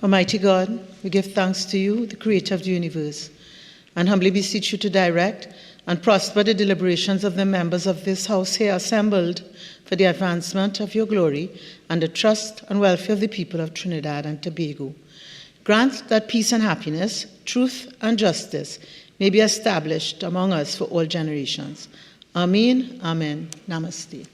Almighty God, we give thanks to you, the creator of the universe, and humbly beseech you to direct and prosper the deliberations of the members of this house here assembled for the advancement of your glory and the trust and welfare of the people of Trinidad and Tobago. Grant that peace and happiness, truth and justice may be established among us for all generations. Amen, amen. Namaste.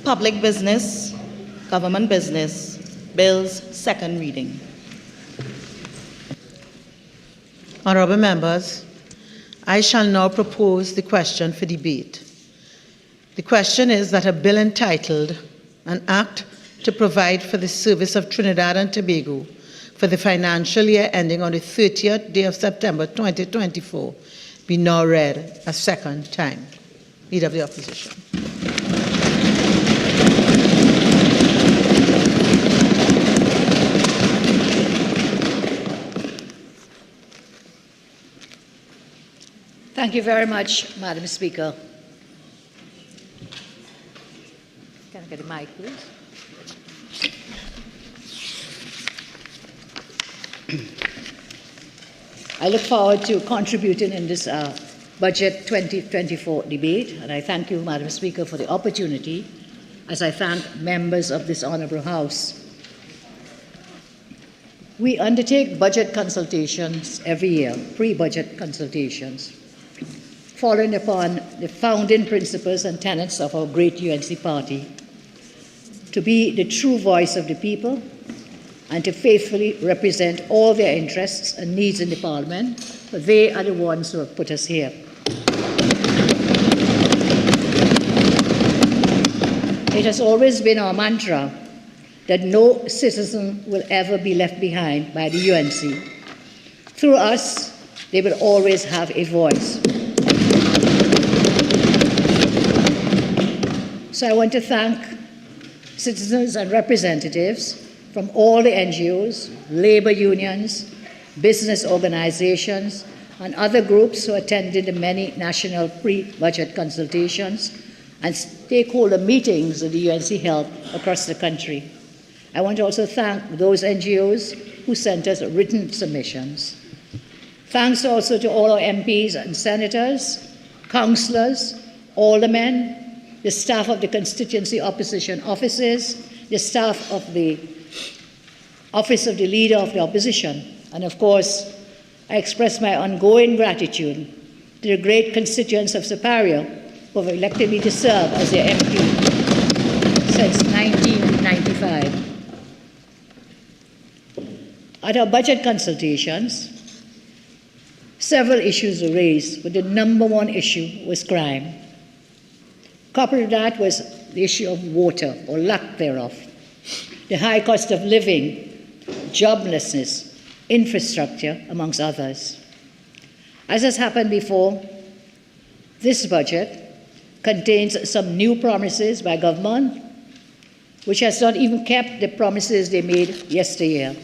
Public business, government business, bills, second reading. Honorable members, I shall now propose the question for debate. The question is that a bill entitled An Act to Provide for the Service of Trinidad and Tobago for the financial year ending on the 30th day of September 2024 be now read a second time. Leader of the Opposition. Thank you very much, Madam Speaker. Can I get a mic, please? I look forward to contributing in this Budget 2024 debate, and I thank you, Madam Speaker, for the opportunity, as I thank members of this Honourable House. We undertake budget consultations every year, pre-budget consultations, following upon the founding principles and tenets of our great UNC party, to be the true voice of the people and to faithfully represent all their interests and needs in the Parliament, for they are the ones who have put us here. It has always been our mantra that no citizen will ever be left behind by the UNC. Through us, they will always have a voice. So I want to thank citizens and representatives from all the NGOs, labor unions, business organizations, and other groups who attended the many national pre-budget consultations and stakeholder meetings that the UNC held across the country. I want to also thank those NGOs who sent us written submissions. Thanks also to all our MPs and senators, councillors, aldermen, the staff of the constituency opposition offices, the staff of the Office of the Leader of the Opposition, and of course, I express my ongoing gratitude to the great constituents of Superior who have elected me to serve as their MP since 1995. At our budget consultations, several issues were raised, but the number one issue was crime. Coupled with that was the issue of water, or lack thereof, the high cost of living, joblessness, infrastructure, amongst others. As has happened before, this budget contains some new promises by government, which has not even kept the promises they made yesteryear.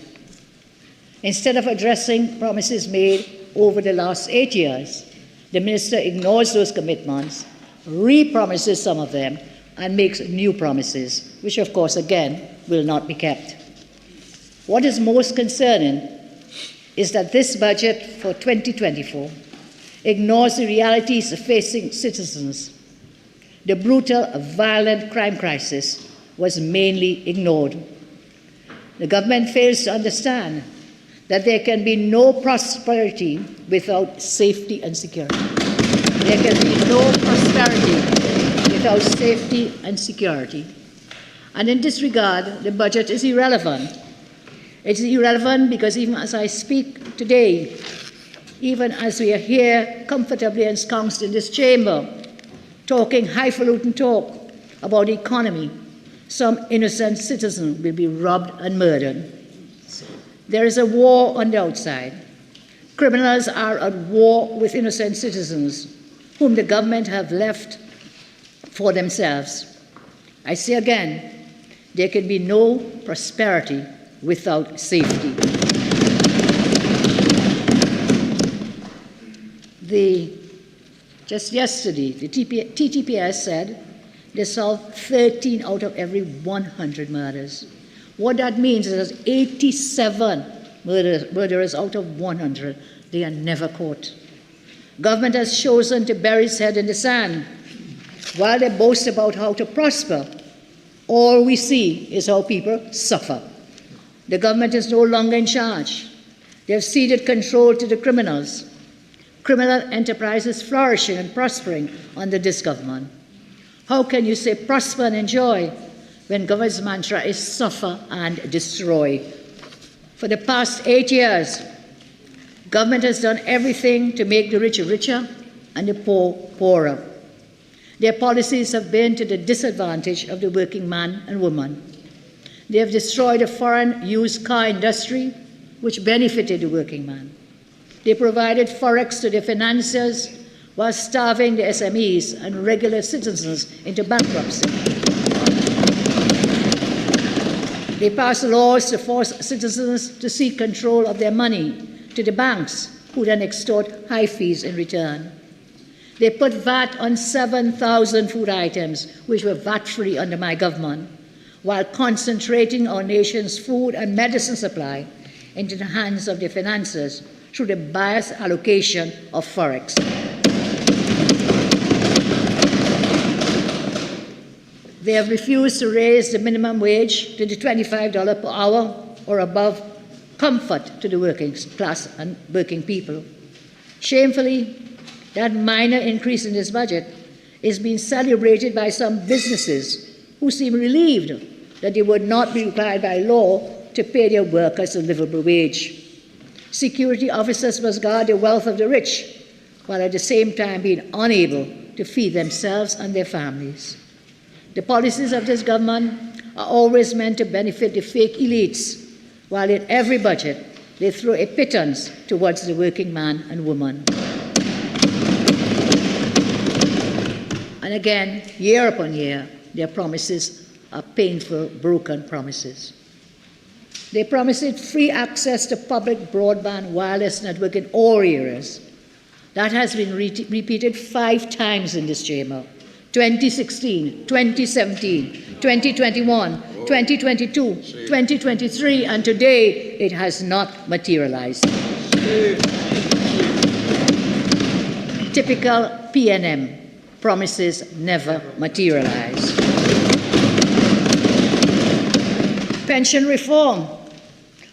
Instead of addressing promises made over the last 8 years, the minister ignores those commitments, re-promises some of them, and makes new promises, which of course, again, will not be kept. What is most concerning is that this budget for 2024 ignores the realities facing citizens. The brutal, violent crime crisis was mainly ignored. The government fails to understand that there can be no prosperity without safety and security. There can be no prosperity without safety and security. And in this regard, the budget is irrelevant. It's irrelevant because even as I speak today, even as we are here comfortably ensconced in this chamber, talking highfalutin talk about the economy, some innocent citizen will be robbed and murdered. There is a war on the outside. Criminals are at war with innocent citizens whom the government have left for themselves. I say again, there can be no prosperity without safety. Just yesterday, the TTPS said they solved 13 out of every 100 murders. What that means is that 87 murderers out of 100, they are never caught. Government has chosen to bury its head in the sand. While they boast about how to prosper, all we see is how people suffer. The government is no longer in charge. They have ceded control to the criminals. Criminal enterprises flourishing and prospering under this government. How can you say prosper and enjoy when government's mantra is suffer and destroy? For the past 8 years, government has done everything to make the rich richer and the poor poorer. Their policies have been to the disadvantage of the working man and woman. They have destroyed the foreign used car industry, which benefited the working man. They provided forex to their financiers while starving the SMEs and regular citizens into bankruptcy. They passed laws to force citizens to seek control of their money to the banks, who then extort high fees in return. They put VAT on 7,000 food items, which were VAT-free under my government, while concentrating our nation's food and medicine supply into the hands of their financiers through the biased allocation of forex. They have refused to raise the minimum wage to the $25 per hour or above, comfort to the working class and working people. Shamefully, that minor increase in this budget is being celebrated by some businesses who seem relieved that they would not be required by law to pay their workers a livable wage. Security officers must guard the wealth of the rich, while at the same time being unable to feed themselves and their families. The policies of this government are always meant to benefit the fake elites, while in every budget they throw a pittance towards the working man and woman. And again, year upon year, their promises are painful, broken promises. They promised free access to public broadband wireless network in all areas. That has been repeated 5 times in this chamber: 2016, 2017, 2021, 2022, 2023, and today it has not materialized. Typical PNM, promises never materialize. Pension reform,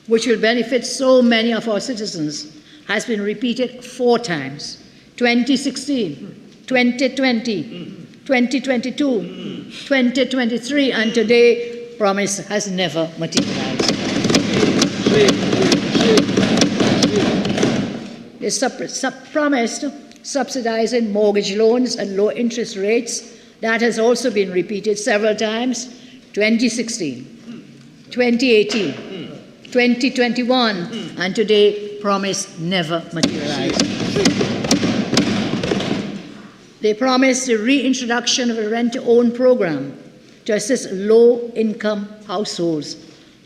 which will benefit so many of our citizens, has been repeated 4 times: 2016, 2020, 2022, 2023, and today, promise has never materialized. They promised subsidizing mortgage loans at low interest rates. That has also been repeated several times: 2016, 2018, 2021, and today, promise never materialized. They promised the reintroduction of a rent-to-own program to assist low-income households,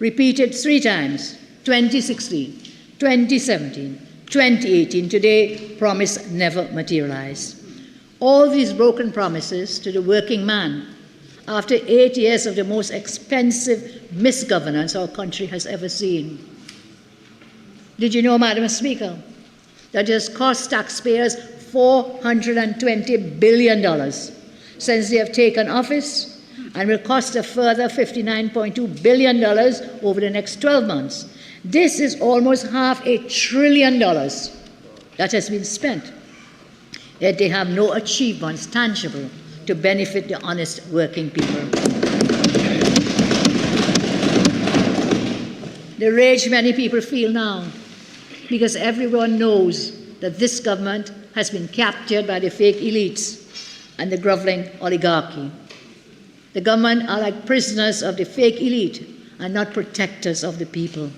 repeated 3 times: 2016, 2017, 2018. Today, promise never materialized. All these broken promises to the working man after 8 years of the most expensive misgovernance our country has ever seen. Did you know, Madam Speaker, that it has cost taxpayers $420 billion since they have taken office, and will cost a further $59.2 billion over the next 12 months. This is almost $500 billion that has been spent, yet they have no achievements tangible to benefit the honest working people. the rage many people feel now, because everyone knows that this government has been captured by the fake elites and the groveling oligarchy. The government are like prisoners of the fake elite and not protectors of the people.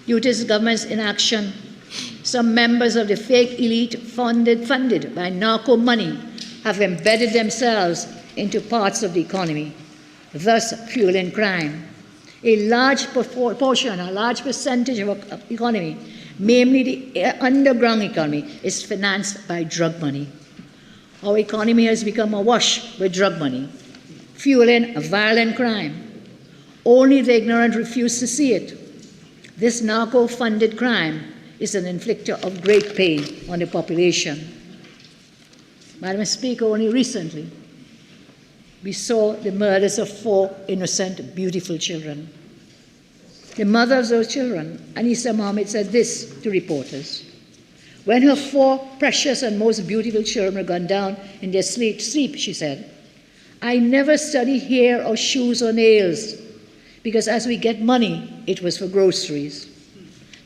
Due to this government's inaction, some members of the fake elite funded by narco money have embedded themselves into parts of the economy, thus fueling crime. A large portion, a large percentage of our economy, mainly the underground economy, is financed by drug money. Our economy has become awash with drug money, fueling a violent crime. Only the ignorant refuse to see it. This narco-funded crime is an inflictor of great pain on the population. Madam Speaker, only recently, we saw the murders of 4 innocent, beautiful children. The mother of those children, Anisa Mohammed, said this to reporters. When her 4 precious and most beautiful children were gone down in their sleep, she said, I never study hair or shoes or nails, because as we get money, it was for groceries.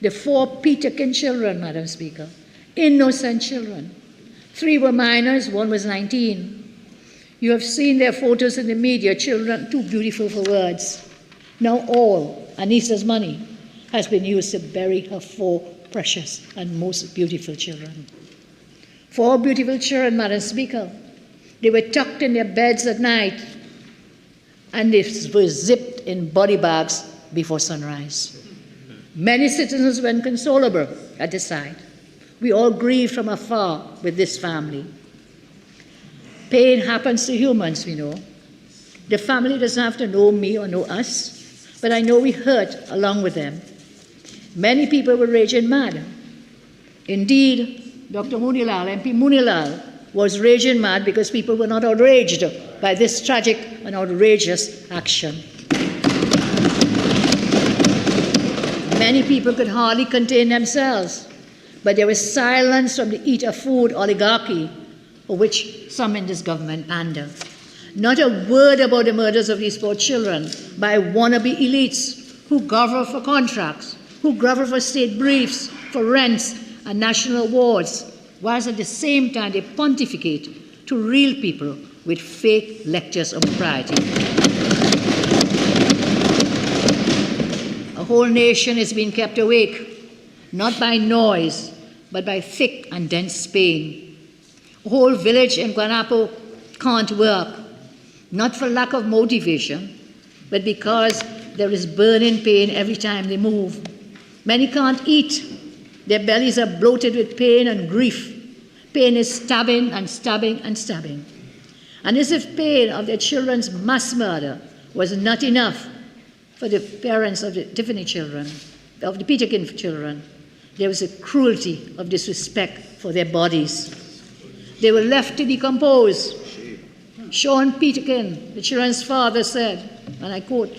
The 4 Peterkin children, Madam Speaker, innocent children. 3 were minors, 1 was 19. You have seen their photos in the media, children too beautiful for words. Now all Anisa's money has been used to bury her 4 precious and most beautiful children. 4 beautiful children, Madam Speaker. They were tucked in their beds at night, and they were zipped in body bags before sunrise. Many citizens were inconsolable at the sight. We all grieve from afar with this family. Pain happens to humans, we know. The family doesn't have to know me or know us, but I know we hurt along with them. Many people were raging mad. Indeed, Dr. Munilal, MP Munilal, was raging mad because people were not outraged by this tragic and outrageous action. Many people could hardly contain themselves, but there was silence from the eat-a-food oligarchy, for which some in this government pander. Not a word about the murders of these 4 children by wannabe elites who govern for contracts, who govern for state briefs, for rents and national awards, whilst at the same time they pontificate to real people with fake lectures on propriety. A whole nation is being kept awake, not by noise, but by thick and dense pain. A whole village in Guanapo can't work, not for lack of motivation, but because there is burning pain every time they move. Many can't eat. Their bellies are bloated with pain and grief. Pain is stabbing and stabbing and stabbing. And as if pain of their children's mass murder was not enough for the parents of the Tiffany children, of the Peterkin children, there was a cruelty of disrespect for their bodies. They were left to decompose. Sean Peterkin, the children's father, said, and I quote,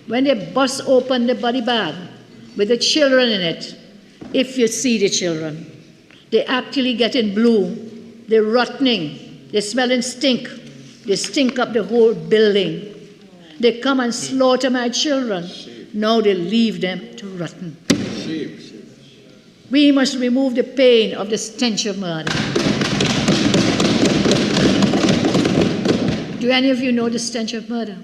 when they bust open the body bag with the children in it, if you see the children, they actually get in bloom, they're rotting, they smell and stink, they stink up the whole building. They come and slaughter my children, now they leave them to rotten. We must remove the pain of the stench of murder. Do any of you know the stench of murder?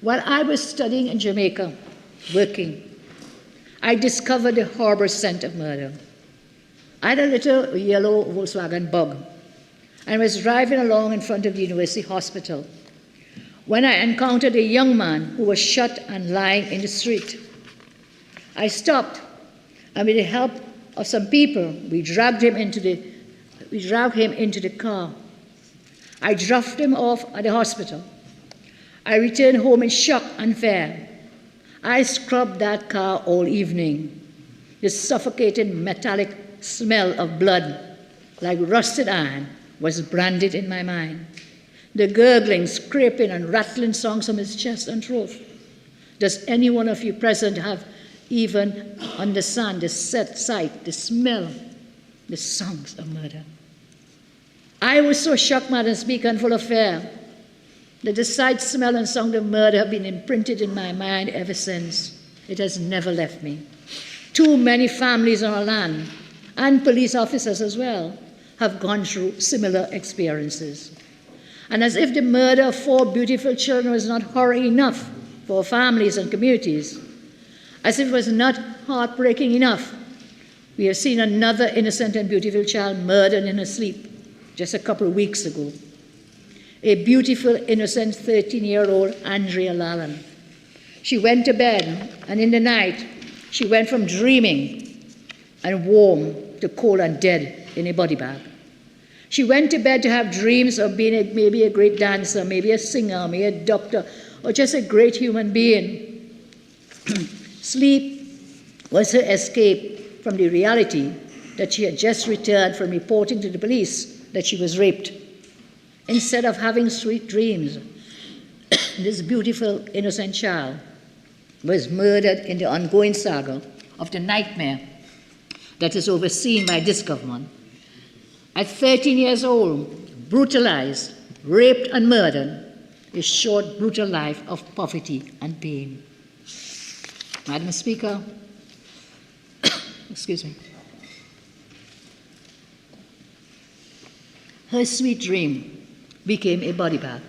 While I was studying in Jamaica, working, I discovered the harbor scent of murder. I had a little yellow Volkswagen Bug and was driving along in front of the university hospital when I encountered a young man who was shot and lying in the street. I stopped, and with the help of some people, we dragged him into the car. I dropped him off at the hospital. I returned home in shock and fear. I scrubbed that car all evening. The suffocating metallic smell of blood, like rusted iron, was branded in my mind. The gurgling, scraping, and rattling songs from his chest and throat. Does any one of you present have even understand the sight, the smell, the songs of murder? I was so shocked, Madam Speaker, and full of fear, that the sight, smell, and sound of murder have been imprinted in my mind ever since. It has never left me. Too many families on our land, and police officers as well, have gone through similar experiences. And as if the murder of 4 beautiful children was not horror enough for families and communities, as if it was not heartbreaking enough, we have seen another innocent and beautiful child murdered in her sleep just a couple of weeks ago. A beautiful, innocent 13-year-old Andrea Lallan. She went to bed, and in the night, she went from dreaming and warm to cold and dead in a body bag. She went to bed to have dreams of being maybe a great dancer, maybe a singer, maybe a doctor, or just a great human being. Sleep was her escape from the reality that she had just returned from reporting to the police that she was raped. Instead of having sweet dreams, this beautiful, innocent child was murdered in the ongoing saga of the nightmare that is overseen by this government. At 13 years old, brutalized, raped, and murdered, a short, brutal life of poverty and pain. Madam Speaker, excuse me. Her sweet dream became a body bag.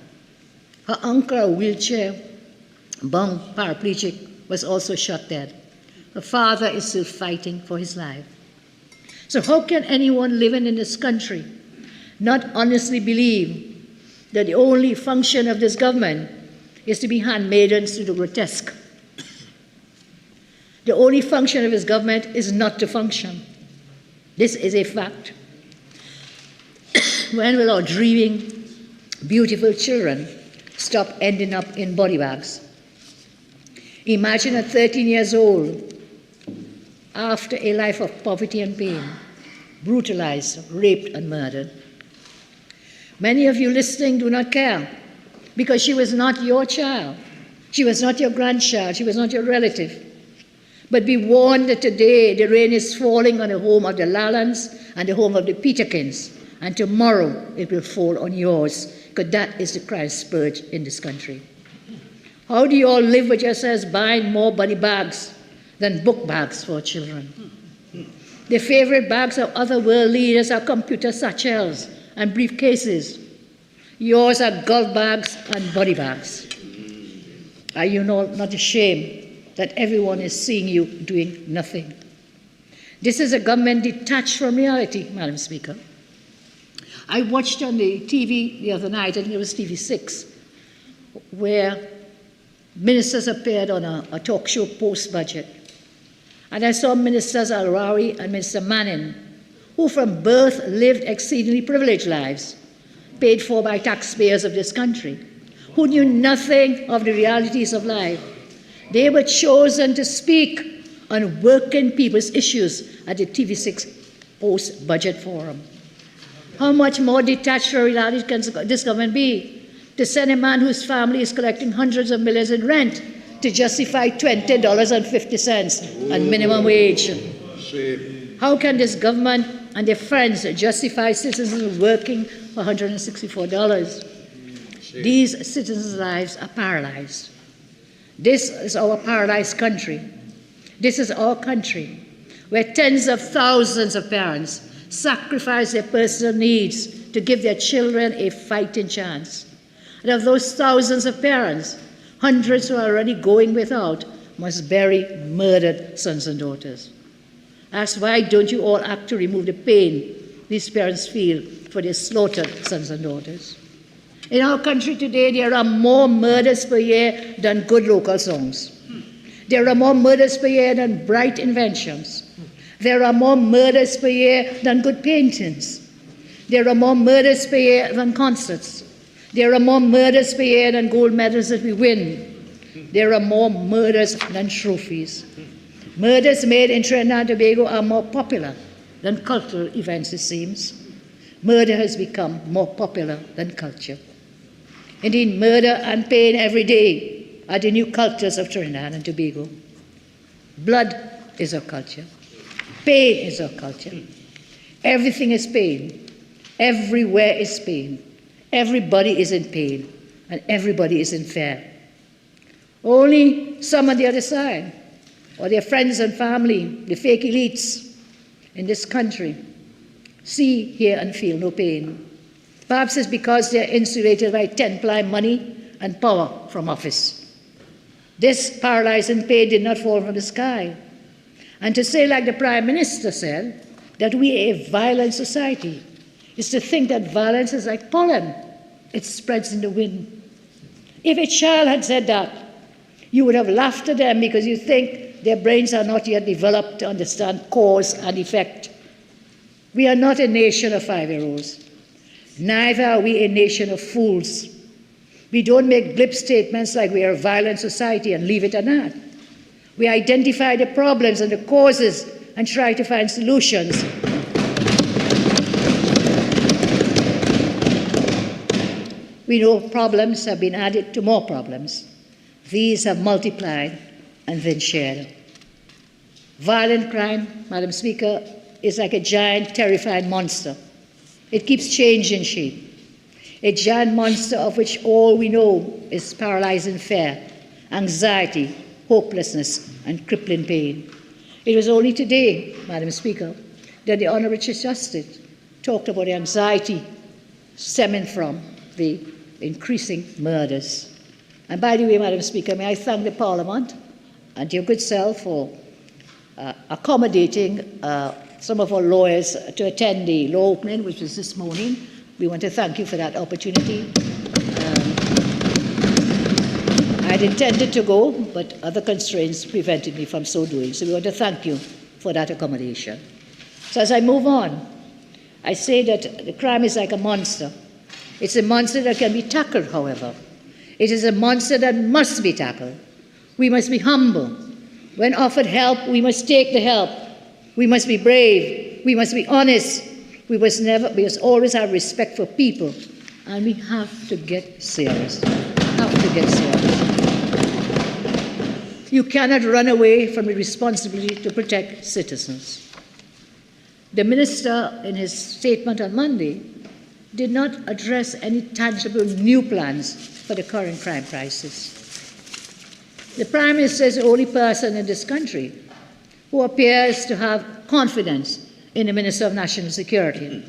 Her uncle, a wheelchair-bound paraplegic, was also shot dead. Her father is still fighting for his life. So how can anyone living in this country not honestly believe that the only function of this government is to be handmaidens to the grotesque? The only function of this government is not to function. This is a fact. When will our dreaming, beautiful children stop ending up in body bags? Imagine at 13 years old, after a life of poverty and pain, brutalized, raped, and murdered. Many of you listening do not care because she was not your child. She was not your grandchild. She was not your relative. But be warned that today the rain is falling on the home of the Lallans and the home of the Peterkins, and tomorrow it will fall on yours, because that is the crime scourge in this country. How do you all live with yourselves buying more body bags than book bags for children? The favorite bags of other world leaders are computer satchels and briefcases. Yours are golf bags and body bags. Are you not ashamed that everyone is seeing you doing nothing? This is a government detached from reality, Madam Speaker. I watched on the TV the other night, I think it was TV6, where ministers appeared on a talk show post-budget. And I saw Ministers Al-Rawi and Minister Manning, who from birth lived exceedingly privileged lives, paid for by taxpayers of this country, who knew nothing of the realities of life. They were chosen to speak on working people's issues at the TV6 post-budget forum. How much more detached from reality can this government be? To send a man whose family is collecting hundreds of millions in rent to justify $20.50 and minimum wage? How can this government and their friends justify citizens working for $164? These citizens' lives are paralyzed. This is our paralyzed country. This is our country where tens of thousands of parents sacrifice their personal needs to give their children a fighting chance. And of those thousands of parents, hundreds who are already going without must bury murdered sons and daughters. Ask, why don't you all act to remove the pain these parents feel for their slaughtered sons and daughters? In our country today, there are more murders per year than good local songs. There are more murders per year than bright inventions. There are more murders per year than good paintings. There are more murders per year than concerts. There are more murders per year than gold medals that we win. There are more murders than trophies. Murders made in Trinidad and Tobago are more popular than cultural events, it seems. Murder has become more popular than culture. Indeed, murder and pain every day are the new cultures of Trinidad and Tobago. Blood is our culture. Pain is our culture. Everything is pain. Everywhere is pain. Everybody is in pain, and everybody is in fear. Only some on the other side or their friends and family, the fake elites in this country, see, hear, and feel no pain. Perhaps it's because they're insulated by 10-ply money and power from office. This paralyzing pain did not fall from the sky. And to say, like the Prime Minister said, that we are a violent society is to think that violence is like pollen. It spreads in the wind. If a child had said that, you would have laughed at them because you think their brains are not yet developed to understand cause and effect. We are not a nation of 5-year-olds. Neither are we a nation of fools. We don't make glib statements like we are a violent society and leave it at that. We identify the problems and the causes and try to find solutions. We know problems have been added to more problems. These have multiplied and then shared. Violent crime, Madam Speaker, is like a giant, terrifying monster. It keeps changing shape. A giant monster of which all we know is paralyzing fear, anxiety, hopelessness, and crippling pain. It was only today, Madam Speaker, that the Honourable Chief Justice talked about the anxiety stemming from the increasing murders. And by the way, Madam Speaker, may I thank the Parliament and your good self for accommodating some of our lawyers to attend the law opening, which was this morning. We want to thank you for that opportunity. I'd intended to go, but other constraints prevented me from so doing. So we want to thank you for that accommodation. So as I move on, I say that the crime is like a monster. It's a monster that can be tackled, however. It is a monster that must be tackled. We must be humble. When offered help, we must take the help. We must be brave. We must be honest. We must always have respect for people. And we have to get serious. You cannot run away from the responsibility to protect citizens. The Minister, in his statement on Monday, did not address any tangible new plans for the current crime crisis. The Prime Minister is the only person in this country who appears to have confidence in the Minister of National Security.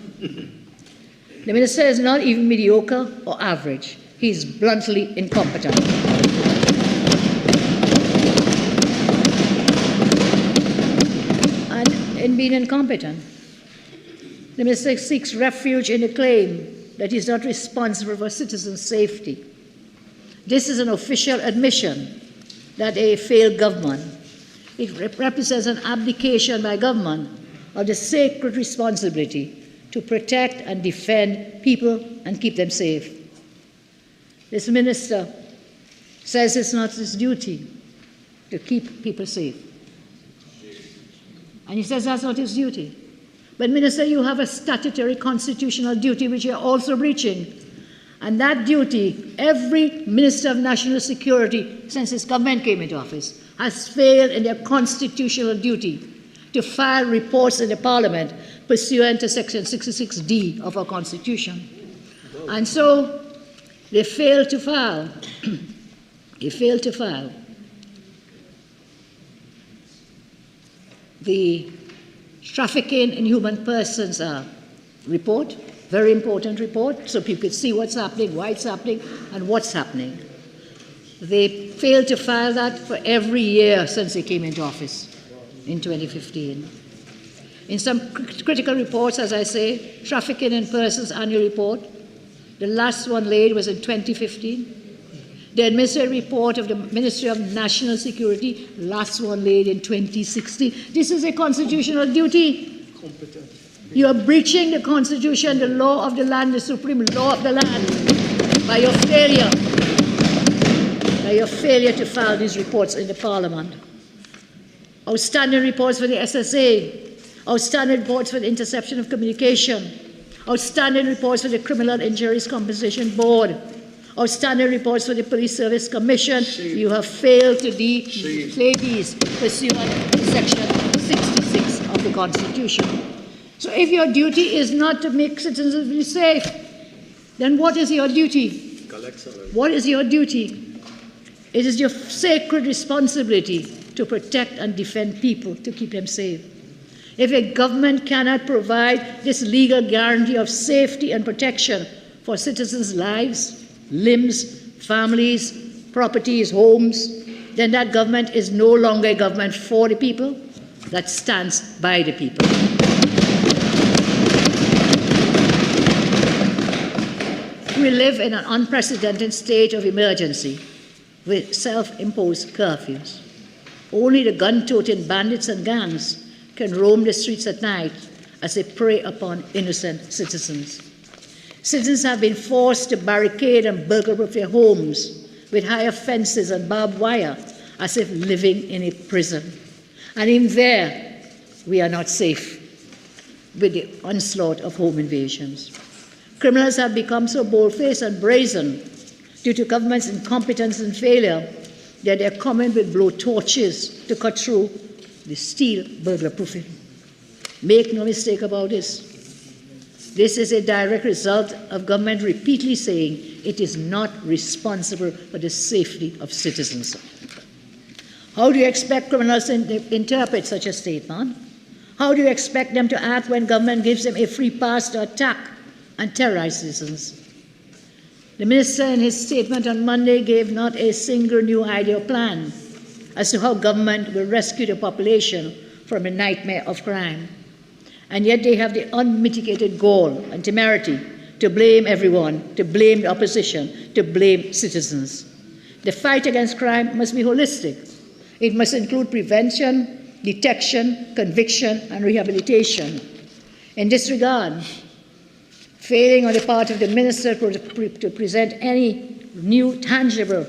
The Minister is not even mediocre or average. He is bluntly incompetent. And in being incompetent, the Minister seeks refuge in the claim that he is not responsible for citizens' safety. This is an official admission that a failed government. It represents an abdication by government of the sacred responsibility to protect and defend people and keep them safe. This minister says it's not his duty to keep people safe. And he says that's not his duty. But Minister, you have a statutory constitutional duty which you're also breaching. And that duty, every Minister of National Security since his government came into office has failed in their constitutional duty to file reports in the Parliament pursuant to Section 66D of our Constitution. And so they failed to file. The Trafficking in Human Persons report, very important report, so people could see what's happening, why it's happening, and what's happening. They failed to file that for every year since they came into office in 2015. In some critical reports, as I say, Trafficking in Persons annual report, the last one laid was in 2015. The administrative report of the Ministry of National Security, last one laid in 2016. This is a constitutional duty. You are breaching the Constitution, the law of the land, the supreme law of the land, by your failure to file these reports in the Parliament. Outstanding reports for the SSA, outstanding reports for the interception of communication, outstanding reports for the Criminal Injuries Compensation Board, outstanding reports for the Police Service Commission. You have failed to declare these pursuant to Section 66 of the Constitution. So if your duty is not to make citizens be safe, then what is your duty? What is your duty? It is your sacred responsibility to protect and defend people, to keep them safe. If a government cannot provide this legal guarantee of safety and protection for citizens' lives, limbs, families, properties, homes, then that government is no longer a government for the people, that stands by the people. We live in an unprecedented state of emergency with self-imposed curfews. Only the gun-toting bandits and gangs can roam the streets at night as they prey upon innocent citizens. Citizens have been forced to barricade and burglar-proof their homes with higher fences and barbed wire as if living in a prison. And even there, we are not safe with the onslaught of home invasions. Criminals have become so bold-faced and brazen due to government's incompetence and failure that they're coming with blowtorches to cut through the steel burglar proofing. Make no mistake about this. This is a direct result of government repeatedly saying it is not responsible for the safety of citizens. How do you expect criminals to interpret such a statement? How do you expect them to act when government gives them a free pass to attack and terrorize citizens? The minister in his statement on Monday gave not a single new idea or plan as to how government will rescue the population from the nightmare of crime. And yet they have the unmitigated gall and temerity to blame everyone, to blame the opposition, to blame citizens. The fight against crime must be holistic. It must include prevention, detection, conviction, and rehabilitation. In this regard, failing on the part of the minister to present any new, tangible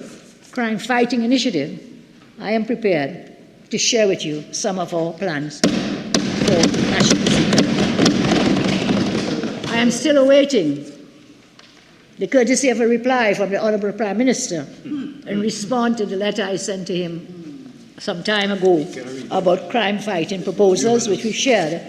crime-fighting initiative, I am prepared to share with you some of our plans for national security. I am still awaiting the courtesy of a reply from the Honourable Prime Minister in response to the letter I sent to him some time ago about crime-fighting proposals, which we shared,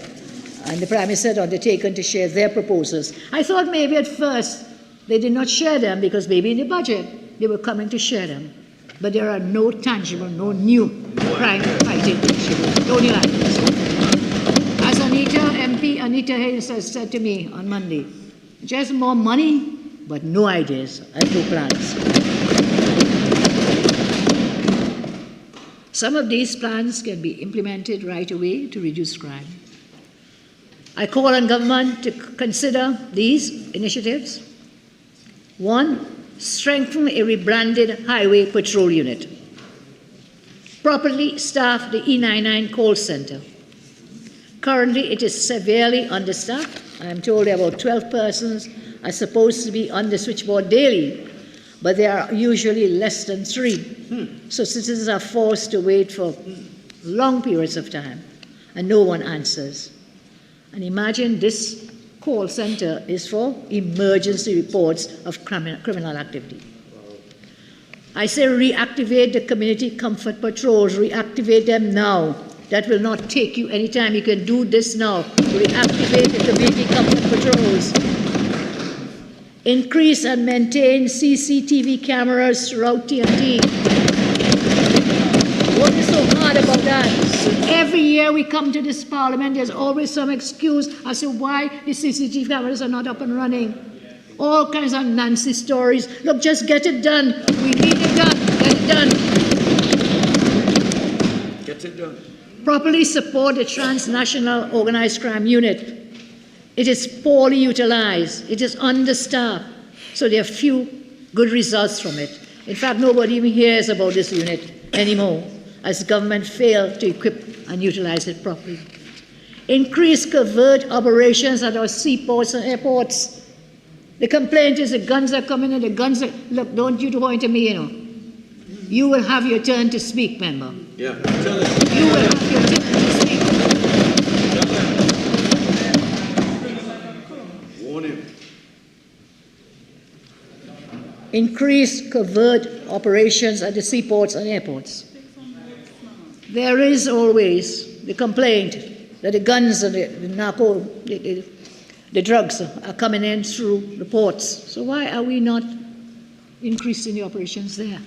and the Prime Minister had undertaken to share their proposals. I thought maybe at first they did not share them because maybe in the budget they were coming to share them. But there are no tangible, no new crime-fighting initiatives, no new ideas. As MP Anita Hayes has said to me on Monday, just more money, but no ideas and no plans. Some of these plans can be implemented right away to reduce crime. I call on government to consider these initiatives. 1, strengthen a rebranded highway patrol unit. Properly staff the E99 call center. Currently, it is severely understaffed. I am told there are about 12 persons are supposed to be on the switchboard daily, but there are usually less than 3. So citizens are forced to wait for long periods of time, and no one answers. And imagine this call center is for emergency reports of criminal activity. I say reactivate the community comfort patrols, reactivate them now. That will not take you any time. You can do this now. Reactivate the community comfort patrols. Increase and maintain CCTV cameras throughout TNT. What is so hard about that? Every year we come to this parliament, there's always some excuse as to why the CCTV cameras are not up and running. All kinds of Nancy stories. Look, just get it done. We need it done. Get it done. Get it done. Properly support the transnational organized crime unit. It is poorly utilized. It is understaffed. So there are few good results from it. In fact, nobody even hears about this unit anymore, as government failed to equip and utilize it properly. Increase covert operations at our seaports and airports. The complaint is the guns are coming in, the guns are... Look, don't you point to me, you know. You will have your turn to speak, member. Yeah, tell it. You will have your turn to speak. Warn him. Increase covert operations at the seaports and airports. There is always the complaint that the guns and the narco, the drugs are coming in through the ports. So why are we not increasing the operations there?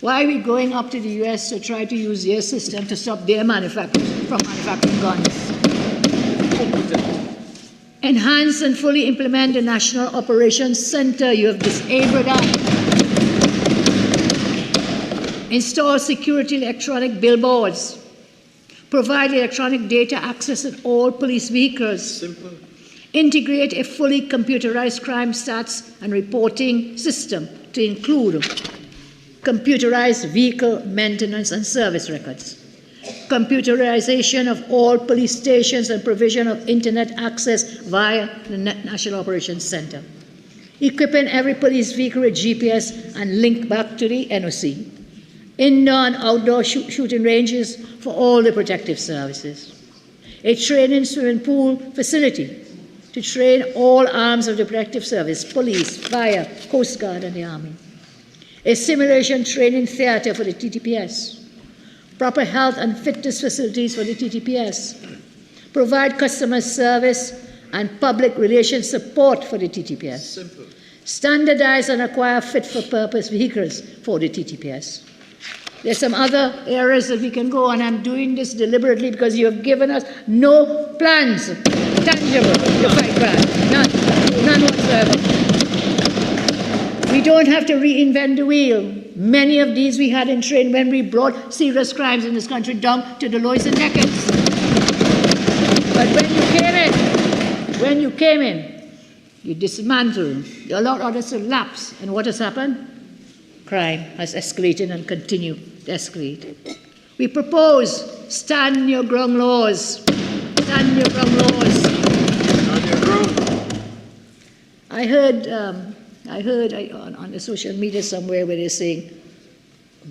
Why are we going up to the US to try to use their system to stop their manufacturers from manufacturing guns? Enhance and fully implement the National Operations Center. You have disabled that. Install security electronic billboards. Provide electronic data access in all police vehicles. Simple. Integrate a fully computerized crime stats and reporting system to include computerized vehicle maintenance and service records, computerization of all police stations and provision of internet access via the National Operations Center, equipping every police vehicle with GPS and link back to the NOC, indoor and outdoor shooting ranges for all the protective services, a training swimming pool facility to train all arms of the protective service, police, fire, Coast Guard, and the Army, a simulation training theater for the TTPS, proper health and fitness facilities for the TTPS, provide customer service and public relations support for the TTPS, Simple. standardize and acquire fit-for-purpose vehicles for the TTPS. There's some other areas that we can go, and I'm doing this deliberately because you have given us no plans, tangible, to fight crime. None whatsoever. We don't have to reinvent the wheel. Many of these we had in train when we brought serious crimes in this country down to the lowest in decades. But when you came in, you dismantled, you allowed others to lapse, and what has happened? Crime has escalated and continued to escalate. We propose stand your ground laws. Stand your ground laws. On your ground. I heard on the social media somewhere where they're saying,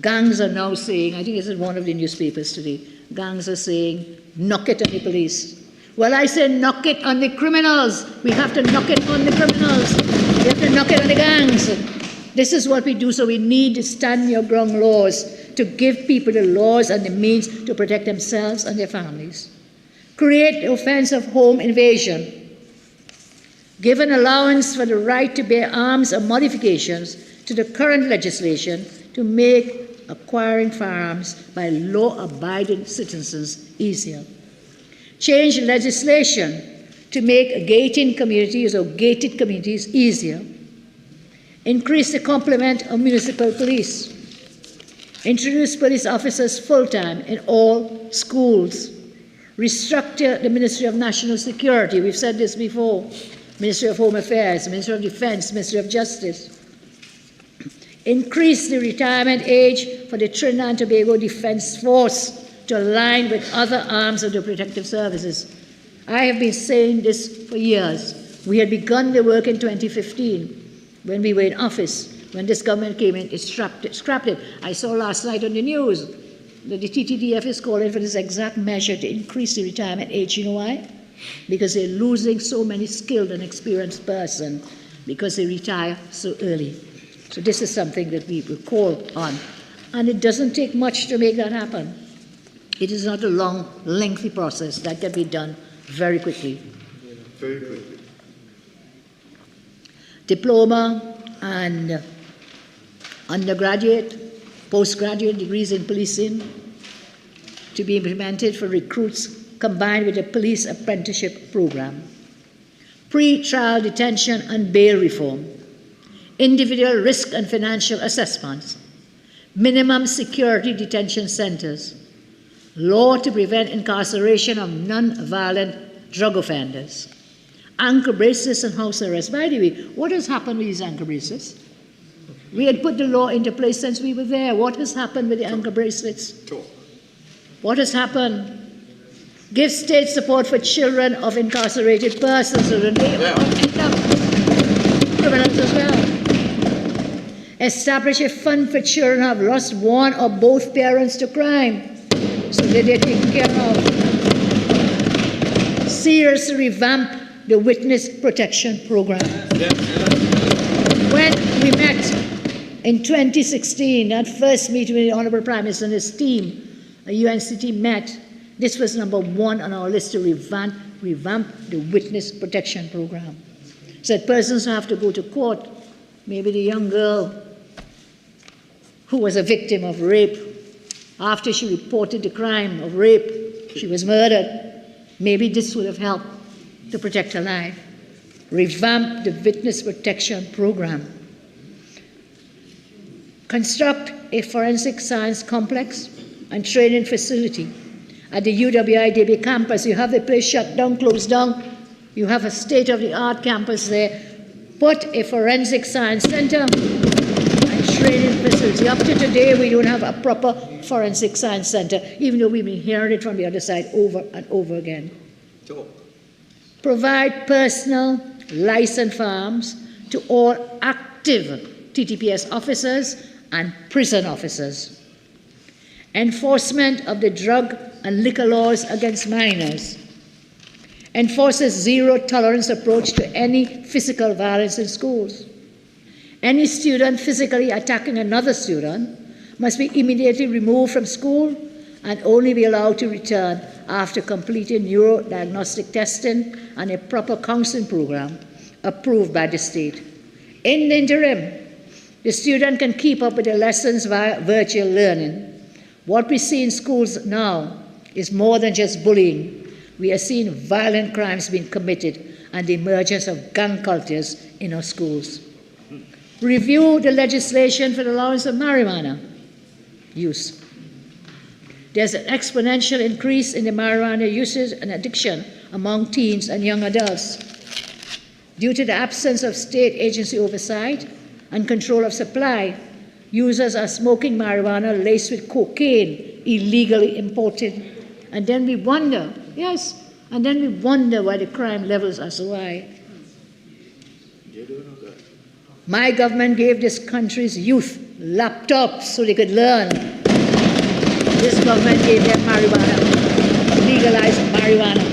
gangs are now saying, I think it's in one of the newspapers today, gangs are saying, knock it on the police. Well, I say knock it on the criminals. We have to knock it on the criminals. We have to knock it on the gangs. This is what we do, so we need to stand your ground laws to give people the laws and the means to protect themselves and their families. Create the offense of home invasion. Give an allowance for the right to bear arms or modifications to the current legislation to make acquiring firearms by law-abiding citizens easier. Change legislation to make gated communities easier. Increase the complement of municipal police. Introduce police officers full-time in all schools. Restructure the Ministry of National Security. We've said this before. Ministry of Home Affairs, Ministry of Defense, Ministry of Justice. Increase the retirement age for the Trinidad and Tobago Defense Force to align with other arms of the protective services. I have been saying this for years. We had begun the work in 2015 when we were in office. When this government came in, it scrapped it. I saw last night on the news that the TTDF is calling for this exact measure to increase the retirement age. You know why? Because they're losing so many skilled and experienced persons because they retire so early. So this is something that we will call on. And it doesn't take much to make that happen. It is not a long, lengthy process. That can be done very quickly. Very quickly. Diploma and undergraduate, postgraduate degrees in policing to be implemented for recruits combined with a police apprenticeship program. Pre-trial detention and bail reform. Individual risk and financial assessments. Minimum security detention centers. Law to prevent incarceration of non-violent drug offenders. Anchor bracelets and house arrest. By the way, what has happened with these anchor bracelets? We had put the law into place since we were there. What has happened with the anchor bracelets? What has happened? Give state support for children of incarcerated persons so that they end up criminals as well. Establish a fund for children who have lost one or both parents to crime so that they're taken care of. Seriously revamp the Witness Protection Program. When we met in 2016, that first meeting with the Honorable Prime Minister and his team, the UNCT met, this was number one on our list to revamp the Witness Protection Program. So that persons who have to go to court, maybe the young girl who was a victim of rape. After she reported the crime of rape, she was murdered. Maybe this would have helped to protect her life. Revamp the witness protection program. Construct a forensic science complex and training facility at the UWI-DB campus. You have the place shut down, closed down. You have a state-of-the-art campus there. Put a forensic science center and training facility. Up to today, we don't have a proper forensic science center, even though we've been hearing it from the other side over and over again. Provide personal licensed firearms to all active TTPS officers and prison officers. Enforcement of the drug and liquor laws against minors. Enforces zero-tolerance approach to any physical violence in schools. Any student physically attacking another student must be immediately removed from school and only be allowed to return after completing neurodiagnostic testing and a proper counseling program approved by the state. In the interim, the student can keep up with the lessons via virtual learning. What we see in schools now is more than just bullying. We are seeing violent crimes being committed and the emergence of gang cultures in our schools. Review the legislation for the allowance of marijuana use. There's an exponential increase in the marijuana usage and addiction among teens and young adults. Due to the absence of state agency oversight and control of supply, users are smoking marijuana laced with cocaine illegally imported. And then we wonder, why the crime levels are so high. My government gave this country's youth laptops so they could learn. This government gave them marijuana, legalized marijuana.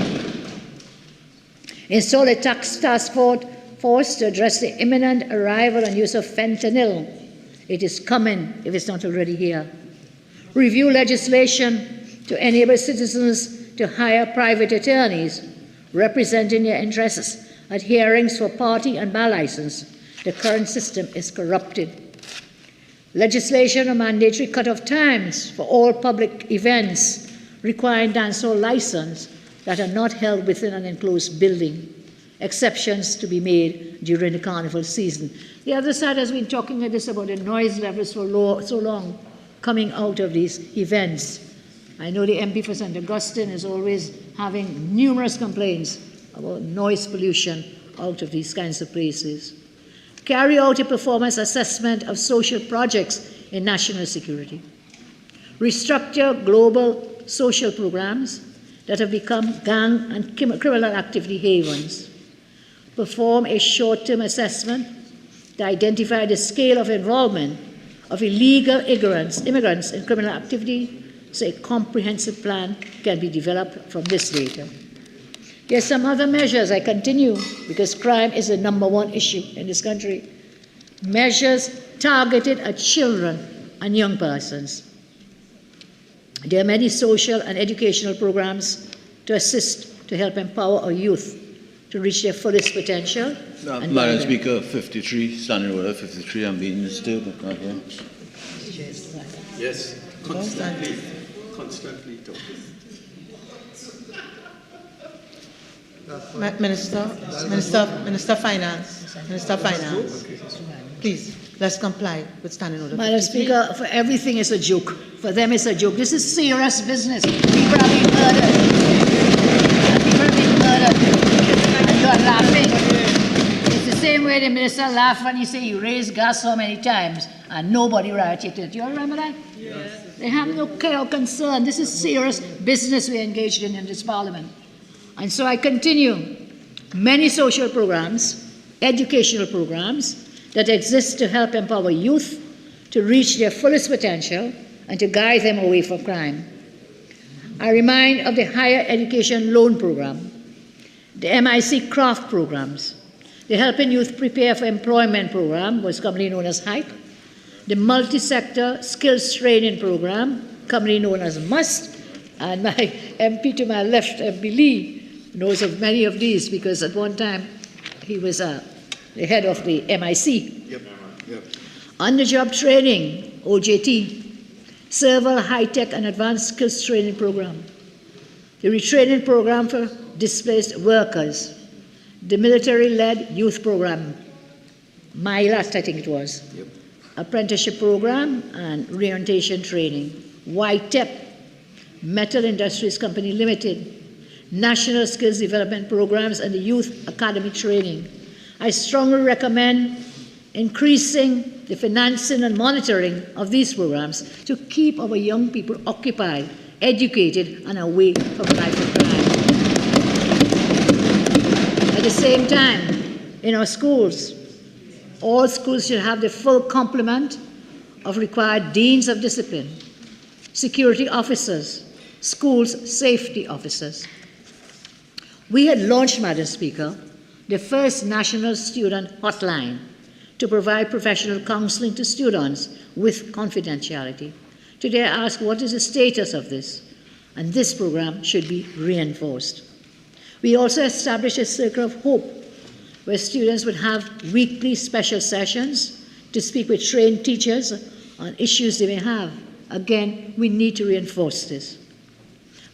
Install a task force to address the imminent arrival and use of fentanyl. It is coming if it's not already here. Review legislation to enable citizens to hire private attorneys representing their interests at hearings for party and bar license. The current system is corrupted. Legislation on mandatory cut-off times for all public events requiring dancehall license that are not held within an enclosed building. Exceptions to be made during the carnival season. The other side has been talking about this about the noise levels for so long coming out of these events. I know the MP for St. Augustine is always having numerous complaints about noise pollution out of these kinds of places. Carry out a performance assessment of social projects in national security. Restructure global social programs that have become gang and criminal activity havens. Perform a short-term assessment to identify the scale of involvement of illegal immigrants in criminal activity, so a comprehensive plan can be developed from this data. There are some other measures. I continue because crime is the #1 issue in this country. Measures targeted at children and young persons. There are many social and educational programs to assist to help empower our youth to reach their fullest potential. Madam Speaker, 53, standing order 53, I'm being still, but not here. Yes, constantly talking. Minister Finance. Please, let's comply with standing order. Madam Speaker, for everything is a joke. For them it's a joke. This is serious business. People are being murdered. And you are laughing. It's the same way the minister laughed when he said you raised gas so many times and nobody rioted. You all remember that? Yes. They have no care or concern. This is serious business we engaged in this parliament. And so I continue. Many social programs, educational programs that exist to help empower youth to reach their fullest potential and to guide them away from crime. I remind of the Higher Education Loan Program, the MIC craft programs, the Helping Youth Prepare for Employment program, was commonly known as HYPE, the Multi-Sector Skills Training Program, commonly known as MUST, and my MP to my left, MP Lee, knows of many of these because at one time he was the head of the MIC. Yep. On-the-job training OJT, several high-tech and advanced skills training program, the retraining program for displaced workers, the military-led youth program, MILAT, I think it was, apprenticeship program and reorientation training, YTEP, Metal Industries Company Limited, National Skills Development Programs and the Youth Academy Training. I strongly recommend increasing the financing and monitoring of these programs to keep our young people occupied, educated, and away from life of crime. At the same time, in our schools, all schools should have the full complement of required deans of discipline, security officers, schools safety officers. We had launched, Madam Speaker, the first national student hotline to provide professional counseling to students with confidentiality. Today I ask, what is the status of this? And this program should be reinforced. We also established a Circle of Hope, where students would have weekly special sessions to speak with trained teachers on issues they may have. Again, we need to reinforce this.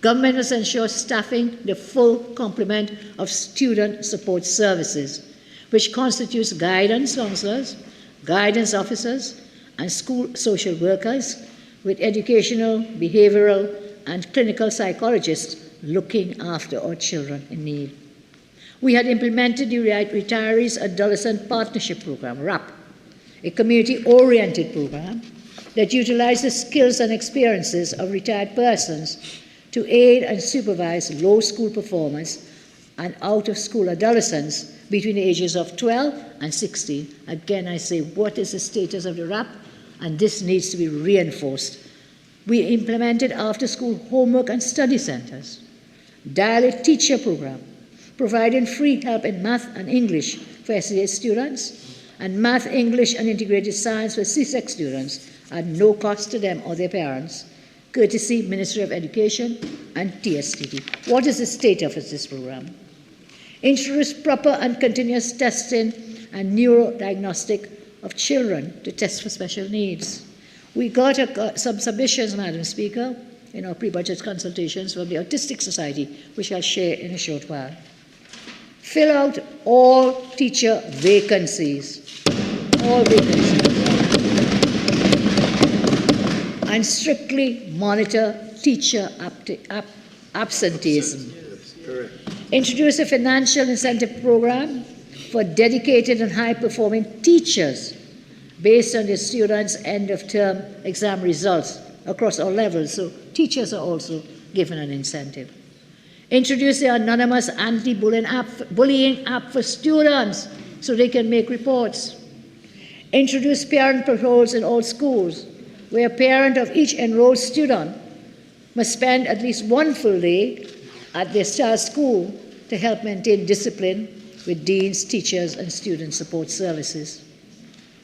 Government must ensure staffing the full complement of student support services, which constitutes guidance counselors, guidance officers, and school social workers with educational, behavioral, and clinical psychologists looking after our children in need. We had implemented the Retirees Adolescent Partnership Program, RAP, a community-oriented program that utilized the skills and experiences of retired persons to aid and supervise low school performance and out-of-school adolescents between the ages of 12 and 16. Again, I say, what is the status of the RAP? And this needs to be reinforced. We implemented after-school homework and study centers, dialect teacher program, providing free help in math and English for SEA students, and math, English, and integrated science for CSEC students at no cost to them or their parents, courtesy Ministry of Education and TSTD. What is the state of this program? Introduce proper and continuous testing and neurodiagnostic of children to test for special needs. We got some submissions, Madam Speaker, in our pre-budget consultations from the Autistic Society, which I'll share in a short while. Fill out all teacher vacancies, and strictly monitor teacher absenteeism. Introduce a financial incentive program for dedicated and high-performing teachers based on the students' end-of-term exam results across all levels, so teachers are also given an incentive. Introduce the anonymous anti-bullying app for students so they can make reports. Introduce parent patrols in all schools, where a parent of each enrolled student must spend at least one full day at their child's school to help maintain discipline with deans, teachers, and student support services.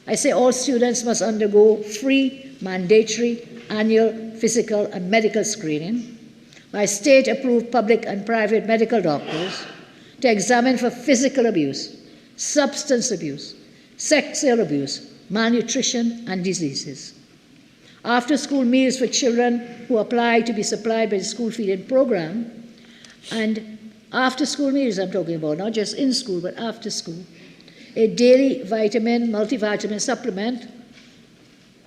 I say all students must undergo free, mandatory, annual physical and medical screening by state-approved public and private medical doctors to examine for physical abuse, substance abuse, sexual abuse, malnutrition, and diseases. After-school meals for children who apply to be supplied by the school feeding program, and after-school meals I'm talking about, not just in school, but after school. A daily vitamin, multivitamin supplement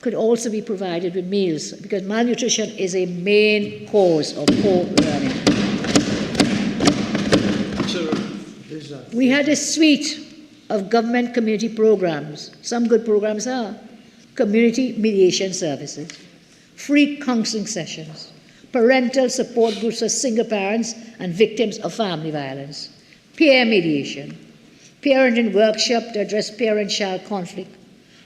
could also be provided with meals, because malnutrition is a main cause of poor learning. We had a suite of government community programs. Some good programs are community mediation services, free counseling sessions, parental support groups for single parents and victims of family violence, peer mediation, parenting workshop to address parent-child conflict,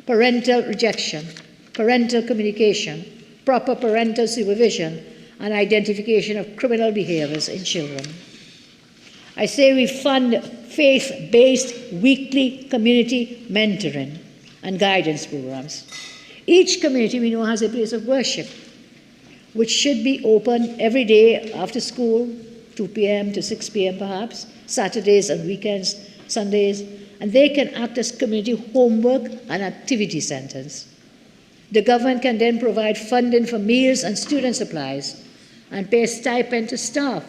parental rejection, parental communication, proper parental supervision, and identification of criminal behaviors in children. I say we fund faith-based weekly community mentoring and guidance programs. Each community we know has a place of worship, which should be open every day after school, 2 p.m. to 6 p.m. perhaps, Saturdays and weekends, Sundays, and they can act as community homework and activity centers. The government can then provide funding for meals and student supplies and pay a stipend to staff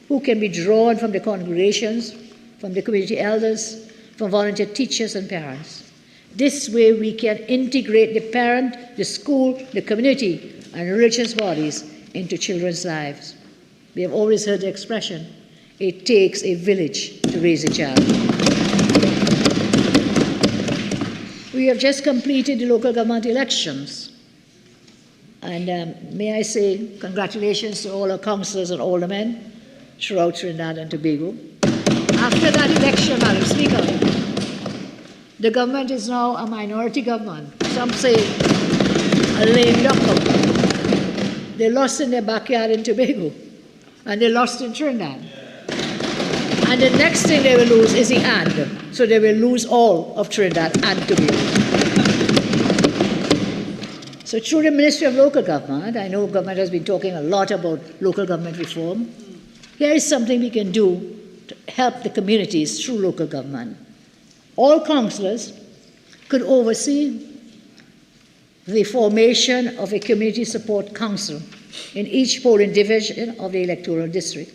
who can be drawn from the congregations, from the community elders, from volunteer teachers and parents. This way we can integrate the parent, the school, the community, and religious bodies into children's lives. We have always heard the expression, it takes a village to raise a child. We have just completed the local government elections. And may I say congratulations to all our councillors and aldermen throughout Trinidad and Tobago. After that election, Madam Speaker, the government is now a minority government. Some say a lame duck government. They lost in their backyard in Tobago, and they lost in Trinidad. And the next thing they will lose is the and. So they will lose all of Trinidad and Tobago. So through the Ministry of Local Government, I know government has been talking a lot about local government reform. Here is something we can do to help the communities through local government. All councillors could oversee the formation of a community support council in each polling division of the electoral district.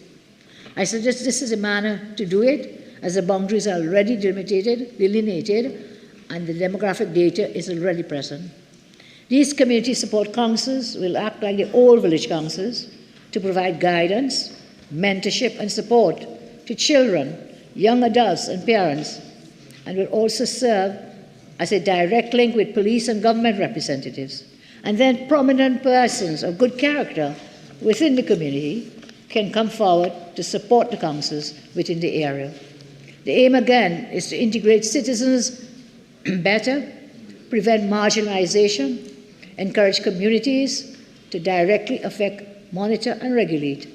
I suggest this is a manner to do it, as the boundaries are already delineated, and the demographic data is already present. These community support councils will act like the old village councils to provide guidance, mentorship, and support to children, young adults, and parents, and will also serve as a direct link with police and government representatives. And then prominent persons of good character within the community can come forward to support the councils within the area. The aim, again, is to integrate citizens better, prevent marginalization, encourage communities to directly affect, monitor, and regulate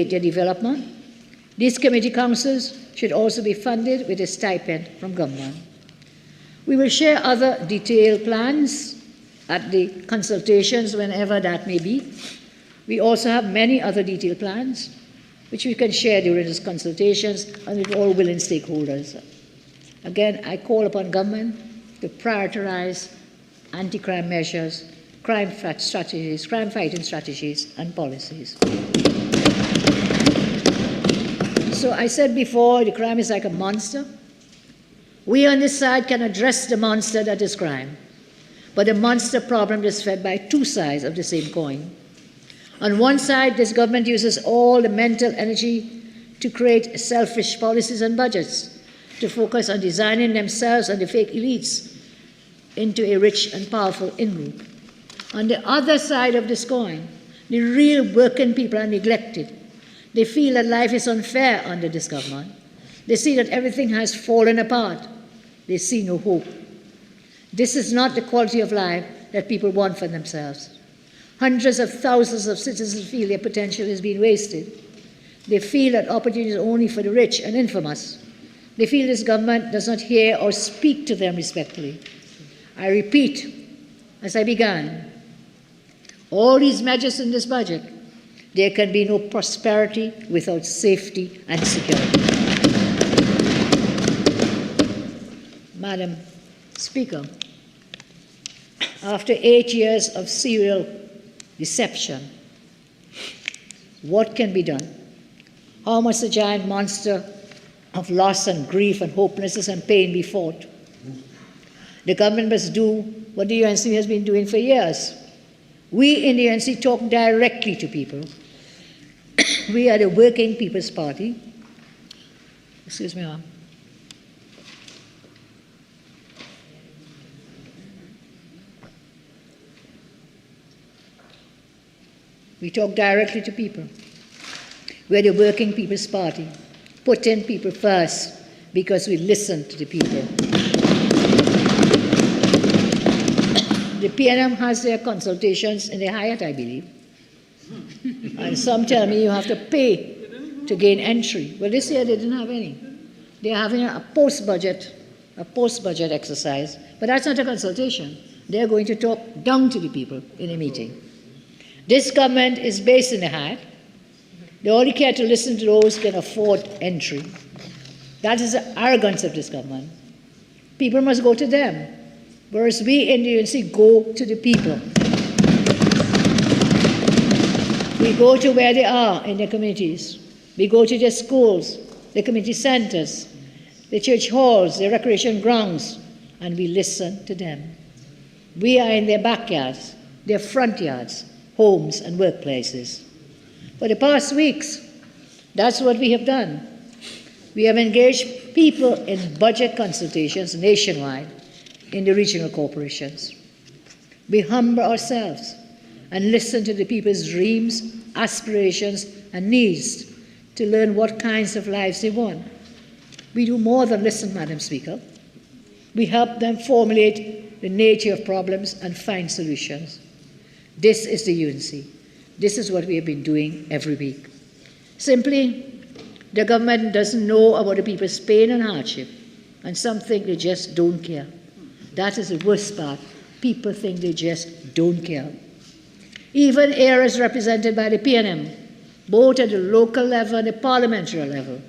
their development. These community councils should also be funded with a stipend from government. We will share other detailed plans at the consultations whenever that may be. We also have many other detailed plans which we can share during these consultations and with all willing stakeholders. Again, I call upon government to prioritize anti-crime measures, crime fighting strategies, and policies. So I said before, the crime is like a monster. We on this side can address the monster that is crime, but the monster problem is fed by two sides of the same coin. On one side, this government uses all the mental energy to create selfish policies and budgets, to focus on designing themselves and the fake elites into a rich and powerful in-group. On the other side of this coin, the real working people are neglected. They feel that life is unfair under this government. They see that everything has fallen apart. They see no hope. This is not the quality of life that people want for themselves. Hundreds of thousands of citizens feel their potential is being wasted. They feel that opportunity is only for the rich and infamous. They feel this government does not hear or speak to them respectfully. I repeat, as I began, all these measures in this budget, there can be no prosperity without safety and security. Madam Speaker, after 8 years of serial deception, what can be done? How must the giant monster of loss and grief and hopelessness and pain be fought? The government must do what the UNC has been doing for years. We in the UNC talk directly to people. We are the Working People's Party. Excuse me, ma'am. We talk directly to people. We're the Working People's Party, putting people first because we listen to the people. The PNM has their consultations in the Hyatt, I believe. And some tell me you have to pay to gain entry. Well, this year they didn't have any. They're having a post-budget exercise, but that's not a consultation. They're going to talk down to the people in a meeting. This government is based in the Hyatt. They only care to listen to those who can afford entry. That is the arrogance of this government. People must go to them. whereas we in the UNC go to the people. We go to where they are in their communities. We go to their schools, their community centers, the church halls, their recreation grounds, and we listen to them. We are in their backyards, their front yards, homes, and workplaces. For the past weeks, that's what we have done. We have engaged people in budget consultations nationwide in the regional corporations. We humble ourselves and listen to the people's dreams, aspirations, and needs to learn what kinds of lives they want. We do more than listen, Madam Speaker. We help them formulate the nature of problems and find solutions. This is the UNC. This is what we have been doing every week. Simply, the government doesn't know about the people's pain and hardship, and some think they just don't care. That is the worst part. People think they just don't care. Even areas represented by the PNM, both at the local level and the parliamentary level,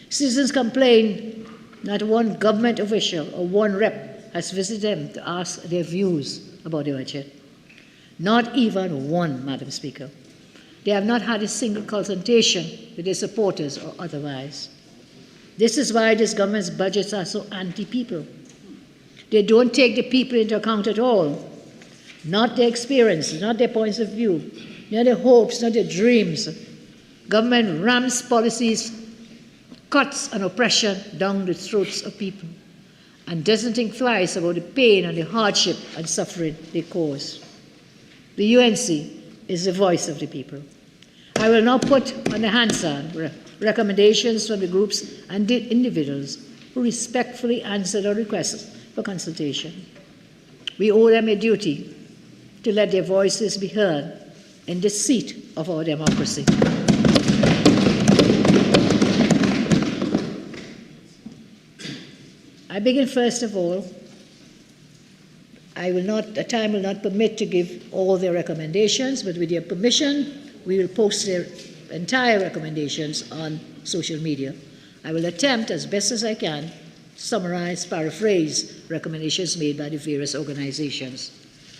citizens complain not one government official or one rep has visited them to ask their views about the budget. Not even one, Madam Speaker. They have not had a single consultation with their supporters or otherwise. This is why this government's budgets are so anti-people. They don't take the people into account at all, not their experiences, not their points of view, not their hopes, not their dreams. Government rams policies, cuts and oppression down the throats of people, and doesn't think twice about the pain and the hardship and suffering they cause. The UNC is the voice of the people. I will now put on the Hansard recommendations from the groups and the individuals who respectfully answered our requests for consultation. We owe them a duty to let their voices be heard in the seat of our democracy. I begin first of all. Time will not permit to give all their recommendations, but with your permission, we will post their entire recommendations on social media. I will attempt as best as I can to summarize, paraphrase recommendations made by the various organizations.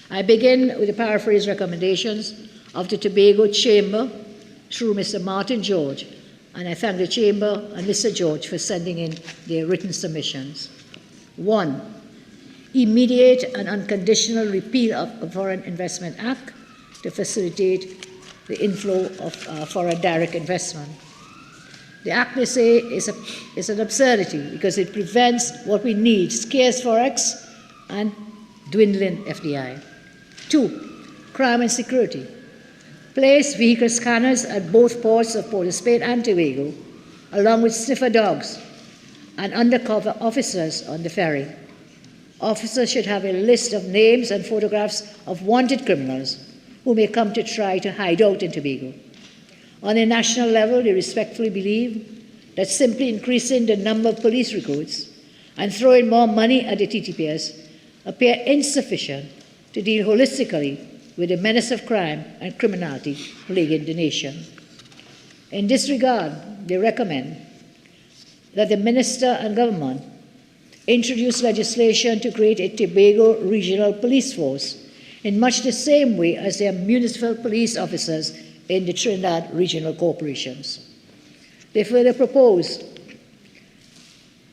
I begin with the paraphrase recommendations of the Tobago Chamber through Mr. Martin George, and I thank the Chamber and Mr. George for sending in their written submissions. 1. Immediate and unconditional repeal of the Foreign Investment Act to facilitate the inflow of foreign direct investment. The act, they say, is an absurdity because it prevents what we need, scarce forex and dwindling FDI. 2. Crime and security. Place vehicle scanners at both ports of Port of Spain and Tobago, along with sniffer dogs and undercover officers on the ferry. Officers should have a list of names and photographs of wanted criminals who may come to try to hide out in Tobago. On a national level, they respectfully believe that simply increasing the number of police recruits and throwing more money at the TTPS appear insufficient to deal holistically with the menace of crime and criminality plaguing the nation. In this regard, they recommend that the Minister and government introduce legislation to create a Tobago Regional Police Force in much the same way as their municipal police officers in the Trinidad regional corporations. They further propose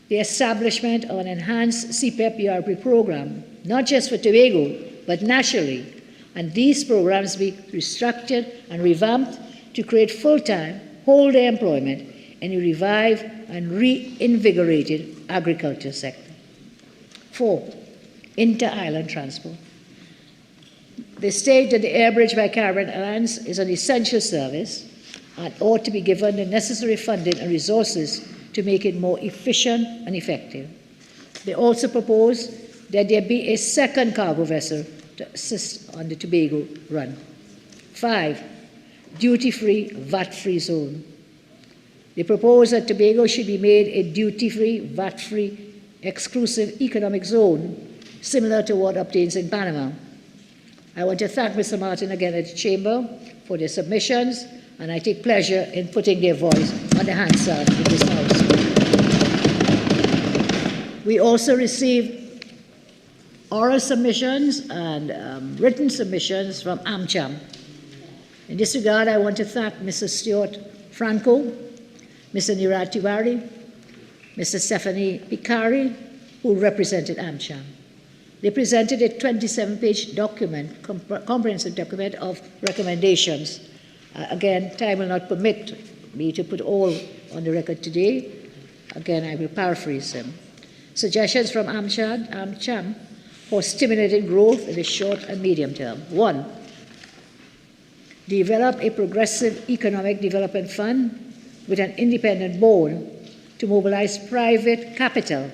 the establishment of an enhanced CPEP-ERP program, not just for Tobago, but nationally, and these programs be restructured and revamped to create full-time, whole-day employment in a revived and reinvigorated agriculture sector. 4. Inter-island transport. They state that the air bridge by Caribbean Airlines is an essential service and ought to be given the necessary funding and resources to make it more efficient and effective. They also propose that there be a second cargo vessel to assist on the Tobago run. 5. Duty-free, VAT-free zone. They propose that Tobago should be made a duty-free, VAT-free, exclusive economic zone, similar to what obtains in Panama. I want to thank Mr. Martin again at the Chamber for their submissions, and I take pleasure in putting their voice on the Hansard in this House. We also received oral submissions and written submissions from AmCham. In this regard, I want to thank Mr. Stuart Franco, Mr. Nirad Tiwari, Mr. Stephanie Picari, who represented AmCham. They presented a 27-page document, comprehensive document of recommendations. Again, time will not permit me to put all on the record today. Again, I will paraphrase them. Suggestions from AmCham for stimulating growth in the short and medium term. 1, develop a progressive economic development fund with an independent board to mobilize private capital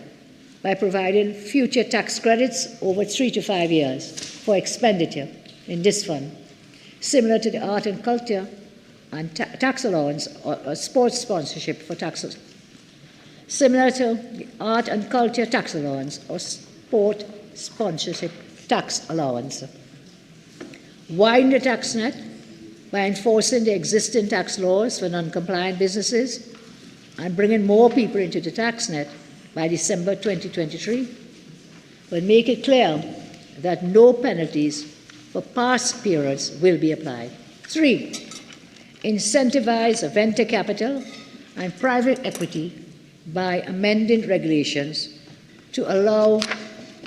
by providing future tax credits over 3 to 5 years for expenditure in this fund, similar to the art and culture and tax allowance or sports sponsorship for taxes. Similar to the art and culture tax allowance or sport sponsorship tax allowance. Widen the tax net by enforcing the existing tax laws for non-compliant businesses and bringing more people into the tax net by December 2023, but make it clear that no penalties for past periods will be applied. 3, incentivize venture capital and private equity by amending regulations to allow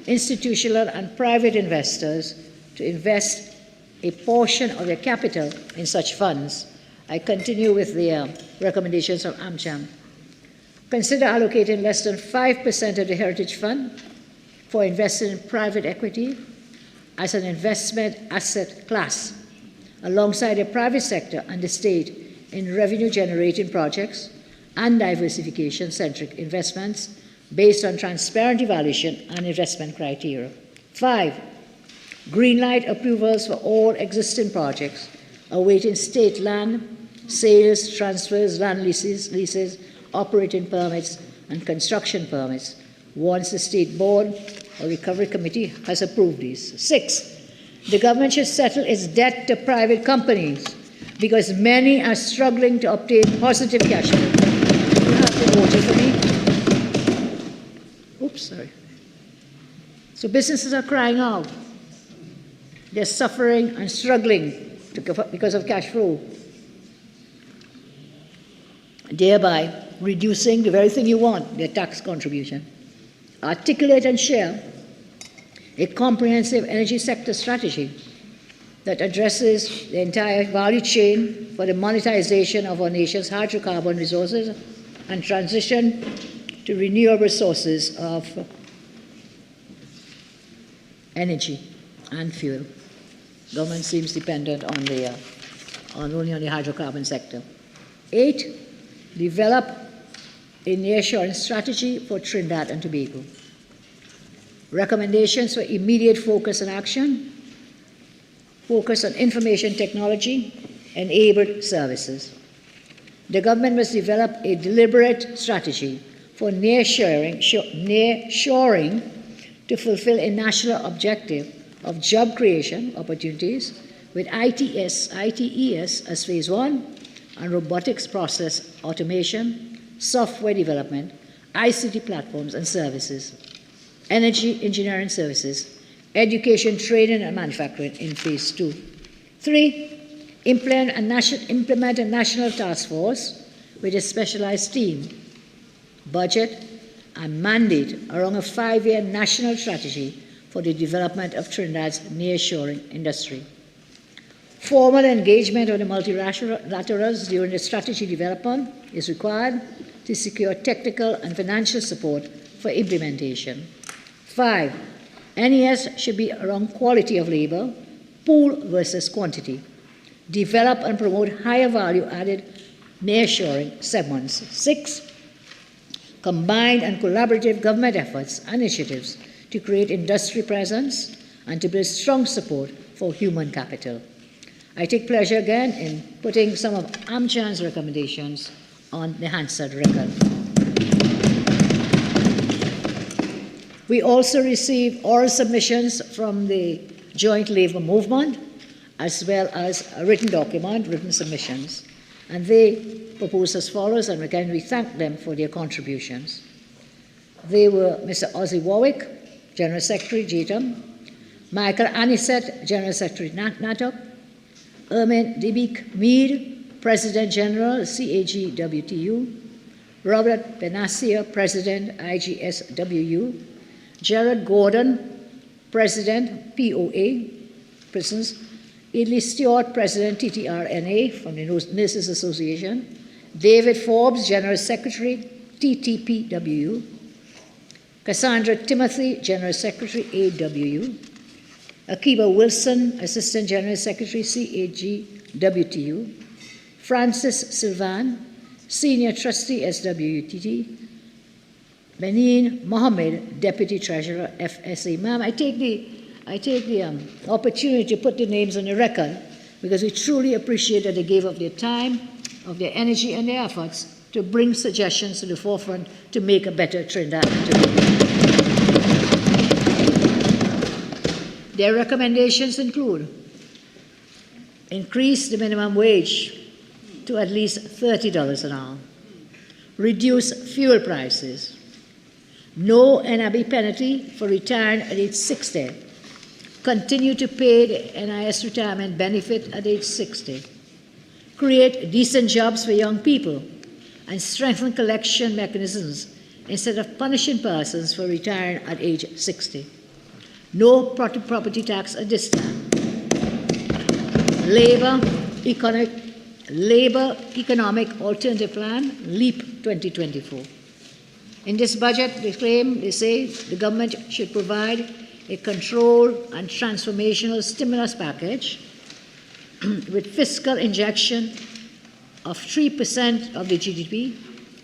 institutional and private investors to invest a portion of their capital in such funds. I continue with the recommendations of AmCham. Consider allocating less than 5% of the Heritage Fund for investing in private equity as an investment asset class, alongside the private sector and the state in revenue-generating projects and diversification-centric investments based on transparent evaluation and investment criteria. 5, greenlight approvals for all existing projects awaiting state land, sales, transfers, land leases, operating permits, and construction permits once the State Board or Recovery Committee has approved these. 6, the government should settle its debt to private companies because many are struggling to obtain positive cash flow. You have to vote for me. Oops, sorry. So businesses are crying out. They're suffering and struggling because of cash flow, thereby reducing the very thing you want, their tax contribution. Articulate and share a comprehensive energy sector strategy that addresses the entire value chain for the monetization of our nation's hydrocarbon resources and transition to renewable sources of energy and fuel. Government seems dependent on only on the hydrocarbon sector. 8, develop a nearshoring strategy for Trinidad and Tobago. Recommendations for immediate focus and action. Focus on information technology-enabled services. The government must develop a deliberate strategy for nearshoring to fulfill a national objective of job creation opportunities with ITES as phase 1 and robotics process automation, software development, ICT platforms and services, energy engineering services, education, training and manufacturing in phase 2. 3, implement a national task force with a specialized team, budget and mandate around a 5-year national strategy for the development of Trinidad's nearshoring industry. Formal engagement of the multilaterals during the strategy development is required to secure technical and financial support for implementation. 5, NES should be around quality of labor, pool versus quantity. Develop and promote higher value added nearshoring segments. 6, combined and collaborative government efforts and initiatives to create industry presence and to build strong support for human capital. I take pleasure again in putting some of AmCham's recommendations on the Hansard record. We also received oral submissions from the Joint Labour Movement, as well as a written document, written submissions. And they propose as follows, and again we thank them for their contributions. They were Mr. Ozzie Warwick General Secretary, JTAM, Michael Anisette, General Secretary, NATOC, Ermin Dibik Mead, President General, CAGWTU, Robert Benassier, President, IGSWU, Jared Gordon, President, POA, Prisons, Idley Stewart, President, TTRNA, from the Nurses Association, David Forbes, General Secretary, TTPWU, Cassandra Timothy, General Secretary, AWU, Akiba Wilson, Assistant General Secretary, CAGWTU, Francis Sylvan, Senior Trustee, SWUTT, Benin Mohammed, Deputy Treasurer, FSA. Ma'am, I take the opportunity to put the names on the record because we truly appreciate that they gave up their time, of their energy and their efforts to bring suggestions to the forefront to make a better Trinidad and Tobago. Their recommendations include increase the minimum wage to at least $30 an hour, reduce fuel prices, no NIB penalty for retiring at age 60, continue to pay the NIS retirement benefit at age 60, create decent jobs for young people, and strengthen collection mechanisms instead of punishing persons for retiring at age 60. No property tax at this time. Labor Economic Alternative Plan, LEAP 2024. In this budget, they say the government should provide a control and transformational stimulus package with fiscal injection of 3% of the GDP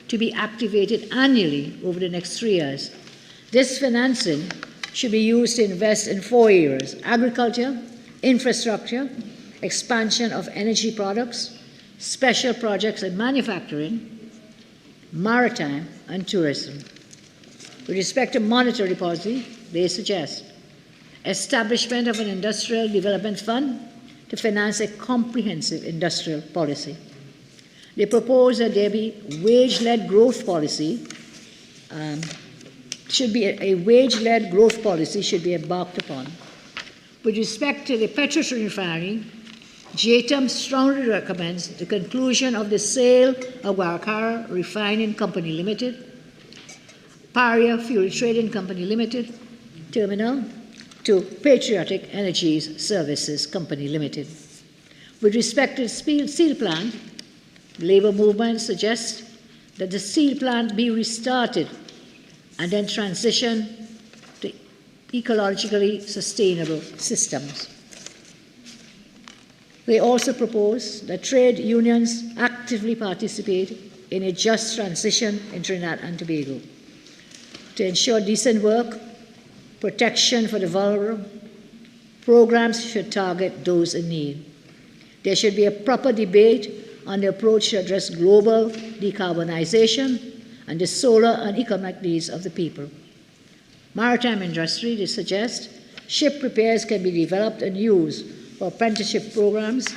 to be activated annually over the next 3 years. This financing should be used to invest in 4 areas: agriculture, infrastructure, expansion of energy products, special projects in manufacturing, maritime, and tourism. With respect to monetary policy, they suggest establishment of an industrial development fund to finance a comprehensive industrial policy. They propose that there be wage-led growth policy, should be embarked upon. With respect to the petrol refinery, JTAM strongly recommends the conclusion of the sale of Guaracara Refining Company Limited, Paria Fuel Trading Company Limited terminal to Patriotic Energies Services Company Limited. With respect to the steel plant, the labor movement suggests that the steel plant be restarted and then transition to ecologically sustainable systems. They also propose that trade unions actively participate in a just transition in Trinidad and Tobago to ensure decent work, protection for the vulnerable. Programs should target those in need. There should be a proper debate on the approach to address global decarbonization and the solar and economic needs of the people. Maritime industry, they suggest, ship repairs can be developed and used for apprenticeship programs,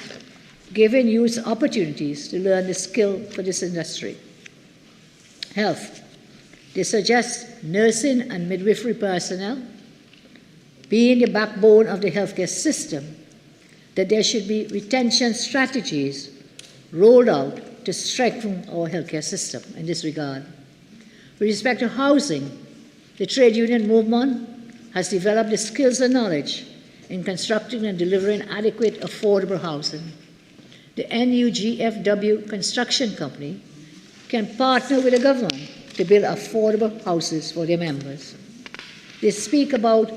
giving youth opportunities to learn the skill for this industry. Health, they suggest nursing and midwifery personnel being the backbone of the healthcare system, that there should be retention strategies rolled out to strengthen our healthcare system in this regard. With respect to housing, the trade union movement has developed the skills and knowledge in constructing and delivering adequate, affordable housing. The NUGFW Construction Company can partner with the government to build affordable houses for their members. They speak about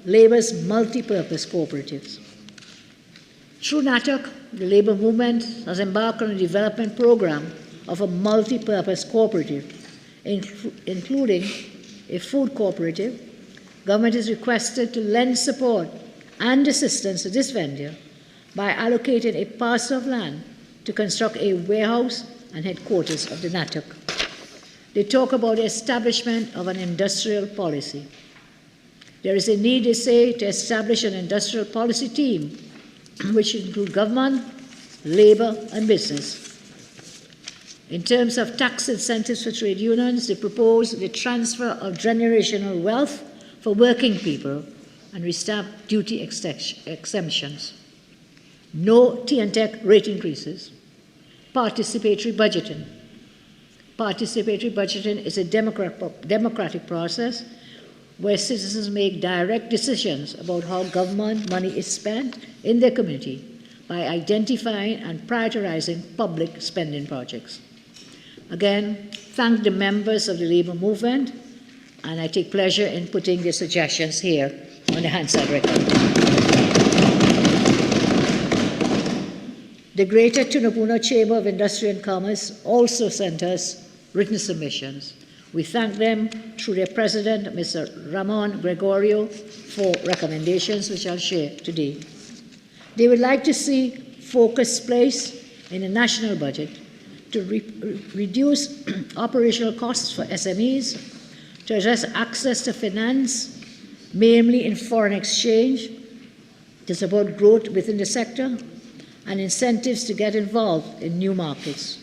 labor's multi-purpose cooperatives. Through NATOC, the labor movement has embarked on a development program of a multi-purpose cooperative, including a food cooperative. Government is requested to lend support and assistance to this venture by allocating a parcel of land to construct a warehouse and headquarters of the NATOC. They talk about the establishment of an industrial policy. There is a need, they say, to establish an industrial policy team which include government, labor, and business. In terms of tax incentives for trade unions, they propose the transfer of generational wealth for working people and restamp duty exemptions. No T&Tech rate increases. Participatory budgeting. Participatory budgeting is a democratic process where citizens make direct decisions about how government money is spent in their community by identifying and prioritizing public spending projects. Again, thank the members of the Labour movement, and I take pleasure in putting their suggestions here on the Hansard record. The Greater Tunapuna Chamber of Industry and Commerce also sent us written submissions. We thank them through their president, Mr. Ramon Gregorio, for recommendations which I'll share today. They would like to see focus placed in the national budget to reduce operational costs for SMEs, to address access to finance, mainly in foreign exchange, to support growth within the sector, and incentives to get involved in new markets.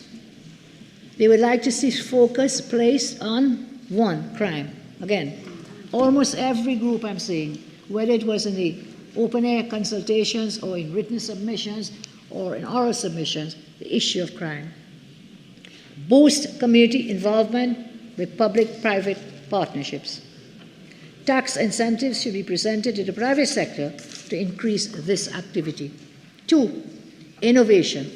They would like to see focus placed on, 1, crime. Again, almost every group I'm saying, whether it was in the open-air consultations or in written submissions or in oral submissions, the issue of crime. Boost community involvement with public-private partnerships. Tax incentives should be presented to the private sector to increase this activity. 2, innovation.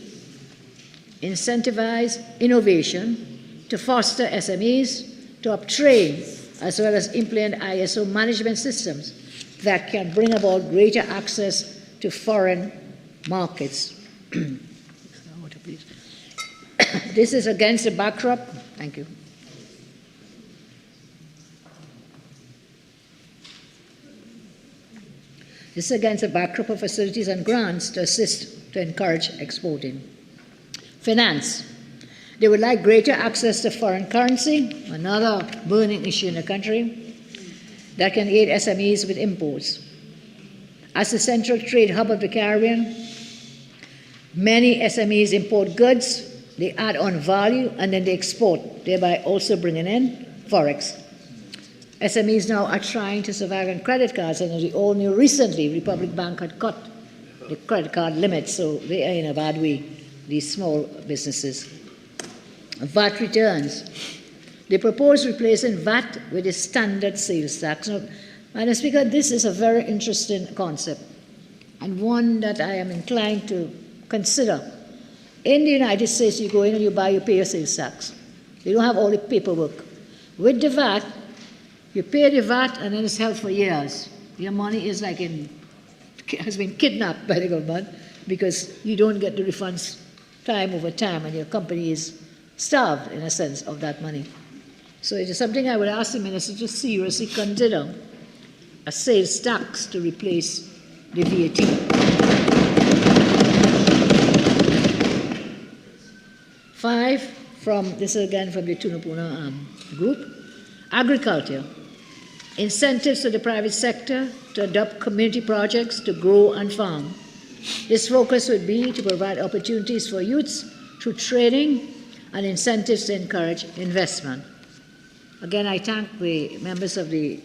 Incentivize innovation to foster SMEs, to uptrain as well as implement ISO management systems that can bring about greater access to foreign markets. This is against the backdrop. Thank you. This is against the backdrop of facilities and grants to assist to encourage exporting. Finance. They would like greater access to foreign currency, another burning issue in the country, that can aid SMEs with imports. As the central trade hub of the Caribbean, many SMEs import goods, they add on value, and then they export, thereby also bringing in forex. SMEs now are trying to survive on credit cards, and as we all knew recently, Republic Bank had cut the credit card limits, so they are in a bad way, these small businesses. VAT returns. They propose replacing VAT with a standard sales tax. Now, Madam Speaker, this is a very interesting concept and one that I am inclined to consider. In the United States, you go in and you buy, you pay your sales tax. They don't have all the paperwork. With the VAT, you pay the VAT and then it's held for years. Your money is like has been kidnapped by the government because you don't get the refunds time over time and your company is starved, in a sense, of that money. So it is something I would ask the minister to seriously consider, a sales tax to replace the VAT. 5, this is again from the Tunapuna group, agriculture. Incentives to the private sector to adopt community projects to grow and farm. This focus would be to provide opportunities for youths through training and incentives to encourage investment. Again, I thank the members of the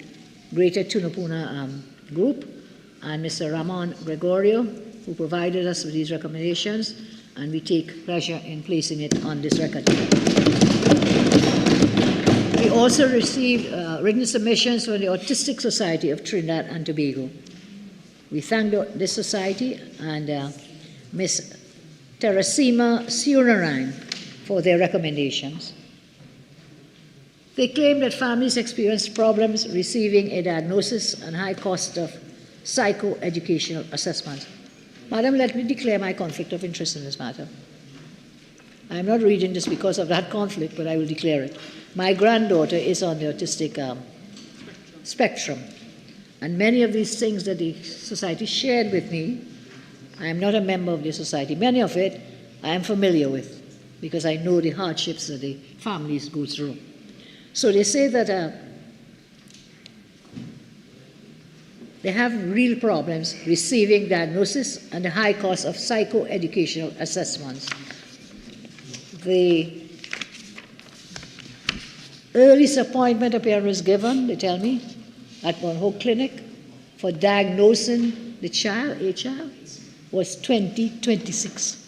Greater Tunapuna group and Mr. Ramon Gregorio, who provided us with these recommendations, and we take pleasure in placing it on this record. We also received written submissions from the Autistic Society of Trinidad and Tobago. We thank this society and Ms. Teresima Siunarine for their recommendations. They claim that families experience problems receiving a diagnosis and high cost of psychoeducational assessment. Madam, let me declare my conflict of interest in this matter. I am not reading this because of that conflict, but I will declare it. My granddaughter is on the autistic spectrum, and many of these things that the society shared with me, I am not a member of the society. Many of it I am familiar with because I know the hardships that the families go through. So they say that they have real problems receiving diagnosis and the high cost of psychoeducational assessments. The earliest appointment appearance given, they tell me, at Monroe Clinic for diagnosing a child, was 2026.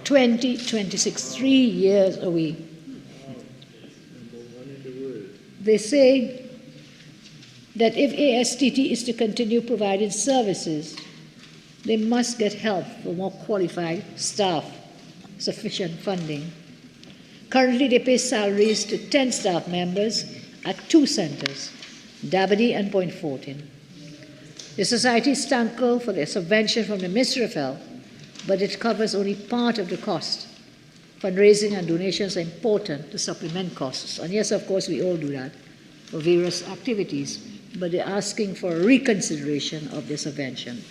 2026, 3 years away. They say that if ASTT is to continue providing services, they must get help for more qualified staff, sufficient funding. Currently, they pay salaries to 10 staff members at 2 centers, Dabney and Point Fortin. The society is thankful for the subvention from the Ministry of Health, but it covers only part of the cost. Fundraising and donations are important to supplement costs. And yes, of course, we all do that for various activities, but they're asking for a reconsideration of the subvention.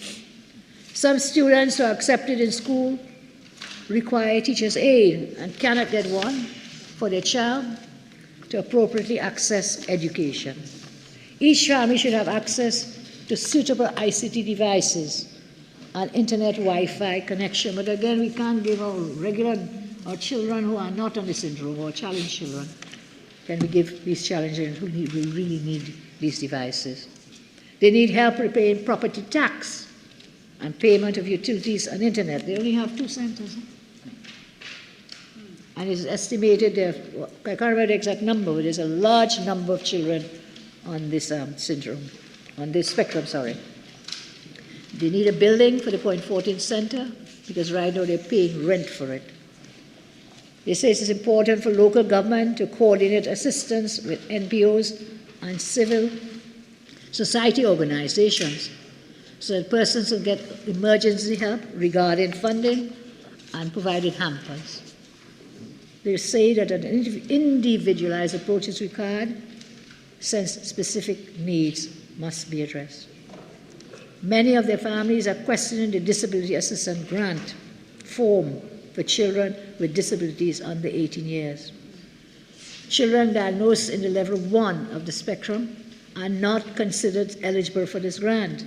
Some students who are accepted in school require teacher's aid and cannot get one for their child to appropriately access education. Each family should have access to suitable ICT devices and internet Wi-Fi connection. But again, we can't give our children who are not on the syndrome or challenged children, can we give these challengers who really need these devices? They need help repaying property tax and payment of utilities and internet. They only have 2 centers. And it's estimated, I can't remember the exact number, but there's a large number of children on this syndrome, on this spectrum, sorry. They need a building for the Point 14 Center because right now they're paying rent for it. They say it's important for local government to coordinate assistance with NPOs and civil society organizations so that persons will get emergency help regarding funding and provided hampers. They say that an individualized approach is required since specific needs must be addressed. Many of their families are questioning the disability assistance grant form for children with disabilities under 18 years. Children diagnosed in the level 1 of the spectrum are not considered eligible for this grant.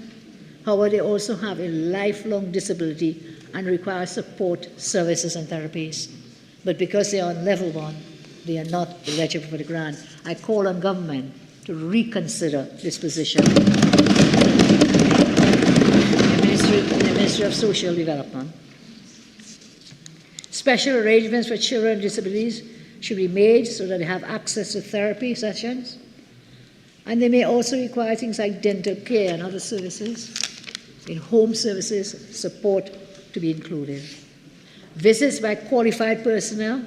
However, they also have a lifelong disability and require support services and therapies. But because they are on level 1, they are not eligible for the grant. I call on government to reconsider this position. The Ministry of Social Development. Special arrangements for children with disabilities should be made so that they have access to therapy sessions. And they may also require things like dental care and other services, in-home services, support to be included. Visits by qualified personnel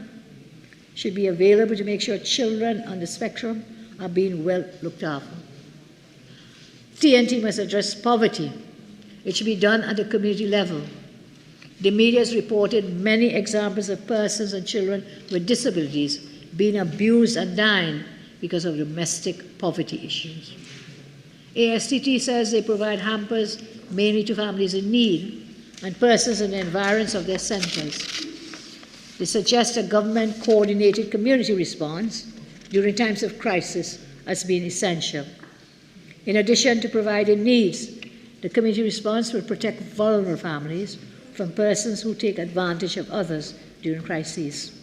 should be available to make sure children on the spectrum are being well looked after. TNT must address poverty. It should be done at the community level. The media has reported many examples of persons and children with disabilities being abused and dying because of domestic poverty issues. ASTT says they provide hampers mainly to families in need and persons in the environs of their centers. They suggest a government-coordinated community response during times of crisis as being essential. In addition to providing needs, the community response will protect vulnerable families from persons who take advantage of others during crises.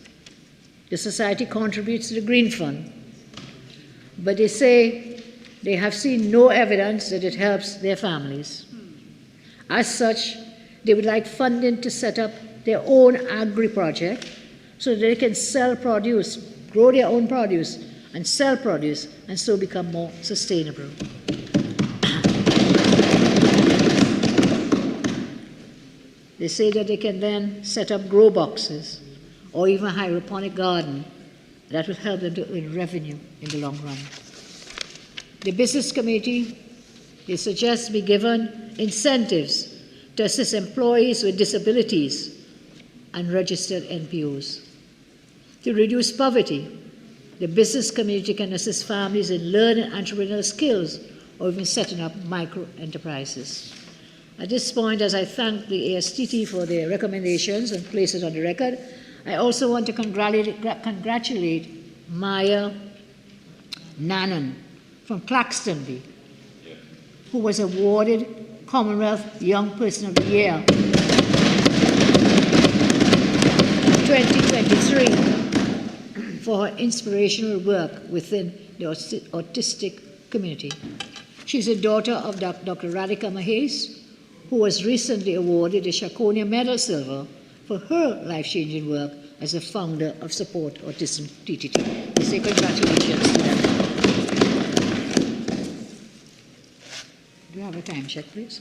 The society contributes to the Green Fund, but they say they have seen no evidence that it helps their families. As such, they would like funding to set up their own agri-project so that they can sell produce, grow their own produce, and sell produce, and so become more sustainable. They say that they can then set up grow boxes or even a hydroponic garden that will help them to earn revenue in the long run. The business committee, they suggest be given incentives to assist employees with disabilities and registered NPOs. To reduce poverty, the business community can assist families in learning entrepreneurial skills or even setting up micro enterprises. At this point, as I thank the ASTT for their recommendations and place it on the record, I also want to congratulate Maya Nanan from Claxtonby, who was awarded Commonwealth Young Person of the Year 2023 for her inspirational work within the autistic community. She's a daughter of Dr. Radhika Mahes, who was recently awarded the Shakonia Medal Silver for her life-changing work as a founder of Support Autism TTT. We say congratulations to them. Do you have a time check, please?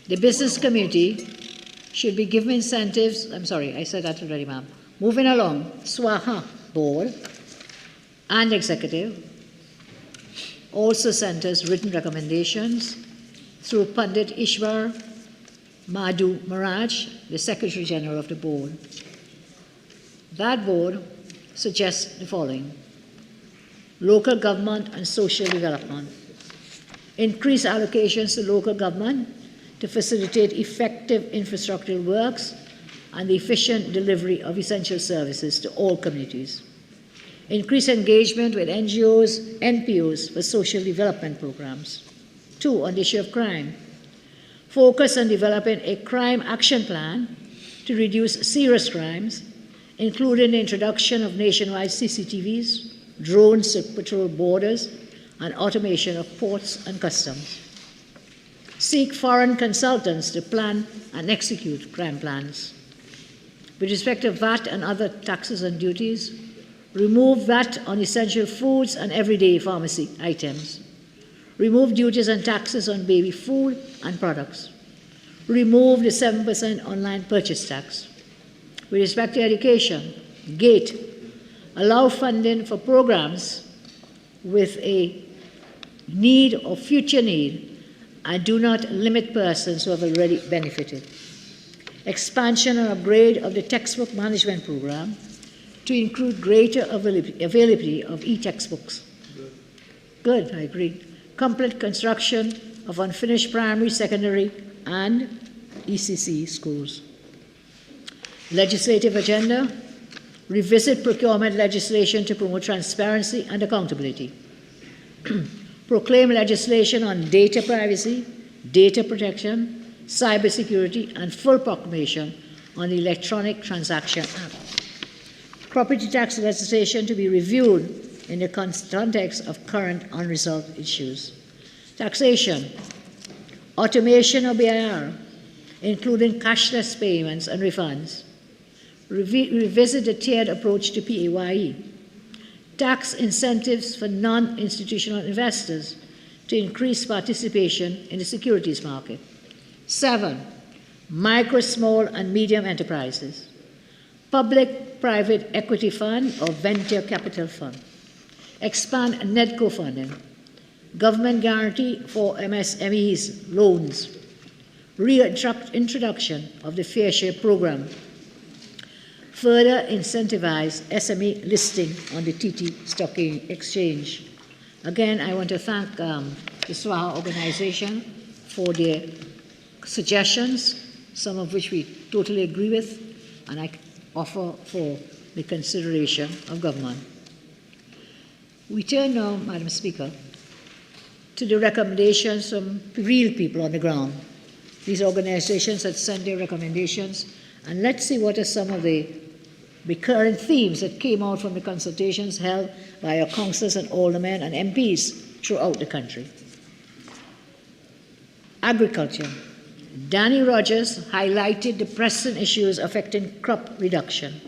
The business community should be given incentives. I'm sorry, I said that already, ma'am. Moving along, SWAHA board and executive also centers written recommendations through Pandit Ishwar Madhu Maharaj, the Secretary General of the board. That board suggests the following: local government and social development. Increase allocations to local government to facilitate effective infrastructural works and the efficient delivery of essential services to all communities. Increase engagement with NGOs, NPOs for social development programs. 2, on the issue of crime. Focus on developing a crime action plan to reduce serious crimes, including the introduction of nationwide CCTVs, drones to patrol borders, and automation of ports and customs. Seek foreign consultants to plan and execute crime plans. With respect to VAT and other taxes and duties, remove VAT on essential foods and everyday pharmacy items. Remove duties and taxes on baby food and products. Remove the 7% online purchase tax. With respect to education, GATE, allow funding for programs with a need or future need, and do not limit persons who have already benefited. Expansion and upgrade of the textbook management program to include greater availability of e-textbooks. Good, I agree. Complete construction of unfinished primary, secondary, and ECC schools. Legislative agenda: revisit procurement legislation to promote transparency and accountability. Proclaim legislation on data privacy, data protection, cybersecurity, and full proclamation on the Electronic Transaction Act. Property tax legislation to be reviewed in the context of current unresolved issues. Taxation, automation of BIR, including cashless payments and refunds. Revisit the tiered approach to PAYE. Tax incentives for non-institutional investors to increase participation in the securities market. 7, micro, small, and medium enterprises. Public-private equity fund or venture capital fund. Expand NEDCO funding. Government guarantee for MSMEs loans. Reintroduction of the Fair Share program. Further incentivize SME listing on the TT Stock Exchange. Again, I want to thank the SWAHA organization for their suggestions, some of which we totally agree with, and I offer for the consideration of government. We turn now, Madam Speaker, to the recommendations from real people on the ground. These organizations had sent their recommendations, and let's see what are some of the recurrent themes that came out from the consultations held by our councillors and aldermen and MPs throughout the country. Agriculture. Danny Rogers highlighted the pressing issues affecting crop reduction.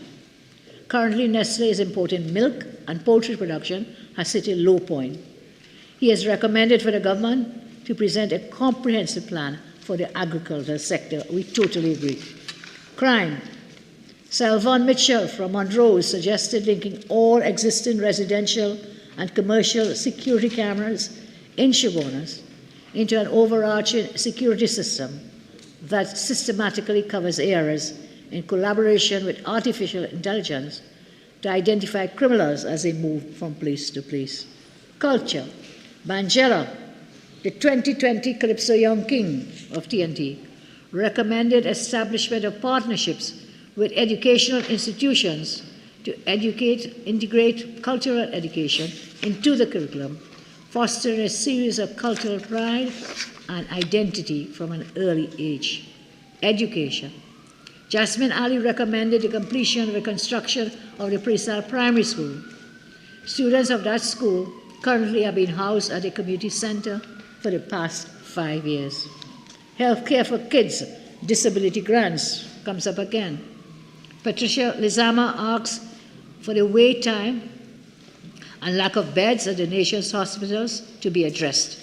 Currently, Nestle is importing milk and poultry production has hit a low point. He has recommended for the government to present a comprehensive plan for the agricultural sector. We totally agree. Crime. Salvon Mitchell from Monroe suggested linking all existing residential and commercial security cameras in Chabonas into an overarching security system that systematically covers areas in collaboration with artificial intelligence to identify criminals as they move from place to place. Culture. Banjela, the 2020 Calypso Young King of TNT, recommended establishment of partnerships with educational institutions to integrate cultural education into the curriculum, fostering a series of cultural pride and identity from an early age. Education. Jasmine Ali recommended the completion of the construction of the Persad Primary School. Students of that school currently are being housed at a community center for the past 5 years. Healthcare for kids, disability grants comes up again. Patricia Lizama asks for the wait time and lack of beds at the nation's hospitals to be addressed.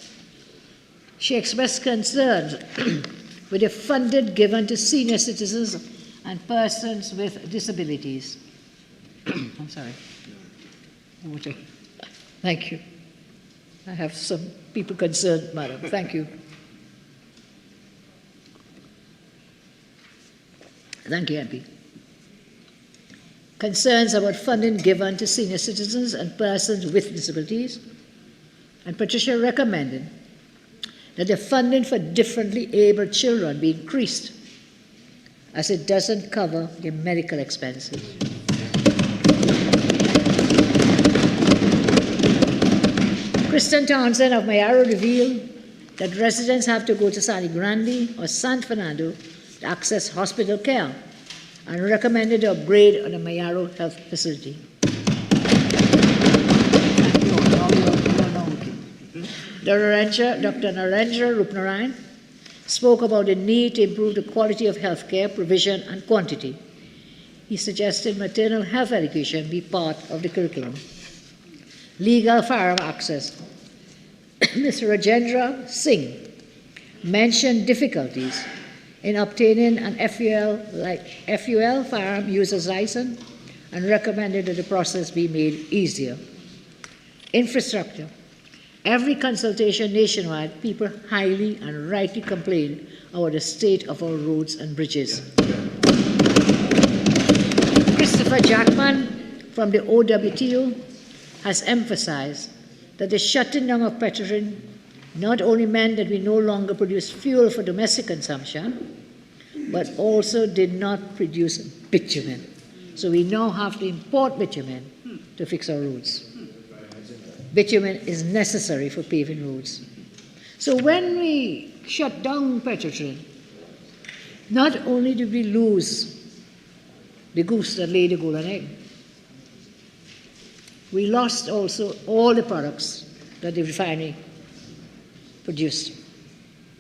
She expressed concerns with the funding given to senior citizens and persons with disabilities. I'm sorry. Thank you. I have some people concerned, madam. Thank you. Thank you, MP. Concerns about funding given to senior citizens and persons with disabilities. And Patricia recommended that the funding for differently abled children be increased, as it doesn't cover their medical expenses. Kristen Townsend of Mayaro revealed that residents have to go to Sani Grande or San Fernando to access hospital care, and recommended an upgrade on the Mayaro Health Facility. Dr. Narendra Rupnarayan spoke about the need to improve the quality of health care provision and quantity. He suggested maternal health education be part of the curriculum. Legal firearm access. Mr. Rajendra Singh mentioned difficulties in obtaining an FUL firearm user's license and recommended that the process be made easier. Infrastructure. Every consultation nationwide, people highly and rightly complain about the state of our roads and bridges. Christopher Jackman from the OWTO has emphasized that the shutting down of Petrorin not only meant that we no longer produce fuel for domestic consumption, but also did not produce bitumen. So we now have to import bitumen to fix our roads. Bitumen is necessary for paving roads. So when we shut down Petrorin, not only did we lose the goose that laid the golden egg, we lost also all the products that the refinery produced.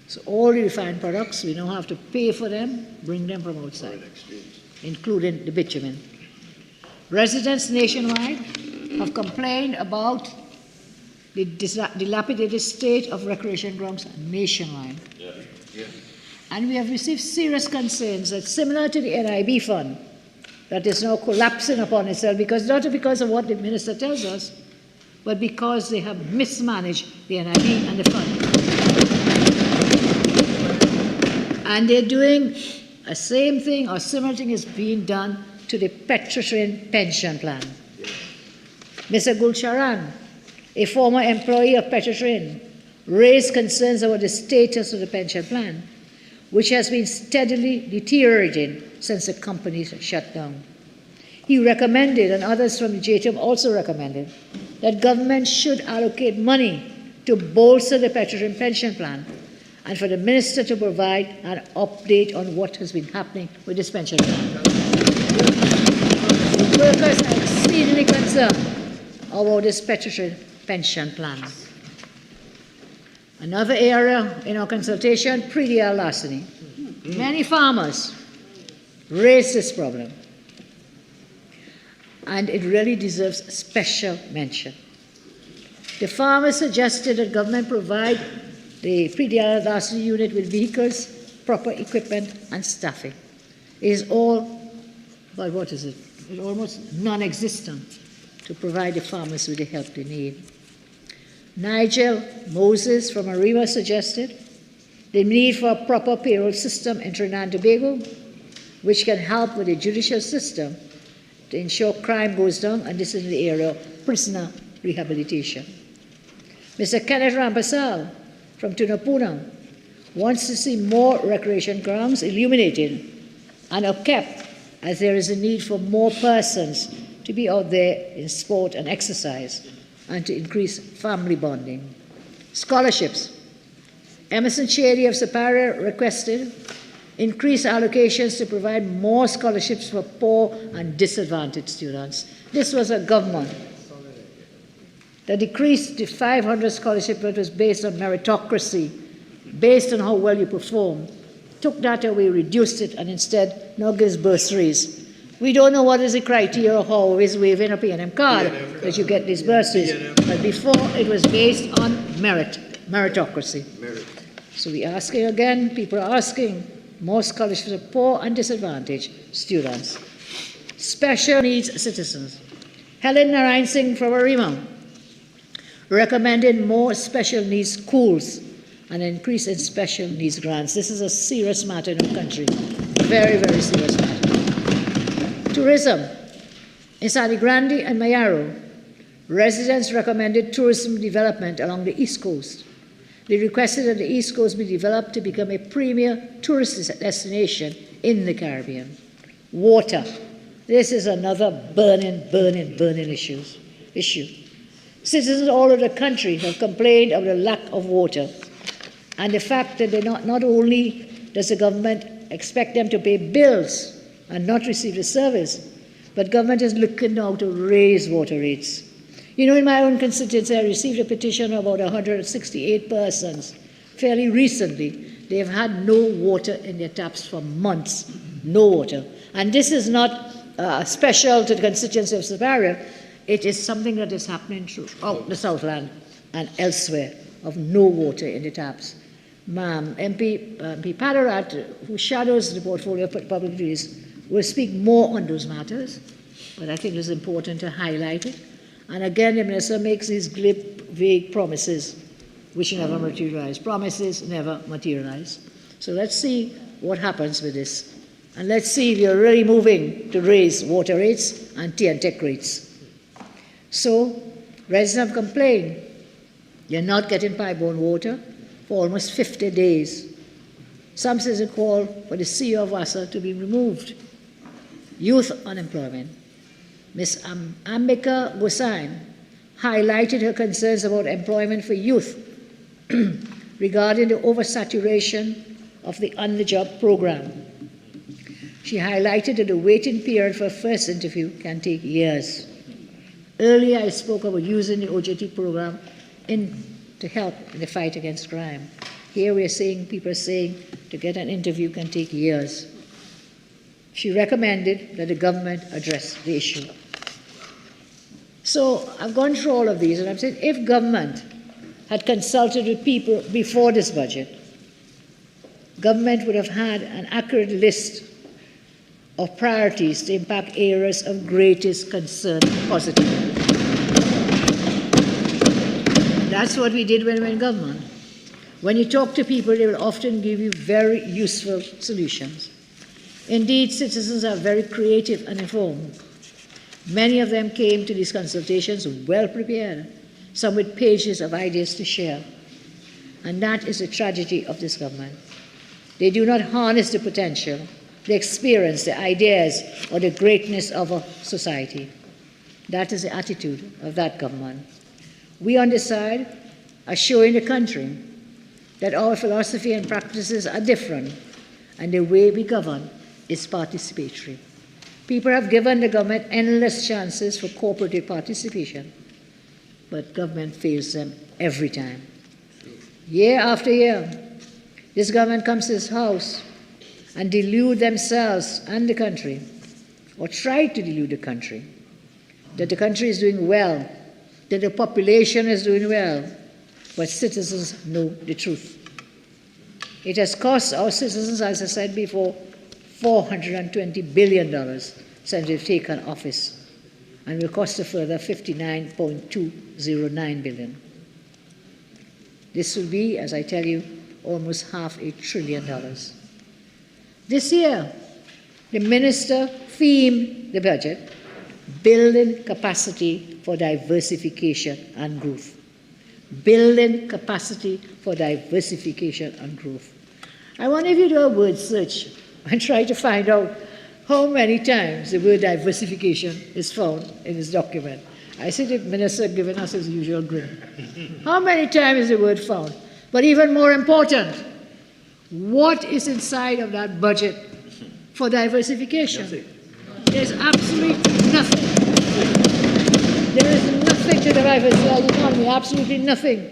So all the refined products, we now have to pay for them, bring them from outside, including the bitumen. Residents nationwide have complained about the dilapidated state of recreation grounds nationwide. And we have received serious concerns that similar to the NIB fund, that is now collapsing upon itself, not because of what the minister tells us, but because they have mismanaged the NIB and the fund. And they're doing the same thing or similar thing is being done to the Petrotrain pension plan. Mr. Gulcharan, a former employee of Petrotrain, raised concerns about the status of the pension plan, which has been steadily deteriorating since the company shut down. He recommended, and others from the JTM also recommended, that government should allocate money to bolster the Petrotrain pension plan and for the minister to provide an update on what has been happening with this pension plan. The workers are exceedingly concerned about this Petrotrain pension plan. Another area in our consultation, predial larceny. Many farmers raise this problem, and it really deserves special mention. The farmers suggested that government provide the predial larceny unit with vehicles, proper equipment, and staffing. It is all, but what is it? It's almost non-existent to provide the farmers with the help they need. Nigel Moses from Arima suggested the need for a proper payroll system in Trinidad and Tobago, which can help with the judicial system to ensure crime goes down, and this is in the area of prisoner rehabilitation. Mr. Kenneth Rampasal from Tunapuna wants to see more recreation grounds illuminated and upkept, as there is a need for more persons to be out there in sport and exercise, and to increase family bonding. Scholarships. Emerson Chedi of Superior requested increased allocations to provide more scholarships for poor and disadvantaged students. This was a government The decrease to 500 scholarship was based on meritocracy, based on how well you perform. Took that away, reduced it, and instead now gives bursaries. We don't know what is the criteria or how is waving a P&M card that you get these bursaries. But before, it was based on meritocracy. So we're asking again, people are asking, more scholarships for poor and disadvantaged students. Special needs citizens. Helen Narayan Singh from Arima recommended more special needs schools and an increase in special needs grants. This is a serious matter in our country. Very, very serious matter. Tourism. In Sadi Grande and Mayaro, residents recommended tourism development along the East Coast. They requested that the East Coast be developed to become a premier tourist destination in the Caribbean. Water. This is another burning issue. Citizens all over the country have complained of the lack of water and the fact that not only does the government expect them to pay bills and not receive the service, but government is looking now to raise water rates. You know, in my own constituency, I received a petition of about 168 persons fairly recently. They've had no water in their taps for months, no water. And this is not special to the constituency of Superior. It is something that is happening throughout the Southland and elsewhere, of no water in the taps. MP Padarat, who shadows the portfolio of public duties, will speak more on those matters, but I think it's important to highlight it. And again, the minister makes these glib, vague promises which never materialize. Promises never materialize. So let's see what happens with this. And let's see if you're really moving to raise water rates and tea and tech rates. So, residents have complained. You're not getting pipe-borne water for almost 50 days. Some citizens call for the CEO of WASA to be removed. Youth unemployment. Ms. Ambika Gosain highlighted her concerns about employment for youth regarding the oversaturation of the on-the-job program. She highlighted that the waiting period for a first interview can take years. Earlier, I spoke about using the OJT program to help in the fight against crime. Here we are seeing people saying to get an interview can take years. She recommended that the government address the issue. So I've gone through all of these, and I'm saying if government had consulted with people before this budget, government would have had an accurate list of priorities to impact areas of greatest concern positively. That's what we did when we were in government. When you talk to people, they will often give you very useful solutions. Indeed, citizens are very creative and informed. Many of them came to these consultations well prepared, some with pages of ideas to share. And that is the tragedy of this government. They do not harness the potential, the experience, the ideas, or the greatness of a society. That is the attitude of that government. We on this side are showing the country that our philosophy and practices are different, and the way we govern is participatory. People have given the government endless chances for cooperative participation, but government fails them every time. Year after year, this government comes to this house and delude themselves and the country, or try to delude the country, that the country is doing well, that the population is doing well, but citizens know the truth. It has cost our citizens, as I said before, $420 billion since we've taken office, and will cost a further $59.209 billion. This will be, as I tell you, almost $500 billion. This year, the minister themed the budget, building capacity for diversification and growth. Building capacity for diversification and growth. I wonder if you do a word search and try to find out how many times the word diversification is found in this document. I see the minister giving us his usual grin. How many times is the word found? But even more important, what is inside of that budget for diversification? There's absolutely nothing. There is nothing. nothing to diversify the economy, absolutely nothing.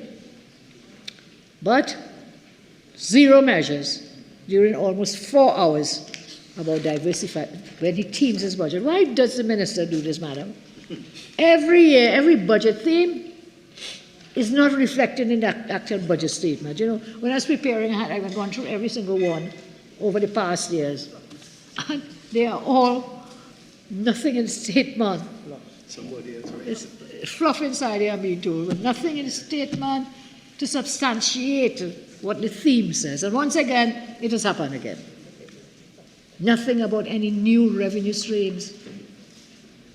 But zero measures during almost 4 hours about diversify when he teams his budget. Why does the minister do this, madam? Every year, every budget theme is not reflected in the actual budget statement. You know, when I was preparing, I've gone through every single one over the past years. And they are all nothing in statement. It's fluff inside here, I'm being told, but nothing in statement to substantiate what the theme says. And once again, it has happened again. Nothing about any new revenue streams.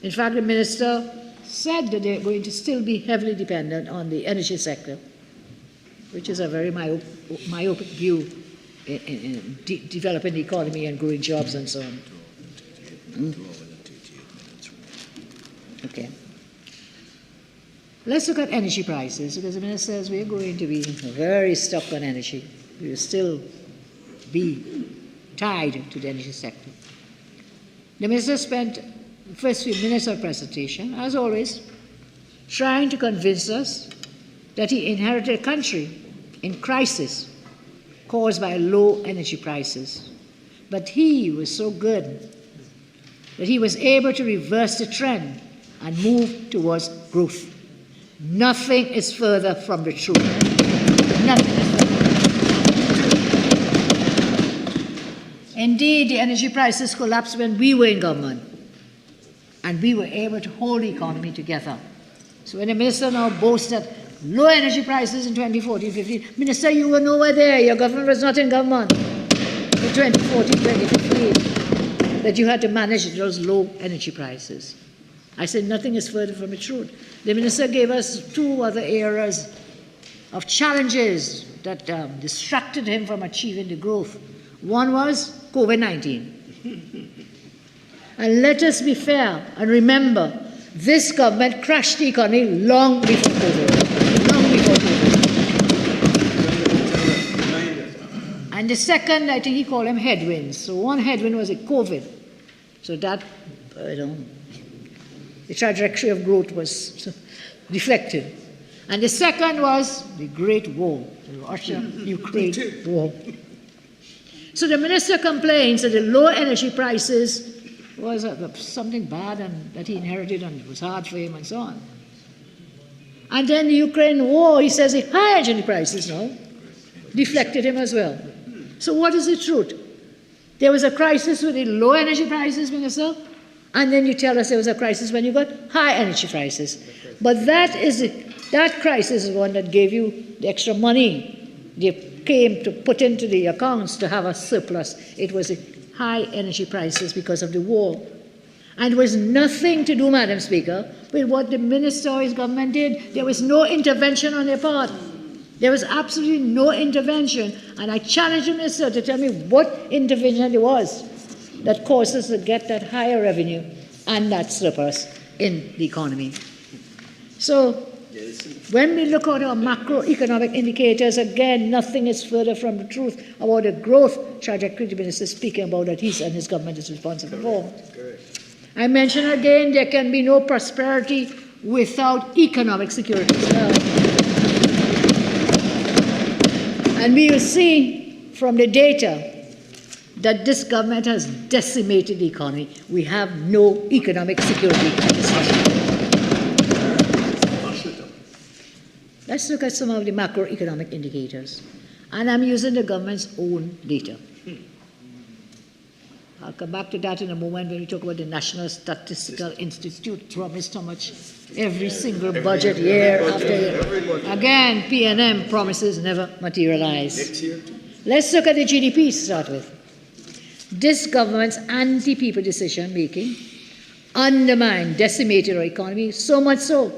In fact, the minister said that they're going to still be heavily dependent on the energy sector, which is a very myopic view in developing the economy and growing jobs and so on. Okay. Let's look at energy prices, because the minister says we're going to be very stuck on energy. We will still be tied to the energy sector. The minister spent the first few minutes of presentation, as always, trying to convince us that he inherited a country in crisis caused by low energy prices. But he was so good that he was able to reverse the trend and move towards growth. Nothing is further from the truth. Nothing is further. Indeed, the energy prices collapsed when we were in government, and we were able to hold the economy together. So when the minister now boasts that low energy prices in 2014-15, minister, you were nowhere there. Your government was not in government in 2014-2015, that you had to manage those low energy prices. I said nothing is further from the truth. The minister gave us 2 other areas of challenges that distracted him from achieving the growth. One was COVID-19. And let us be fair and remember, this government crashed the economy long before COVID. Long before COVID. And the second, I think he called them headwinds. So one headwind was a COVID. So that, the trajectory of growth was deflected. And the second was the Great War, the Russia-Ukraine war. So the minister complains that the low energy prices was something bad and that he inherited and it was hard for him and so on. And then the Ukraine war, he says the high energy prices now deflected him as well. So what is the truth? There was a crisis with the low energy prices, minister, and then you tell us there was a crisis when you got high energy prices. But that crisis is one that gave you the extra money they came to put into the accounts to have a surplus. It was the high energy prices because of the war. And it was nothing to do, Madam Speaker, with what the minister or his government did. There was no intervention on their part. There was absolutely no intervention. And I challenge the minister to tell me what intervention there was that caused us to get that higher revenue and that surplus in the economy. So when we look at our macroeconomic indicators, again, nothing is further from the truth about the growth trajectory the minister is speaking about that he and his government is responsible for. I mention again, there can be no prosperity without economic security as well. And we will see from the data that this government has decimated the economy. We have no economic security at this time. Let's look at some of the macroeconomic indicators. And I'm using the government's own data. I'll come back to that in a moment when we talk about the National Statistical Institute promised how much every single budget year after year. Again, P&M promises never materialize. Next year? Let's look at the GDP to start with. This government's anti-people decision-making undermined, decimated our economy, so much so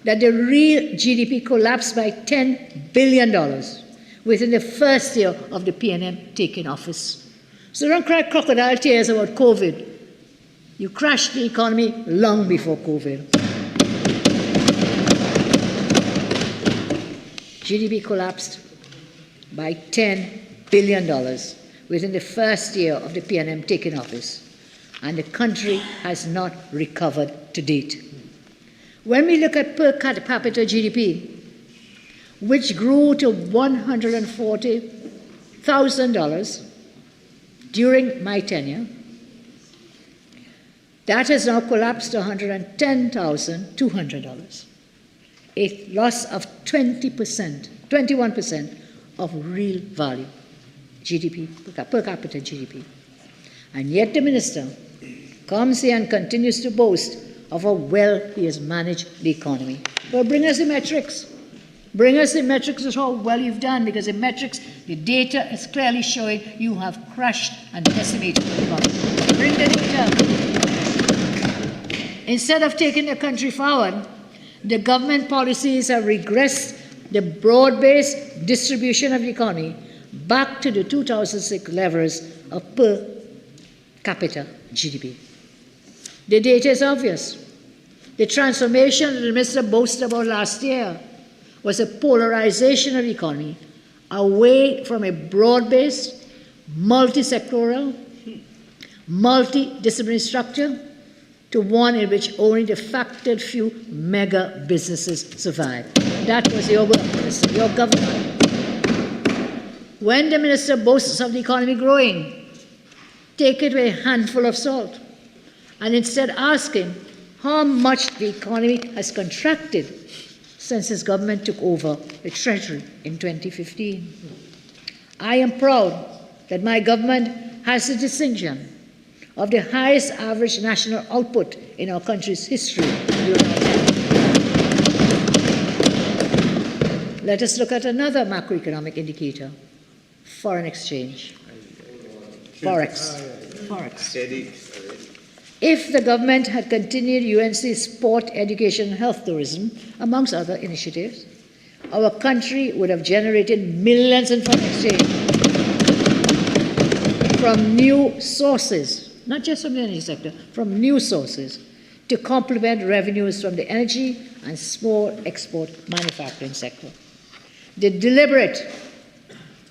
that the real GDP collapsed by $10 billion within the first year of the P&M taking office. So don't cry crocodile tears about COVID. You crashed the economy long before COVID. GDP collapsed by $10 billion within the first year of the P&M taking office, and the country has not recovered to date. When we look at per capita GDP, which grew to $140,000 during my tenure, that has now collapsed to $110,200, a loss of 21% of real value, GDP, per capita GDP. And yet the minister comes here and continues to boast of how well he has managed the economy. Well, bring us the metrics. Bring us the metrics of how well you've done, because the metrics, the data is clearly showing you have crushed and decimated the economy. Bring the data. Instead of taking the country forward, the government policies have regressed the broad-based distribution of the economy back to the 2006 levels of per capita GDP. The data is obvious. The transformation that the minister boasted about last year was a polarization of the economy away from a broad-based, multi-sectoral, multidisciplinary structure to one in which only the factored few mega businesses survive. That was your work, Minister, your government. When the minister boasts of the economy growing, take it with a handful of salt and instead ask him how much the economy has contracted since his government took over the Treasury in 2015. I am proud that my government has the distinction of the highest average national output in our country's history. Let us look at another macroeconomic indicator, foreign exchange. Forex. If the government had continued UNC's sport, education, and health tourism, amongst other initiatives, our country would have generated millions in foreign exchange from new sources, not just from the energy sector, from new sources, to complement revenues from the energy and small export manufacturing sector. The deliberate,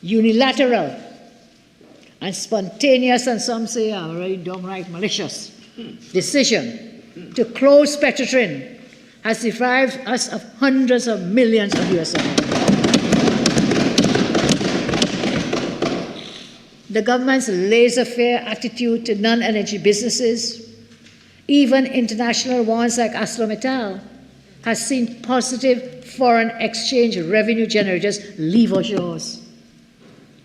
unilateral, and spontaneous, and some say already downright malicious, decision to close Petrotrin has deprived us of hundreds of millions of US dollars. The government's laissez-faire attitude to non-energy businesses, even international ones like ArcelorMittal, has seen positive foreign exchange revenue generators leave our shores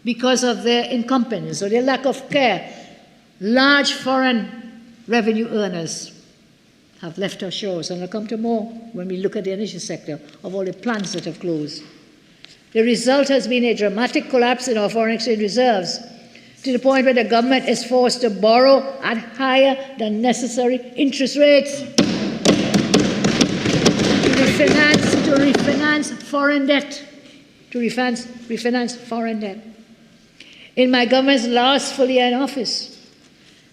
because of their incompetence or their lack of care. Large foreign revenue earners have left our shores, and I'll come to more when we look at the energy sector of all the plants that have closed. The result has been a dramatic collapse in our foreign exchange reserves, to the point where the government is forced to borrow at higher than necessary interest rates to refinance foreign debt. Refinance foreign debt. In my government's last full year in office,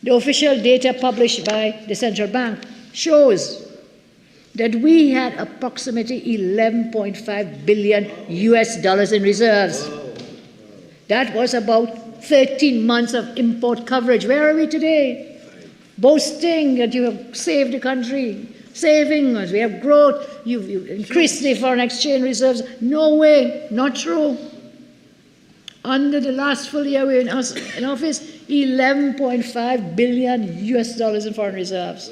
the official data published by the central bank shows that we had approximately $11.5 billion US in reserves. That was about 13 months of import coverage. Where are we today? Boasting that you have saved the country, saving us, we have growth, you've increased the foreign exchange reserves. No way, not true. Under the last full year we were in office, $11.5 billion US in foreign reserves.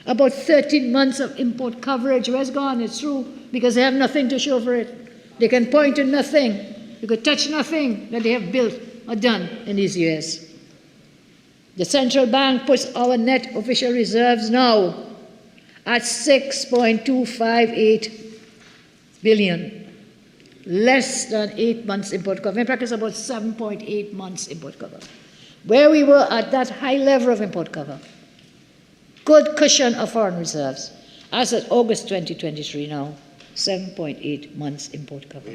About 13 months of import coverage. Where's gone? It's true, because they have nothing to show for it. They can point to nothing. You could touch nothing that they have built or done in these years. The central bank puts our net official reserves now at $6.258 billion. Less than 8 months import cover. In practice, about 7.8 months import cover. Where we were at that high level of import cover, good cushion of foreign reserves, as of August 2023 now, 7.8 months import cover.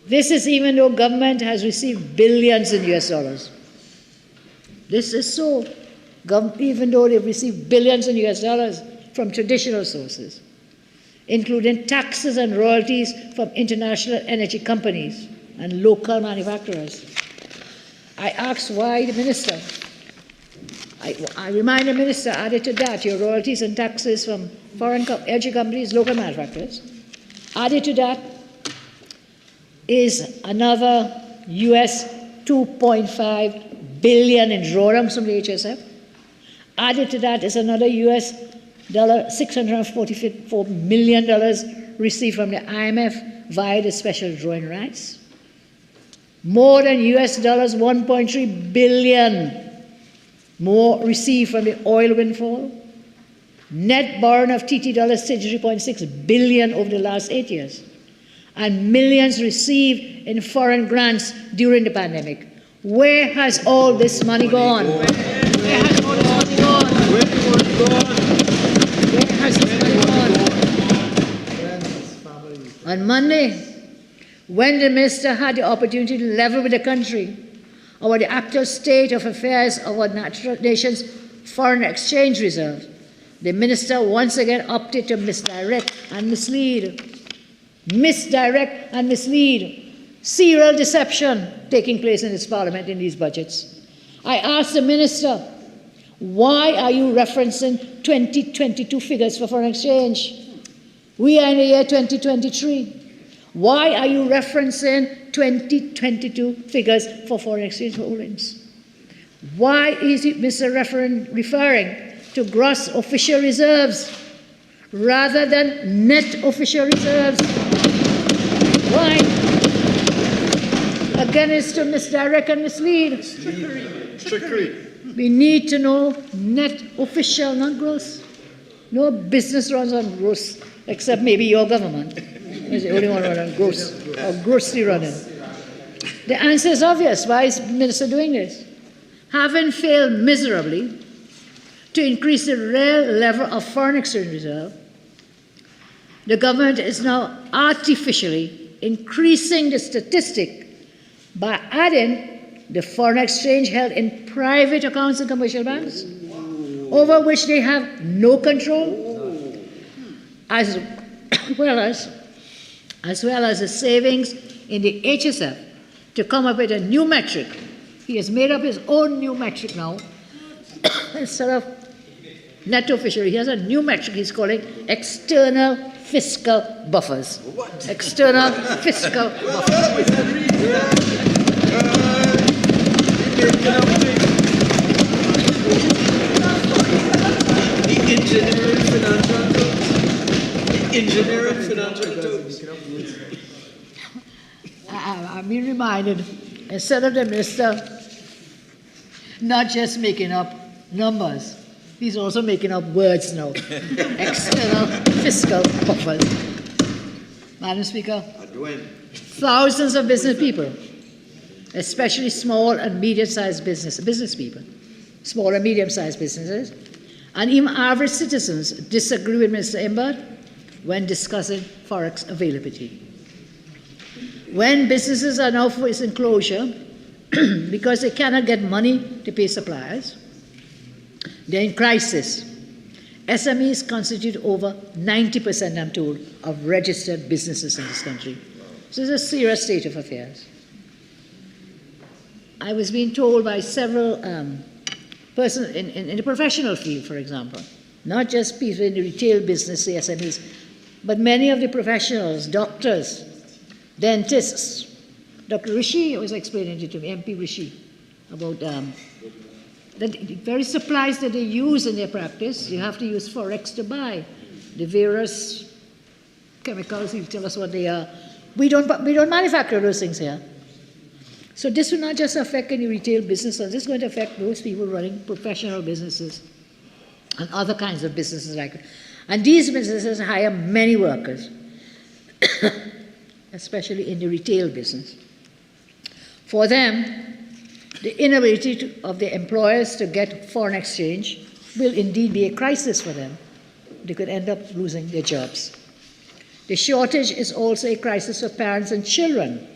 This is even though government has received billions in US dollars. This is so, even though they've received billions in US dollars from traditional sources, including taxes and royalties from international energy companies and local manufacturers. I asked why the minister I remind the Minister, added to that, your royalties and taxes from foreign energy companies, local manufacturers. Added to that is another US 2.5 billion in drawdowns from the HSF. Added to that is another US $644 million received from the IMF via the special drawing rights. More than US dollars 1.3 billion more received from the oil windfall. Net borrowing of TT dollars 33.6 billion over the last 8 years. And millions received in foreign grants during the pandemic. Where has all this money gone? Where has all this money gone? Where has this money gone? On Monday, when the minister had the opportunity to level with the country over the actual state of affairs of our nation's foreign exchange reserve, the minister once again opted to misdirect and mislead. Misdirect and mislead. Serial deception taking place in this parliament in these budgets. I asked the minister, why are you referencing 2022 figures for foreign exchange? We are in the year 2023. Why are you referencing 2022 figures for foreign exchange holdings? Why is it, Mr. referring to gross official reserves rather than net official reserves? Why? Again, it's to misdirect and mislead. Trickery. We need to know net official, not gross. No business runs on gross, except maybe your government is the only one running gross, or grossly running. The answer is obvious. Why is the minister doing this? Having failed miserably to increase the real level of foreign exchange reserve, the government is now artificially increasing the statistic by adding the foreign exchange held in private accounts in commercial banks, over which they have no control, as well as the savings in the HSF to come up with a new metric. He has made up his own new metric now. Instead of net official, he has a new metric he's calling external fiscal buffers. What? External fiscal buffers. Engineering financial tools. I'm being reminded, instead of the minister not just making up numbers, he's also making up words now. External fiscal buffers. Madam Speaker, thousands of business people, especially small and medium-sized business people, small and medium-sized businesses, and even average citizens disagree with Mr. Imbert when discussing forex availability. When businesses are now facing closure because they cannot get money to pay suppliers, they're in crisis. SMEs constitute over 90%, I'm told, of registered businesses in this country. So it's a serious state of affairs. I was being told by several persons in the professional field, for example, not just people in the retail business, the SMEs, but many of the professionals, doctors, dentists. Dr. Rishi was explaining it to me, MP Rishi, about the very supplies that they use in their practice. You have to use forex to buy the various chemicals. You tell us what they are. We don't manufacture those things here. So this will not just affect any retail business. This is going to affect those people running professional businesses and other kinds of businesses like that. And these businesses hire many workers, especially in the retail business. For them, the inability of the employers to get foreign exchange will indeed be a crisis for them. They could end up losing their jobs. The shortage is also a crisis for parents and children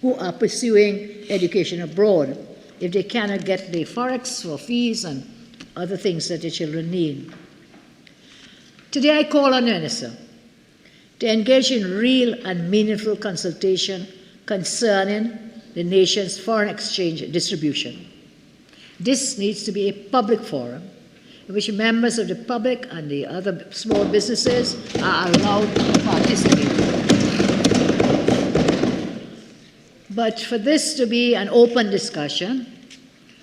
who are pursuing education abroad if they cannot get the forex for fees and other things that the children need. Today I call on the Minister to engage in real and meaningful consultation concerning the nation's foreign exchange distribution. This needs to be a public forum in which members of the public and the other small businesses are allowed to participate. But for this to be an open discussion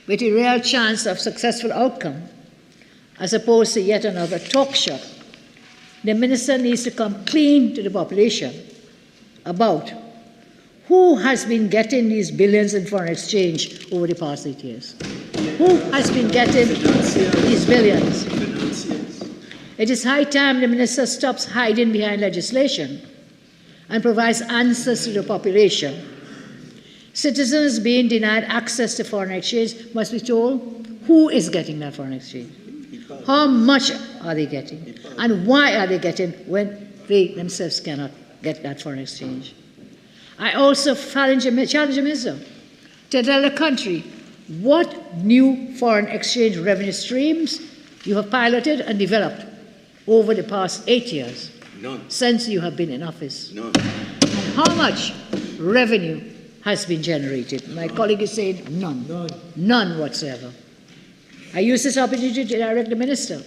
with a real chance of successful outcome, as opposed to yet another talk shop, the minister needs to come clean to the population about who has been getting these billions in foreign exchange over the past 8 years. Who has been getting these billions? It is high time the minister stops hiding behind legislation and provides answers to the population. Citizens being denied access to foreign exchange must be told who is getting that foreign exchange. How much are they getting? And why are they getting when they themselves cannot get that foreign exchange? I also challenge the minister to tell the country what new foreign exchange revenue streams you have piloted and developed over the past 8 years. None. Since you have been in office. None. And how much revenue has been generated? My colleague is saying none. None. None whatsoever. I use this opportunity to direct the minister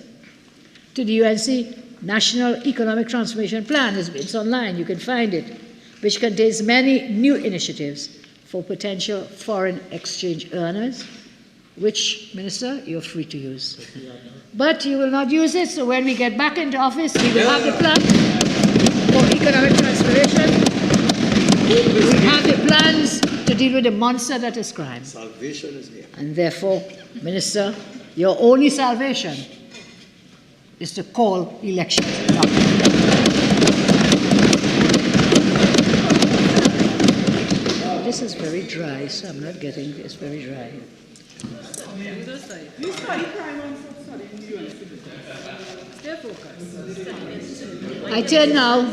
to the UNC National Economic Transformation Plan. It's online, you can find it, which contains many new initiatives for potential foreign exchange earners, which, Minister, you're free to use. But you will not use it, so when we get back into office, we will have the plan for economic transformation. We have the plans to deal with the monster that is crime. Salvation is here. And therefore, Minister, your only salvation is to call elections. This is very dry, so I'm not getting this. Very dry. I turn now.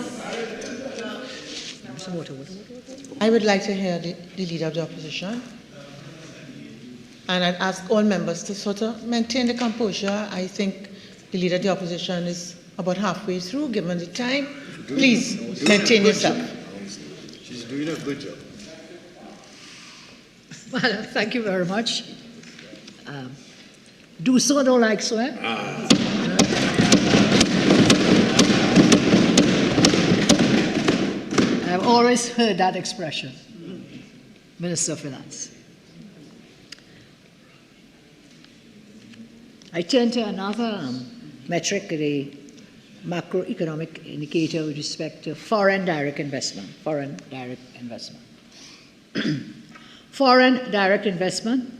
Some water. I would like to hear the Leader of the Opposition. And I'd ask all members to sort of maintain the composure. I think the Leader of the Opposition is about halfway through, given the time. Please maintain yourself. She's doing a good job. Well, thank you very much. Do so, don't like so, eh? I've always heard that expression, Minister of Finance. I turn to another metric, the macroeconomic indicator with respect to foreign direct investment. Foreign direct investment. Foreign direct investment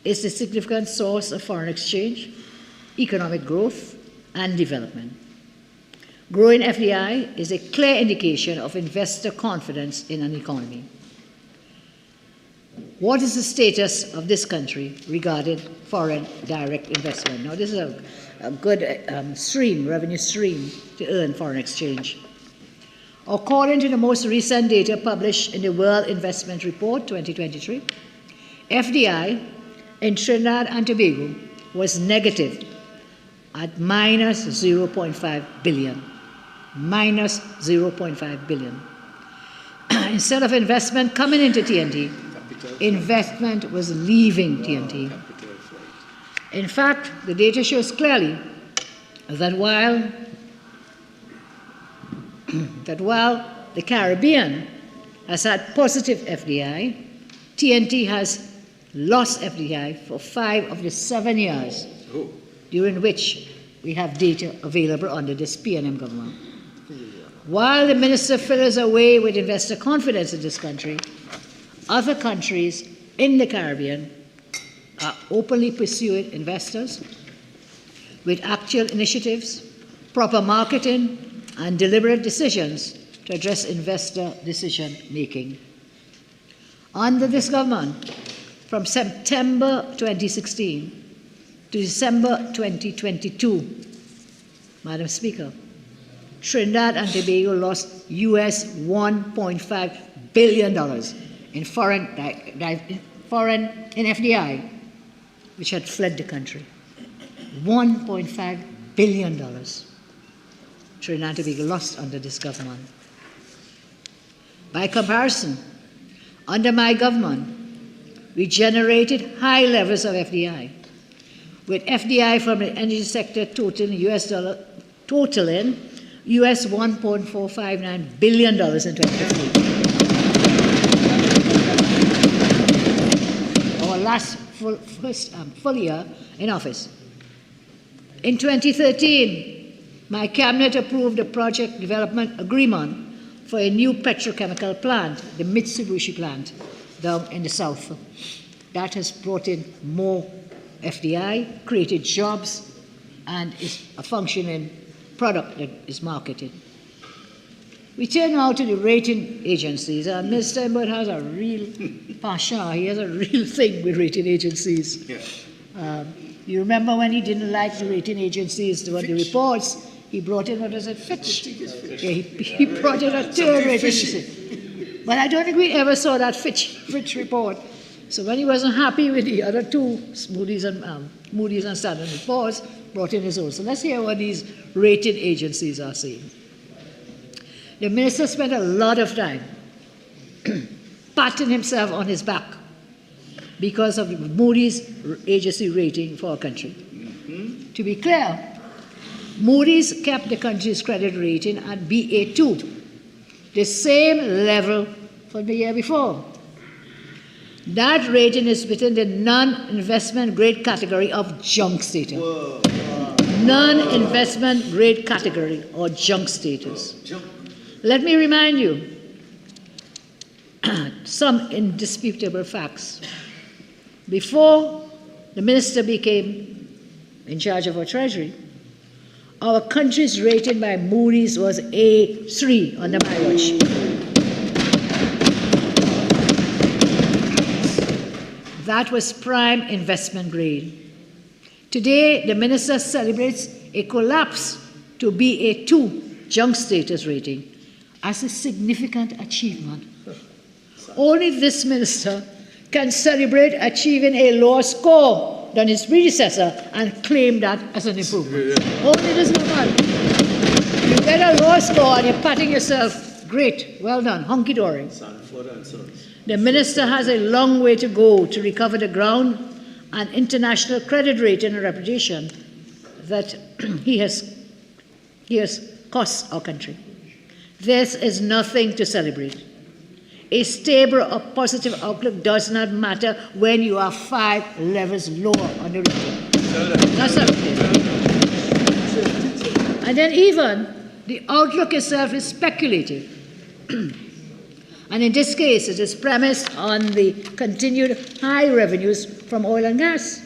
is a significant source of foreign exchange, economic growth, and development. Growing FDI is a clear indication of investor confidence in an economy. What is the status of this country regarding foreign direct investment? Now, this is a good revenue stream to earn foreign exchange. According to the most recent data published in the World Investment Report 2023, FDI in Trinidad and Tobago was negative at minus 0.5 billion. Minus 0.5 billion. Instead of investment coming into TNT, investment was leaving TNT. In fact, the data shows clearly that while the Caribbean has had positive FDI, TNT has lost FDI for 5 of the 7 years during which we have data available under this PNM government. While the minister fiddles away with investor confidence in this country, other countries in the Caribbean are openly pursuing investors with actual initiatives, proper marketing, and deliberate decisions to address investor decision making. Under this government, from September 2016 to December 2022, Madam Speaker, Trinidad and Tobago lost US $1.5 billion in foreign FDI, which had fled the country. $1.5 billion. Trinidad and Tobago lost under this government. By comparison, under my government, we generated high levels of FDI, with FDI from the energy sector totaling US $1.459 billion in 2015. Our last full year in office. In 2013, my cabinet approved a project development agreement for a new petrochemical plant, the Mitsubishi plant, down in the south. That has brought in more FDI, created jobs, and is a functioning product that is marketed. We turn now to the rating agencies. Mr. Imbert has a real passion, he has a real thing with rating agencies. Yeah. You remember when he didn't like the rating agencies, the reports, he brought in, what was it, Fitch? Yeah, he brought in a third rating agency. But I don't think we ever saw that Fitch report. So when he wasn't happy with the other two, Moody's and Standard & Poor's, brought in his own. So let's hear what these rating agencies are saying. The minister spent a lot of time patting himself on his back because of Moody's agency rating for our country. Mm-hmm. To be clear, Moody's kept the country's credit rating at Ba2, the same level for the year before. That rating is within the non-investment grade category of junk status. Non-investment grade category or junk status. Let me remind you some indisputable facts. Before the minister became in charge of our treasury, our country's rating by Moody's was A3 under my watch. That was prime investment grade. Today, the minister celebrates a collapse to Ba2 junk status rating as a significant achievement. Only this minister can celebrate achieving a lower score than his predecessor and claim that as an improvement. Only this man. You get a lower score and you're patting yourself. Great, well done, hunky-dory. The minister has a long way to go to recover the ground and international credit rating and reputation that he has cost our country. This is nothing to celebrate. A stable or positive outlook does not matter when you are 5 levels lower on the rating. That's something. And then even the outlook itself is speculative. And in this case, it is premised on the continued high revenues from oil and gas,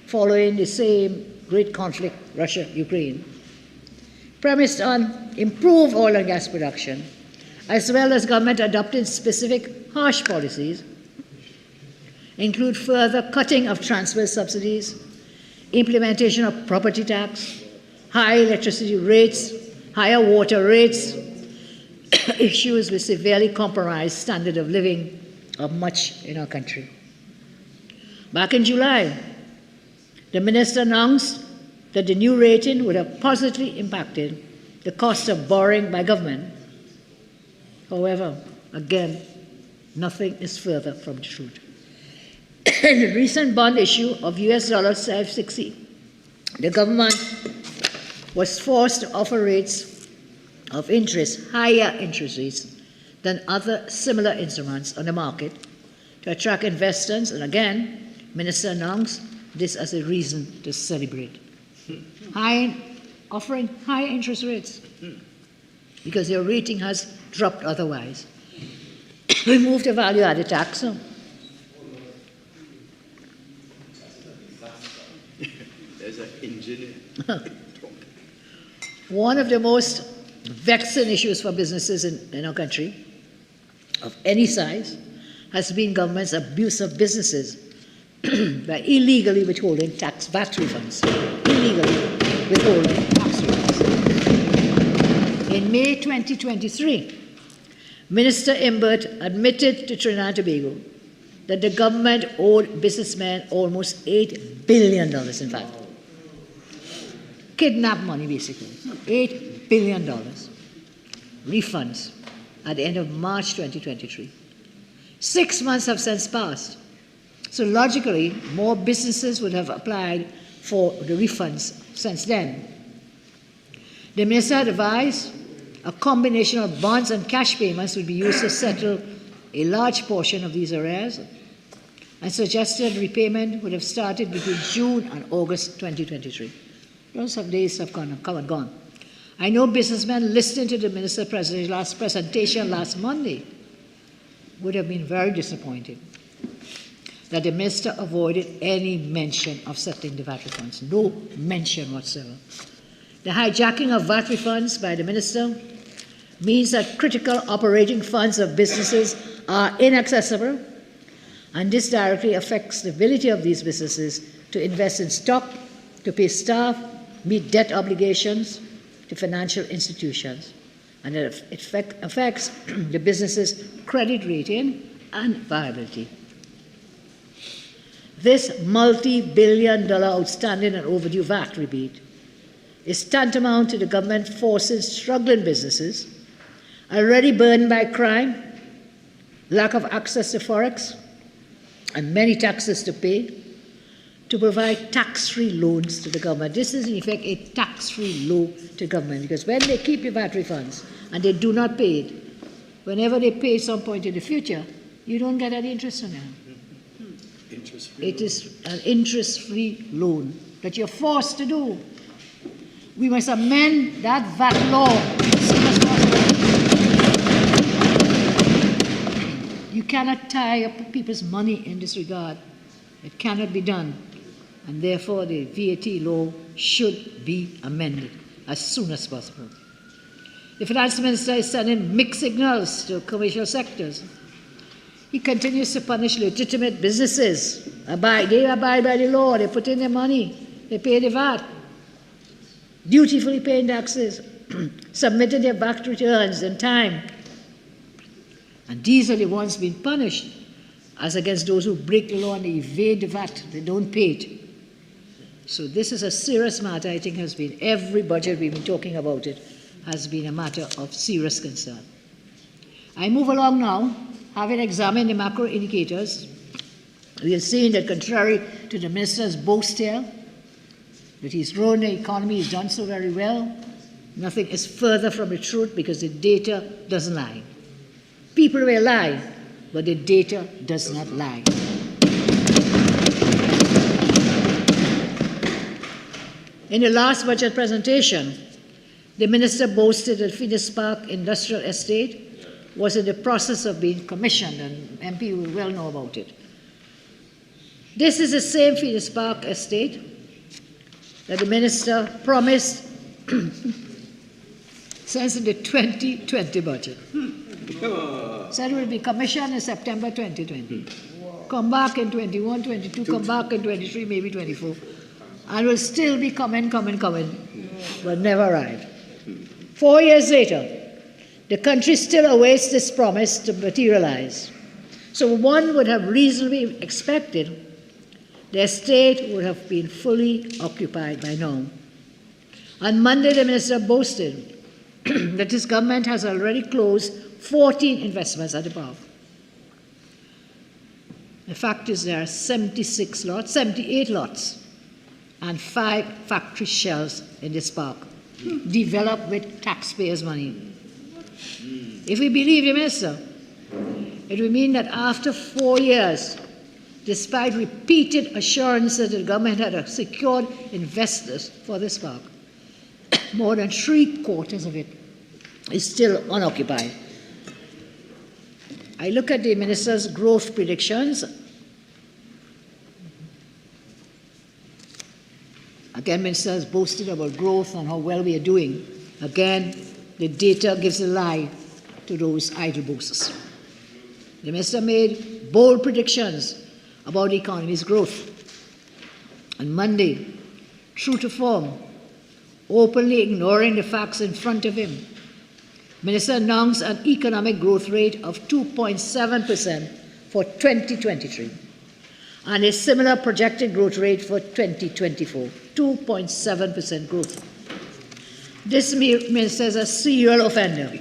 following the same great conflict, Russia-Ukraine. Premised on improved oil and gas production, as well as government adopting specific harsh policies, include further cutting of transfer subsidies, implementation of property tax, high electricity rates, higher water rates, issues with severely compromised standard of living of much in our country. Back in July, the minister announced that the new rating would have positively impacted the cost of borrowing by government. However, again, nothing is further from the truth. In the recent bond issue of US $560, the government was forced to offer rates of interest, higher interest rates than other similar instruments on the market to attract investors, and again, Minister announced this as a reason to celebrate. Offering higher interest rates because your rating has dropped otherwise. Remove the value-added tax. There's an engineer. One of the most vexing issues for businesses in our country of any size has been government's abuse of businesses by illegally withholding tax VAT refunds. Illegally withholding tax refunds. In May 2023, Minister Imbert admitted to Trinidad and Tobago that the government owed businessmen almost $8 billion, in fact. Kidnapped money, basically. $8 billion. Refunds at the end of March 2023. 6 months have since passed So logically, more businesses would have applied for the refunds since then. The minister advised a combination of bonds and cash payments would be used to settle a large portion of these arrears, and suggested repayment would have started between June and August 2023. Those days have come and gone. I know businessmen listening to the Minister President's last presentation last Monday would have been very disappointed that the minister avoided any mention of settling the VAT refunds. No mention whatsoever. The hijacking of VAT refunds by the minister means that critical operating funds of businesses are inaccessible, and this directly affects the ability of these businesses to invest in stock, to pay staff, meet debt obligations to financial institutions, and it affects the business's credit rating and viability. This multi-billion-dollar outstanding and overdue VAT rebate is tantamount to the government forcing struggling businesses, already burdened by crime, lack of access to forex, and many taxes to pay, to provide tax-free loans to the government. This is, in effect, a tax-free loan to government, because when they keep your VAT refunds and they do not pay it, whenever they pay at some point in the future, you don't get any interest on them. It is an interest-free loan that you're forced to do. We must amend that VAT law as soon as possible. You cannot tie up people's money in this regard. It cannot be done. And therefore, the VAT law should be amended as soon as possible. The finance minister is sending mixed signals to commercial sectors. He continues to punish legitimate businesses. They abide by the law, they put in their money, they pay the VAT, dutifully paying taxes, submitting their VAT returns in time. And these are the ones being punished, as against those who break the law and they evade the VAT, they don't pay it. So this is a serious matter. I think has been, every budget we've been talking about it has been a matter of serious concern. I move along now. Having examined the macro indicators, we have seen that contrary to the minister's boast here, that he's grown the economy, he's done so very well, nothing is further from the truth because the data doesn't lie. People will lie, but the data does not lie. In the last budget presentation, the minister boasted that Phoenix Park Industrial Estate was in the process of being commissioned, and MP will well know about it. This is the same Phoenix Park Estate that the minister promised since in the 2020 budget. Said it will be commissioned in September 2020. Come back in 21, 22, come back in 23, maybe 24. And will still be coming, but never arrived. 4 years later, the country still awaits this promise to materialize. So one would have reasonably expected the estate would have been fully occupied by now. On Monday, the minister boasted that his government has already closed 14 investments at the park. The fact is there are 78 lots, and 5 factory shells in this park, developed with taxpayers' money. If we believe the minister, it would mean that after 4 years, despite repeated assurances that the government had secured investors for this park, more than 3/4 of it is still unoccupied. I look at the minister's growth predictions. Again, minister has boasted about growth and how well we are doing. Again, the data gives a lie to those idle boasts. The minister made bold predictions about the economy's growth. On Monday, true to form, openly ignoring the facts in front of him, minister announced an economic growth rate of 2.7% for 2023 and a similar projected growth rate for 2024, 2.7% growth. This minister is a serial offender.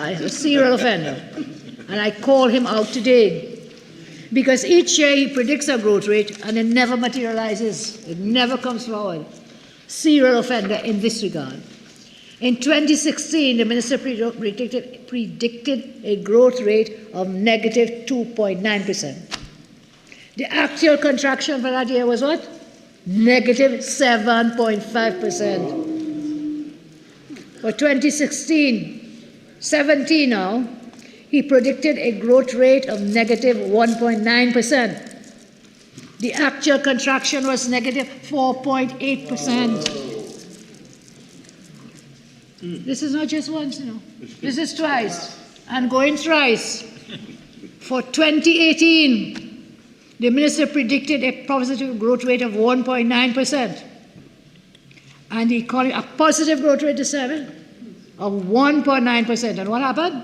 He's a serial offender. And I call him out today. Because each year he predicts a growth rate and it never materializes. It never comes forward. Serial offender in this regard. In 2016, the minister predicted a growth rate of negative 2.9%. The actual contraction for that year was what? Negative 7.5%. For 2016-17 now, he predicted a growth rate of negative 1.9%. The actual contraction was negative 4.8%. This is not just once, you know. This is twice, and going thrice. For 2018, the minister predicted a positive growth rate of 1.9%. And the economy, a positive growth rate of 1.9%. And what happened?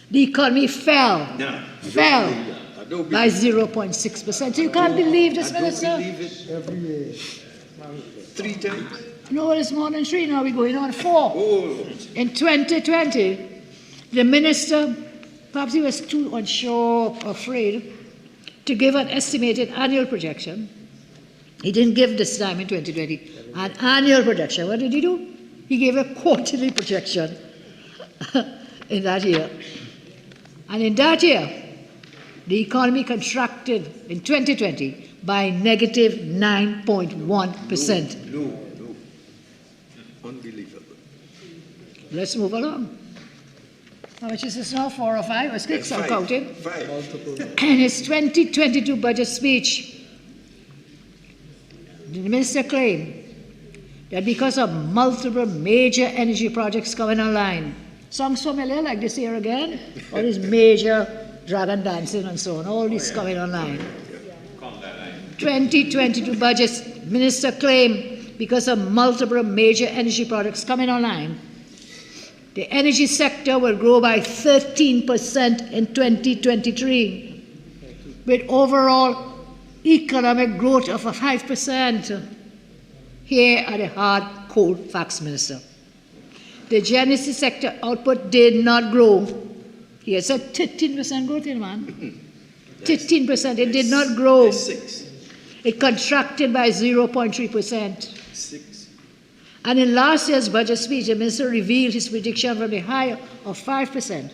The economy fell by 0.6%. So you can't believe this, Minister? I don't believe it. Every year. 3 times. No, it's more than 3 now. We're going on 4. Oh. In 2020, the minister, perhaps he was too unsure or afraid to give an estimated annual projection. He didn't give this time in 2020 an annual projection. What did he do? He gave a quarterly projection in that year. And in that year, the economy contracted in 2020 by negative 9.1%. No. Unbelievable. Let's move along. How much is this now? 4 or 5? Or 6? I'm counting. 5. In his 2022 budget speech, the minister claimed that because of multiple major energy projects coming online, songs familiar like this here again, all these major dragon dancing and so on, all this coming online. 2022 budget minister claimed because of multiple major energy projects coming online, the energy sector will grow by 13% in 2023, with overall economic growth of 5%. Here are the hard, cold facts, Minister. The energy sector output did not grow. He has said 13% growth in man. 13%. It did not grow. 6. It contracted by 0.3%. 6. And in last year's budget speech, the minister revealed his prediction from the high of 5%,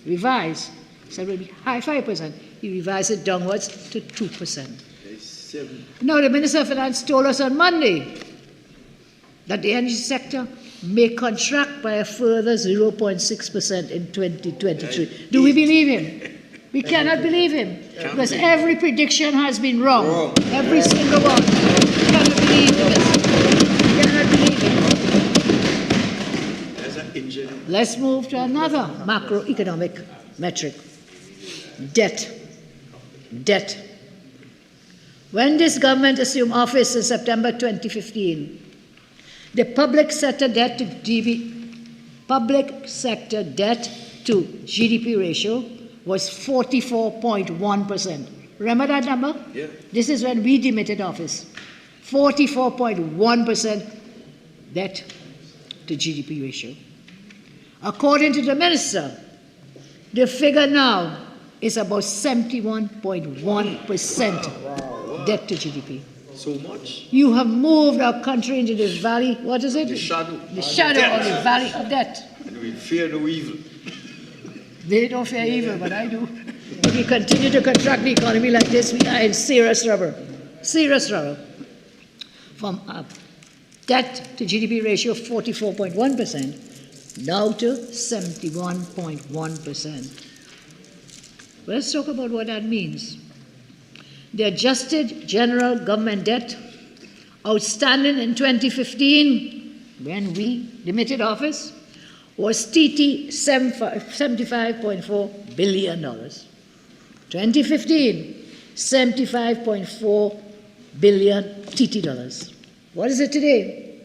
revised, said it would be high 5%. He revised it downwards to 2%. 7. Now, the Minister of Finance told us on Monday that the energy sector may contract by a further 0.6% in 2023. Do we believe him? We cannot believe him, because every prediction has been wrong. Every single one. We cannot believe this. We cannot believe it. Let's move to another macroeconomic metric. Debt. When this government assumed office in September 2015, the public sector debt to GDP ratio was 44.1%. Remember that number? Yeah. This is when we demitted office. 44.1% debt to GDP ratio. According to the minister, the figure now is about 71.1% debt to GDP. So much? You have moved our country into the valley, what is it? The shadow. The shadow of the valley of debt. And we fear no evil. They don't fear evil, but I do. If we continue to contract the economy like this, we are in serious trouble. Serious trouble. From a debt to GDP ratio of 44.1% now to 71.1%. Let's talk about what that means. The adjusted general government debt outstanding in 2015, when we demitted office, was TT $75.4 billion. 2015, $75.4 billion TT dollars. What is it today?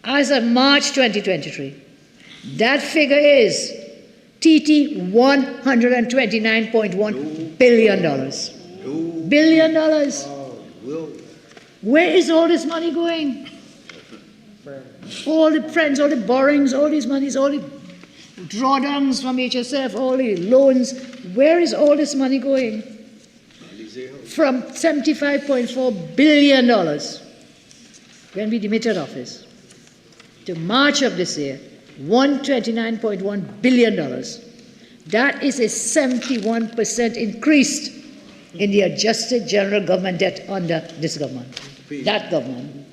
As of March 2023, that figure is TT $129.1 billion. $1 billion. Where is all this money going? All the friends, all the borrowings, all these monies, all the drawdowns from HSF, all the loans. Where is all this money going? from $75.4 billion when we demitted office to March of this year, $129.1 billion. That is a 71% increase in the adjusted general government debt under this government, that government.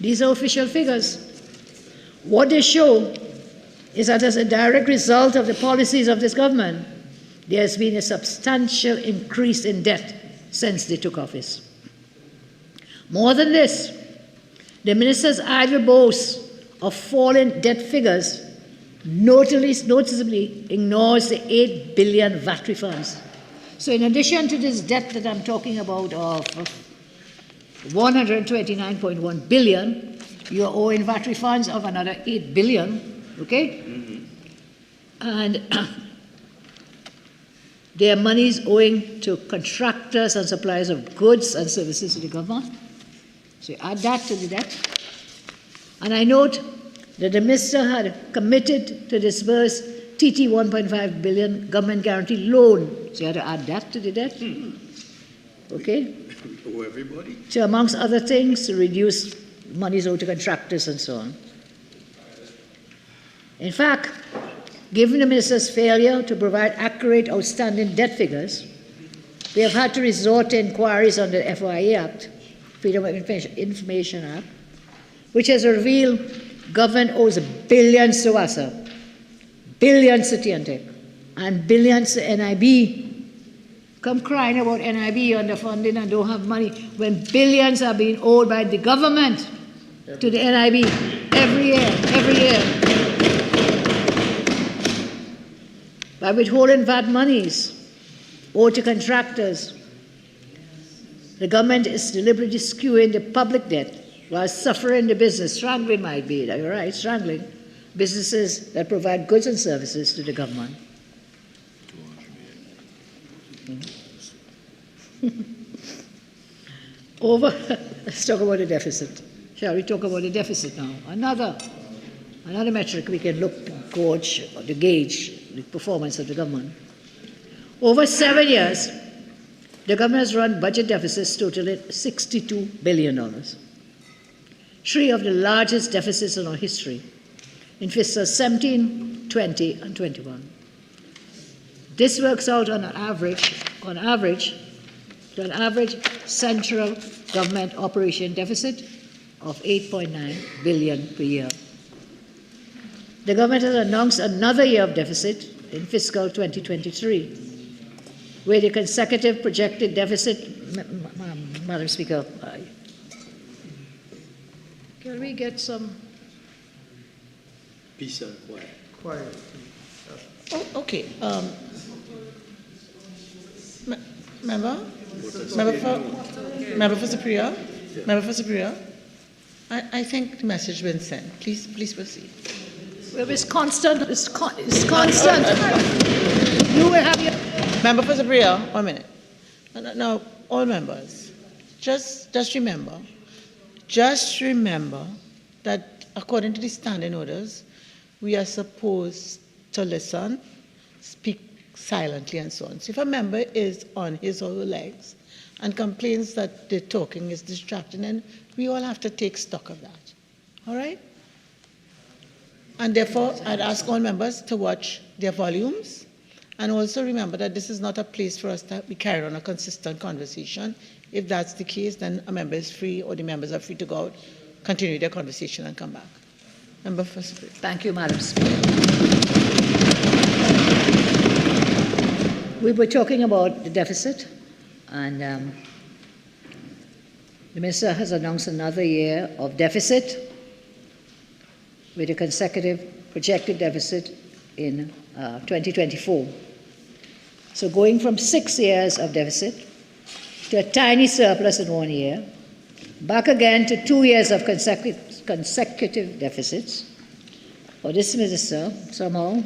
These are official figures. What they show is that as a direct result of the policies of this government, there has been a substantial increase in debt since they took office. More than this, the minister's idle boast of falling debt figures noticeably ignores the 8 billion VAT refunds. So in addition to this debt that I'm talking about of 129.1 billion, you're owing VAT refunds of another 8 billion, okay? And their money is owing to contractors and suppliers of goods and services to the government. So you add that to the debt. And I note that the minister had committed to disburse TT 1.5 billion government guarantee loan. So you had to add that to the debt. Okay? For everybody. So amongst other things, to reduce monies owed to contractors and so on. In fact, given the minister's failure to provide accurate outstanding debt figures, we have had to resort to inquiries under the FOIA Act, Freedom of Information Act, which has revealed government owes billions to WASA, billions to TNTEC, and billions to NIB. Come crying about NIB underfunding and don't have money when billions are being owed by the government to the NIB every year. By withholding VAT monies owed to contractors, the government is deliberately skewing the public debt while suffering the business, strangling might be, you're right, strangling businesses that provide goods and services to the government. Let's talk about the deficit. Shall we talk about the deficit now? Another metric we can look to gauge the performance of the government. Over 7 years, the government has run budget deficits totaling $62 billion. 3 of the largest deficits in our history, in fiscal 17, 20, and 21. This works out on an average central government operation deficit of $8.9 billion per year. The government has announced another year of deficit in fiscal 2023, where the consecutive projected deficit, Madam Speaker, can we get some Peace and quiet. Quiet. Oh, okay. Member for Superior? Member for Superior? I think the message has been sent. Please proceed. Well, it's constant. It's constant. You will have your... Member for Superior, 1 minute. Now, all members, just remember that according to the standing orders, we are supposed to listen, speak silently, and so on. So if a member is on his or her legs and complains that the talking is distracting, then we all have to take stock of that. All right? And therefore, I'd ask all members to watch their volumes, and also remember that this is not a place for us to carry on a consistent conversation. If that's the case, then a member is free, or the members are free to go out, continue their conversation, and come back. Member for Superior. Thank you, Madam Speaker. We were talking about the deficit, and the minister has announced another year of deficit with a consecutive projected deficit in 2024. So going from 6 years of deficit to a tiny surplus in 1 year, back again to 2 years of consecutive deficits, for this minister somehow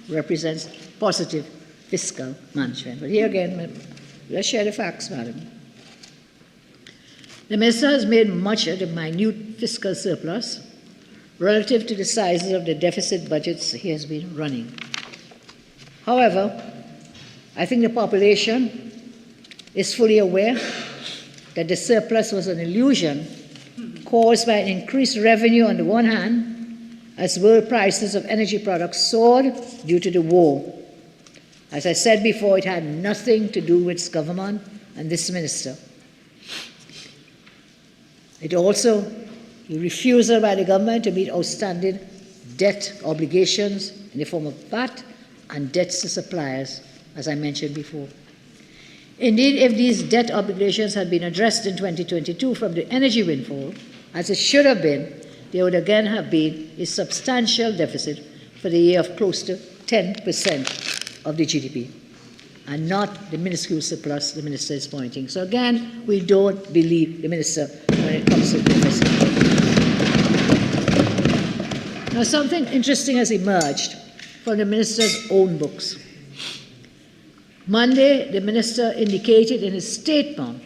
represents positive fiscal management. But here again, let's share the facts, madam. The minister has made much of the minute fiscal surplus relative to the sizes of the deficit budgets he has been running. However, I think the population is fully aware that the surplus was an illusion caused by an increased revenue on the one hand, as world prices of energy products soared due to the war. As I said before, it had nothing to do with its government and this minister. It also, the refusal by the government to meet outstanding debt obligations in the form of VAT and debts to suppliers, as I mentioned before. Indeed, if these debt obligations had been addressed in 2022 from the energy windfall, as it should have been, there would again have been a substantial deficit for the year of close to 10% of the GDP, and not the minuscule surplus the minister is pointing. So again, we don't believe the minister when it comes to deficit. Now, something interesting has emerged from the minister's own books. Monday, the minister indicated in his statement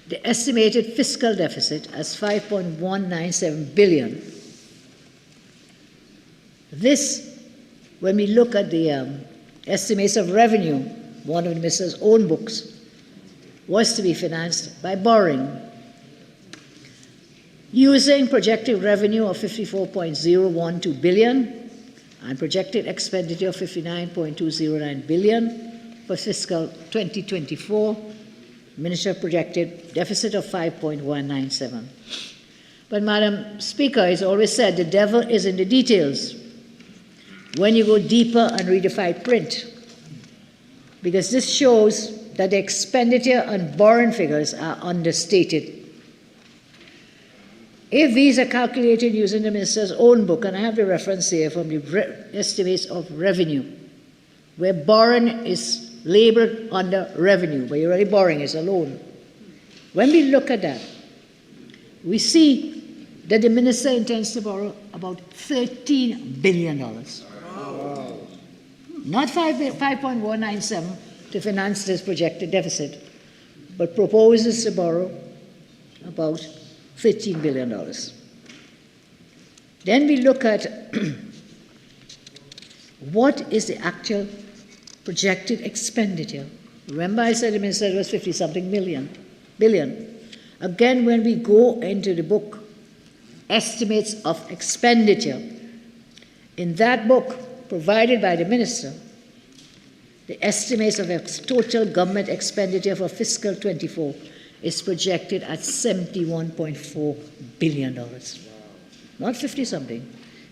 the estimated fiscal deficit as 5.197 billion. This, when we look at the estimates of revenue, one of the minister's own books, was to be financed by borrowing. Using projected revenue of 54.012 billion and projected expenditure of 59.209 billion for fiscal 2024, Minister projected deficit of 5.197. But Madam Speaker, it's always said the devil is in the details. When you go deeper and read the fine print, because this shows that the expenditure and borrowing figures are understated. If these are calculated using the minister's own book, and I have the reference here from the estimates of revenue, where borrowing is labeled under revenue, where you're already borrowing is a loan. When we look at that, we see that the minister intends to borrow about $13 billion. Wow. Not 5.197 to finance this projected deficit, but proposes to borrow about $13 billion. Then we look at what is the actual projected expenditure. Remember I said the minister it was 50-something billion. Again, when we go into the book, estimates of expenditure, in that book provided by the minister, the estimates of total government expenditure for fiscal 24 is projected at $71.4 billion. Not 50-something,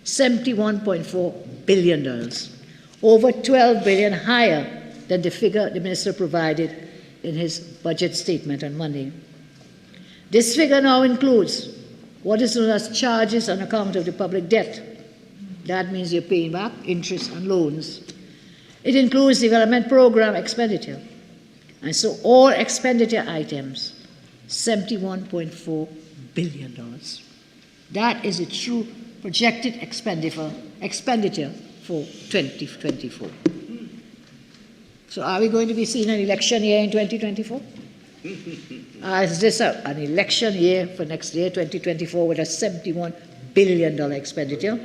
$71.4 billion. Over 12 billion higher than the figure the minister provided in his budget statement on Monday. This figure now includes what is known as charges on account of the public debt. That means you're paying back interest and loans. It includes development program expenditure. And so all expenditure items, $71.4 billion. That is a true projected expenditure for 2024. So are we going to be seeing an election year in 2024? Is this an election year for next year, 2024, with a $71 billion expenditure?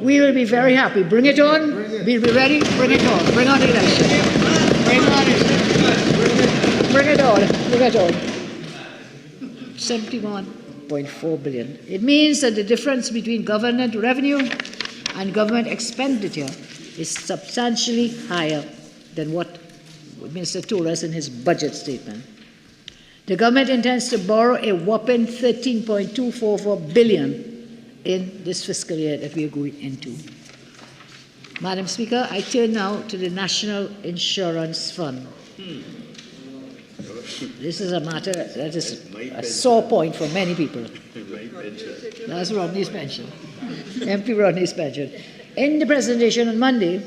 We will be very happy. Bring it on. We'll be ready. Bring it on. Bring on the election. Bring it on. Bring it on. 71.4 billion. It means that the difference between government revenue and government expenditure is substantially higher than what the minister told us in his budget statement. The government intends to borrow a whopping $13.244 billion in this fiscal year that we are going into. Madam Speaker, I turn now to the National Insurance Fund. This is a matter that is a sore point for many people. That's Rodney's pension. MP Rodney's pension. In the presentation on Monday,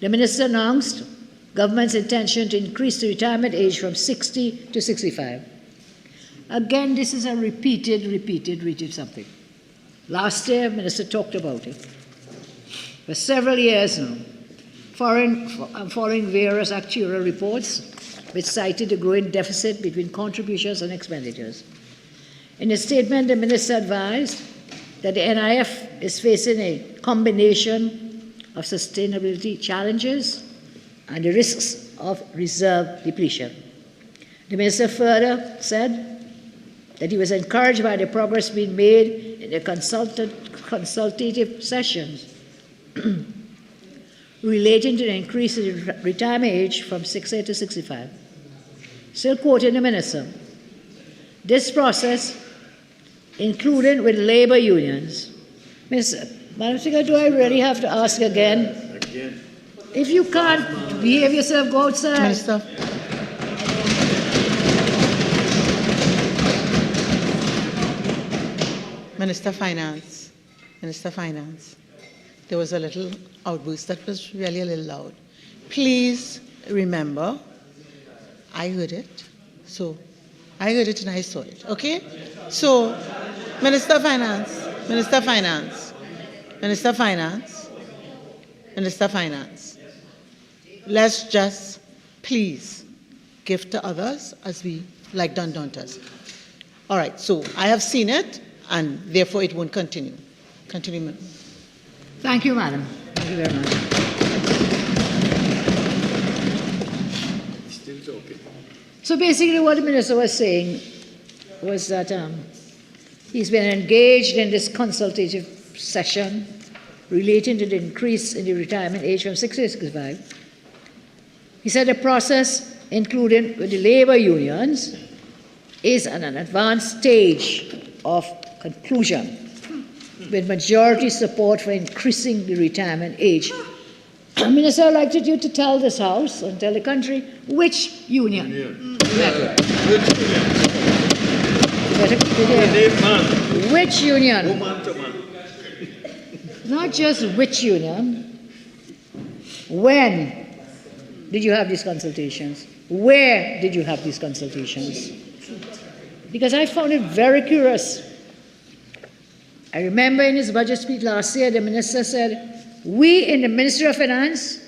the minister announced government's intention to increase the retirement age from 60 to 65. Again, this is a repeated something. Last year, the minister talked about it. For several years now, following various actuarial reports which cited the growing deficit between contributions and expenditures. In a statement, the minister advised that the NIF is facing a combination of sustainability challenges and the risks of reserve depletion. The minister further said that he was encouraged by the progress being made in the consultative sessions relating to the increase in the retirement age from 60 to 65. Still quoting the minister, this process, including with labor unions. Madam Speaker, do I really have to ask again? If you can't behave yourself, go outside. Minister. Minister Finance. Minister Finance. There was a little outburst that was really a little loud. Please remember, I heard it. So, I heard it and I saw it. Okay? So, Minister Finance, Minister Finance, Minister Finance, Minister Finance. Let's just please give to others as we like done to us. All right, so I have seen it and therefore it won't continue. Continue. Thank you, Madam. Thank you very much. Still talking. So basically what the minister was saying was that he's been engaged in this consultative session relating to the increase in the retirement age from 60 to 65. He said the process, including with the labor unions, is at an advanced stage of conclusion, with majority support for increasing the retirement age. Minister, I'd like you to tell this House and tell the country which union. Which union? Not just which union. When did you have these consultations? Where did you have these consultations? Because I found it very curious. I remember in his budget speech last year, the minister said, we in the Ministry of Finance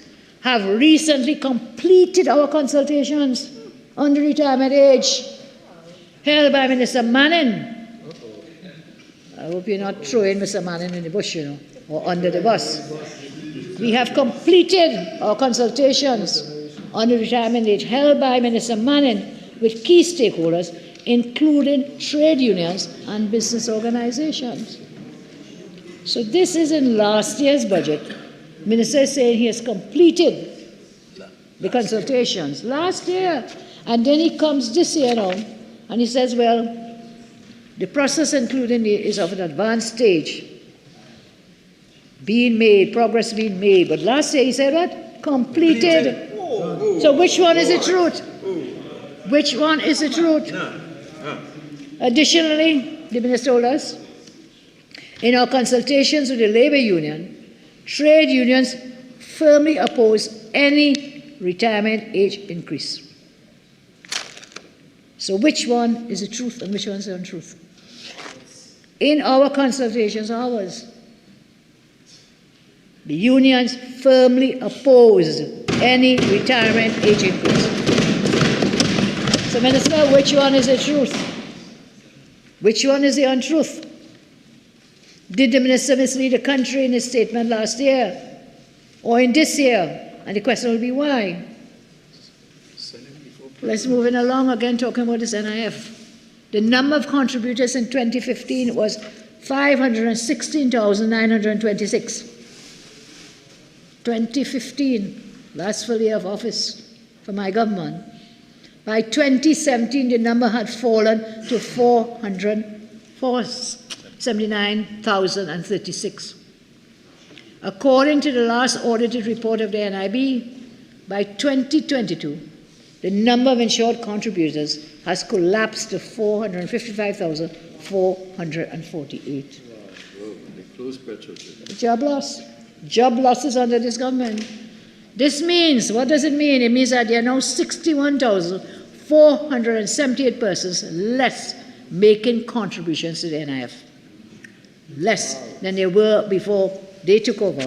have recently completed our consultations on the retirement age held by Minister Manning. I hope you're not throwing Mr. Manning in the bush, or under the bus. We have completed our consultations on the retirement age held by Minister Manning with key stakeholders, including trade unions and business organizations. So this is in last year's budget. Minister is saying he has completed the consultations last year. And then he comes this year now, and he says, well, the process including is of an advanced stage, being made, progress being made. But last year he said what? Completed. So which one is the truth? Which one is the truth? Additionally, the minister told us, in our consultations with the labor union, trade unions firmly oppose any retirement age increase. So which one is the truth and which one is the untruth? In our consultations, ours, the unions firmly opposed any retirement age increase. So, Minister, which one is the truth? Which one is the untruth? Did the minister mislead the country in his statement last year or in this year? And the question will be why? Let's move along again, talking about this NIF. The number of contributors in 2015 was 516,926. 2015, last full year of office for my government. By 2017, the number had fallen to 479,036. According to the last audited report of the NIB, by 2022, the number of insured contributors has collapsed to 455,448. Job loss. Job losses under this government. This means, what does it mean? It means that there are now 61,478 persons less making contributions to the NIF. Less than they were before they took over,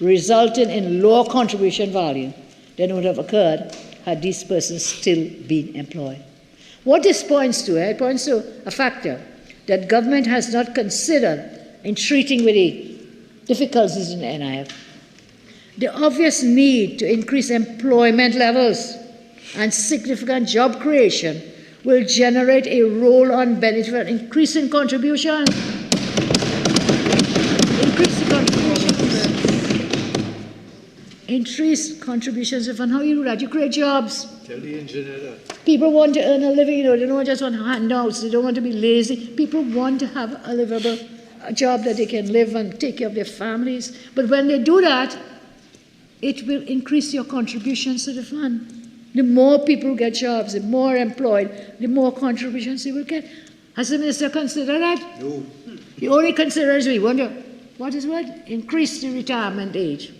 resulting in lower contribution value than would have occurred had these persons still been employed. What this points to, it points to a factor that government has not considered in treating with the difficulties in the NIF. The obvious need to increase employment levels and significant job creation will generate a roll-on benefit of increasing contributions. Increasing contributions. Increase contributions. And how you do that? You create jobs. Tell the engineer that. People want to earn a living, they don't just want handouts, they don't want to be lazy. People want to have a livable job that they can live and take care of their families. But when they do that, it will increase your contributions to the fund. The more people get jobs, the more employed, the more contributions they will get. Has the minister considered that? No. He only considers, we wonder, what is what? Increase the retirement age.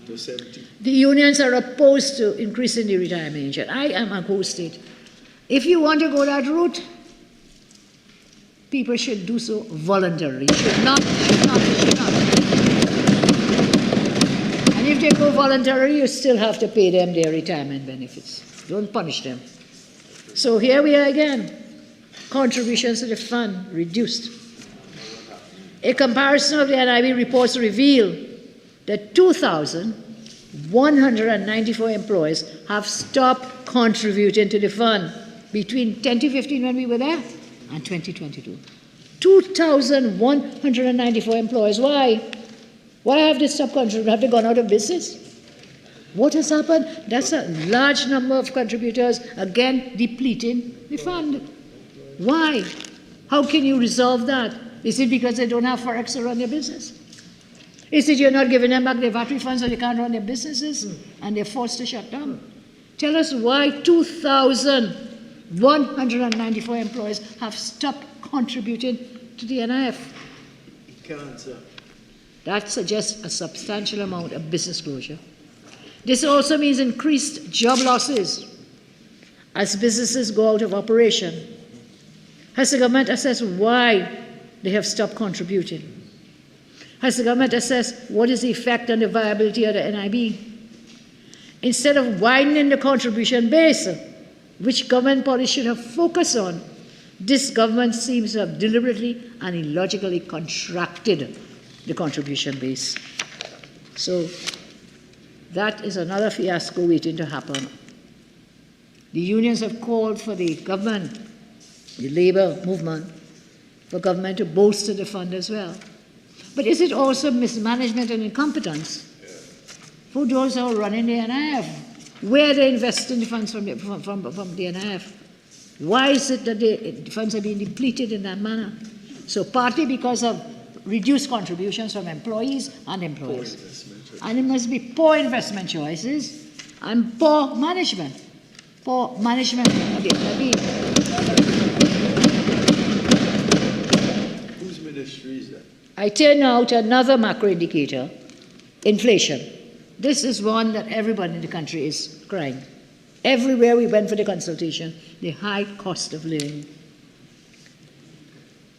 To 70. The unions are opposed to increasing the retirement age, and I am opposed to it. If you want to go that route, people should do so voluntarily. Should not. And if they go voluntarily, you still have to pay them their retirement benefits. Don't punish them. So here we are again. Contributions to the fund reduced. A comparison of the NIB reports reveal that 2,194 employees have stopped contributing to the fund between 2015 when we were there and 2022. 2,194 employees. Why? Why have they stopped contributing? Have they gone out of business? What has happened? That's a large number of contributors, again, depleting the fund. Why? How can you resolve that? Is it because they don't have forex to run their business? Is it you're not giving them back their VAT refunds so they can't run their businesses and they're forced to shut down? Tell us why 2,194 employees have stopped contributing to the NIF. Can't, sir. That suggests a substantial amount of business closure. This also means increased job losses as businesses go out of operation. Has the government assessed why they have stopped contributing? Has the government assessed what is the effect on the viability of the NIB? Instead of widening the contribution base, which government policy should have focused on, this government seems to have deliberately and illogically contracted the contribution base. So that is another fiasco waiting to happen. The unions have called for the government, the labor movement, for government to bolster the fund as well. But is it also mismanagement and incompetence? Who knows how running the NIF? Where are they investing the funds from the NIF? Why is it that the funds are being depleted in that manner? So partly because of reduced contributions from employees and employers. And it must be poor investment choices and poor management. Poor management of the NIB. Whose ministry is that? I turn now to another macro indicator, inflation. This is one that everyone in the country is crying. Everywhere we went for the consultation, the high cost of living.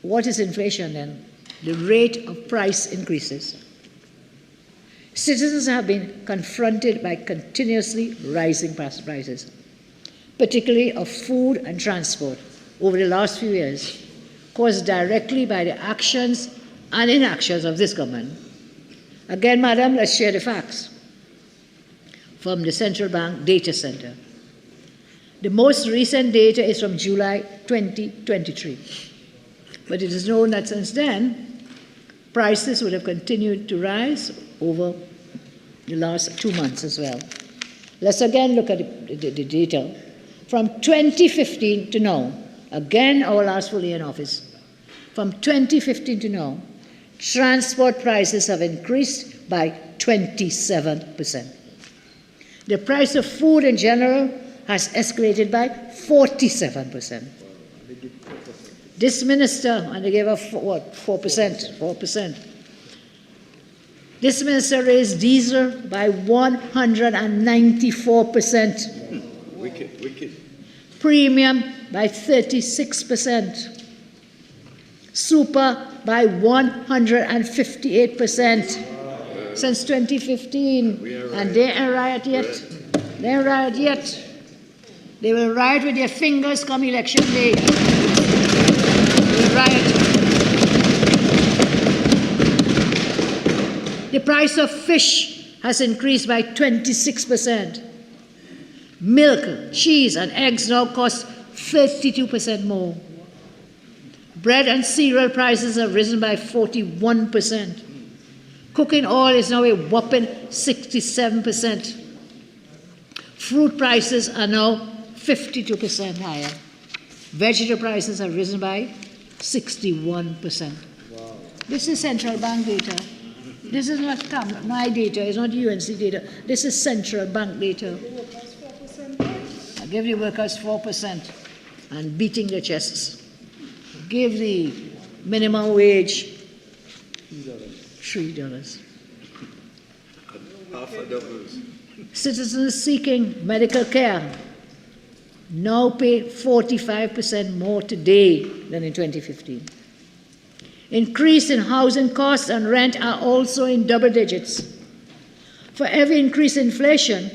What is inflation then? The rate of price increases. Citizens have been confronted by continuously rising prices, particularly of food and transport, over the last few years, caused directly by the actions and inactions of this government. Again, madam, let's share the facts from the Central Bank Data Center. The most recent data is from July 2023. But it is known that since then, prices would have continued to rise over the last 2 months as well. Let's again look at the data. From 2015 to now, again our last full year in office, from 2015 to now, transport prices have increased by 27%. The price of food in general has escalated by 47%. This minister, and they gave her, 4%. This minister raised diesel by 194%. Wicked. Premium by 36%. Super by 158% since 2015. And they ain't riot yet. They ain't riot yet. They will riot with their fingers come election day. They will riot. The price of fish has increased by 26%. Milk, cheese, and eggs now cost 32% more. Bread and cereal prices have risen by 41%. Cooking oil is now a whopping 67%. Fruit prices are now 52% higher. Vegetable prices have risen by 61%. Wow. This is central bank data. This is not my data, it's not UNC data. This is central bank data. I give the workers 4% and beating their chests. Give the minimum wage $3. Half a double. Citizens seeking medical care now pay 45% more today than in 2015. Increase in housing costs and rent are also in double digits. For every increase in inflation,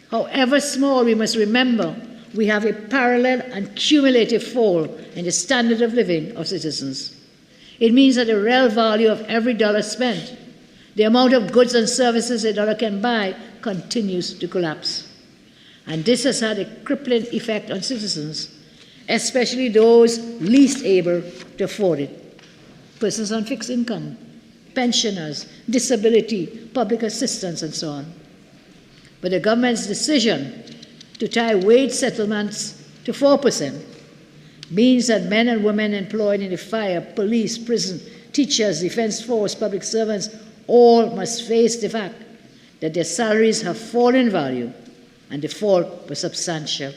however small, we must remember we have a parallel and cumulative fall in the standard of living of citizens. It means that the real value of every dollar spent, the amount of goods and services a dollar can buy, continues to collapse. And this has had a crippling effect on citizens, especially those least able to afford it. Persons on fixed income, pensioners, disability, public assistance, and so on. But the government's decision to tie wage settlements to 4% means that men and women employed in the fire, police, prison, teachers, defense force, public servants, all must face the fact that their salaries have fallen in value, and the fall was substantial.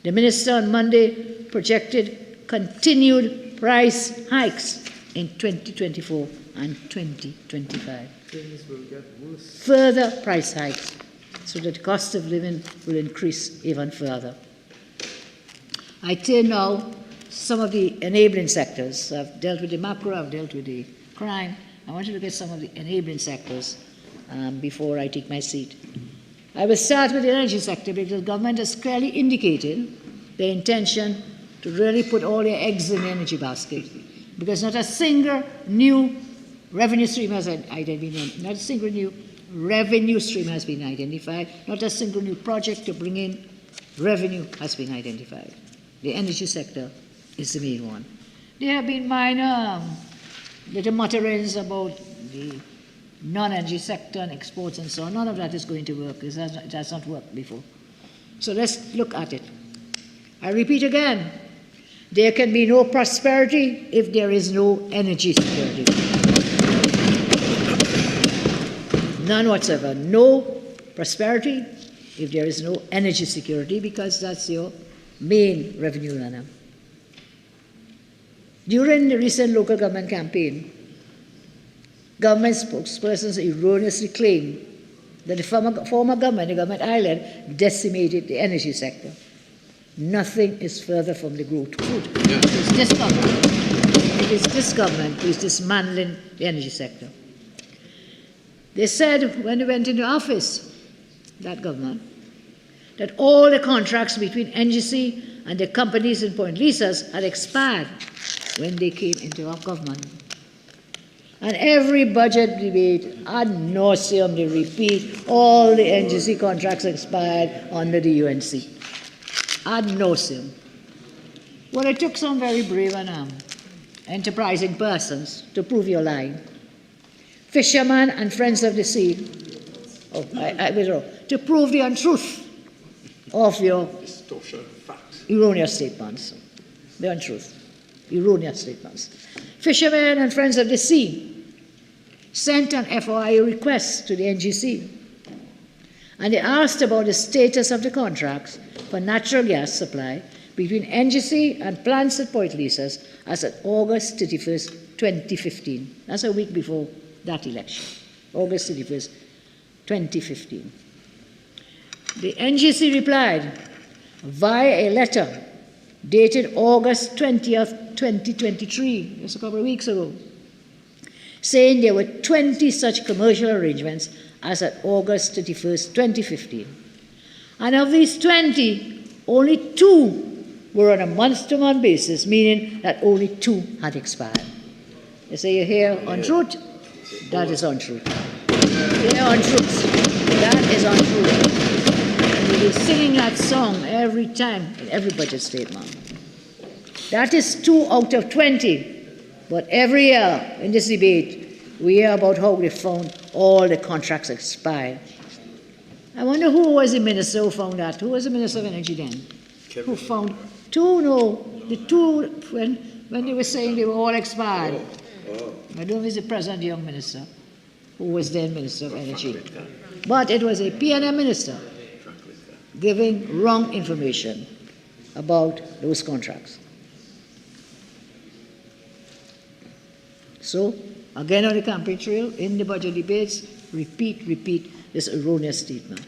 The minister on Monday projected continued price hikes in 2024 and 2025. Things will get worse. Further price hikes, so that the cost of living will increase even further. I turn now to some of the enabling sectors. I've dealt with the macro, I've dealt with the crime. I want to look at some of the enabling sectors before I take my seat. I will start with the energy sector because the government has clearly indicated their intention to really put all their eggs in the energy basket, because not a single new revenue stream has been identified, not a single new revenue stream has been identified, not a single new project to bring in revenue has been identified. The energy sector is the main one. There have been minor little mutterings about the non-energy sector and exports and so on. None of that is going to work. It has not worked before. So let's look at it. I repeat again, there can be no prosperity if there is no energy security. None whatsoever. No prosperity if there is no energy security, because that's your main revenue runner. During the recent local government campaign, government spokespersons erroneously claimed that the former government, the government island, decimated the energy sector. Nothing is further from the truth. It is this government who is dismantling the energy sector. They said when they went into office, that government, that all the contracts between NGC and the companies in Point Lisas had expired when they came into our government. And every budget debate, ad nauseum, they repeat, all the NGC contracts expired under the UNC. Ad nauseum. Well, it took some very brave and enterprising persons to prove your line. Fishermen and friends of the sea, I withdraw, to prove the untruth of your Distortion facts. erroneous statements. The untruth, erroneous statements. Fishermen and friends of the sea sent an FOIA request to the NGC, and they asked about the status of the contracts for natural gas supply between NGC and plants at Point Lisas as of August 31st, 2015. That's a week before that election, August 31st, 2015. The NGC replied via a letter dated August 20th, 2023, just a couple of weeks ago, saying there were 20 such commercial arrangements as at August 31st, 2015. And of these 20, only 2 were on a month-to-month basis, meaning that only 2 had expired. They say you hear untruth? That is untruth. They are untruths. That is untrue. And we will be singing that song every time in every budget statement. That is 2 out of 20. But every year in this debate, we hear about how they found all the contracts expired. I wonder who was the minister who found that? Who was the Minister of Energy then? Who found two? No, the two when they were saying they were all expired. I don't know if it's the present young minister who was then Minister of Energy. But it was a PNM minister giving wrong information about those contracts. So, again on the campaign trail, in the budget debates, repeat this erroneous statement.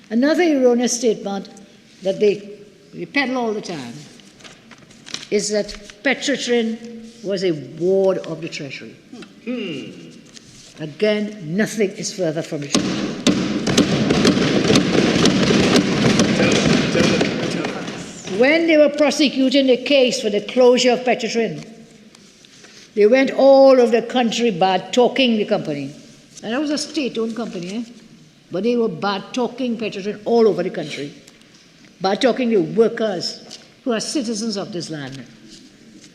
Another erroneous statement that they peddle all the time is that Petrotrin was a ward of the Treasury. Again, nothing is further from the truth. When they were prosecuting the case for the closure of Petrotrin, they went all over the country bad-talking the company. And that was a state-owned company, but they were bad-talking Petrotrin all over the country. Bad-talking the workers who are citizens of this land.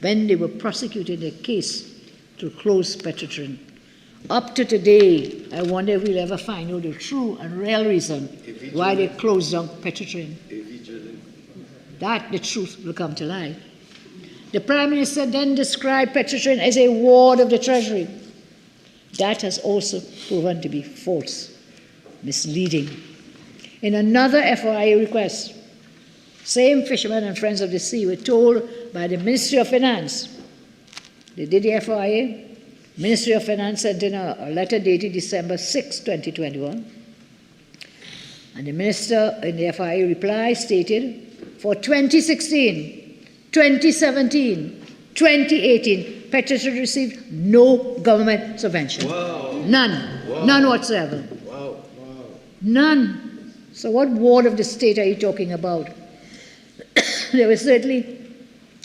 When they were prosecuting the case to close Petrotrin. Up to today, I wonder if we'll ever find out the true and real reason why they closed down Petrotrin. That, the truth, will come to light. The Prime Minister then described Petrotrin as a ward of the Treasury. That has also proven to be false, misleading. In another FOIA request, same fishermen and friends of the sea were told by the Ministry of Finance. They did the FOIA. Ministry of Finance sent in a letter dated December 6, 2021. And the minister in the FOIA reply stated, for 2016, 2017, 2018, Petrotrin received no government subvention. Wow. None. Wow. None whatsoever. Wow. None. So what ward of the state are you talking about? There was certainly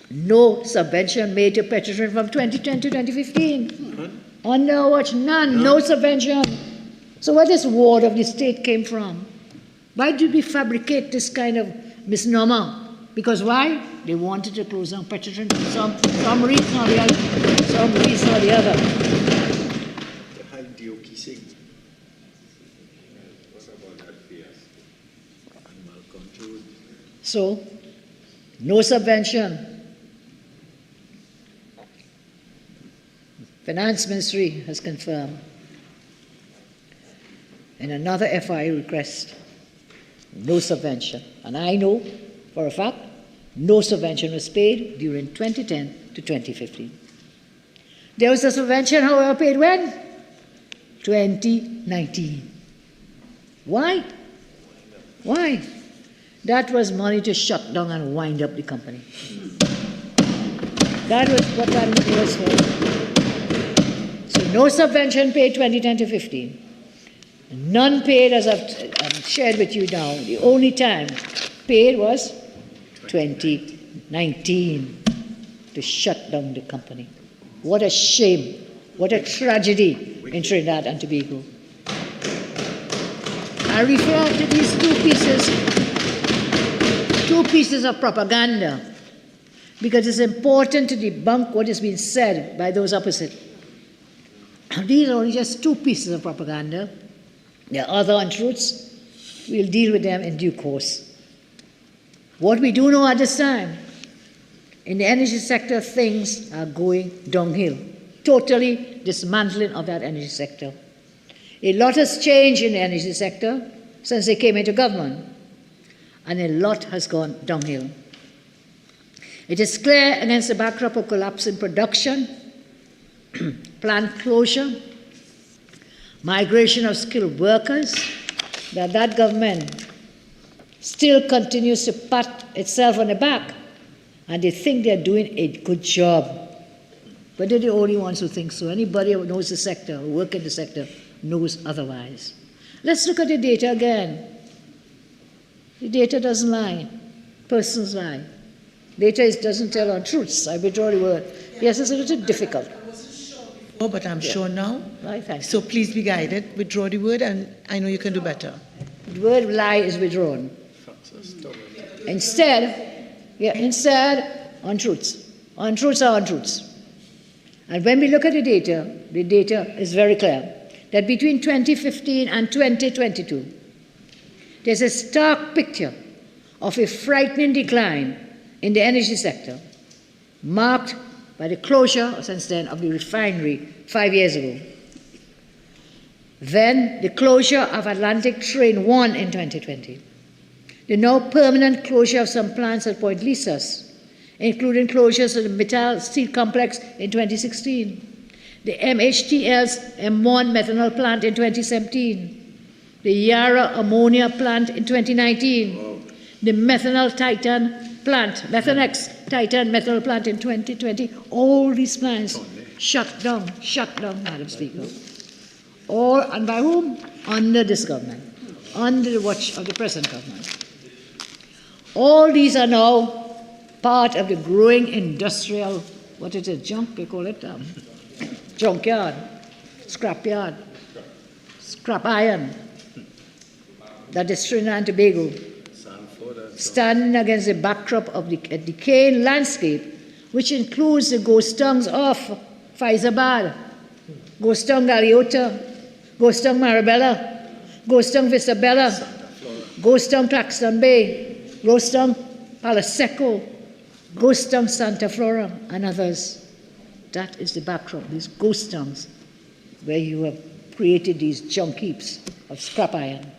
no subvention made to Petrotrin from 2010 to 2015. Under watch, none. No subvention. So where this ward of the state came from? Why did we fabricate this kind of misnomer? Because why? They wanted to close down Petrotrin for some reason or the other. Some reason or the other. So, no subvention. Finance Ministry has confirmed. In another FIA request, no subvention. And I know for a fact, no subvention was paid during 2010 to 2015. There was a subvention, however, paid when? 2019. Why? Why? That was money to shut down and wind up the company. That was what that money was for. So no subvention paid 2010 to 15. None paid, as I've shared with you now. The only time paid was 2019 to shut down the company. What a shame. What a tragedy in Trinidad and Tobago. I refer to these two pieces of propaganda because it's important to debunk what has been said by those opposite. These are only just two pieces of propaganda. There are other untruths. We'll deal with them in due course. What we do know at this time, in the energy sector, things are going downhill. Totally dismantling of that energy sector. A lot has changed in the energy sector since they came into government, and a lot has gone downhill. It is clear against the backdrop of collapse in production, plant closure, migration of skilled workers, that government still continues to pat itself on the back, and they think they're doing a good job. But they're the only ones who think so. Anybody who knows the sector, who work in the sector, knows otherwise. Let's look at the data again. The data doesn't lie. Persons lie. Data doesn't tell untruths. I withdraw the word. Yes, it's a little difficult. Oh, but I'm sure now. Right, thank you. So please be guided. Withdraw the word, and I know you can do better. The word lie is withdrawn. Instead, untruths. Untruths are untruths. And when we look at the data is very clear that between 2015 and 2022, there's a stark picture of a frightening decline in the energy sector, marked by the closure, since then, of the refinery 5 years ago. Then the closure of Atlantic Train 1 in 2020. The now permanent closure of some plants at Point Lisas, including closures of the Metal Steel Complex in 2016, the MHTL's M1 methanol plant in 2017, the Yara ammonia plant in 2019, the Methanex Titan methanol plant in 2020. All these plants shut down, Madam Speaker. All, and by whom? Under this government, under the watch of the present government. All these are now part of the growing industrial, what is it, junk, they call it, junkyard, scrapyard, scrap iron, that is Trinidad and Tobago, standing against the backdrop of the decaying landscape, which includes the ghost towns of Faizabad, ghost town Galeota, ghost town Marabella, ghost town Vistabella, ghost town Claxton Bay, ghost town Palo Seco, ghost town Santa Flora, and others. That is the backdrop, these ghost towns, where you have created these junk heaps of scrap iron.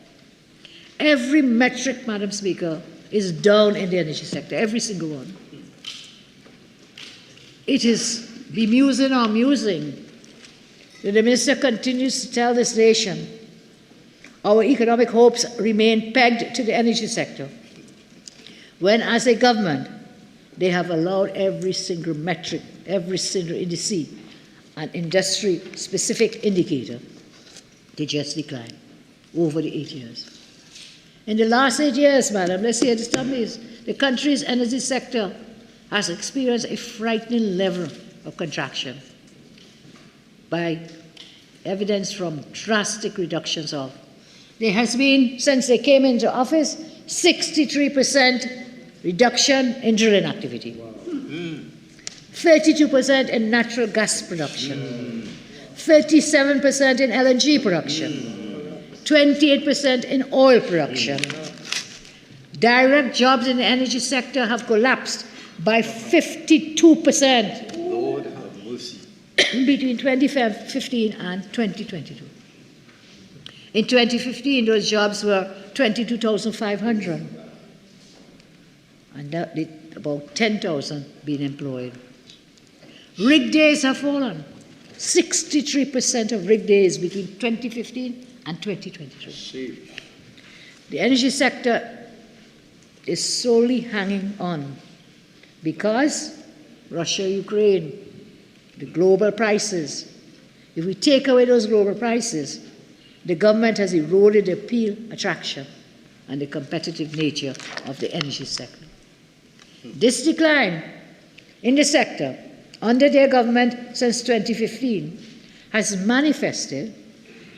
Every metric, Madam Speaker, is down in the energy sector, every single one. It is bemusing or amusing that the minister continues to tell this nation our economic hopes remain pegged to the energy sector, when as a government they have allowed every single metric, every single indice, and industry-specific indicator to just decline over the 8 years. In the last 8 years, Madam, let's hear the studies, the country's energy sector has experienced a frightening level of contraction by evidence from drastic reductions of. There has been, since they came into office, 63% reduction in drilling activity, 32% in natural gas production, 37% in LNG production, 28% in oil production. Direct jobs in the energy sector have collapsed by 52% Lord have mercy. between 2015 and 2022. In 2015, those jobs were 22,500, and that about 10,000 being employed. Rig days have fallen. 63% of rig days between 2015 and 2023. The energy sector is solely hanging on because Russia, Ukraine, the global prices. If we take away those global prices, the government has eroded the appeal, attraction, and the competitive nature of the energy sector. This decline in the sector under their government since 2015 has manifested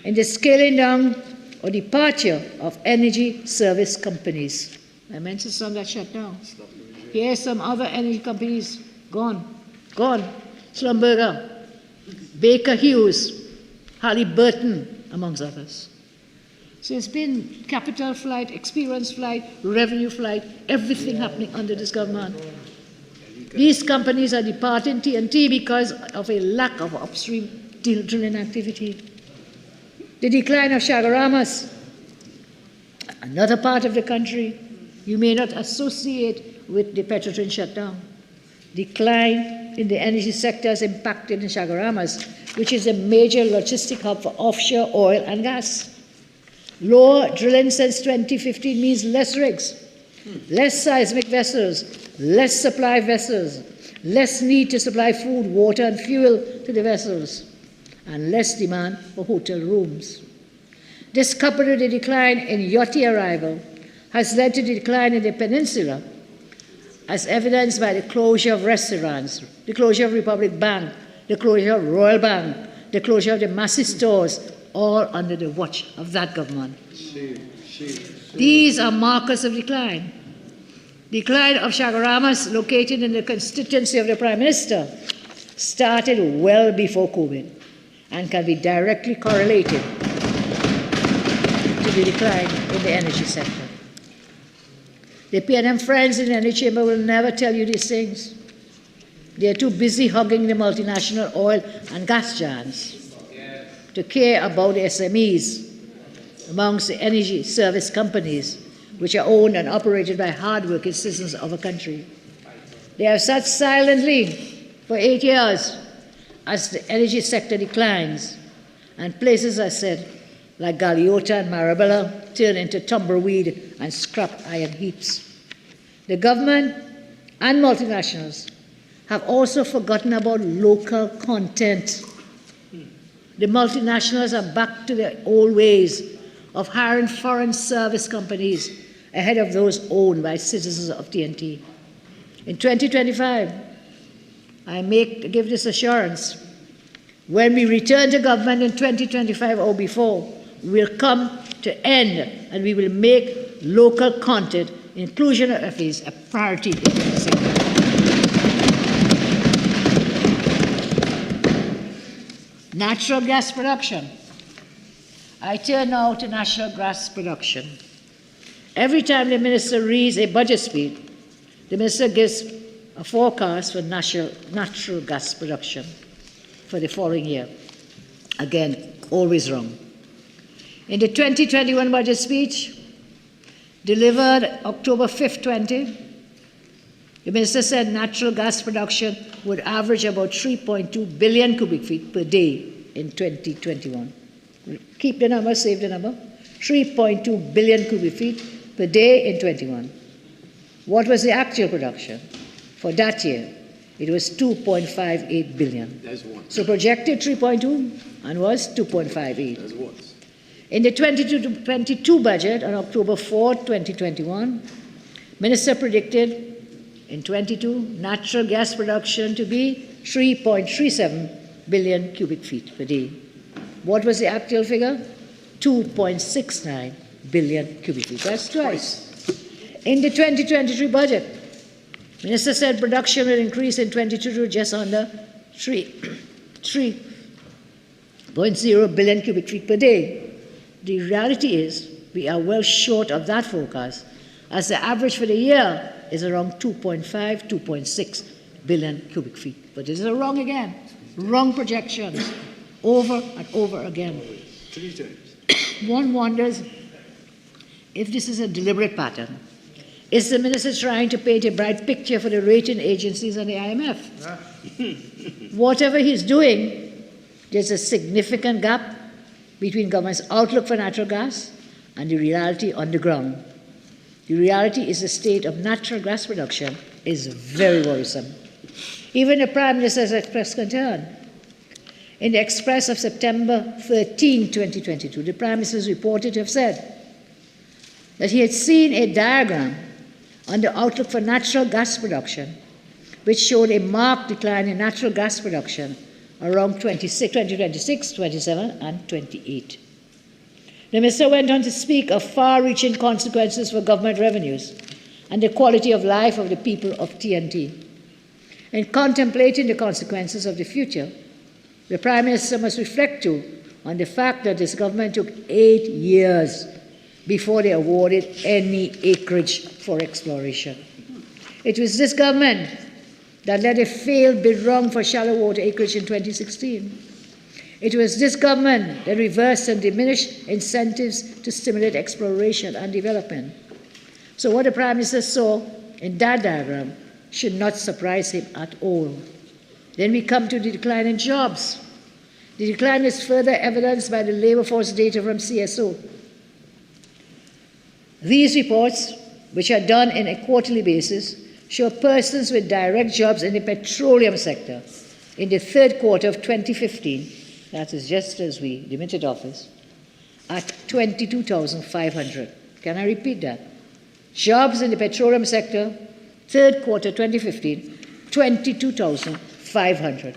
in the scaling down or departure of energy service companies. I mentioned some that shut down. Here's some other energy companies gone. Schlumberger, Baker Hughes, Halliburton, amongst others. So it's been capital flight, experience flight, revenue flight, everything happening under this government. These companies are departing TNT because of a lack of upstream drilling activity. The decline of Chagaramas, another part of the country you may not associate with the Petrotrin shutdown. Decline in the energy sector has impacted in Chagaramas, which is a major logistic hub for offshore oil and gas. Lower drilling since 2015 means less rigs, less seismic vessels, less supply vessels, less need to supply food, water, and fuel to the vessels, and less demand for hotel rooms. This, coupled with the decline in yachty arrival, has led to the decline in the peninsula, as evidenced by the closure of restaurants, the closure of Republic Bank, the closure of Royal Bank, the closure of the massive stores, all under the watch of that government. These are markers of decline. Decline of Shagaramas, located in the constituency of the Prime Minister, started well before COVID and can be directly correlated to the decline in the energy sector. The PNM friends in the energy chamber will never tell you these things. They are too busy hugging the multinational oil and gas giants to care about the SMEs amongst the energy service companies, which are owned and operated by hard-working citizens of a country. They have sat silently for 8 years as the energy sector declines, and places, I said, like Galeota and Marabella turn into tumbleweed and scrap iron heaps. The government and multinationals have also forgotten about local content. The multinationals are back to their old ways of hiring foreign service companies ahead of those owned by citizens of TNT. In 2025, I give this assurance, when we return to government in 2025 or before, we'll come to end and we will make local content, inclusion of FEs, a priority in the sector. Natural gas production. I turn now to natural gas production. Every time the minister reads a budget speech, the minister gives a forecast for natural gas production for the following year. Again, always wrong. In the 2021 budget speech, delivered October 5th, 20, the minister said natural gas production would average about 3.2 billion cubic feet per day in 2021. Keep the number, save the number. 3.2 billion cubic feet per day in 21. What was the actual production for that year? It was 2.58 billion. That's one. So projected 3.2 and was 2.58. That's one. In the 22 budget on October 4, 2021, Minister predicted in 22 natural gas production to be 3.37 billion cubic feet per day. What was the actual figure? 2.69 billion cubic feet. That's twice. In the 2023 budget, Minister said production will increase in 22 to just under 3.0 billion cubic feet per day. The reality is we are well short of that forecast, as the average for the year is around 2.5, 2.6 billion cubic feet. But this is wrong again. Wrong projections, over and over again. 3 times. One wonders if this is a deliberate pattern. Is the minister trying to paint a bright picture for the rating agencies and the IMF? Whatever he's doing, there's a significant gap between government's outlook for natural gas and the reality on the ground. The reality is the state of natural gas production is very worrisome. Even the Prime Minister has expressed concern. In the Express of September 13, 2022, the Prime Minister is reported to have said that he had seen a diagram on the outlook for natural gas production, which showed a marked decline in natural gas production around 2026, 27, and 28. The minister went on to speak of far-reaching consequences for government revenues and the quality of life of the people of TNT. In contemplating the consequences of the future, the Prime Minister must reflect too on the fact that this government took 8 years before they awarded any acreage for exploration. It was this government that let a failed bid run for shallow water acreage in 2016. It was this government that reversed and diminished incentives to stimulate exploration and development. So what the Prime Minister saw in that diagram should not surprise him at all. Then we come to the decline in jobs. The decline is further evidenced by the labor force data from CSO. These reports, which are done on a quarterly basis, show persons with direct jobs in the petroleum sector in the third quarter of 2015, that is just as we limited office, at 22,500. Can I repeat that? Jobs in the petroleum sector, third quarter 2015, 22,500.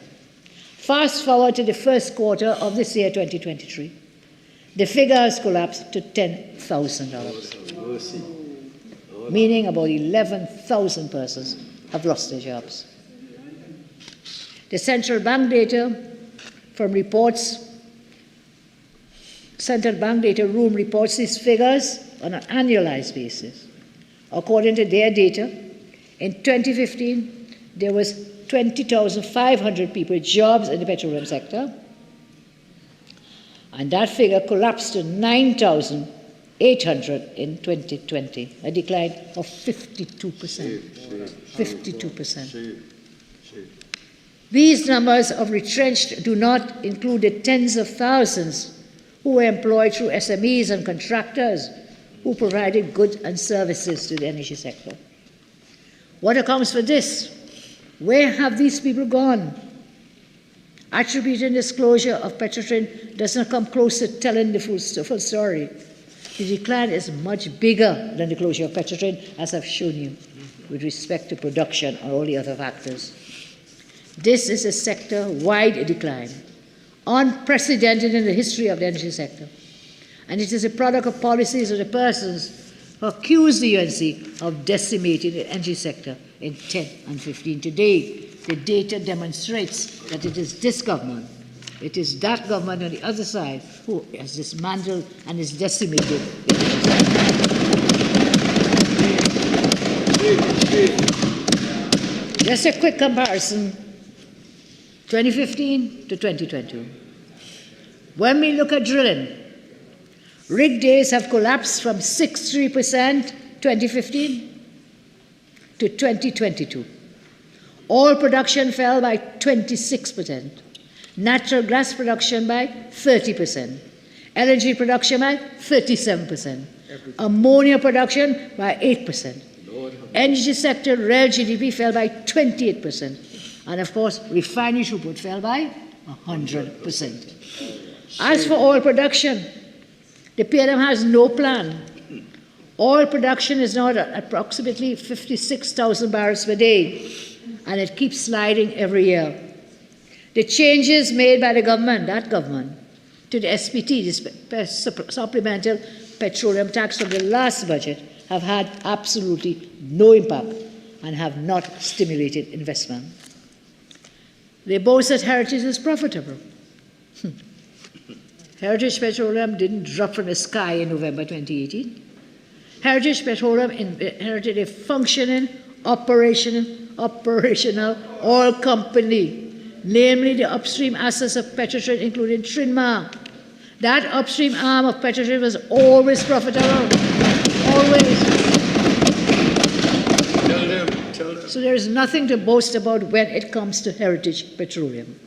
Fast forward to the first quarter of this year, 2023. The figure has collapsed to $10,000, meaning about 11,000 persons have lost their jobs. The central bank data from reports, central bank data room reports these figures on an annualized basis. According to their data, in 2015, there was 20,500 people with jobs in the petroleum sector, and that figure collapsed to 9,800 in 2020, a decline of 52%. 52%. These numbers of retrenched do not include the tens of thousands who were employed through SMEs and contractors who provided goods and services to the energy sector. What accounts for this? Where have these people gone? Attributing disclosure of Petrotrin does not come close to telling the full story. The decline is much bigger than the closure of Petrotrin, as I've shown you, with respect to production and all the other factors. This is a sector-wide decline, unprecedented in the history of the energy sector. And it is a product of policies of the persons who accuse the UNC of decimating the energy sector in 10 and 15. Today, the data demonstrates that it is this government, it is that government on the other side who has dismantled and is decimated the energy sector. Just a quick comparison, 2015 to 2022. When we look at drilling, rig days have collapsed from 63% 2015 to 2022. Oil production fell by 26%. Natural gas production by 30%. LNG production by 37%. Ammonia production by 8%. Energy sector real GDP fell by 28%. And of course, refinery throughput fell by 100%. As for oil production, the PNM has no plan. Oil production is now at approximately 56,000 barrels per day, and it keeps sliding every year. The changes made by the government, that government, to the SPT, the Supplemental Petroleum Tax from the last budget, have had absolutely no impact and have not stimulated investment. They boast that Heritage is profitable. Heritage Petroleum didn't drop from the sky in November 2018. Heritage Petroleum inherited a functioning, operational oil company, namely the upstream assets of Petrotrin, including Trinma. That upstream arm of Petrotrin was always profitable, always. Tell them. So there is nothing to boast about when it comes to Heritage Petroleum.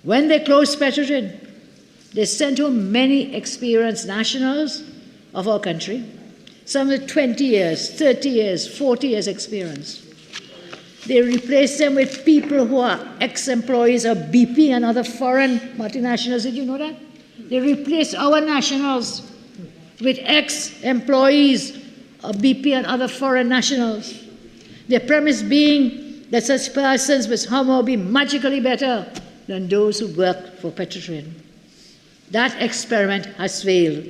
When they closed Petrotrin, they sent home many experienced nationals of our country, some with 20 years, 30 years, 40 years experience. They replaced them with people who are ex-employees of BP and other foreign multinationals. Did you know that? They replaced our nationals with ex-employees of BP and other foreign nationals. The premise being that such persons must somehow be magically better than those who work for Petrotrin. That experiment has failed.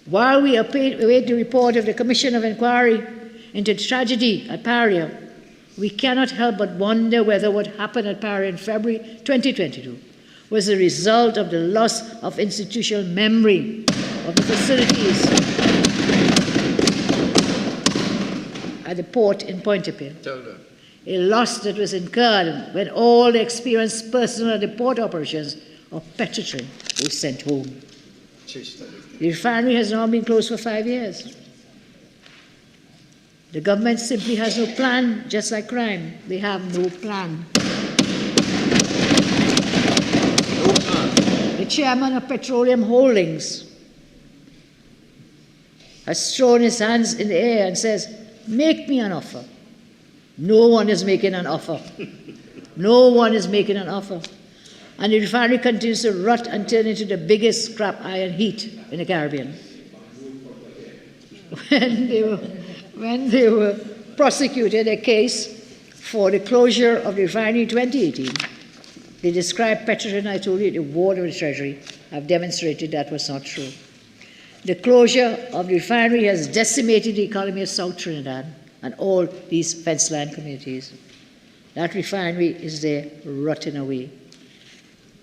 While we await the report of the Commission of Inquiry into the tragedy at Paria, we cannot help but wonder whether what happened at Paria in February 2022 was a result of the loss of institutional memory of the facilities at the port in Pointe-à-Pitre. Tell them. A loss that was incurred when all the experienced personnel at the port operations of Petrotrin was sent home. The refinery has now been closed for 5 years. The government simply has no plan, just like crime. They have no plan. The chairman of Petroleum Holdings has thrown his hands in the air and says, "Make me an offer." No one is making an offer. No one is making an offer. And the refinery continues to rot and turn into the biggest scrap iron heat in the Caribbean. When they were prosecuted a case for the closure of the refinery in 2018, They described Petrogen, I told you, the ward of the Treasury. I've demonstrated that was not true. The closure of the refinery has decimated the economy of South Trinidad and all these fence-line communities. That refinery is there rotting away.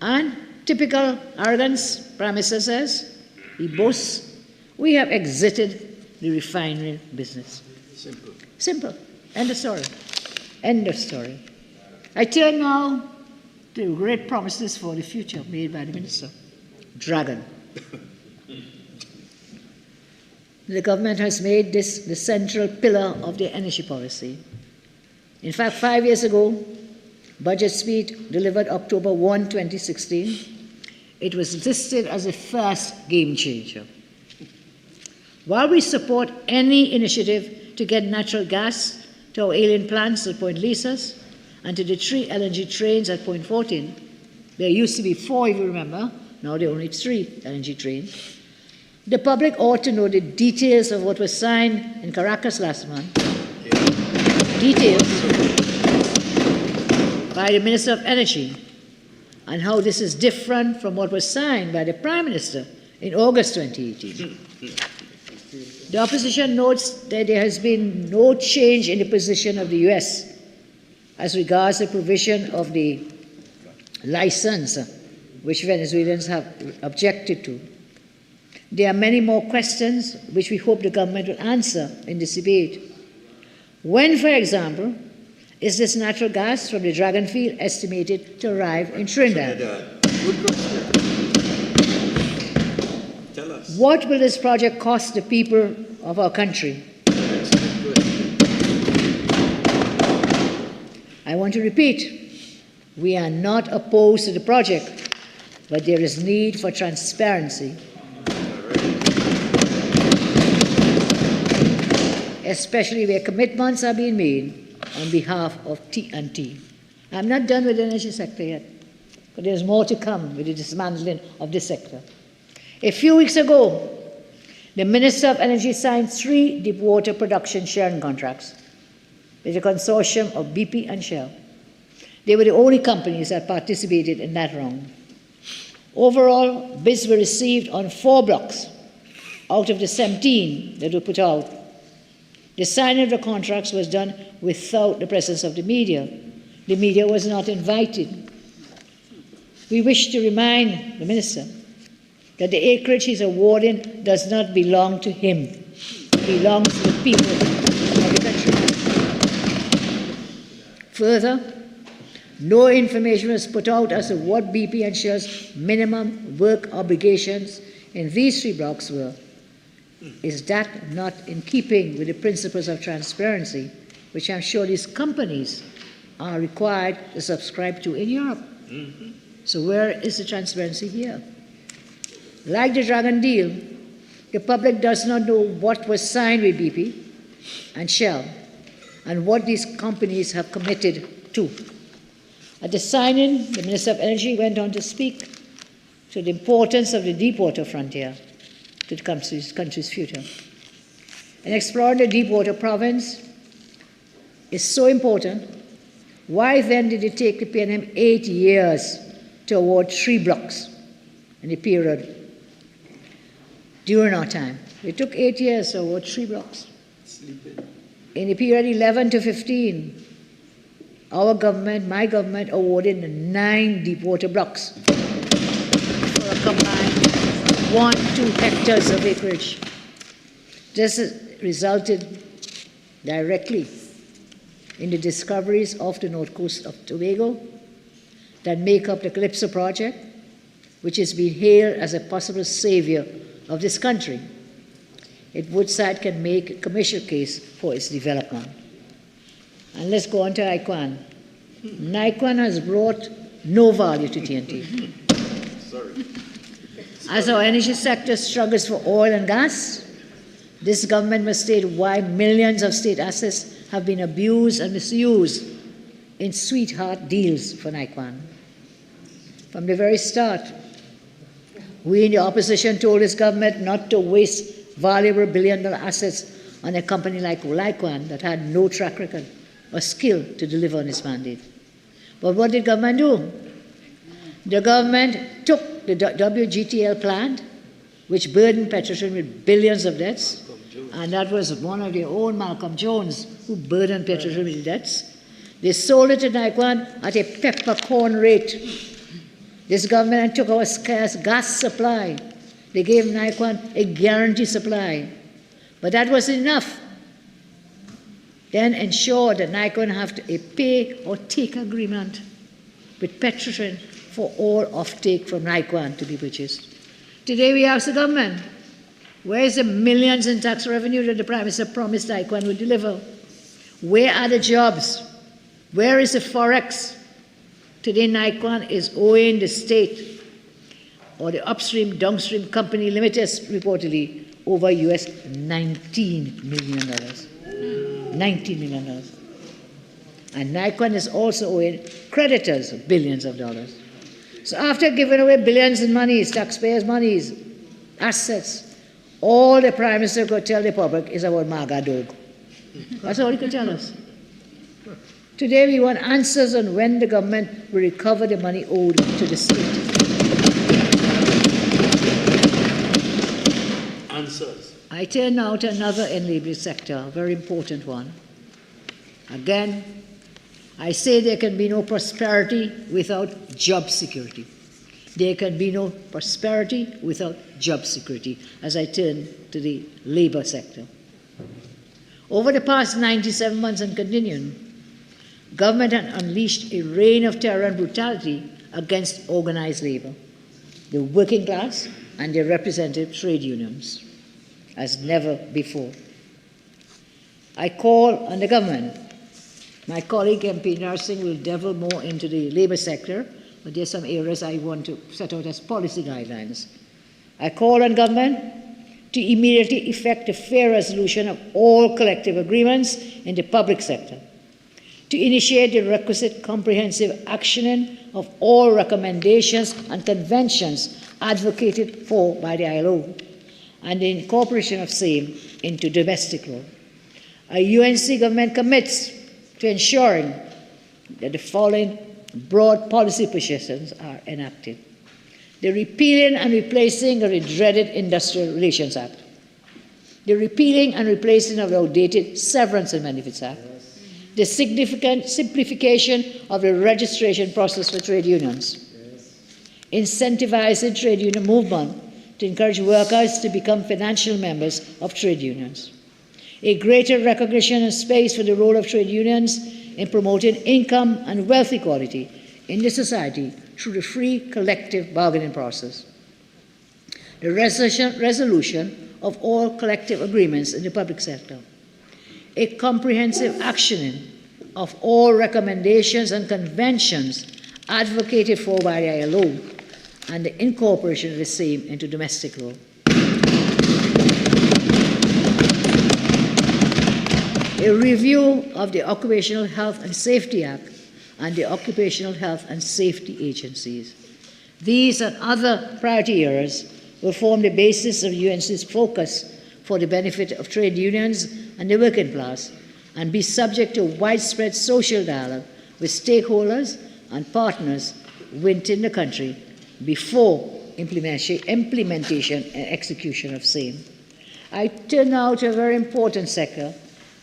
And typical arrogance, Prime Minister says, he boasts, we have exited the refinery business. Simple. Simple. End of story. End of story. I turn now to great promises for the future made by the Minister. Dragon. The government has made this the central pillar of their energy policy. In fact, 5 years ago, budget speed delivered October 1, 2016, it was listed as the first game changer. While we support any initiative to get natural gas to our alien plants at Point Lisas and to the 3 LNG trains at Point 14, there used to be 4, if you remember, now there are only 3 LNG trains. The public ought to know the details of what was signed in Caracas last month. Details by the Minister of Energy and how this is different from what was signed by the Prime Minister in August 2018. The opposition notes that there has been no change in the position of the US as regards the provision of the license which Venezuelans have objected to. There are many more questions which we hope the government will answer in this debate. When, for example, is this natural gas from the Dragon field estimated to arrive in Trinidad? Good question. Tell us. What will this project cost the people of our country? I want to repeat, we are not opposed to the project, but there is need for transparency, especially where commitments are being made on behalf of T&T. I'm not done with the energy sector yet, but there's more to come with the dismantling of this sector. A few weeks ago, the Minister of Energy signed 3 deepwater production sharing contracts with a consortium of BP and Shell. They were the only companies that participated in that round. Overall, bids were received on 4 blocks out of the 17 that were put out. The signing of the contracts was done without the presence of the media. The media was not invited. We wish to remind the Minister that the acreage he's awarding does not belong to him. It belongs to the people of the country. Further, no information was put out as to what BP and Shell's minimum work obligations in these 3 blocks were. Is that not in keeping with the principles of transparency, which I'm sure these companies are required to subscribe to in Europe? So where is the transparency here? Like the Dragon deal, the public does not know what was signed with BP and Shell and what these companies have committed to. At the signing, the Minister of Energy went on to speak to the importance of the deepwater frontier to the country's future. And exploring the deepwater province is so important. Why then did it take the PNM 8 years to award 3 blocks in the period during our time? It took 8 years to award 3 blocks. In the period 11 to 15, our government, my government, awarded 9 deepwater blocks for a combined 1-2 hectares of acreage. This resulted directly in the discoveries off the north coast of Tobago that make up the Calypso project, which is being hailed as a possible savior of this country. If Woodside can make a commercial case for its development. And let's go on to Naiquan. Naiquan has brought no value to TNT. As our energy sector struggles for oil and gas, this government must state why millions of state assets have been abused and misused in sweetheart deals for Naiquan. From the very start, we in the opposition told this government not to waste valuable billion-dollar assets on a company like Naiquan that had no track record or skill to deliver on its mandate. But what did government do? The government took the WGTL plant, which burdened Petrotrin with billions of debts, and that was one of their own, Malcolm Jones, who burdened Petrotrin with debts. They sold it to Naikwan at a peppercorn rate. This government took our scarce gas supply. They gave Naikwan a guaranteed supply. But that was enough. Then ensured that Naikwan have a pay or take agreement with Petrotrin for all offtake from Naikwan to be purchased. Today we ask the government, where is the millions in tax revenue that the Prime Minister promised Naikwan would deliver? Where are the jobs? Where is the forex? Today Naikwan is owing the state or the upstream, downstream company limited reportedly over US $19 million. $19 million. And Naikwan is also owing creditors billions of dollars. So after giving away billions in monies, taxpayers' monies, assets, all the Prime Minister could tell the public is about MAGA dog. That's all he could tell us. Today we want answers on when the government will recover the money owed to the state. Answers. I turn now to another enabling sector, a very important one. Again, I say there can be no prosperity without job security. There can be no prosperity without job security, as I turn to the labor sector. Over the past 97 months and continuing, government had unleashed a reign of terror and brutality against organized labor, the working class, and their representative trade unions, as never before. I call on the government. My colleague MP Nursing will delve more into the labor sector, but there are some areas I want to set out as policy guidelines. I call on government to immediately effect a fair resolution of all collective agreements in the public sector, to initiate the requisite comprehensive actioning of all recommendations and conventions advocated for by the ILO, and the incorporation of same into domestic law. A UNC government commits to ensuring that the following broad policy positions are enacted: the repealing and replacing of the dreaded Industrial Relations Act, the repealing and replacing of the outdated Severance and Benefits Act, the significant simplification of the registration process for trade unions, incentivizing trade union movement to encourage workers to become financial members of trade unions, a greater recognition and space for the role of trade unions in promoting income and wealth equality in the society through the free collective bargaining process, the resolution of all collective agreements in the public sector, a comprehensive actioning of all recommendations and conventions advocated for by the ILO, and the incorporation of the same into domestic law. A review of the Occupational Health and Safety Act and the Occupational Health and Safety Agencies. These and other priority areas will form the basis of UNC's focus for the benefit of trade unions and the working class, and be subject to widespread social dialogue with stakeholders and partners within the country before implementation and execution of same. I turn now to a very important sector,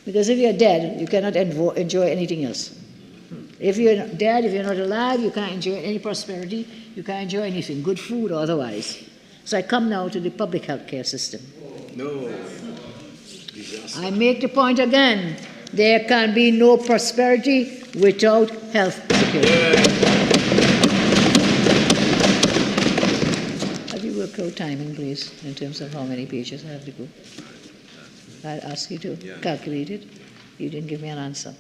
because if you're dead, you cannot enjoy anything else. If you're dead, if you're not alive, you can't enjoy any prosperity, you can't enjoy anything, good food or otherwise. So I come now to the public health care system. No. I make the point again, there can be no prosperity without health security. Have you worked out timing, please, in terms of how many pages I have to go? I asked you to calculate it. You didn't give me an answer.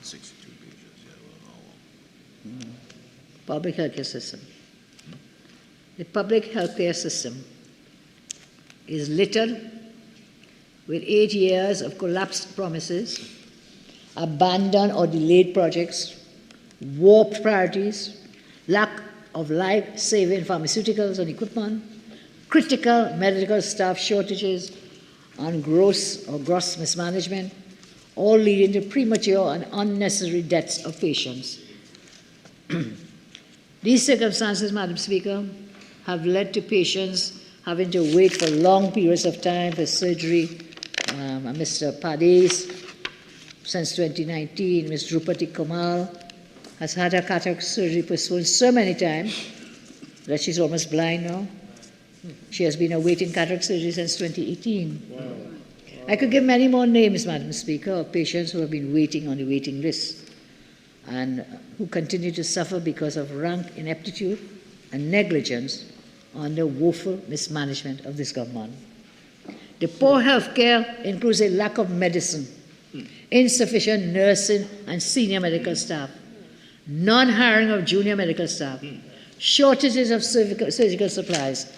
62 pages, Public health care system. The public health care system is littered with 8 years of collapsed promises, abandoned or delayed projects, warped priorities, lack of life-saving pharmaceuticals and equipment, critical medical staff shortages, and gross mismanagement, all leading to premature and unnecessary deaths of patients. These circumstances, Madam Speaker, have led to patients having to wait for long periods of time for surgery. Mr. Padis, since 2019, Ms. Drupati Kamal has had her cataract surgery postponed so many times that she's almost blind now. She has been awaiting cataract surgery since 2018. Wow. I could give many more names, Madam Speaker, of patients who have been waiting on the waiting list and who continue to suffer because of rank ineptitude and negligence on the woeful mismanagement of this government. The poor health care includes a lack of medicine, insufficient nursing and senior medical staff, non-hiring of junior medical staff, shortages of surgical supplies,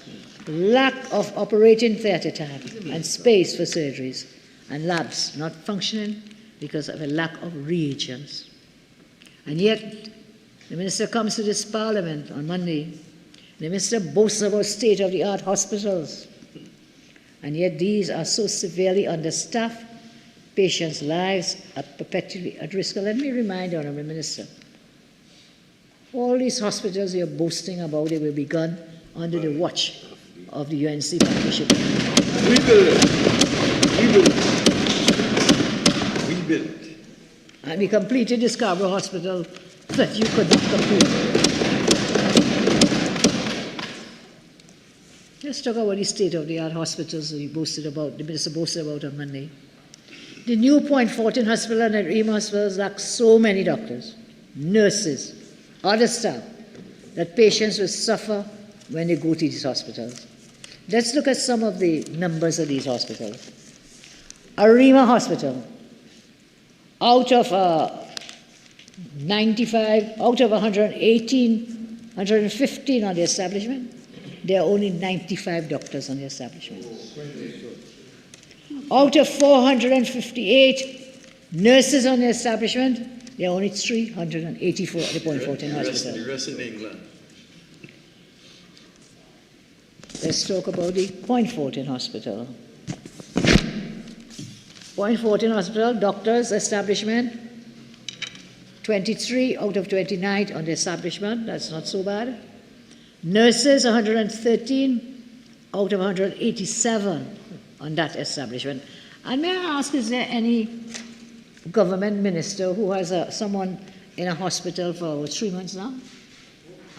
lack of operating theatre time and space for surgeries, and labs not functioning because of a lack of reagents. And yet, the Minister comes to this Parliament on Monday. The Minister boasts about state-of-the-art hospitals, and yet these are so severely understaffed, patients' lives are perpetually at risk. Let me remind the Honourable Minister, all these hospitals you're boasting about, they will be begun under the watch of the UNC partnership. We build it. We build it. We build it. And we completed the Scarborough Hospital that you could not complete. Let's talk about the state-of-the-art hospitals that you boasted about, the Minister boasted about on Monday. The new Point Fortin Hospital and the Rima hospitals lack so many doctors, nurses, other staff, that patients will suffer when they go to these hospitals. Let's look at some of the numbers of these hospitals. Arima Hospital, out of 95, out of 115 on the establishment, there are only 95 doctors on the establishment. Out of 458 nurses on the establishment, there are only 384 at the Point Fortin Hospital. The rest in England. Let's talk about the Point Fortin Hospital. Point Fortin Hospital, doctors establishment, 23 out of 29 on the establishment, that's not so bad. Nurses, 113 out of 187 on that establishment. And may I ask, is there any government minister who has someone in a hospital for 3 months now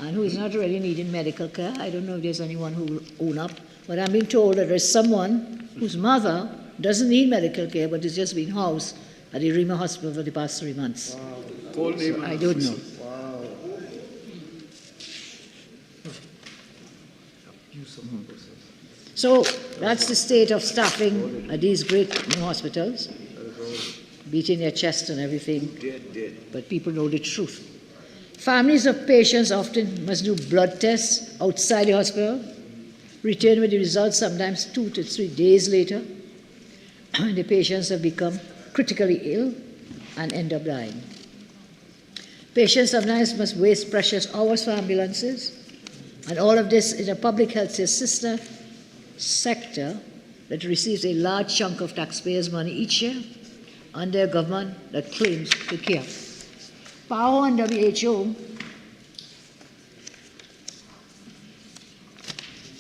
and who is not really needing medical care? I don't know if there's anyone who will own up, but I'm being told that there's someone whose mother doesn't need medical care but has just been housed at the Rima Hospital for the past 3 months. Wow. So I don't know. Wow. So that's the state of staffing at these great new hospitals, beating their chest and everything, but people know the truth. Families of patients often must do blood tests outside the hospital, return with the results sometimes 2 to 3 days later, and the patients have become critically ill and end up dying. Patients sometimes must waste precious hours for ambulances, and all of this in a public health sector that receives a large chunk of taxpayers' money each year under a government that claims to care. FAO and WHO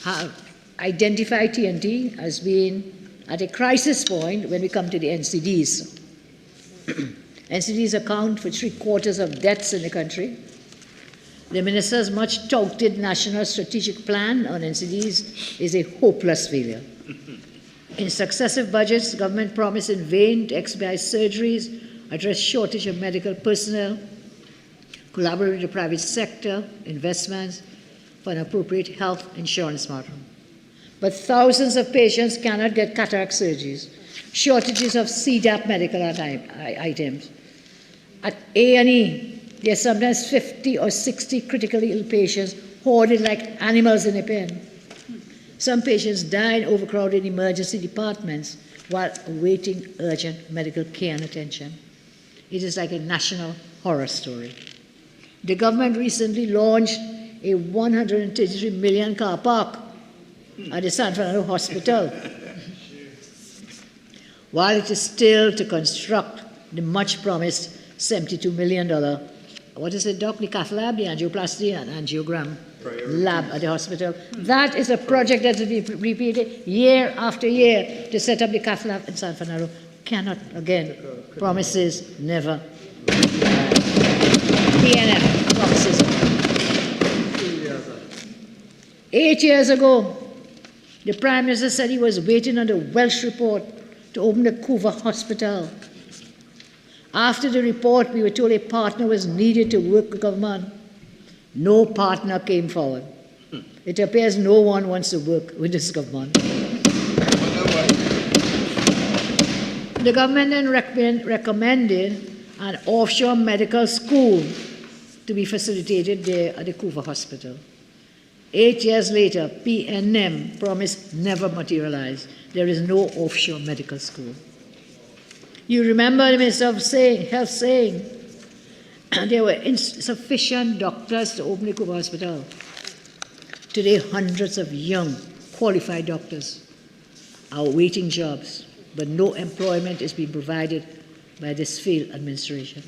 have identified TNT as being at a crisis point when we come to the NCDs. NCDs account for 3/4 of deaths in the country. The minister's much touted national strategic plan on NCDs is a hopeless failure. In successive budgets, government promised in vain to expedite surgeries, address shortage of medical personnel, collaborate with the private sector, investments for an appropriate health insurance model. But thousands of patients cannot get cataract surgeries, shortages of CDAP medical items. At A&E, there are sometimes 50 or 60 critically ill patients hoarded like animals in a pen. Some patients die in overcrowded emergency departments while awaiting urgent medical care and attention. It is like a national horror story. The government recently launched a 133 million car park at the San Fernando Hospital, while it is still to construct the much promised $72 million, what is it, Doc? The cath lab, the angioplasty and angiogram lab at the hospital. That is a project that has been repeated year after year to set up the cath lab in San Fernando. Cannot, again, promises never. PNF promises. 8 years ago, the Prime Minister said he was waiting on the Welsh report to open the Couva Hospital. After the report, we were told a partner was needed to work with government. No partner came forward. It appears no one wants to work with this government. The government then recommended an offshore medical school to be facilitated there at the Couva Hospital. 8 years later, PNM promise never materialized. There is no offshore medical school. You remember the Minister of Health saying there were insufficient doctors to open the Couva Hospital. Today, hundreds of young, qualified doctors are awaiting jobs, but no employment is being provided by this failed administration.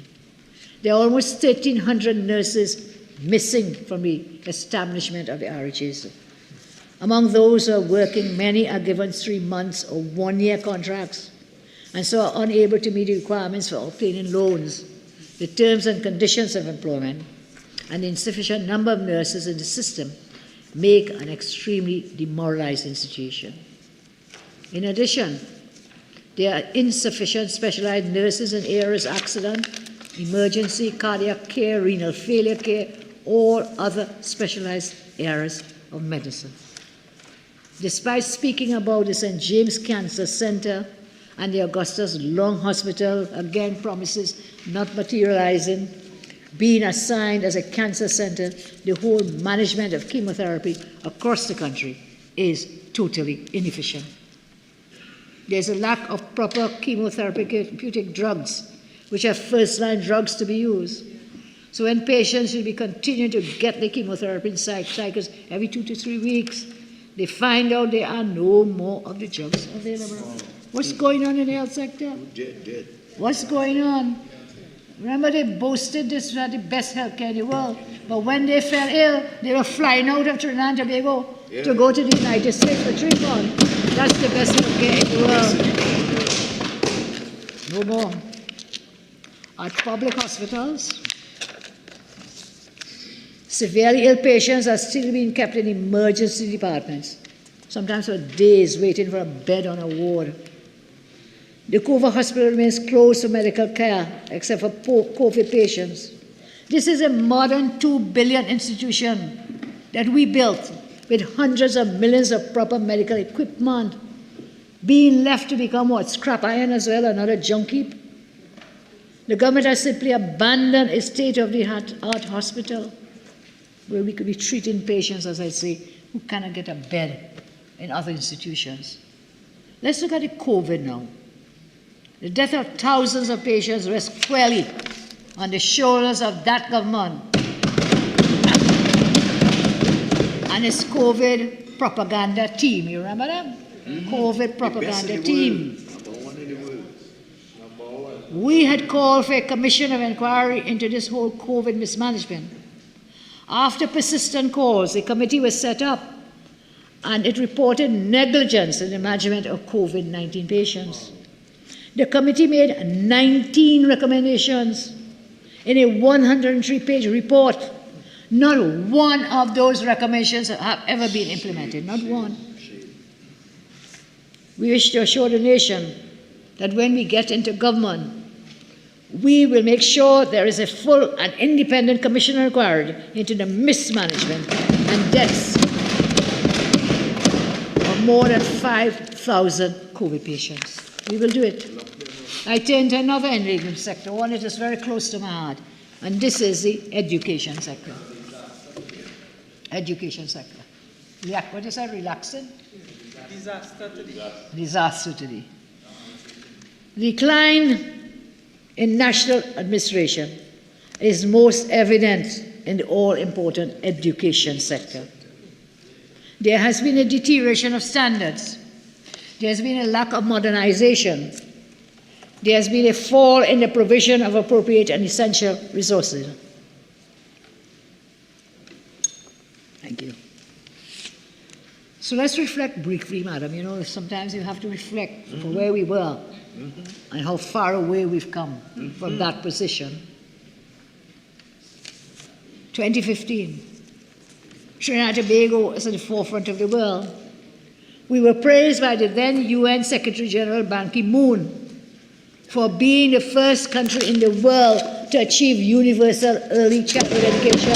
There are almost 1,300 nurses missing from the establishment of the RHAs. Among those who are working, many are given 3 months or 1 year contracts, and so are unable to meet the requirements for obtaining loans, the terms and conditions of employment, and the insufficient number of nurses in the system make an extremely demoralizing situation. In addition, there are insufficient specialized nurses in areas of accident, emergency, cardiac care, renal failure care, or other specialized areas of medicine. Despite speaking about the St. James Cancer Center and the Augustus Lung Hospital, again promises not materializing, being assigned as a cancer center, the whole management of chemotherapy across the country is totally inefficient. There's a lack of proper chemotherapeutic drugs, which are first-line drugs to be used. So when patients will be continuing to get the chemotherapy in cycles every 2 to 3 weeks, they find out there are no more of the drugs available. What's going on in the health sector? What's going on? Remember, they boasted this was the best healthcare in the world, but when they fell ill, they were flying out of Trinidad and Tobago to go to the United States for treatment. That's the best healthcare in the world. No more. At public hospitals, severely ill patients are still being kept in emergency departments, sometimes for days waiting for a bed on a ward. The Couva Hospital remains closed to medical care, except for COVID patients. This is a modern $2 billion institution that we built with hundreds of millions of proper medical equipment, being left to become what? Scrap iron as well, another junk heap. The government has simply abandoned a state-of-the-art hospital where we could be treating patients, as I say, who cannot get a bed in other institutions. Let's look at the COVID now. The death of thousands of patients rests squarely on the shoulders of that government and its COVID propaganda team. You remember them? COVID propaganda team. We had called for a commission of inquiry into this whole COVID mismanagement. After persistent calls, a committee was set up and it reported negligence in the management of COVID-19 patients. The committee made 19 recommendations in a 103-page report. Not one of those recommendations have ever been implemented, not one. We wish to assure the nation that when we get into government, we will make sure there is a full and independent commission required into the mismanagement and deaths of more than 5,000 COVID patients. We will do it. I turn to another enabling sector, one that is very close to my heart, and this is the education sector. Education sector. What is that, relaxing? Disaster today. Decline in national administration is most evident in the all-important education sector. There has been a deterioration of standards. There has been a lack of modernization. There has been a fall in the provision of appropriate and essential resources. Thank you. So let's reflect briefly, madam. You know, sometimes you have to reflect for where we were and how far away we've come from that position. 2015, Trinidad and Tobago is at the forefront of the world. We were praised by the then UN Secretary General Ban Ki-moon for being the first country in the world to achieve universal early childhood education.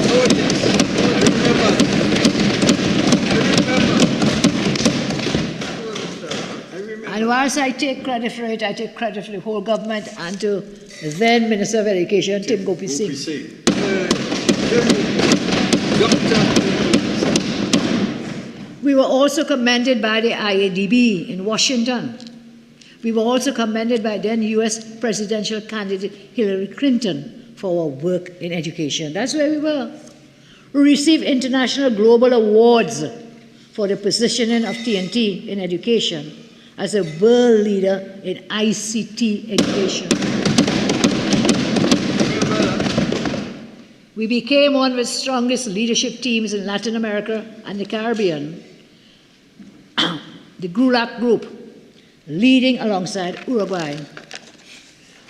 And whilst I take credit for it, I take credit for the whole government and to the then Minister of Education, Tim Gopi Singh. We were also commended by the IADB in Washington. We were also commended by then US presidential candidate Hillary Clinton for our work in education. That's where we were. We received international global awards for the positioning of TNT in education as a world leader in ICT education. We became one of the strongest leadership teams in Latin America and the Caribbean. The GRULAC group, leading alongside Uruguay.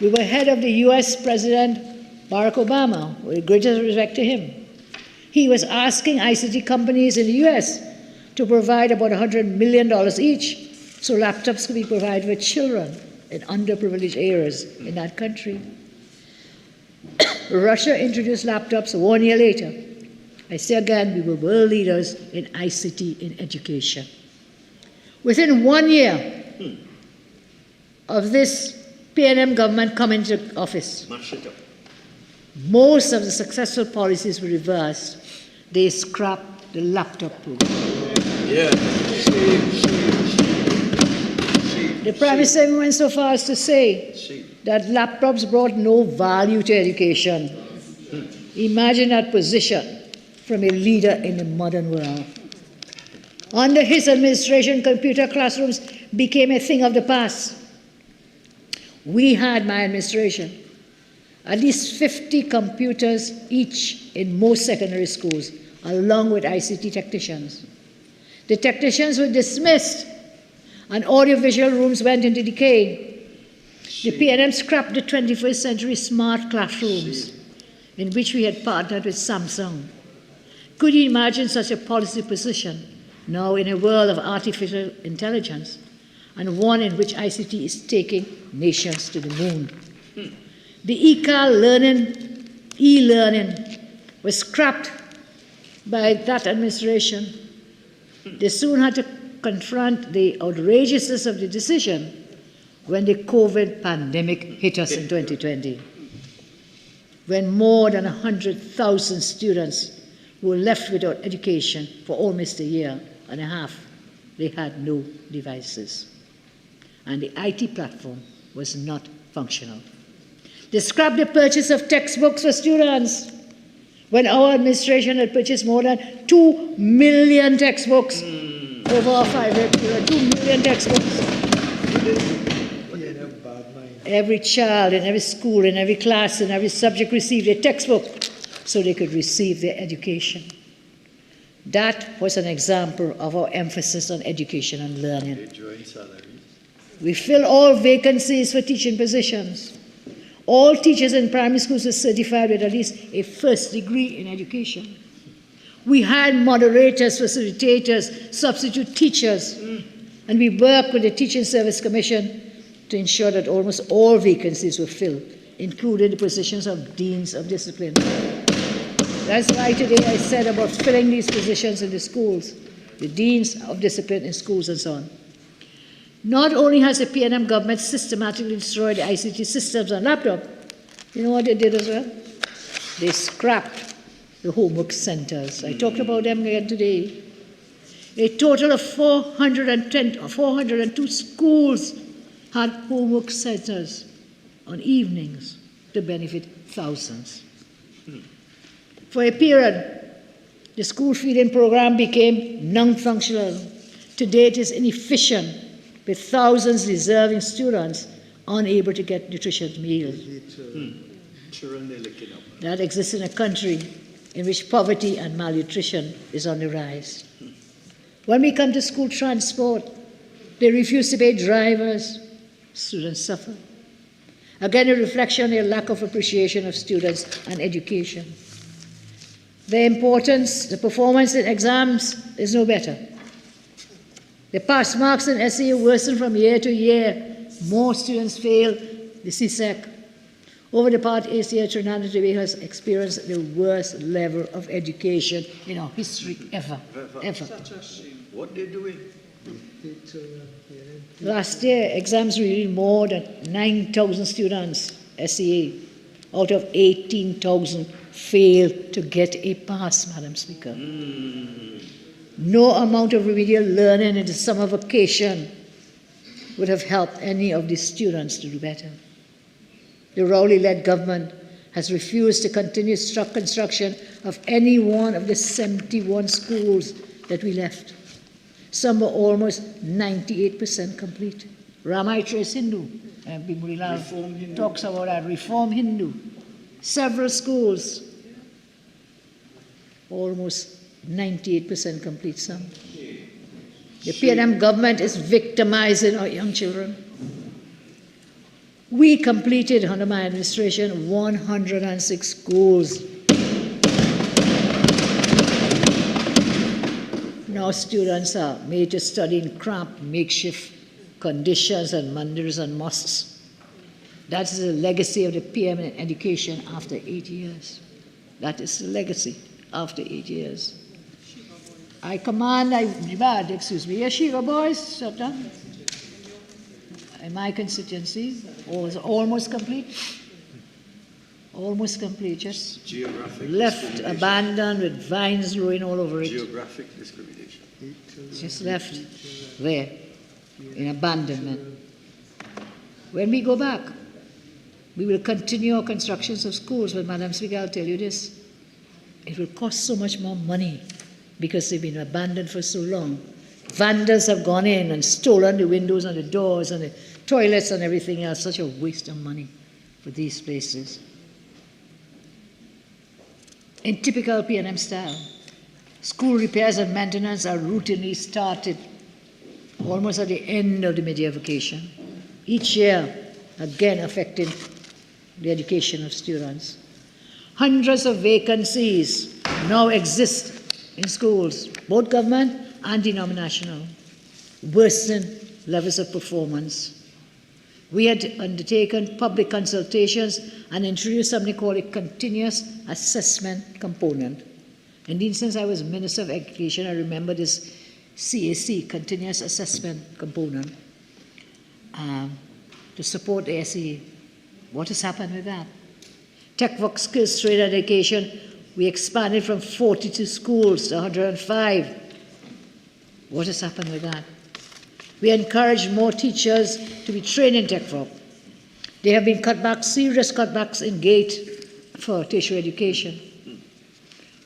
We were head of the US President Barack Obama, with greatest respect to him. He was asking ICT companies in the US to provide about $100 million each so laptops could be provided for children in underprivileged areas in that country. Russia introduced laptops 1 year later. I say again, we were world leaders in ICT in education. Within 1 year of this PNM government coming to office, most of the successful policies were reversed. They scrapped the laptop program. Yeah. The Prime Minister went so far as to say that laptops brought no value to education. Imagine that position from a leader in the modern world. Under his administration, computer classrooms became a thing of the past. We had, my administration, at least 50 computers each in most secondary schools, along with ICT technicians. The technicians were dismissed, and audiovisual rooms went into decay. The PNM scrapped the 21st century smart classrooms, in which we had partnered with Samsung. Could you imagine such a policy position now in a world of artificial intelligence, and one in which ICT is taking nations to the moon? The e-learning was scrapped by that administration. They soon had to confront the outrageousness of the decision when the COVID pandemic hit us in 2020, when more than 100,000 students were left without education for almost a year and a half. They had no devices, and the IT platform was not functional. They scrapped the purchase of textbooks for students when our administration had purchased more than 2 million textbooks over our 5-year period. 2 million textbooks. Every child in every school, in every class, in every subject received a textbook so they could receive their education. That was an example of our emphasis on education and learning. We filled all vacancies for teaching positions. All teachers in primary schools are certified with at least a first degree in education. We had moderators, facilitators, substitute teachers, and we worked with the Teaching Service Commission to ensure that almost all vacancies were filled, including the positions of deans of discipline. That's why today I said about filling these positions in the schools, the deans of discipline in schools and so on. Not only has the PNM government systematically destroyed the ICT systems on laptop, you know what they did as well? They scrapped the homework centers. I talked about them again today. A total of 402 schools had homework centers on evenings to benefit thousands. For a period, the school feeding program became non-functional. Today it is inefficient, with thousands deserving students unable to get nutritious meals. Children they're looking up. That exists in a country in which poverty and malnutrition is on the rise. When we come to school transport, they refuse to pay drivers. Students suffer. Again, a reflection on their lack of appreciation of students and education. Their importance, the performance in exams is no better. The pass marks in SE worsen from year to year. More students fail the CSEC. Over the past 8 years, Trinidad and Tobago has experienced the worst level of education in our history ever. What they doing? Last year, exams revealed more than 9,000 students, SEA, out of 18,000 failed to get a pass, Madam Speaker. No amount of remedial learning in the summer vacation would have helped any of these students to do better. The Rowley-led government has refused to continue construction of any one of the 71 schools that we left. Some were almost 98% complete. Ramai Trace Hindu, Bimulilal talks about that, Reform Hindu. Several schools, almost 98% complete some. The PNM government is victimizing our young children. We completed, under my administration, 106 schools. Now students are made to study in cramped, makeshift conditions and mandirs and mosques. That is the legacy of the PM in education after 8 years. That is the legacy after 8 years. I command, excuse me, Yeshiva boys, shut down. In my constituency, was almost complete. Almost complete, just left abandoned with vines growing all over it. Geographic discrimination. Just left there in abandonment. When we go back, we will continue our constructions of schools, but Madam Speaker, I'll tell you this, it will cost so much more money because they've been abandoned for so long. Vandals have gone in and stolen the windows and the doors and the toilets and everything else. Such a waste of money for these places. In typical PNM style, school repairs and maintenance are routinely started almost at the end of the mid-year vacation. Each year, again affecting the education of students. Hundreds of vacancies now exist in schools, both government and denominational, worsening levels of performance. We had undertaken public consultations and introduced something called a continuous assessment component. Indeed, since I was Minister of Education, I remember this CAC, continuous assessment component, to support the SE. What has happened with that? Tech work skills trade education, we expanded from 42 schools to 105. What has happened with that? We encourage more teachers to be trained in tech work. There have been cutbacks, serious cutbacks in GATE for tertiary education.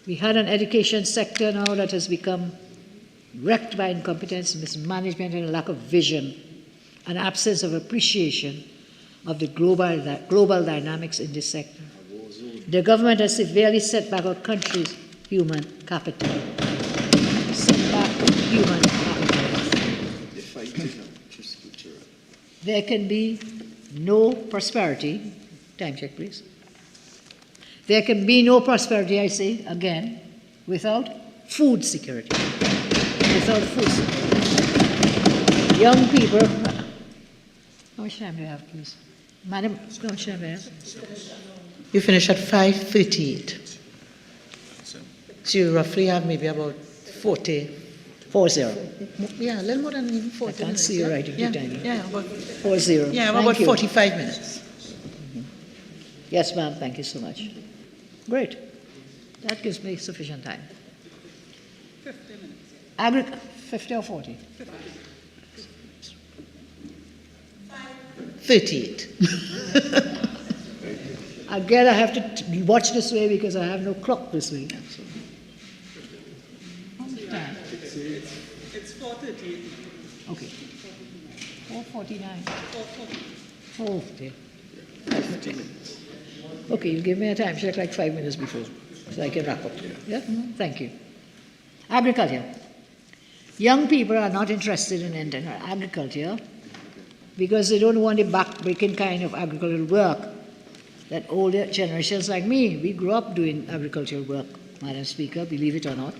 We had an education sector now that has become wrecked by incompetence, mismanagement, and a lack of vision, an absence of appreciation of the global dynamics in this sector. The government has severely set back our country's human capital. Set back human capital. There can be no prosperity. Time check, please. There can be no prosperity, I say again, without food security. Without food security. Young people. How much time do you have, please? Madam, how much time do you have? You finish at 5:38. So you roughly have maybe about 40. 40. Yeah, a little more than even 40 I can't minutes. see you yeah? writing your time. Yeah, about, 40. yeah, Thank about you. 45 minutes. Yes, ma'am, thank you so much. Great. That gives me sufficient time. 50 minutes. 50 or 40? 38. Again, I have to watch this way because I have no clock this way. So. It's 4:38. Okay. 4:49. 4:40. Oh, dear. Okay, you give me a time check like 5 minutes before, so I can wrap up. Yeah? Thank you. Agriculture. Young people are not interested in entering agriculture because they don't want the back-breaking kind of agricultural work that older generations like me, we grew up doing agricultural work, Madam Speaker, believe it or not.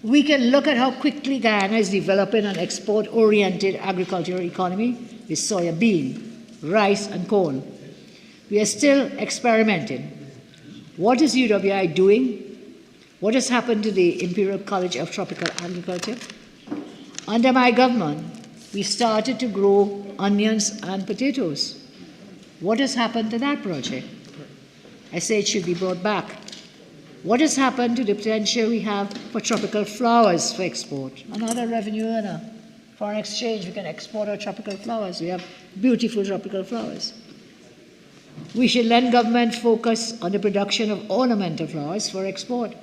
We can look at how quickly Guyana is developing an export-oriented agricultural economy with soya bean, rice, and corn. We are still experimenting. What is UWI doing? What has happened to the Imperial College of Tropical Agriculture? Under my government, we started to grow onions and potatoes. What has happened to that project? I say it should be brought back. What has happened to the potential we have for tropical flowers for export? Another revenue earner. Foreign exchange, we can export our tropical flowers. We have beautiful tropical flowers. We should let government focus on the production of ornamental flowers for export.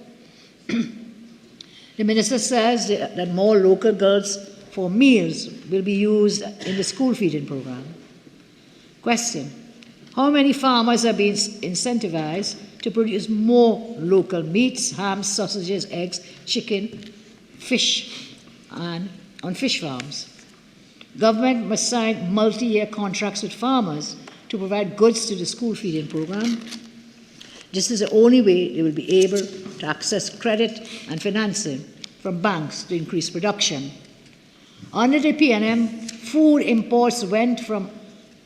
The minister says that more local girls for meals will be used in the school feeding program. Question: how many farmers are being incentivized to produce more local meats, hams, sausages, eggs, chicken, fish, and on fish farms? Government must sign multi-year contracts with farmers to provide goods to the school feeding program. This is the only way they will be able to access credit and financing from banks to increase production. Under the PNM, food imports went from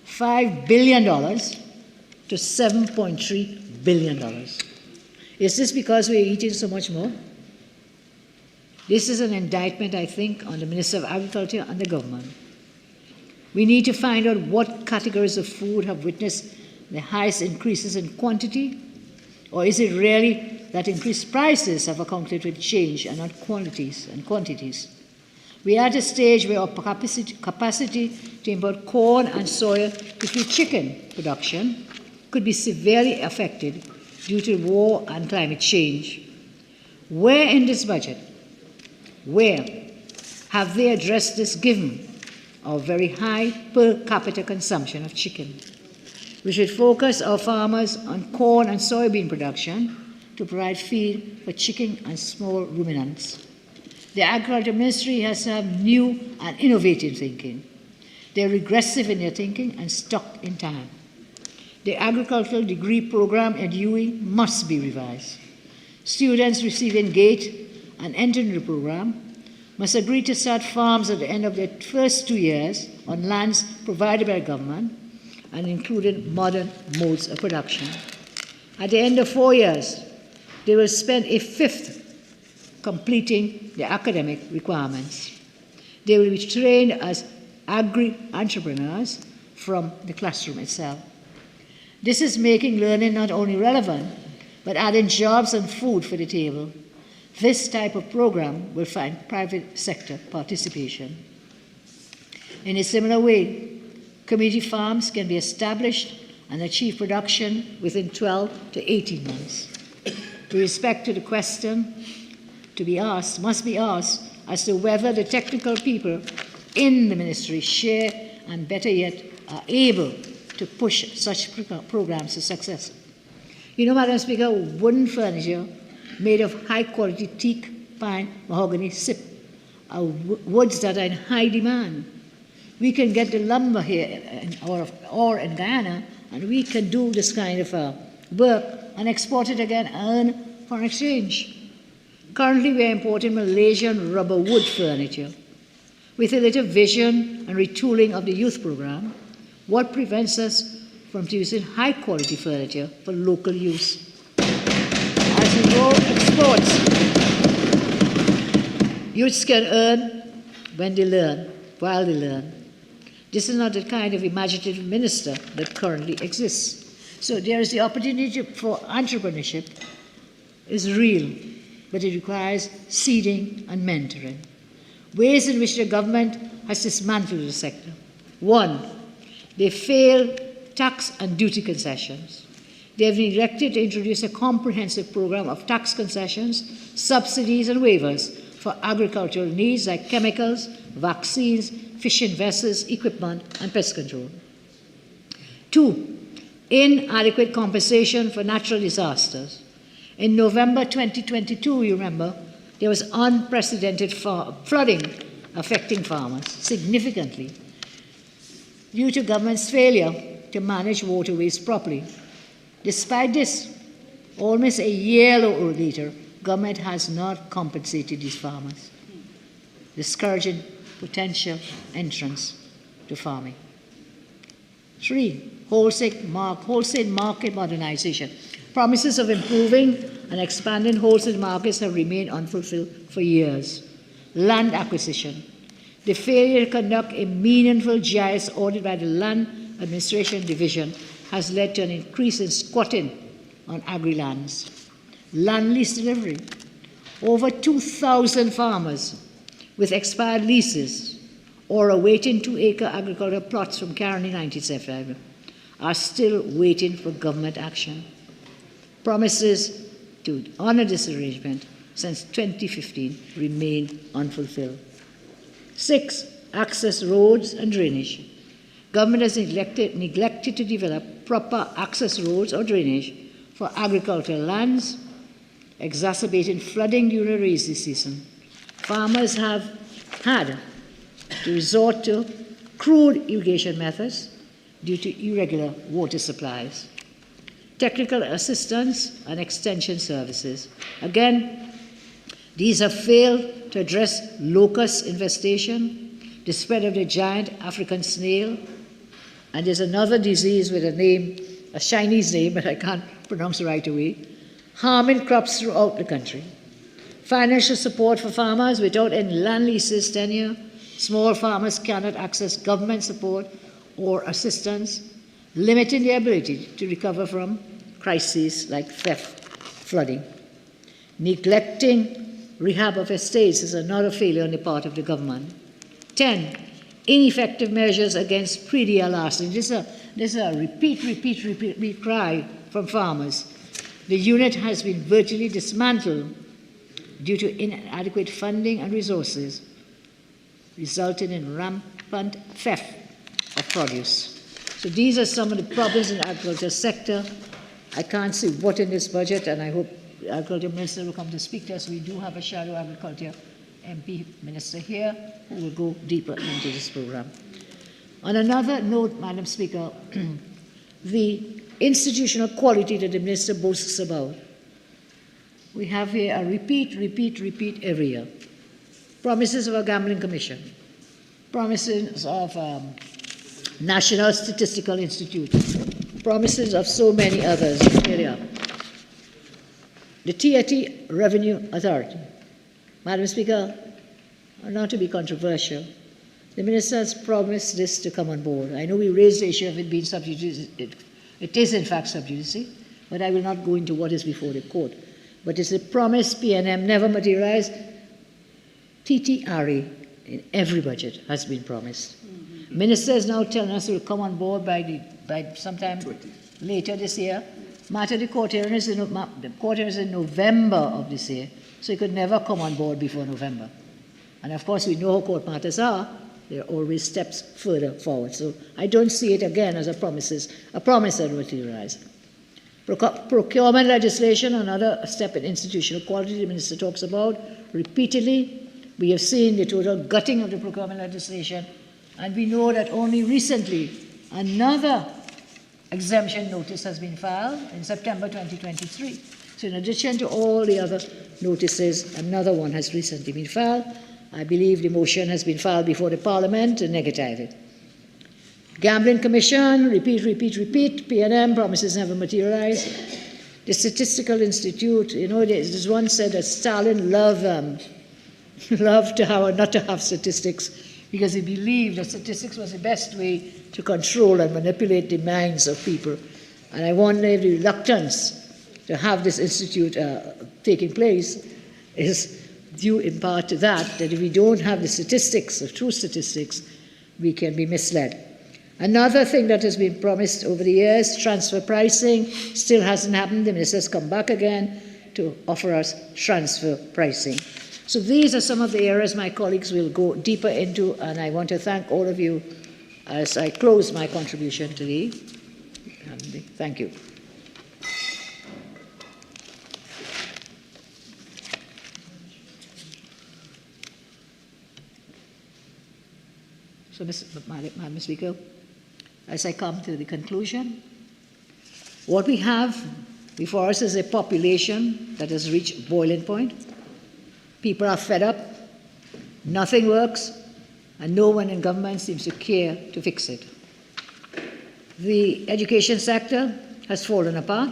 $5 billion to $7.3 billion. Is this because we're eating so much more? This is an indictment, I think, on the Minister of Agriculture and the government. We need to find out what categories of food have witnessed the highest increases in quantity, or is it really that increased prices have accounted for change and not quantities and quantities? We are at a stage where our capacity to import corn and soya to feed chicken production could be severely affected due to war and climate change. Where in this budget, where have they addressed this given our very high per capita consumption of chicken? We should focus our farmers on corn and soybean production to provide feed for chicken and small ruminants. The Agriculture Ministry has to have new and innovative thinking. They're regressive in their thinking and stuck in time. The agricultural degree program at UE must be revised. Students receiving GATE and entering the program must agree to start farms at the end of their first 2 years on lands provided by government and including modern modes of production. At the end of 4 years, they will spend a fifth completing the academic requirements. They will be trained as agri-entrepreneurs from the classroom itself. This is making learning not only relevant, but adding jobs and food for the table. This type of program will find private sector participation. In a similar way, community farms can be established and achieve production within 12 to 18 months. With respect to the question must be asked as to whether the technical people in the ministry share and better yet are able to push such programs to success. You know, Madam Speaker, wooden furniture made of high-quality teak, pine, mahogany, sip are woods that are in high demand. We can get the lumber here or in Guyana, and we can do this kind of work and export it again, earn foreign exchange. Currently, we are importing Malaysian rubber wood furniture. With a little vision and retooling of the youth program, what prevents us from using high-quality furniture for local use? As we grow exports, youths can earn when they learn, while they learn. This is not the kind of imaginative minister that currently exists. So there is the opportunity for entrepreneurship is real, but it requires seeding and mentoring. Ways in which the government has dismantled the sector. One, they fail tax and duty concessions. They have neglected to introduce a comprehensive program of tax concessions, subsidies, and waivers for agricultural needs like chemicals, vaccines, fishing vessels, equipment, and pest control. 2, inadequate compensation for natural disasters. In November 2022, you remember, there was unprecedented flooding affecting farmers significantly due to government's failure to manage waterways properly. Despite this, almost a year later, government has not compensated these farmers, discouraging potential entrance to farming. 3, wholesale market modernization. Promises of improving and expanding wholesale markets have remained unfulfilled for years. Land acquisition. The failure to conduct a meaningful GIS audit by the Land Administration Division has led to an increase in squatting on agri-lands. Land lease delivery. Over 2,000 farmers with expired leases or awaiting 2-acre agricultural plots from Caroni 1975 are still waiting for government action. Promises to honor this arrangement since 2015 remain unfulfilled. 6, access roads and drainage. Government has neglected to develop proper access roads or drainage for agricultural lands, exacerbating flooding during the rainy season. Farmers have had to resort to crude irrigation methods due to irregular water supplies. Technical assistance and extension services. Again, these have failed to address locust infestation, the spread of the giant African snail, and there's another disease with a name, a Chinese name, but I can't pronounce it right away, harming crops throughout the country. Financial support for farmers without any land leases tenure. Small farmers cannot access government support or assistance, limiting their ability to recover from crises like theft, flooding. Neglecting rehab of estates is another failure on the part of the government. 10, ineffective measures against pre-deal larceny. This is a repeat cry from farmers. The unit has been virtually dismantled due to inadequate funding and resources, resulting in rampant theft of produce. So these are some of the problems in the agriculture sector. I can't see what in this budget, and I hope the Agriculture Minister will come to speak to us. We do have a shadow agriculture MP Minister here who will go deeper into this program. On another note, Madam Speaker, the institutional quality that the Minister boasts about, we have here a repeat every year. Promises of a gambling commission, promises of National Statistical Institute, promises of so many others. Here they are. The TIT Revenue Authority. Madam Speaker, not to be controversial, the Minister has promised this to come on board. I know we raised the issue of it being sub judice. It is in fact sub judice, but I will not go into what is before the court. But it's a promise PNM never materialized. TTRA in every budget has been promised. Minister is now telling us it will come on board by sometime later this year. Matter the court hearing is in November of this year, so it could never come on board before November. And of course, we know how court matters are. There are always steps further forward. So I don't see it again as a promise that will materialize. Procurement legislation, another step in institutional quality the Minister talks about repeatedly. We have seen the total gutting of the procurement legislation, and we know that only recently another exemption notice has been filed in September 2023. So in addition to all the other notices, another one has recently been filed. I believe the motion has been filed before the Parliament to negative it. Gambling Commission, repeat, PNM, promises never materialized. The Statistical Institute, you know, there's one said that Stalin loved to have or not to have statistics because he believed that statistics was the best way to control and manipulate the minds of people. And I wonder if the reluctance to have this institute taking place is due in part to that if we don't have the statistics, the true statistics, we can be misled. Another thing that has been promised over the years, transfer pricing, still hasn't happened. The Minister has come back again to offer us transfer pricing. So these are some of the areas my colleagues will go deeper into, and I want to thank all of you as I close my contribution today. Thank you. So, Madam Speaker, as I come to the conclusion, what we have before us is a population that has reached boiling point. People are fed up, nothing works, and no one in government seems to care to fix it. The education sector has fallen apart.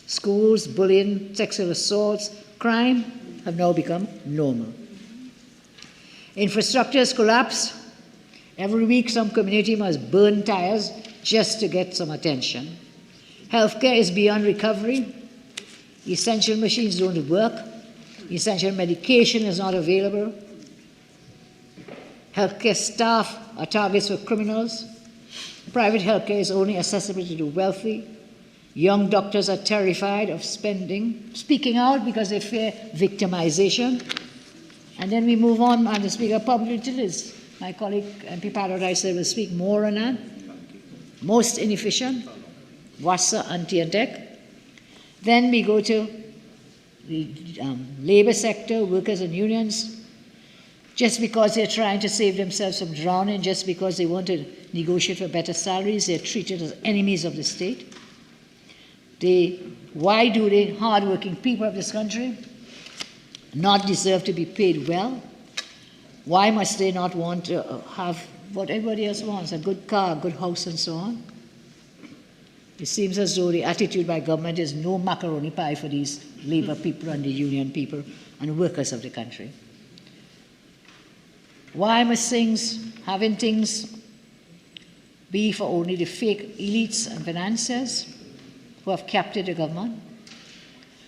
Schools, bullying, sexual assaults, crime have now become normal. Infrastructure has collapsed. Every week some community must burn tires just to get some attention. Healthcare is beyond recovery. Essential machines don't work. Essential medication is not available. Healthcare staff are targets for criminals. Private healthcare is only accessible to the wealthy. Young doctors are terrified of speaking out because they fear victimization. And then we move on, Madam Speaker, public utilities. My colleague MP Paradise will speak more on that. Most inefficient, Wassa and Tiantec. Then we go to the labor sector, workers and unions. Just because they're trying to save themselves from drowning, just because they want to negotiate for better salaries, they're treated as enemies of the state. Why do the hard-working people of this country not deserve to be paid well? Why must they not want to have what everybody else wants, a good car, a good house, and so on? It seems as though the attitude by government is no macaroni pie for these labor people and the union people and workers of the country. Why must having things be for only the fake elites and financiers who have captured the government?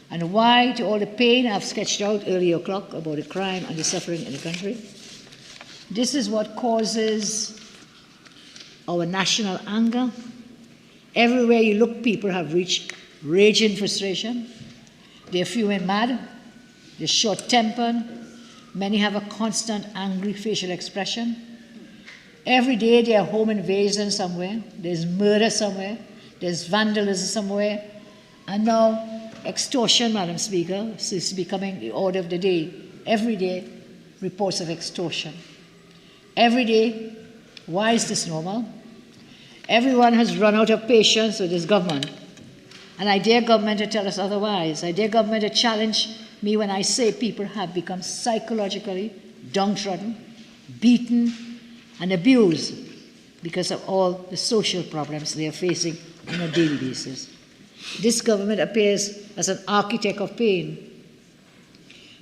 And why, to all the pain I've sketched out earlier o'clock about the crime and the suffering in the country, this is what causes our national anger. Everywhere you look, people have reached raging frustration. They're fuming mad. They're short-tempered. Many have a constant angry facial expression. Every day there are home invasions somewhere. There's murder somewhere. There's vandalism somewhere. And now extortion, Madam Speaker, is becoming the order of the day. Every day, reports of extortion. Every day. Why is this normal? Everyone has run out of patience with this government. And I dare government to tell us otherwise. I dare government to challenge me when I say people have become psychologically downtrodden, beaten, and abused because of all the social problems they are facing on a daily basis. This government appears as an architect of pain.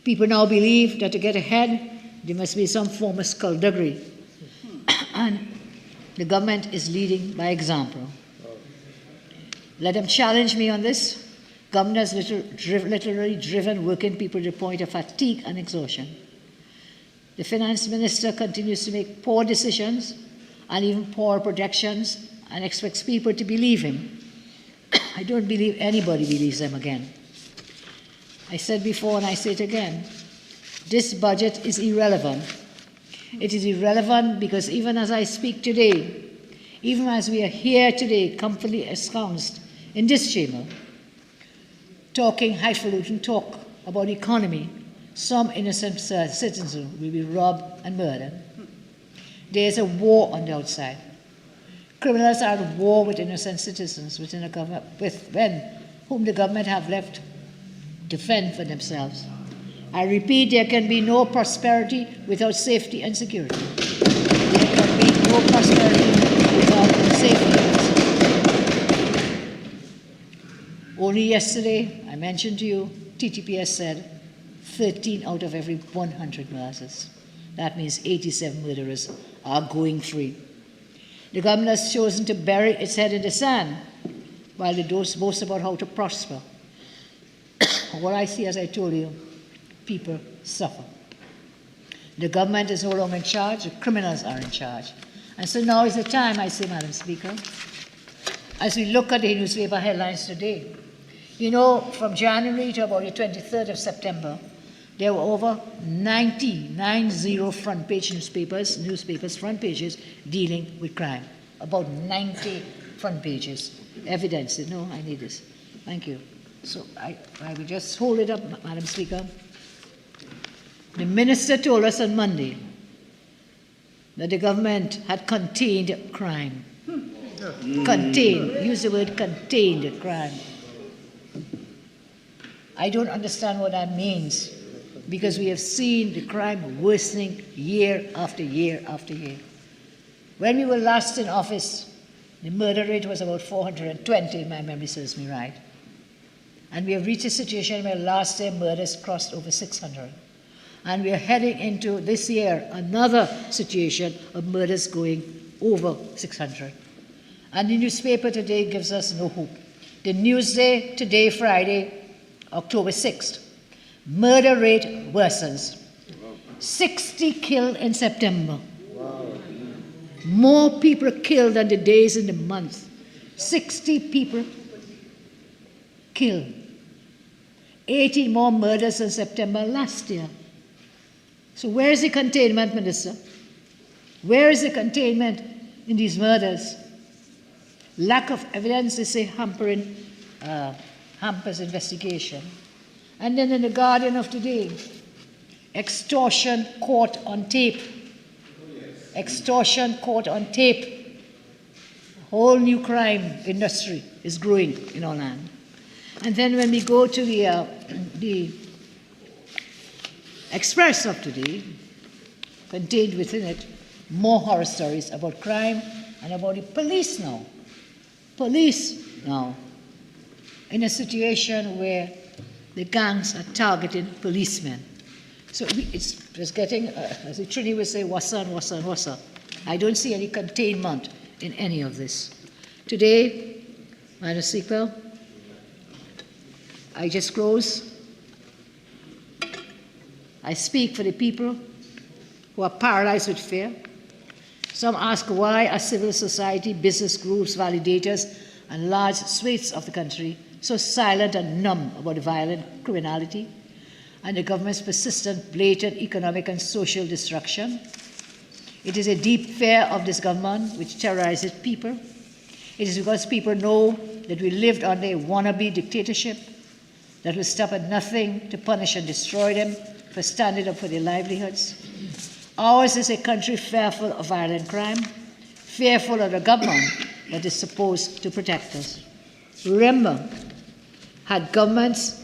People now believe that to get ahead, there must be some form of skullduggery. And the government is leading by example. Let them challenge me on this. Government has literally driven working people to the point of fatigue and exhaustion. The finance minister continues to make poor decisions and even poor projections and expects people to believe him. I don't believe anybody believes them again. I said before and I say it again, this budget is irrelevant. It is irrelevant because even as I speak today, even as we are here today, comfortably ensconced in this chamber, talking highfalutin talk about the economy, some innocent citizens will be robbed and murdered. There is a war on the outside. Criminals are at war with innocent citizens within a government, whom the government have left to fend for themselves. I repeat, there can be no prosperity without safety and security. There can be no prosperity without safety and security. Only yesterday, I mentioned to you, TTPS said 13 out of every 100 murders. That means 87 murderers are going free. The government has chosen to bury its head in the sand while they boast about how to prosper. What I see, as I told you, people suffer. The government is no longer in charge, the criminals are in charge. And so now is the time, I say, Madam Speaker, as we look at the newspaper headlines today. You know, from January to about the 23rd of September, there were over 90 front page newspapers, front pages dealing with crime. About 90 front pages. Evidence. No, I need this. Thank you. So I will just hold it up, Madam Speaker. The minister told us on Monday that the government had contained crime. Contained. Use the word contained crime. I don't understand what that means, because we have seen the crime worsening year after year after year. When we were last in office, the murder rate was about 420, if my memory serves me right. And we have reached a situation where last year murders crossed over 600. And we are heading into this year another situation of murders going over 600. And the newspaper today gives us no hope. The Newsday today, Friday, October 6th, murder rate worsens. 60 killed in September. More people killed than the days in the month. 60 people killed. 80 more murders in September last year. So where is the containment, Minister? Where is the containment in these murders? Lack of evidence, they say, hampers investigation. And then in the Guardian of today, extortion caught on tape. Extortion caught on tape. A whole new crime industry is growing in our land. And then when we go to the Express of today, contained within it more horror stories about crime and about the police now. Police now in a situation where the gangs are targeting policemen. So it's just getting, as the Trini would say, wassa and wassa and wassa. I don't see any containment in any of this. Today, Madam Speaker, I just close. I speak for the people who are paralyzed with fear. Some ask why are civil society, business groups, validators, and large swathes of the country so silent and numb about the violent criminality and the government's persistent, blatant economic and social destruction. It is a deep fear of this government which terrorizes people. It is because people know that we lived under a wannabe dictatorship that will stop at nothing to punish and destroy them for standing up for their livelihoods. Ours is a country fearful of violent crime, fearful of the government that is supposed to protect us. Remember, bad governments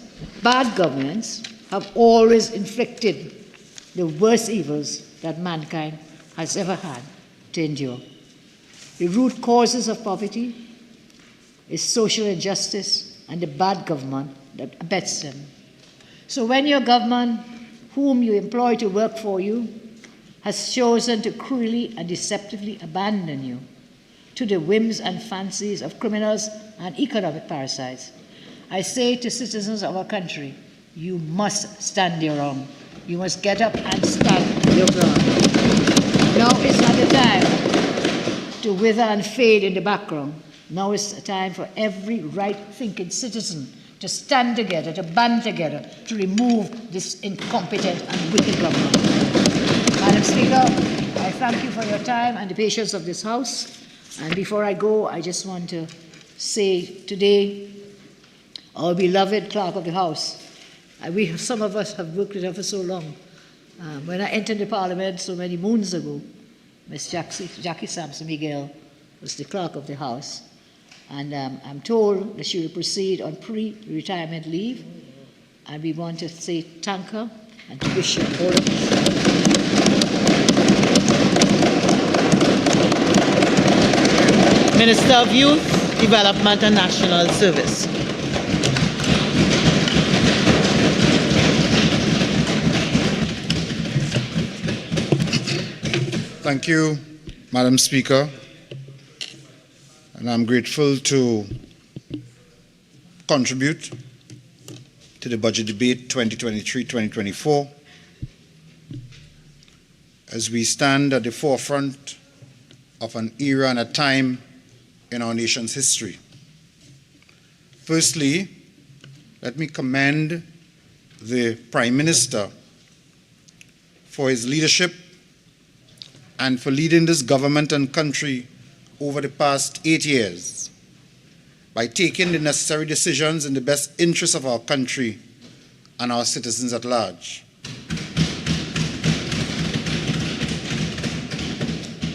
have always inflicted the worst evils that mankind has ever had to endure. The root causes of poverty is social injustice and the bad government that abets them. So when your government, whom you employ to work for you, has chosen to cruelly and deceptively abandon you to the whims and fancies of criminals and economic parasites, I say to citizens of our country, you must stand your ground. You must get up and stand your ground. Now is not the time to wither and fade in the background. Now is the time for every right-thinking citizen to stand together, to band together, to remove this incompetent and wicked government. Madam Speaker, I thank you for your time and the patience of this House. And before I go, I just want to say today, our beloved Clerk of the House, some of us have worked with her for so long. When I entered the Parliament so many moons ago, Miss Jackie Sampson Miguel was the Clerk of the House. And I'm told that she will proceed on pre-retirement leave. And we want to say thank her and to wish her all the best. Minister of Youth, Development and National Service. Thank you, Madam Speaker. And I'm grateful to contribute to the budget debate 2023-2024 as we stand at the forefront of an era and a time in our nation's history. Firstly, let me commend the Prime Minister for his leadership and for leading this government and country over the past 8 years by taking the necessary decisions in the best interest of our country and our citizens at large.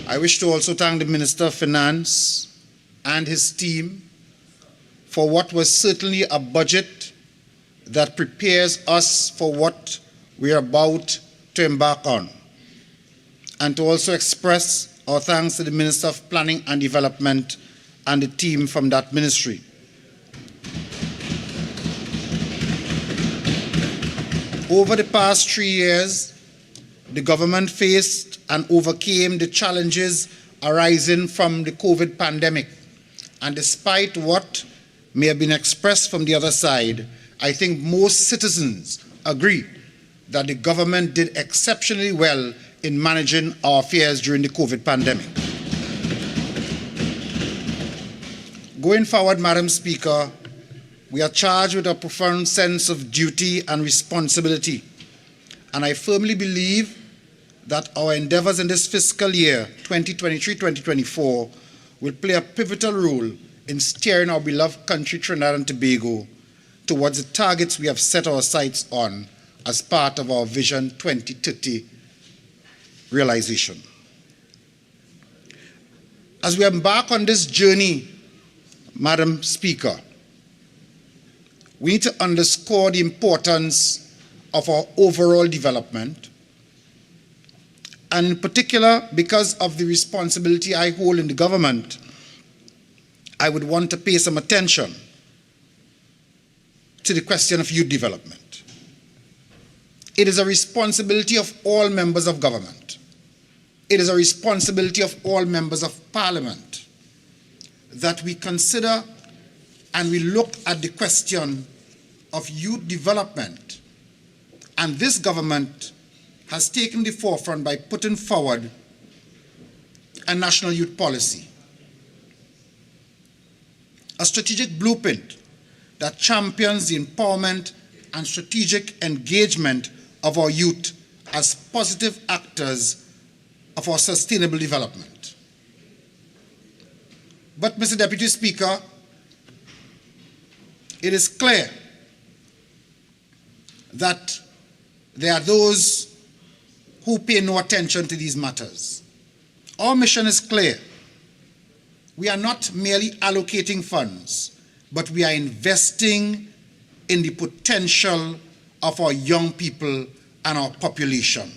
I wish to also thank the Minister of Finance and his team for what was certainly a budget that prepares us for what we are about to embark on, and to also express our thanks to the Minister of Planning and Development and the team from that ministry. Over the past 3 years, the government faced and overcame the challenges arising from the COVID pandemic. And despite what may have been expressed from the other side, I think most citizens agree that the government did exceptionally well in managing our affairs during the COVID pandemic. Going forward, Madam Speaker, we are charged with a profound sense of duty and responsibility. And I firmly believe that our endeavors in this fiscal year, 2023-2024, will play a pivotal role in steering our beloved country, Trinidad and Tobago, towards the targets we have set our sights on as part of our Vision 2030 realization. As we embark on this journey, Madam Speaker, we need to underscore the importance of our overall development, and in particular, because of the responsibility I hold in the government, I would want to pay some attention to the question of youth development. It is a responsibility of all members of government. It is a responsibility of all members of Parliament that we consider and we look at the question of youth development. And this government has taken the forefront by putting forward a national youth policy, a strategic blueprint that champions the empowerment and strategic engagement of our youth as positive actors of our sustainable development. But, Mr. Deputy Speaker, it is clear that there are those who pay no attention to these matters. Our mission is clear. We are not merely allocating funds, but we are investing in the potential of our young people and our population,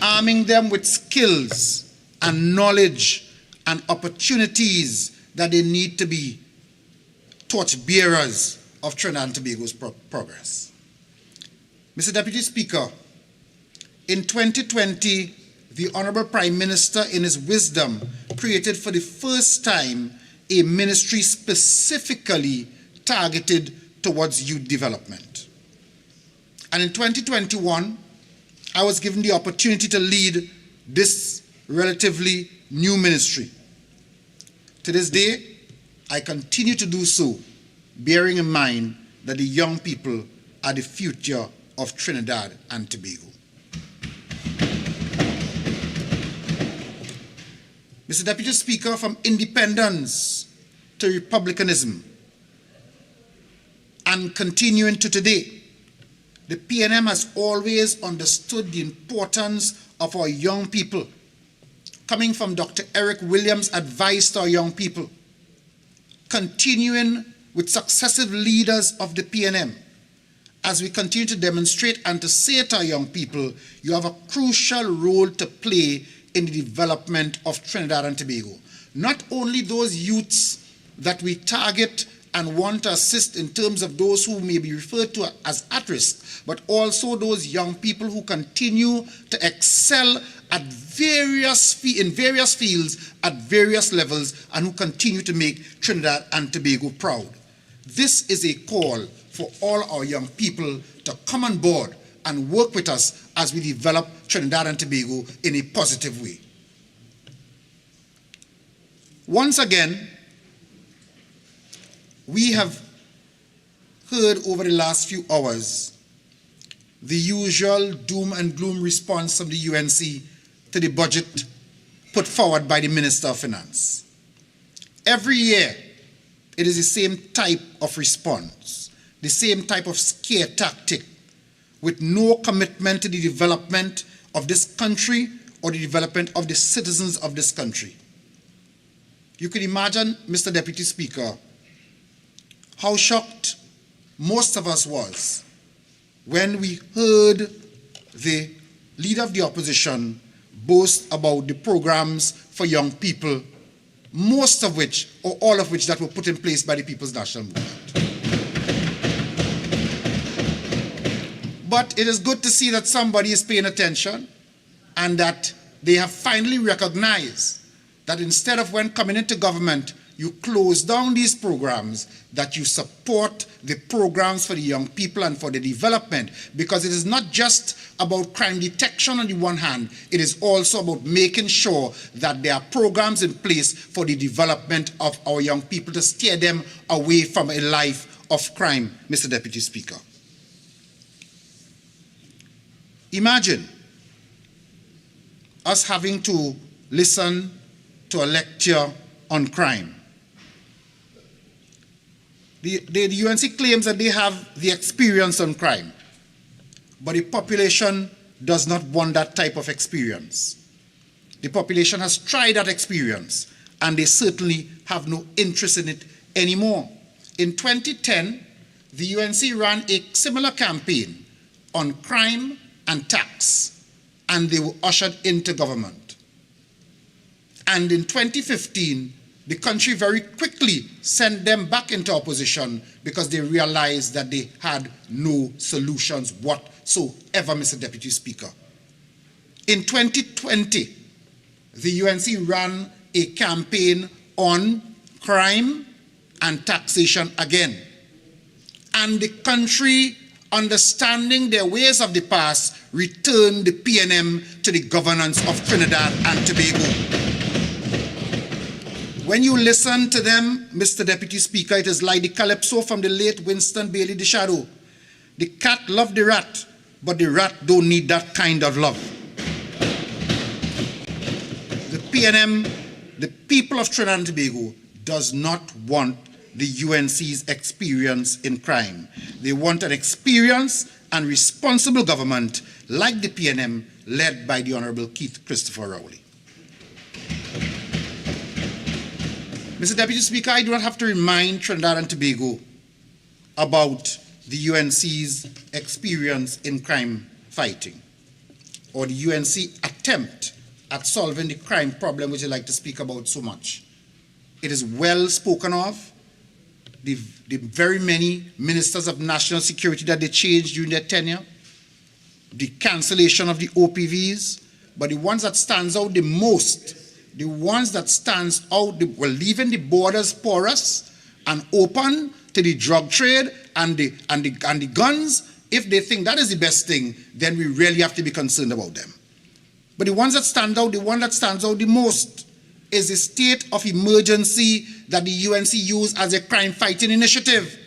arming them with skills and knowledge and opportunities that they need to be torch-bearers of Trinidad and Tobago's progress. Mr. Deputy Speaker, in 2020, the Honorable Prime Minister, in his wisdom, created for the first time a ministry specifically targeted towards youth development. And in 2021, I was given the opportunity to lead this relatively new ministry. To this day, I continue to do so, bearing in mind that the young people are the future of Trinidad and Tobago. Mr. Deputy Speaker, from independence to republicanism and continuing to today, the PNM has always understood the importance of our young people, coming from Dr. Eric Williams' advice to our young people, continuing with successive leaders of the PNM, as we continue to demonstrate and to say to our young people, you have a crucial role to play in the development of Trinidad and Tobago. Not only those youths that we target and want to assist in terms of those who may be referred to as at risk, but also those young people who continue to excel at in various fields at various levels and who continue to make Trinidad and Tobago proud. This is a call for all our young people to come on board and work with us as we develop Trinidad and Tobago in a positive way. Once again, we have heard over the last few hours the usual doom and gloom response from the UNC to the budget put forward by the Minister of Finance. Every year, it is the same type of response, the same type of scare tactic, with no commitment to the development of this country or the development of the citizens of this country. You can imagine, Mr. Deputy Speaker, how shocked most of us was when we heard the leader of the opposition boast about the programs for young people, most of which, or all of which, that were put in place by the People's National Movement. But it is good to see that somebody is paying attention and that they have finally recognized that instead of when coming into government, you close down these programs, that you support the programs for the young people and for the development, because it is not just about crime detection on the one hand, it is also about making sure that there are programs in place for the development of our young people to steer them away from a life of crime, Mr. Deputy Speaker. Imagine us having to listen to a lecture on crime. The UNC claims that they have the experience on crime, but the population does not want that type of experience. The population has tried that experience, and they certainly have no interest in it anymore. In 2010, the UNC ran a similar campaign on crime and tax, and they were ushered into government. And in 2015, the country very quickly sent them back into opposition because they realized that they had no solutions whatsoever, Mr. Deputy Speaker. In 2020, the UNC ran a campaign on crime and taxation again. And the country, understanding their ways of the past, returned the PNM to the governance of Trinidad and Tobago. When you listen to them, Mr. Deputy Speaker, it is like the calypso from the late Winston Bailey the Shadow. The cat loved the rat, but the rat don't need that kind of love. The PNM, the people of Trinidad and Tobago, does not want the UNC's experience in crime. They want an experienced and responsible government like the PNM, led by the Honorable Keith Christopher Rowley. Mr. Deputy Speaker, I do not have to remind Trinidad and Tobago about the UNC's experience in crime fighting, or the UNC attempt at solving the crime problem which I like to speak about so much. It is well spoken of. The very many ministers of national security that they changed during their tenure, the cancellation of the OPVs, but the ones that stands out the most, the ones that stands out, leaving the borders porous and open to the drug trade and the guns. If they think that is the best thing, then we really have to be concerned about them. But the ones that stand out, the one that stands out the most is the state of emergency that the UNC used as a crime-fighting initiative,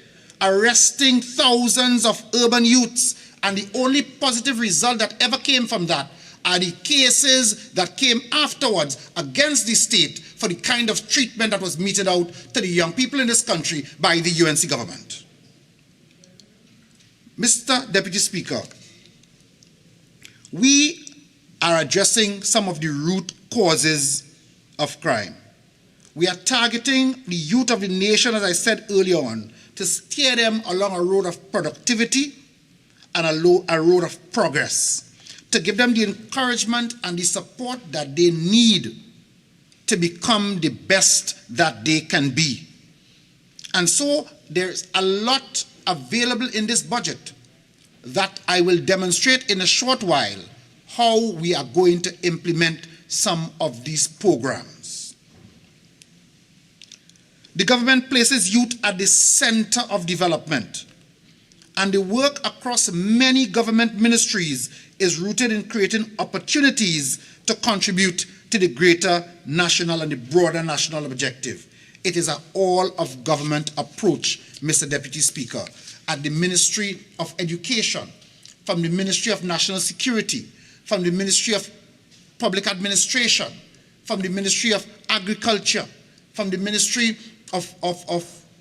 arresting thousands of urban youths, and the only positive result that ever came from that are the cases that came afterwards against the state for the kind of treatment that was meted out to the young people in this country by the UNC government. Mr. Deputy Speaker, we are addressing some of the root causes of crime. We are targeting the youth of the nation, as I said earlier on, to steer them along a road of productivity and a road of progress, to give them the encouragement and the support that they need to become the best that they can be. And so there's a lot available in this budget that I will demonstrate in a short while how we are going to implement some of these programs. The government places youth at the center of development, and the work across many government ministries is rooted in creating opportunities to contribute to the greater national and the broader national objective. It is an all-of-government approach, Mr. Deputy Speaker, at the Ministry of Education, from the Ministry of National Security, from the Ministry of Public Administration, from the Ministry of Agriculture, from the Ministry of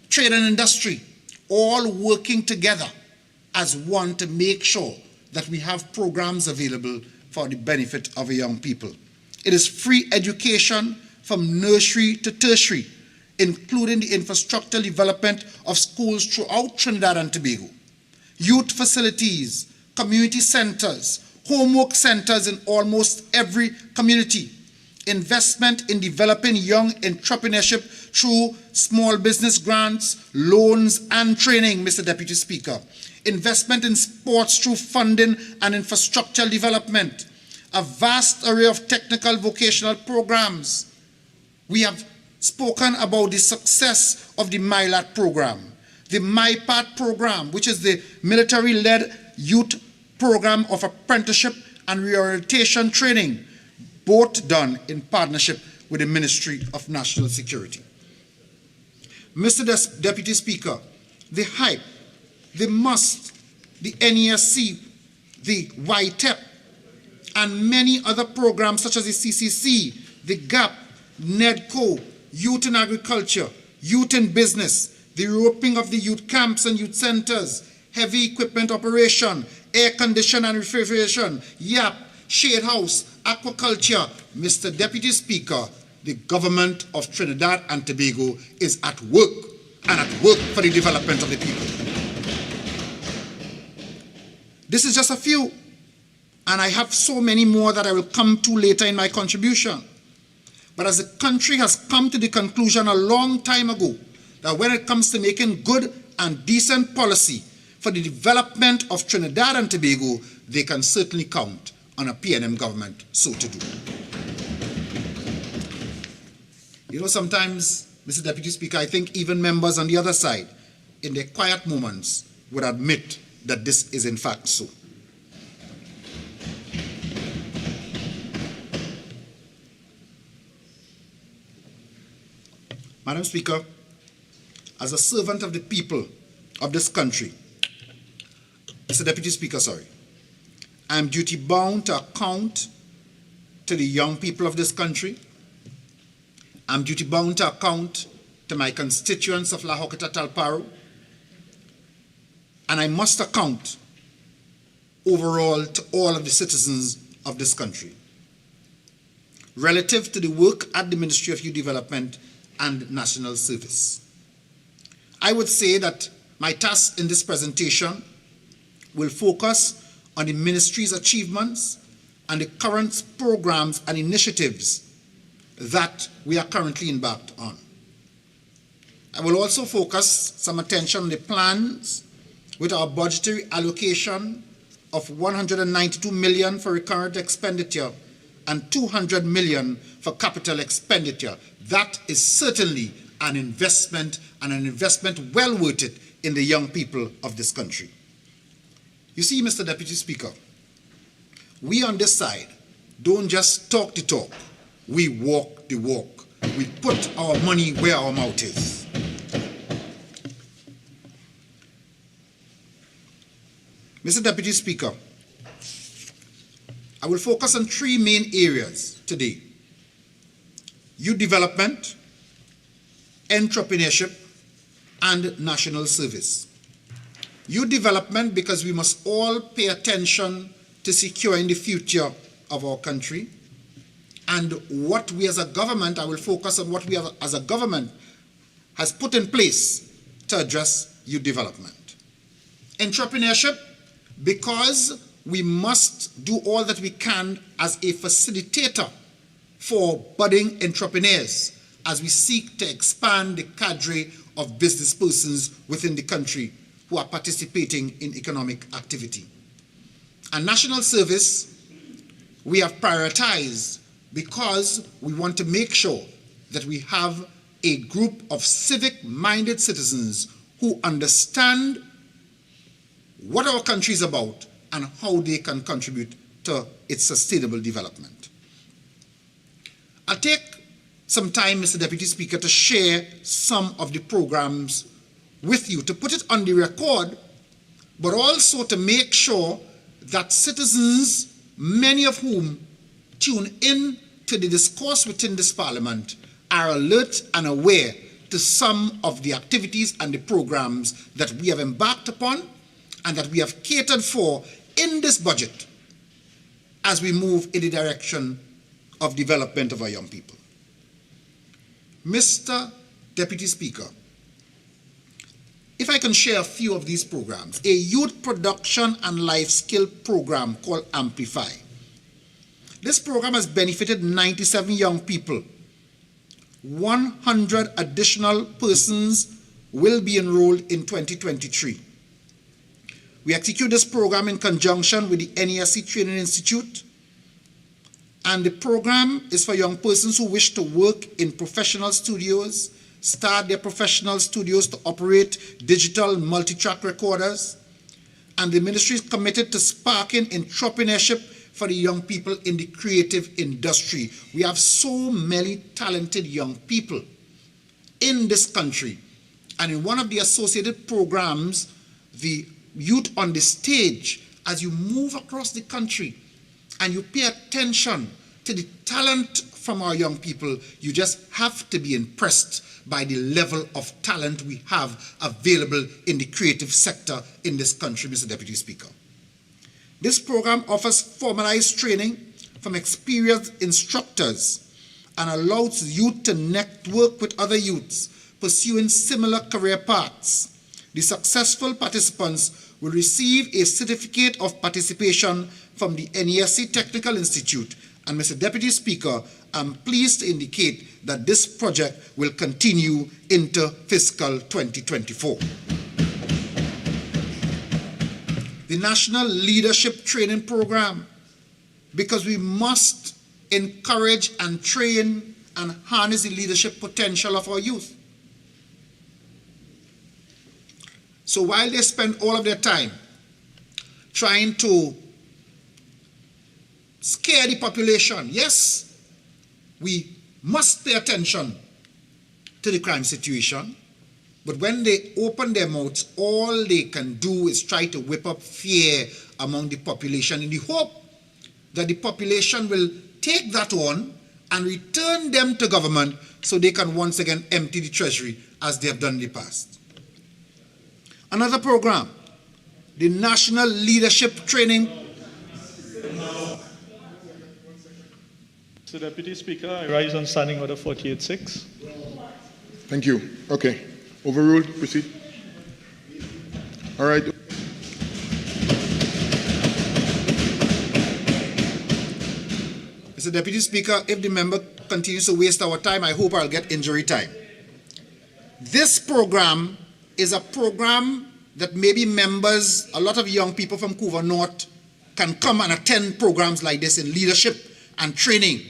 Trade and Industry, all working together as one to make sure that we have programs available for the benefit of our young people. It is free education from nursery to tertiary, including the infrastructural development of schools throughout Trinidad and Tobago, youth facilities, community centers, homework centers in almost every community, investment in developing young entrepreneurship through small business grants, loans, and training, Mr. Deputy Speaker, investment in sports through funding and infrastructural development, a vast array of technical vocational programs. We have spoken about the success of the MILAT program, the MyPath program, which is the military-led youth program of apprenticeship and reorientation training, both done in partnership with the Ministry of National Security. Mr. Deputy Speaker, the HYPE, the MUST, the NESC, the YTEP, and many other programs such as the CCC, the GAP, NEDCO, Youth in Agriculture, Youth in Business, the reopening of the youth camps and youth centers, heavy equipment operation, air condition and refrigeration, YAP, shade house, aquaculture. Mr. Deputy Speaker, the government of Trinidad and Tobago is at work, and at work for the development of the people. This is just a few, and I have so many more that I will come to later in my contribution. But as the country has come to the conclusion a long time ago that when it comes to making good and decent policy for the development of Trinidad and Tobago, they can certainly count on a PNM government so to do. You know, sometimes, Mr. Deputy Speaker, I think even members on the other side, in their quiet moments, would admit that this is in fact so. Madam Speaker, as a servant of the people of this country, Mr. Deputy Speaker, I am duty bound to account to the young people of this country. I'm duty bound to account to my constituents of La Hokata Talparo, and I must account overall to all of the citizens of this country relative to the work at the Ministry of Youth Development and National Service. I would say that my task in this presentation will focus on the ministry's achievements and the current programs and initiatives that we are currently embarked on. I will also focus some attention on the plans with our budgetary allocation of 192 million for recurrent expenditure and 200 million for capital expenditure. That is certainly an investment, and an investment well worth it in the young people of this country. You see, Mr. Deputy Speaker, we on this side don't just talk the talk, we walk the walk. We put our money where our mouth is. Mr. Deputy Speaker, I will focus on three main areas today: youth development, entrepreneurship, and national service. Youth development, because we must all pay attention to securing the future of our country, and what we as a government, I will focus on what we as a government has put in place to address youth development. Entrepreneurship, because we must do all that we can as a facilitator for budding entrepreneurs as we seek to expand the cadre of business persons within the country who are participating in economic activity. And national service, we have prioritized because we want to make sure that we have a group of civic-minded citizens who understand what our country is about and how they can contribute to its sustainable development. I'll take some time, Mr. Deputy Speaker, to share some of the programs with you, to put it on the record, but also to make sure that citizens, many of whom tune in to the discourse within this parliament, are alert and aware to some of the activities and the programs that we have embarked upon and that we have catered for in this budget as we move in the direction of development of our young people. Mr. Deputy Speaker, if I can share a few of these programs, a youth production and life skill program called Amplify. This program has benefited 97 young people. 100 additional persons will be enrolled in 2023. We execute this program in conjunction with the NESC Training Institute, and the program is for young persons who wish to work in professional studios, start their professional studios to operate digital multi-track recorders, and the ministry is committed to sparking entrepreneurship for the young people in the creative industry. We have so many talented young people in this country, and in one of the associated programs, the Youth on the Stage, as you move across the country and you pay attention to the talent from our young people, you just have to be impressed by the level of talent we have available in the creative sector in this country, Mr. Deputy Speaker. This program offers formalized training from experienced instructors and allows youth to network with other youths pursuing similar career paths. The successful participants will receive a certificate of participation from the NESC Technical Institute. And Mr. Deputy Speaker, I'm pleased to indicate that this project will continue into fiscal 2024. The National Leadership Training Program, because we must encourage and train and harness the leadership potential of our youth. So while they spend all of their time trying to scare the population, yes, we must pay attention to the crime situation, but when they open their mouths, all they can do is try to whip up fear among the population in the hope that the population will take that on and return them to government so they can once again empty the treasury as they have done in the past. Another program, the National Leadership Training. Mr. Deputy Speaker, I rise on Standing Order 48.6. Thank you. Okay. Overruled. Proceed. All right. Mr. Deputy Speaker, if the member continues to waste our time, I hope I'll get injury time. This program is a program that maybe members, a lot of young people from Couva North can come and attend programs like this in leadership and training.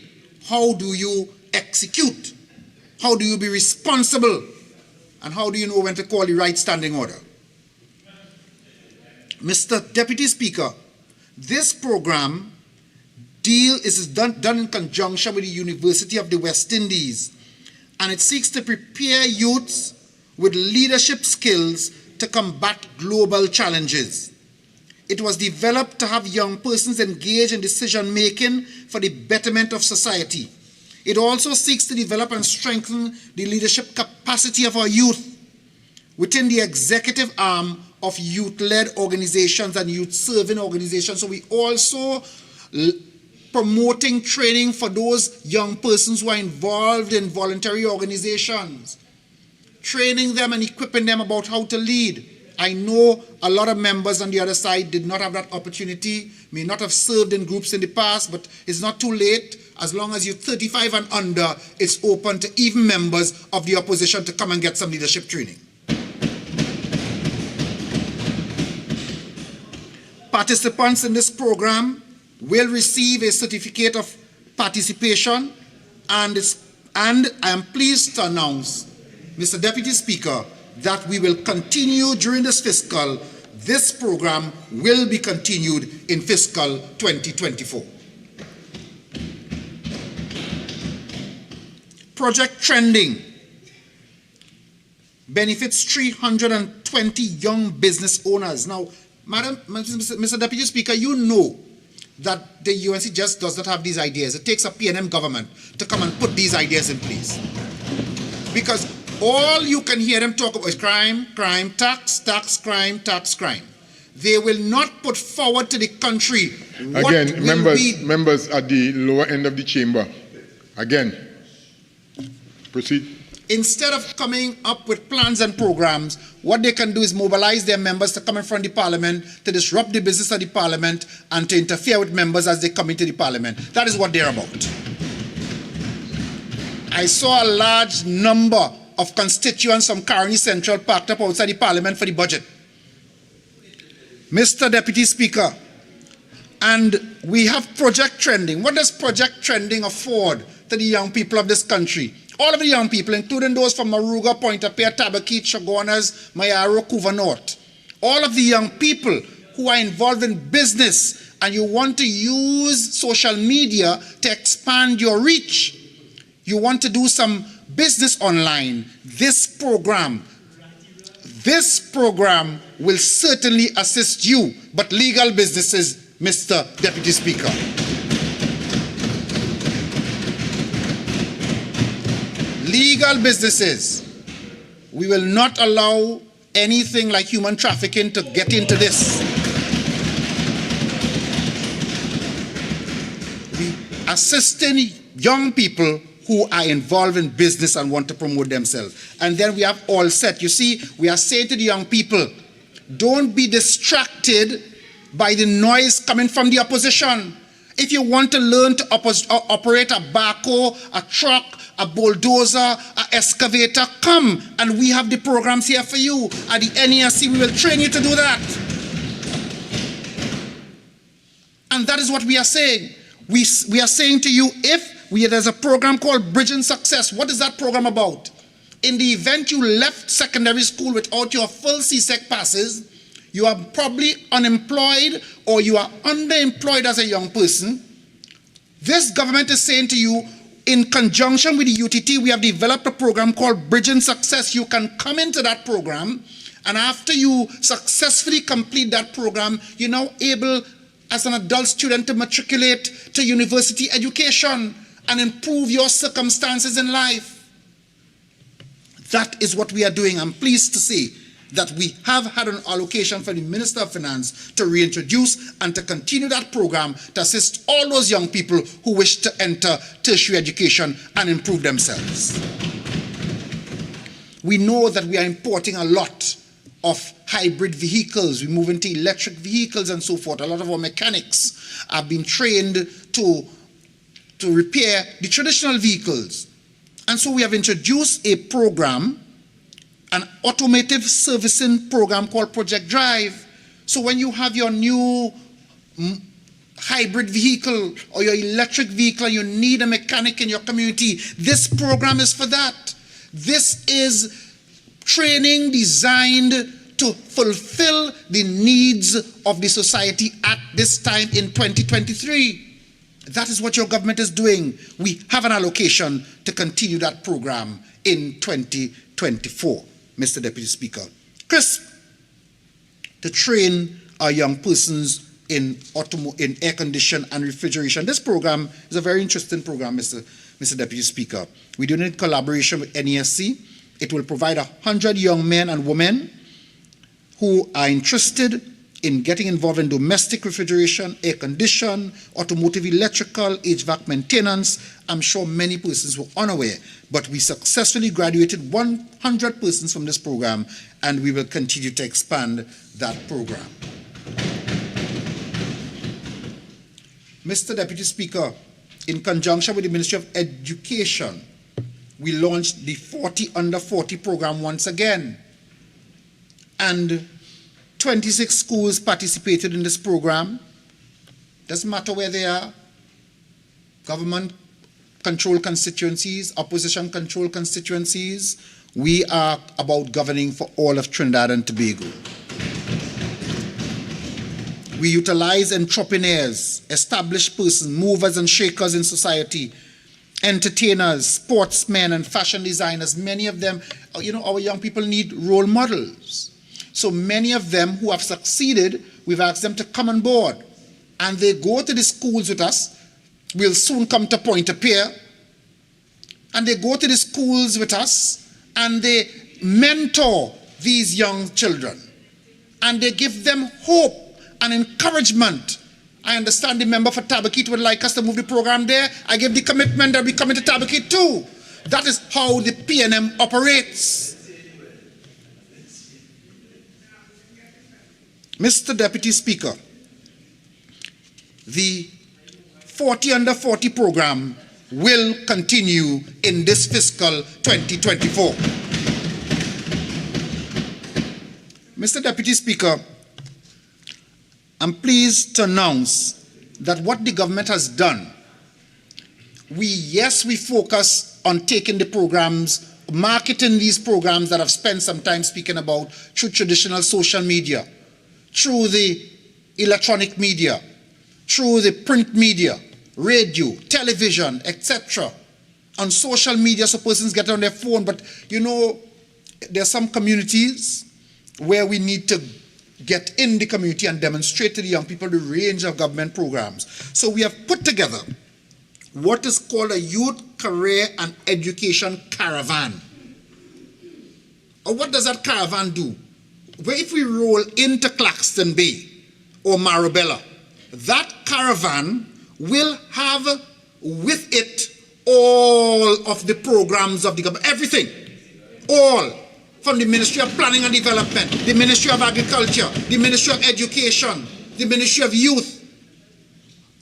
How do you execute? How do you be responsible? And how do you know when to call the right standing order? Mr. Deputy Speaker, this program is done in conjunction with the University of the West Indies, and it seeks to prepare youths with leadership skills to combat global challenges. It was developed to have young persons engage in decision-making for the betterment of society. It also seeks to develop and strengthen the leadership capacity of our youth within the executive arm of youth-led organizations and youth-serving organizations. So we also promoting training for those young persons who are involved in voluntary organizations, training them and equipping them about how to lead. I know a lot of members on the other side did not have that opportunity, may not have served in groups in the past, but it's not too late. As long as you're 35 and under, it's open to even members of the opposition to come and get some leadership training. Participants in this program will receive a certificate of participation, and I am pleased to announce, Mr. Deputy Speaker, that we will continue during this fiscal. This program will be continued in fiscal 2024. Project Trending benefits 320 young business owners. Now, Mr. Deputy Speaker, you know that the UNC just does not have these ideas. It takes a PNM government to come and put these ideas in place. Because all you can hear them talk about is crime, crime, tax, tax, crime, tax, crime. They will not put forward to the country what Again, members at the lower end of the chamber. Again, proceed. Instead of coming up with plans and programs, what they can do is mobilize their members to come in front of the parliament, to disrupt the business of the parliament, and to interfere with members as they come into the parliament. That is what they're about. I saw a large number of constituents from Caroni Central packed up outside the parliament for the budget. Mr. Deputy Speaker, and we have Project Trending. What does Project Trending afford to the young people of this country? All of the young people, including those from Maruga, Pointe-a-Pierre, Tabaquite, Chaguanas, Mayaro, Couva North. All of the young people who are involved in business and you want to use social media to expand your reach. You want to do some business online. This program will certainly assist you, but legal businesses, Mr. Deputy Speaker. Legal businesses, we will not allow anything like human trafficking to get into this. We assisting young people who are involved in business and want to promote themselves. And then we have all set. You see, we are saying to the young people, don't be distracted by the noise coming from the opposition. If you want to learn to operate a backhoe, a truck, a bulldozer, an excavator, come, and we have the programs here for you. At the NESC, we will train you to do that. And that is what we are saying. We are saying to you, there's a program called Bridging Success. What is that program about? In the event you left secondary school without your full CSEC passes, you are probably unemployed or you are underemployed as a young person. This government is saying to you, in conjunction with the UTT, we have developed a program called Bridging Success. You can come into that program, and after you successfully complete that program, you're now able, as an adult student, to matriculate to university education and improve your circumstances in life. That is what we are doing. I'm pleased to say that we have had an allocation for the Minister of Finance to reintroduce and to continue that program to assist all those young people who wish to enter tertiary education and improve themselves. We know that we are importing a lot of hybrid vehicles. We move into electric vehicles and so forth. A lot of our mechanics have been trained to repair the traditional vehicles. And so we have introduced a program, an automotive servicing program called Project Drive. So when you have your new hybrid vehicle or your electric vehicle and you need a mechanic in your community, this program is for that. This is training designed to fulfill the needs of the society at this time in 2023. That is what your government is doing. We have an allocation to continue that program in 2024, Mr. Deputy Speaker. Crisp, to train our young persons in air condition and refrigeration. This program is a very interesting program, Mr. Deputy Speaker. We do it in collaboration with NESC. It will provide 100 young men and women who are interested in getting involved in domestic refrigeration, air condition, automotive electrical, HVAC maintenance. I'm sure many persons were unaware, but we successfully graduated 100 persons from this program, and we will continue to expand that program. Mr. Deputy Speaker, in conjunction with the Ministry of Education, we launched the 40 Under 40 program once again, and 26 schools participated in this program. Doesn't matter where they are, government-controlled constituencies, opposition-controlled constituencies. We are about governing for all of Trinidad and Tobago. We utilize entrepreneurs, established persons, movers and shakers in society, entertainers, sportsmen, and fashion designers. Many of them, our young people need role models. So many of them who have succeeded, we've asked them to come on board. And they go to the schools with us. We'll soon come to Pointe-a-Pierre. And they go to the schools with us. and they mentor these young children, and they give them hope and encouragement. I understand the member for Tabakit would like us to move the program there. I give the commitment that we come into Tabakit too. That is how the PNM operates. Mr. Deputy Speaker, the 40 under 40 program will continue in this fiscal 2024. Mr. Deputy Speaker, I'm pleased to announce that what the government has done, we focus on taking the programs, marketing these programs that I've spent some time speaking about through traditional social media, through the electronic media, through the print media, radio, television, etc. On social media, so persons get on their phone, but you know, there are some communities where we need to get in the community and demonstrate to the young people the range of government programs. So we have put together what is called a Youth Career and Education Caravan. Or what does that caravan do? Where if we roll into Claxton Bay or Marabella, that caravan will have with it all of the programs of the government, everything, all, from the Ministry of Planning and Development, the Ministry of Agriculture, the Ministry of Education, the Ministry of Youth,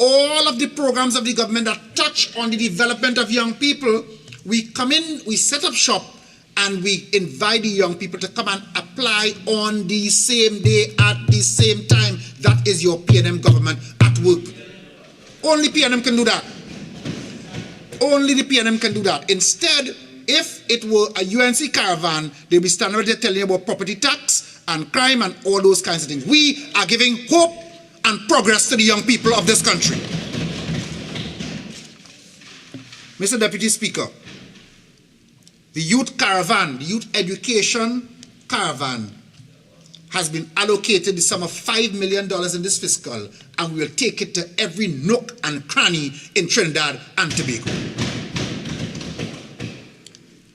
all of the programs of the government that touch on the development of young people. We come in, we set up shop, and we invite the young people to come and apply on the same day at the same time. That is your PNM government at work. Only PNM can do that. Only the PNM can do that. Instead, if it were a UNC caravan, they'll be standing right there telling you about property tax and crime and all those kinds of things. We are giving hope and progress to the young people of this country. Mr. Deputy Speaker, the youth caravan, the youth education caravan, has been allocated the sum of $5 million in this fiscal, and we will take it to every nook and cranny in Trinidad and Tobago.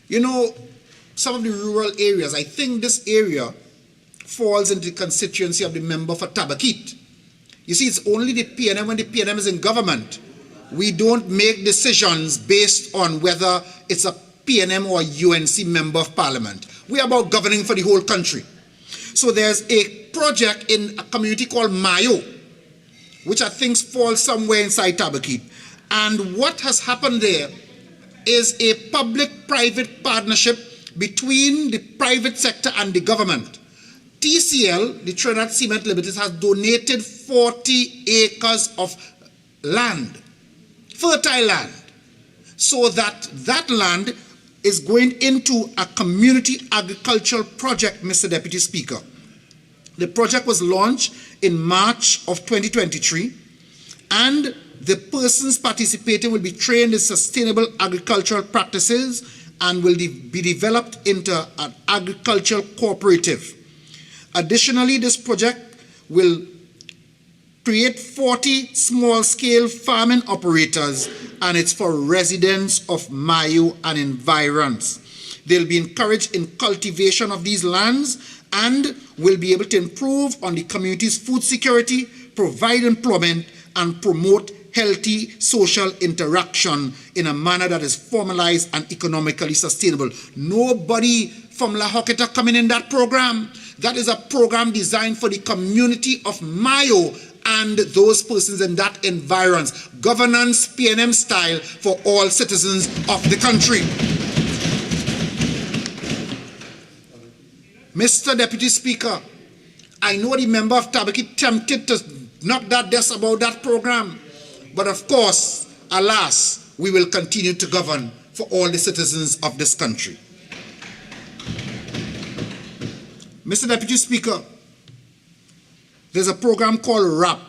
You know, some of the rural areas, I think this area falls into the constituency of the member for Tabakit. You see, it's only the PNM when the PNM is in government. We don't make decisions based on whether it's a PNM or a UNC member of parliament. We are about governing for the whole country. So there's a project in a community called Mayo, which I think falls somewhere inside Tabakit. And what has happened there is a public-private partnership between the private sector and the government. TCL, the Trinidad Cement Limited, has donated 40 acres of land, fertile land, so that that land is going into a community agricultural project, Mr. Deputy Speaker. The project was launched in March of 2023, and the persons participating will be trained in sustainable agricultural practices and will be developed into an agricultural cooperative. Additionally, this project will create 40 small-scale farming operators, and it's for residents of Mayo and environs. They'll be encouraged in cultivation of these lands and will be able to improve on the community's food security, provide employment, and promote healthy social interaction in a manner that is formalized and economically sustainable. Nobody from La Hoqueta coming in that program. That is a program designed for the community of Mayo and those persons in that environs. Governance PNM style for all citizens of the country. Mr. Deputy Speaker, I know the member of Tabakit tempted to knock that desk about that program, but of course, alas, we will continue to govern for all the citizens of this country. Mr. Deputy Speaker, there's a program called RAP.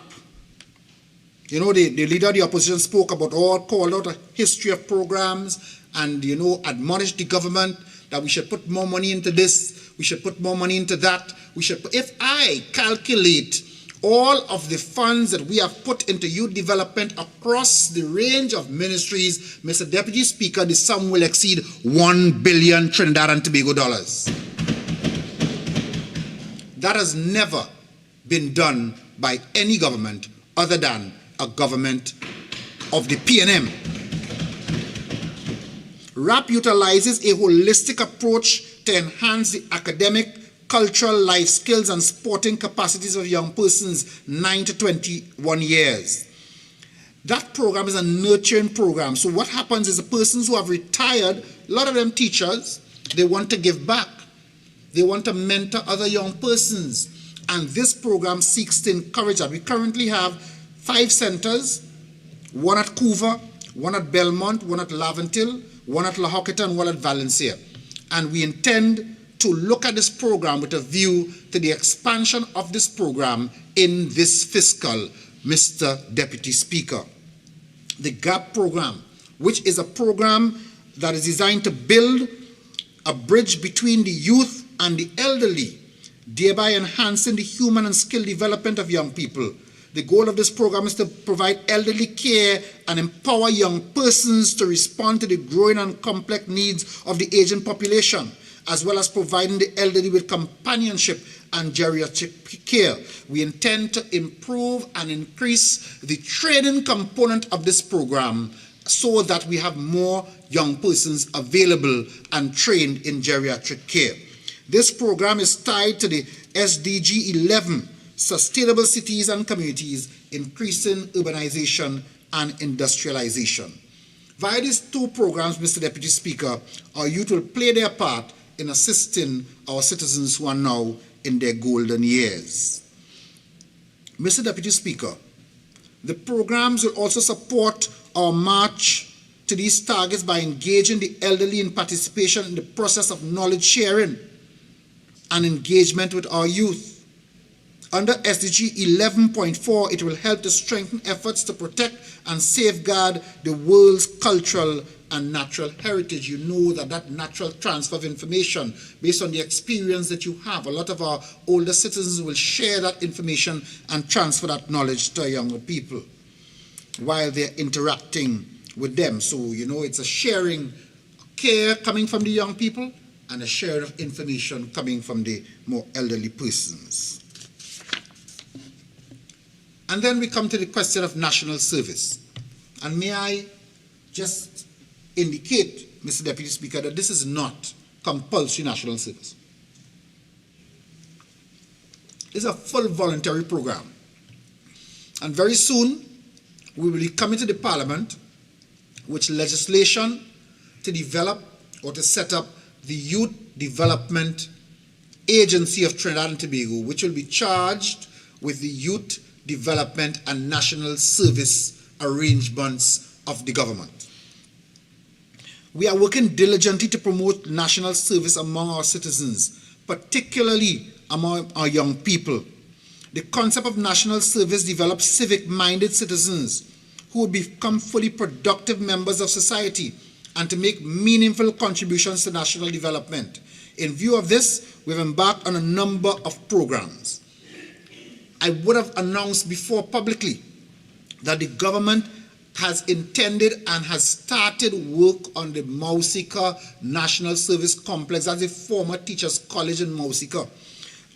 You know, the leader of the opposition spoke about called out a history of programs and, you know, admonished the government that we should put more money into this, we should put more money into that. If I calculate All of the funds that we have put into youth development across the range of ministries, Mr. Deputy Speaker, the sum will exceed 1 billion Trinidad and Tobago dollars. That has never been done by any government other than a government of the PNM. RAP utilizes a holistic approach to enhance the academic, cultural, life skills, and sporting capacities of young persons 9 to 21 years. That program is a nurturing program. So what happens is the persons who have retired, a lot of them teachers, they want to give back. They want to mentor other young persons. And this program seeks to encourage that. We currently have 5 centers, one at Couva, one at Belmont, one at Laventil, one at La Hoqueta, and one at Valencia. And we intend to look at this program with a view to the expansion of this program in this fiscal, Mr. Deputy Speaker. The GAP program, which is a program that is designed to build a bridge between the youth and the elderly, thereby enhancing the human and skill development of young people. The goal of this program is to provide elderly care and empower young persons to respond to the growing and complex needs of the aging population, as well as providing the elderly with companionship and geriatric care. We intend to improve and increase the training component of this program so that we have more young persons available and trained in geriatric care. This program is tied to the SDG 11, Sustainable Cities and Communities, Increasing Urbanization and Industrialization. Via these 2 programs, Mr. Deputy Speaker, our youth will play their part in assisting our citizens who are now in their golden years. Mr. Deputy Speaker, the programs will also support our march to these targets by engaging the elderly in participation in the process of knowledge sharing and engagement with our youth. Under SDG 11.4, it will help to strengthen efforts to protect and safeguard the world's cultural and natural heritage. You know that natural transfer of information based on the experience that you have. A lot of our older citizens will share that information and transfer that knowledge to younger people while they're interacting with them. So, you know, it's a sharing care coming from the young people and a sharing of information coming from the more elderly persons. And then we come to the question of national service. And may I just indicate, Mr. Deputy Speaker, that this is not compulsory national service. It's a full voluntary program. And very soon, we will be coming to the Parliament with legislation to develop or to set up the Youth Development Agency of Trinidad and Tobago, which will be charged with the youth development and national service arrangements of the government. We are working diligently to promote national service among our citizens, particularly among our young people. The concept of national service develops civic-minded citizens who will become fully productive members of society and to make meaningful contributions to national development. In view of this, we've embarked on a number of programs. I would have announced before publicly that the government has intended and has started work on the Mausika National Service Complex. That's a former teachers' college in Mausika.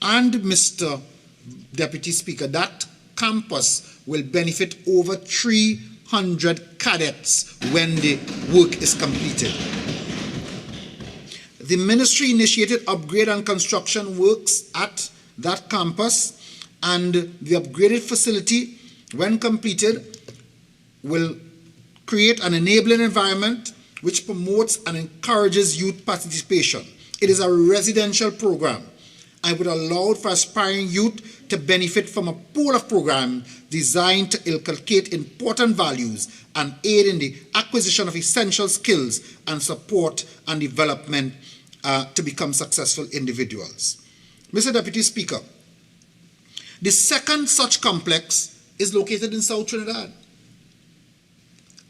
And Mr. Deputy Speaker, that campus will benefit over 300 cadets when the work is completed. The ministry initiated upgrade and construction works at that campus, and the upgraded facility, when completed, will create an enabling environment which promotes and encourages youth participation. It is a residential program and would allow for aspiring youth to benefit from a pool of programs designed to inculcate important values and aid in the acquisition of essential skills and support and development to become successful individuals. Mr. Deputy Speaker, the second such complex is located in South Trinidad.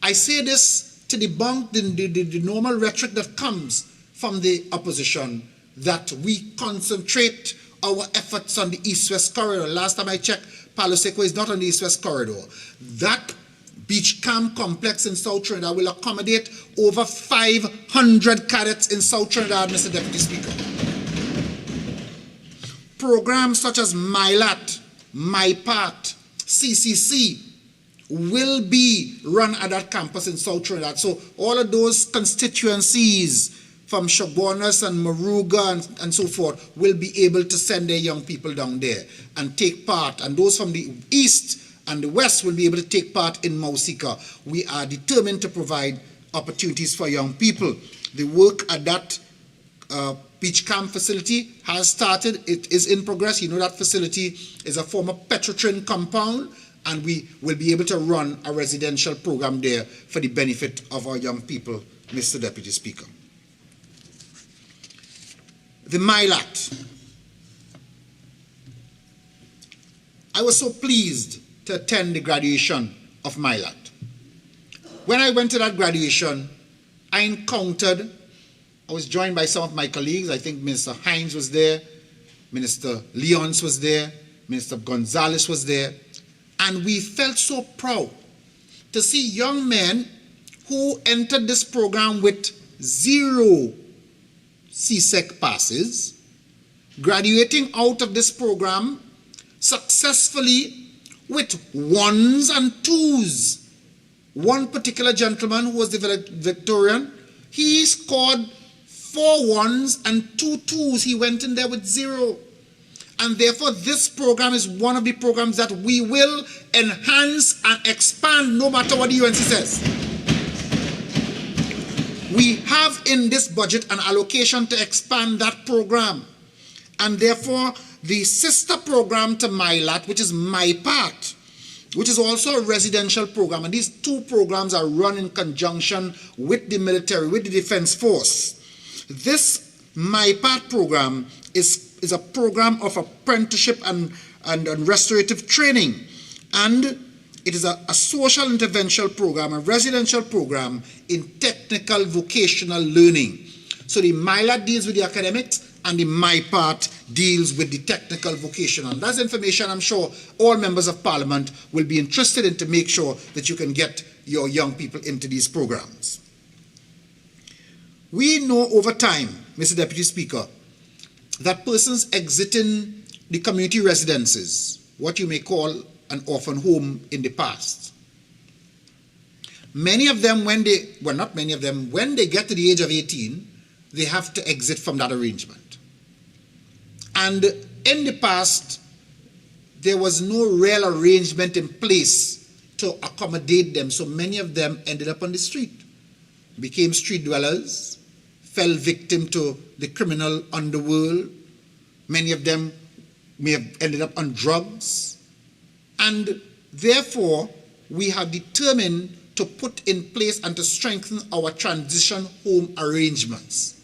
I say this to debunk the normal rhetoric that comes from the opposition that we concentrate our efforts on the East-West corridor. Last time I checked, Palo Seco is not on the East-West corridor. That beach camp complex in South Trinidad will accommodate over 500 cadets in South Trinidad, Mr. Deputy Speaker. Programs such as MyLat, MyPart, CCC will be run at that campus in South Trinidad. So all of those constituencies from Chabonas and Moruga and so forth will be able to send their young people down there and take part. And those from the east and the west will be able to take part in Mausika. We are determined to provide opportunities for young people. The work at that beach camp facility has started. It is in progress. You know that facility is a former Petrotrin compound, and we will be able to run a residential program there for the benefit of our young people, Mr. Deputy Speaker. The MyLat. I was so pleased to attend the graduation of MyLat. When I went to that graduation, I was joined by some of my colleagues. I think Minister Hines was there, Minister Leonce was there, Minister Gonzalez was there, and we felt so proud to see young men who entered this program with 0 CSEC passes, graduating out of this program successfully with 1s and 2s. One particular gentleman who was the valedictorian, he scored 4 1s and 2 2s. He went in there with 0. And therefore, this program is one of the programs that we will enhance and expand no matter what the UNC says. We have in this budget an allocation to expand that program. And therefore, the sister program to MyLat, which is MyPart, which is also a residential program, and these 2 programs are run in conjunction with the military, with the Defense Force. This MyPart program is a program of apprenticeship and restorative training. And it is a social intervention program, a residential program in technical vocational learning. So the MyLat deals with the academics and the MyPart deals with the technical vocational. That's information I'm sure all members of Parliament will be interested in to make sure that you can get your young people into these programs. We know over time, Mr. Deputy Speaker, that persons exiting the community residences, what you may call an orphan home in the past, many of them, when they get to the age of 18, they have to exit from that arrangement. And in the past, there was no real arrangement in place to accommodate them, so many of them ended up on the street, became street dwellers, fell victim to the criminal underworld. Many of them may have ended up on drugs. And therefore, we have determined to put in place and to strengthen our transition home arrangements.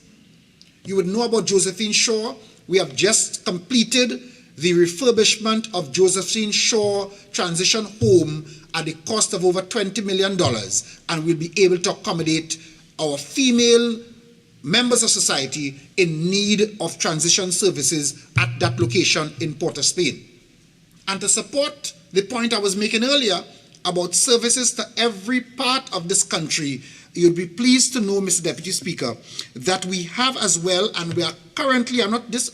You would know about Josephine Shaw. We have just completed the refurbishment of Josephine Shaw Transition Home at the cost of over $20 million, and we'll be able to accommodate our female members of society in need of transition services at that location in Port of Spain. And to support the point I was making earlier about services to every part of this country, you'll be pleased to know, Mr. Deputy Speaker, that we have as well, and we are currently,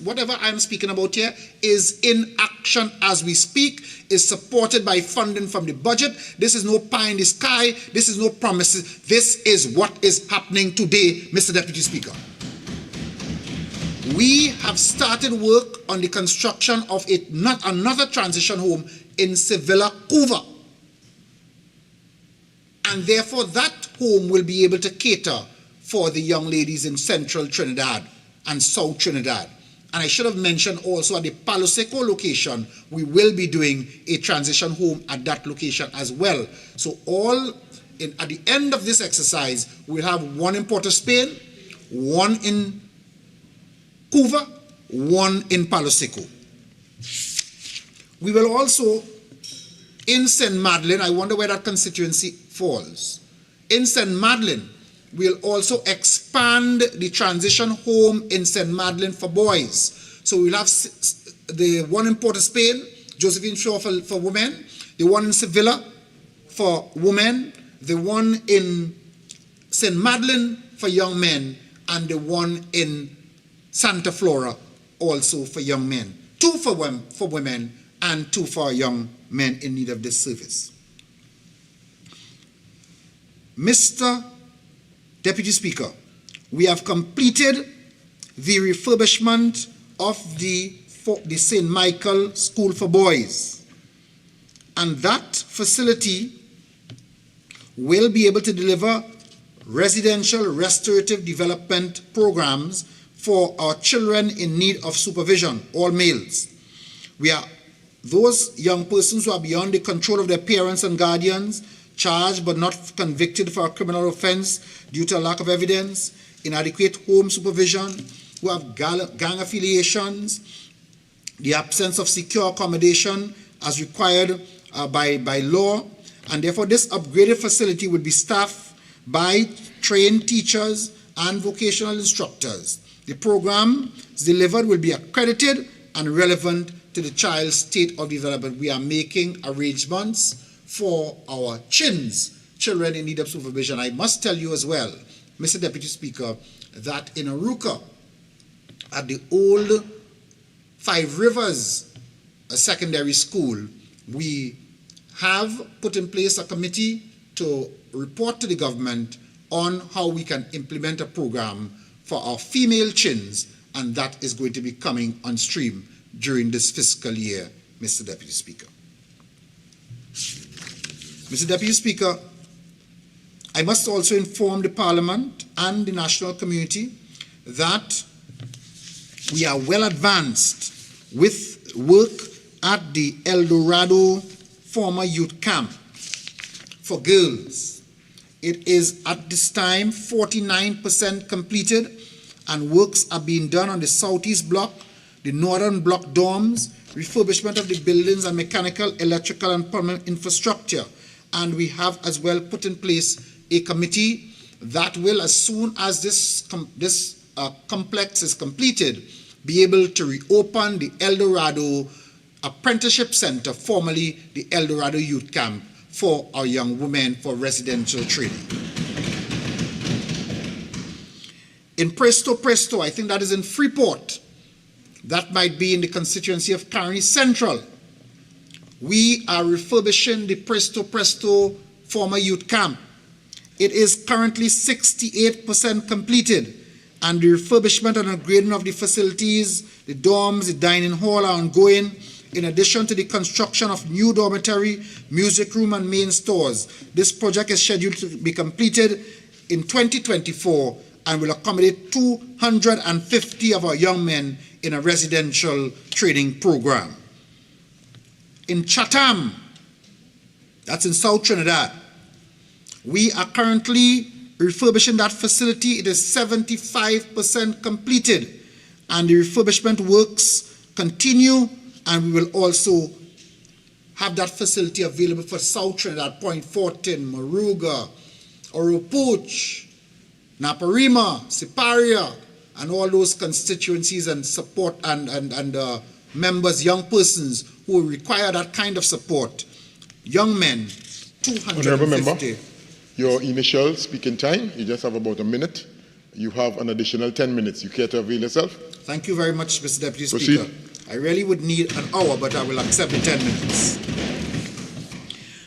whatever I'm speaking about here is in action as we speak, is supported by funding from the budget. This is no pie in the sky. This is no promises. This is what is happening today, Mr. Deputy Speaker. We have started work on the construction of another transition home in Sevilla, Cuba. And therefore, that home will be able to cater for the young ladies in Central Trinidad and South Trinidad. And I should have mentioned also at the Palo Seco location, we will be doing a transition home at that location as well. So at the end of this exercise, we'll have one in Port of Spain, one in Cuba, one in Palo Seco. We will also, in St. Madeleine, I wonder where that constituency falls. In St. Madeleine, we'll also expand the transition home in St. Madeleine for boys. So we'll have the one in Port of Spain, Josephine Shaw for women, the one in Sevilla for women, the one in St. Madeleine for young men, and the one in Santa Flora also for young men. 2 for women and 2 for young men in need of this service. Mr. Deputy Speaker, we have completed the refurbishment of the St. Michael School for Boys, and that facility will be able to deliver residential restorative development programs for our children in need of supervision, all males. We are those young persons who are beyond the control of their parents and guardians, charged but not convicted for a criminal offense due to a lack of evidence, inadequate home supervision, who have gang affiliations, the absence of secure accommodation as required by law, and therefore this upgraded facility would be staffed by trained teachers and vocational instructors. The programs delivered will be accredited and relevant to the child's state of development. We are making arrangements for our children in need of supervision. I must tell you as well, Mr. Deputy Speaker, that in Aruka, at the old 5 Rivers Secondary School, we have put in place a committee to report to the government on how we can implement a program for our female chins, and that is going to be coming on stream during this fiscal year, Mr. Deputy Speaker. Mr. Deputy Speaker, I must also inform the Parliament and the national community that we are well advanced with work at the El Dorado former youth camp for girls. It is at this time 49% completed, and works are being done on the southeast block, the northern block dorms, refurbishment of the buildings and mechanical, electrical and plumbing infrastructure. And we have as well put in place a committee that will, as soon as this complex is completed, be able to reopen the El Dorado Apprenticeship Center, formerly the El Dorado Youth Camp, for our young women for residential training. In Presto, I think that is in Freeport, that might be in the constituency of Caroni Central, we are refurbishing the Presto former youth camp. It is currently 68% completed, and the refurbishment and upgrading of the facilities, the dorms, the dining hall are ongoing, in addition to the construction of new dormitory, music room, and main stores. This project is scheduled to be completed in 2024 and will accommodate 250 of our young men in a residential training program. In Chatham, that's in South Trinidad, we are currently refurbishing that facility. It is 75% completed, and the refurbishment works continue, and we will also have that facility available for South Trinidad, Point Fortin, Moruga, Oropouche, Naparima, Siparia, and all those constituencies and support and members, young persons who require that kind of support. Young men, 250. Honourable Member, your initial speaking time, you just have about a minute. You have an additional 10 minutes. You care to avail yourself? Thank you very much, Mr. Deputy Proceed. Speaker. I really would need an hour, but I will accept the 10 minutes.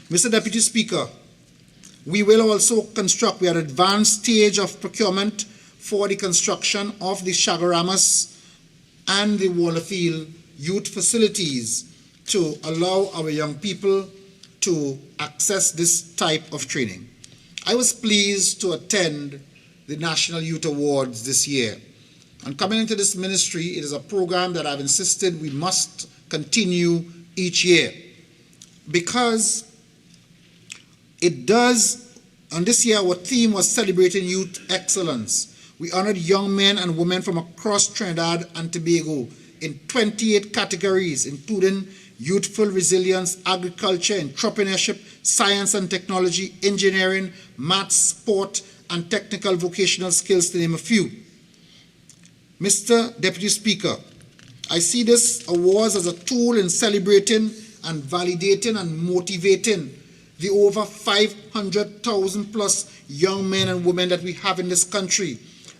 Mr. Deputy Speaker, we will also construct, we are at advanced stage of procurement for the construction of the Chagaramas and the Wallerfield youth facilities to allow our young people to access this type of training. I was pleased to attend the National Youth Awards this year. And coming into this ministry, it is a program that I've insisted we must continue each year, because it does, and this year our theme was celebrating youth excellence. We honored young men and women from across Trinidad and Tobago in 28 categories, including youthful resilience, agriculture, entrepreneurship, science and technology, engineering, maths, sport, and technical vocational skills, to name a few. Mr. Deputy Speaker, I see this awards as a tool in celebrating and validating and motivating the over 500,000 plus young men and women that we have in this country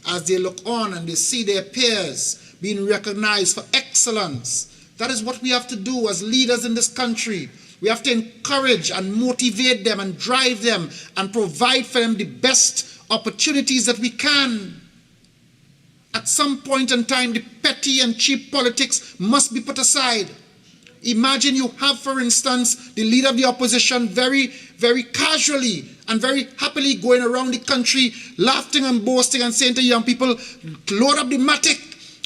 as they look on and they see their peers being recognized for excellence. That is what we have to do as leaders in this country. We have to encourage and motivate them and drive them and provide for them the best opportunities that we can. At some point in time, the petty and cheap politics must be put aside. Imagine you have, for instance, the leader of the opposition very, very casually and very happily going around the country laughing and boasting and saying to young people, load up the matic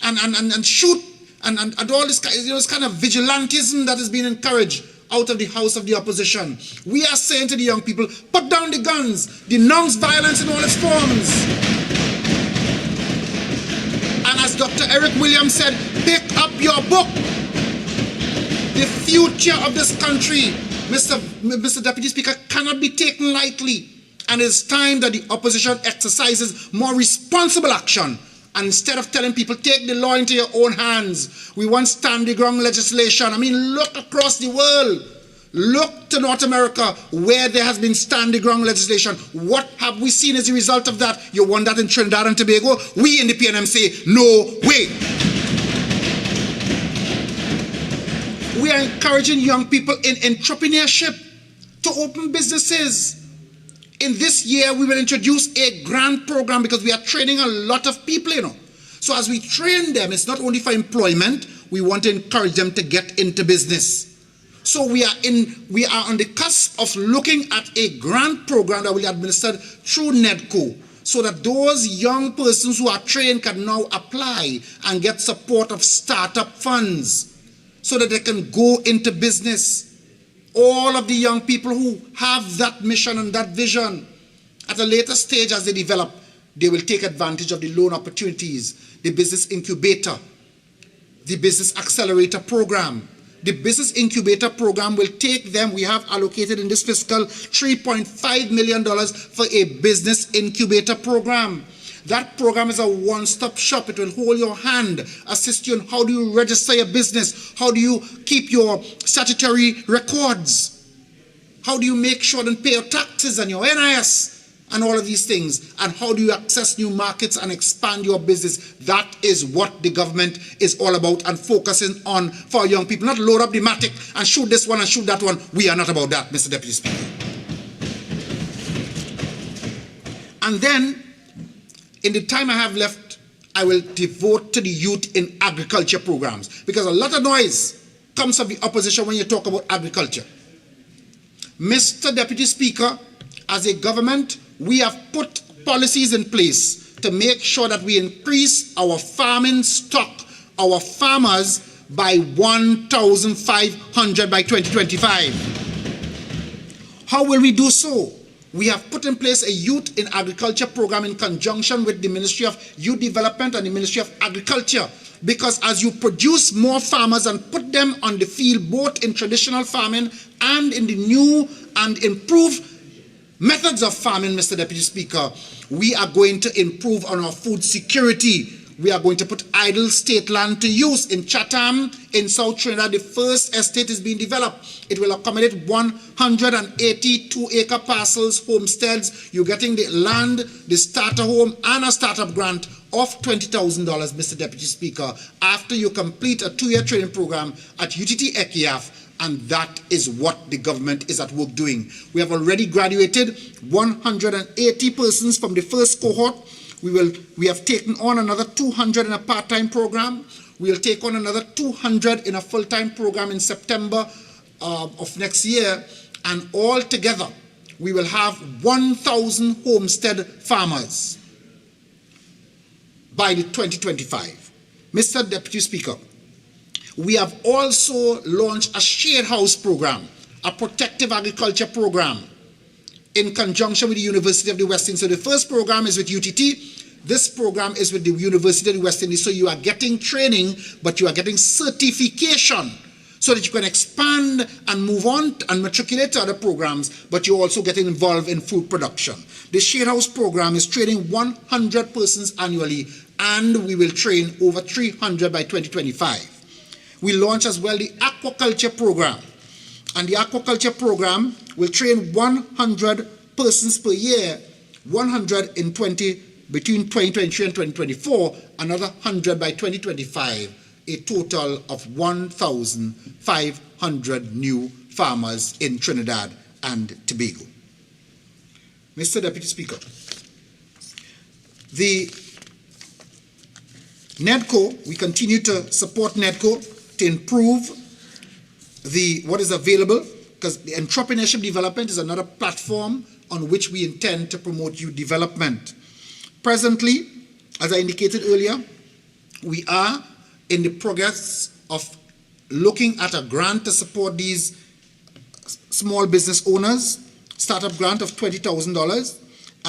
and shoot and all this, this kind of vigilantism that is being encouraged out of the house of the opposition. We are saying to the young people, put down the guns, denounce violence in all its forms. And as Dr. Eric Williams said, pick up your book. The future of this country, Mr. Deputy Speaker, cannot be taken lightly. And it's time that the opposition exercises more responsible action. And instead of telling people, take the law into your own hands, we want standing ground legislation. I mean, look across the world. Look to North America where there has been standing ground legislation. What have we seen as a result of that? You want that in Trinidad and Tobago? We in the PNM say, no way. We are encouraging young people in entrepreneurship to open businesses. In this year, we will introduce a grant program because we are training a lot of people, So as we train them, it's not only for employment, we want to encourage them to get into business. So we are on the cusp of looking at a grant program that will be administered through NEDCO, so that those young persons who are trained can now apply and get support of startup funds so that they can go into business. All of the young people who have that mission and that vision, at a later stage as they develop, they will take advantage of the loan opportunities, the business incubator, the business accelerator program. The business incubator program will take them, we have allocated in this fiscal $3.5 million for a business incubator program. That program is a one-stop shop. It will hold your hand, assist you in how do you register your business, how do you keep your statutory records, how do you make sure and pay your taxes and your NIS and all of these things, and how do you access new markets and expand your business. That is what the government is all about and focusing on for young people. Not load up the matic and shoot this one and shoot that one. We are not about that, Mr. Deputy Speaker. And then, in the time I have left, I will devote to the youth in agriculture programs, because a lot of noise comes from the opposition when you talk about agriculture. Mr. Deputy Speaker, as a government, we have put policies in place to make sure that we increase our farming stock, our farmers, by 1,500 by 2025. How will we do so? We have put in place a youth in agriculture program in conjunction with the Ministry of Youth Development and the Ministry of Agriculture. Because as you produce more farmers and put them on the field, both in traditional farming and in the new and improved methods of farming, Mr. Deputy Speaker, we are going to improve on our food security. We are going to put idle state land to use. In Chatham, in South Trinidad, the first estate is being developed. It will accommodate 182-acre parcels, homesteads. You're getting the land, the starter home, and a startup grant of $20,000, Mr. Deputy Speaker, after you complete a 2-year training program at UTT ECIAF. And that is what the government is at work doing. We have already graduated 180 persons from the first cohort. We have taken on another 200 in a part-time program. We'll take on another 200 in a full-time program in September of next year. And all together, we will have 1,000 homestead farmers by the 2025. Mr. Deputy Speaker, we have also launched a shade house program, a protective agriculture program, in conjunction with the University of the West Indies. So the first program is with UTT. This program is with the University of the West Indies. So you are getting training, but you are getting certification so that you can expand and move on and matriculate to other programs, but you're also getting involved in food production. The shade house program is training 100 persons annually, and we will train over 300 by 2025. We launch as well the aquaculture program. And the aquaculture program will train 100 persons per year, 100 between 2023 and 2024, another 100 by 2025, a total of 1,500 new farmers in Trinidad and Tobago. Mr. Deputy Speaker, the NEDCO, we continue to support NEDCO to improve what is available, because the entrepreneurship development is another platform on which we intend to promote youth development. Presently, as I indicated earlier, we are in the progress of looking at a grant to support these small business owners, startup grant of $20,000.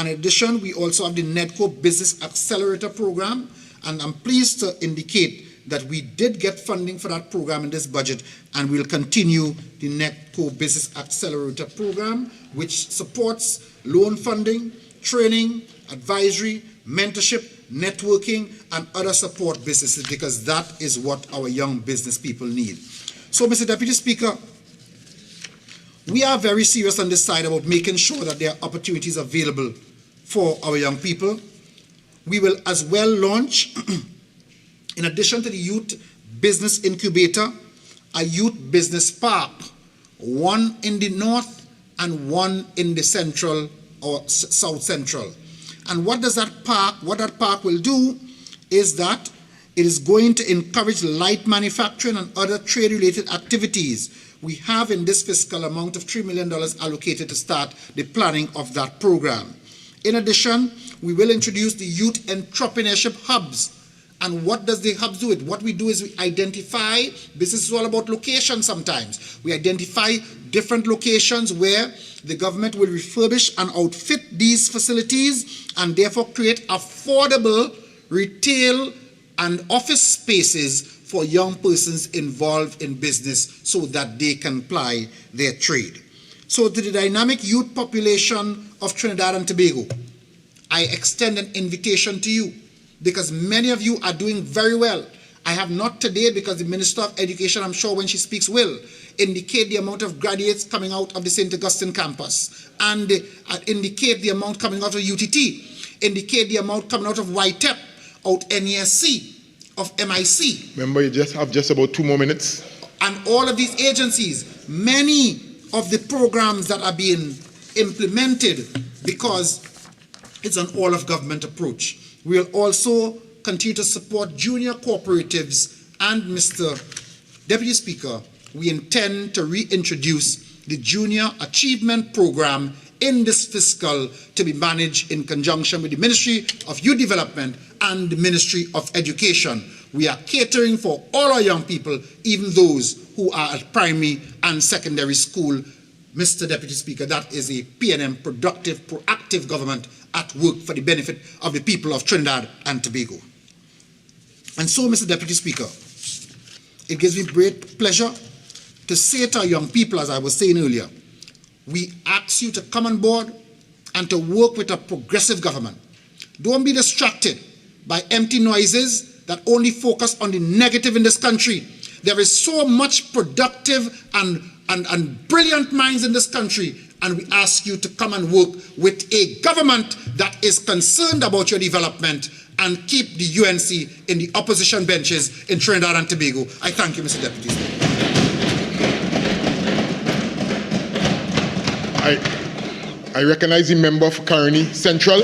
In addition, we also have the NEDCO Business Accelerator Program, and I'm pleased to indicate that we did get funding for that program in this budget, and we'll continue the NEDCO Business Accelerator Program, which supports loan funding, training, advisory, mentorship, networking, and other support businesses, because that is what our young business people need. So, Mr. Deputy Speaker, we are very serious on this side about making sure that there are opportunities available for our young people. We will as well launch, in addition to the Youth Business Incubator, a Youth Business Park, one in the north and one in the central or south central. And what that park will do is that it is going to encourage light manufacturing and other trade-related activities. We have in this fiscal amount of $3 million allocated to start the planning of that program. In addition, we will introduce the Youth Entrepreneurship Hubs. And what does the hubs do? What we do is we identify, business is all about location sometimes. We identify different locations where the government will refurbish and outfit these facilities and therefore create affordable retail and office spaces for young persons involved in business so that they can ply their trade. So to the dynamic youth population of Trinidad and Tobago, I extend an invitation to you, because many of you are doing very well. I have not today, because the Minister of Education, I'm sure when she speaks, will indicate the amount of graduates coming out of the St. Augustine campus, and indicate the amount coming out of UTT, indicate the amount coming out of YTEP, out NESC, of MIC. Remember, you just have about 2 more minutes. And all of these agencies, many of the programs that are being implemented, because it's an all-of-government approach. We'll also continue to support junior cooperatives, and Mr. Deputy Speaker, we intend to reintroduce the Junior Achievement Program in this fiscal to be managed in conjunction with the Ministry of Youth Development and the Ministry of Education. We are catering for all our young people, even those who are at primary and secondary school. Mr. Deputy Speaker, that is a PNM productive, proactive government at work for the benefit of the people of Trinidad and Tobago. And so, Mr. Deputy Speaker, it gives me great pleasure to say to our young people, as I was saying earlier, we ask you to come on board and to work with a progressive government. Don't be distracted by empty noises that only focus on the negative in this country. There is so much productive and brilliant minds in this country, and we ask you to come and work with a government that is concerned about your development and keep the UNC in the opposition benches in Trinidad and Tobago. I thank you, Mr. Deputy Speaker. I recognize the member for Caroni Central.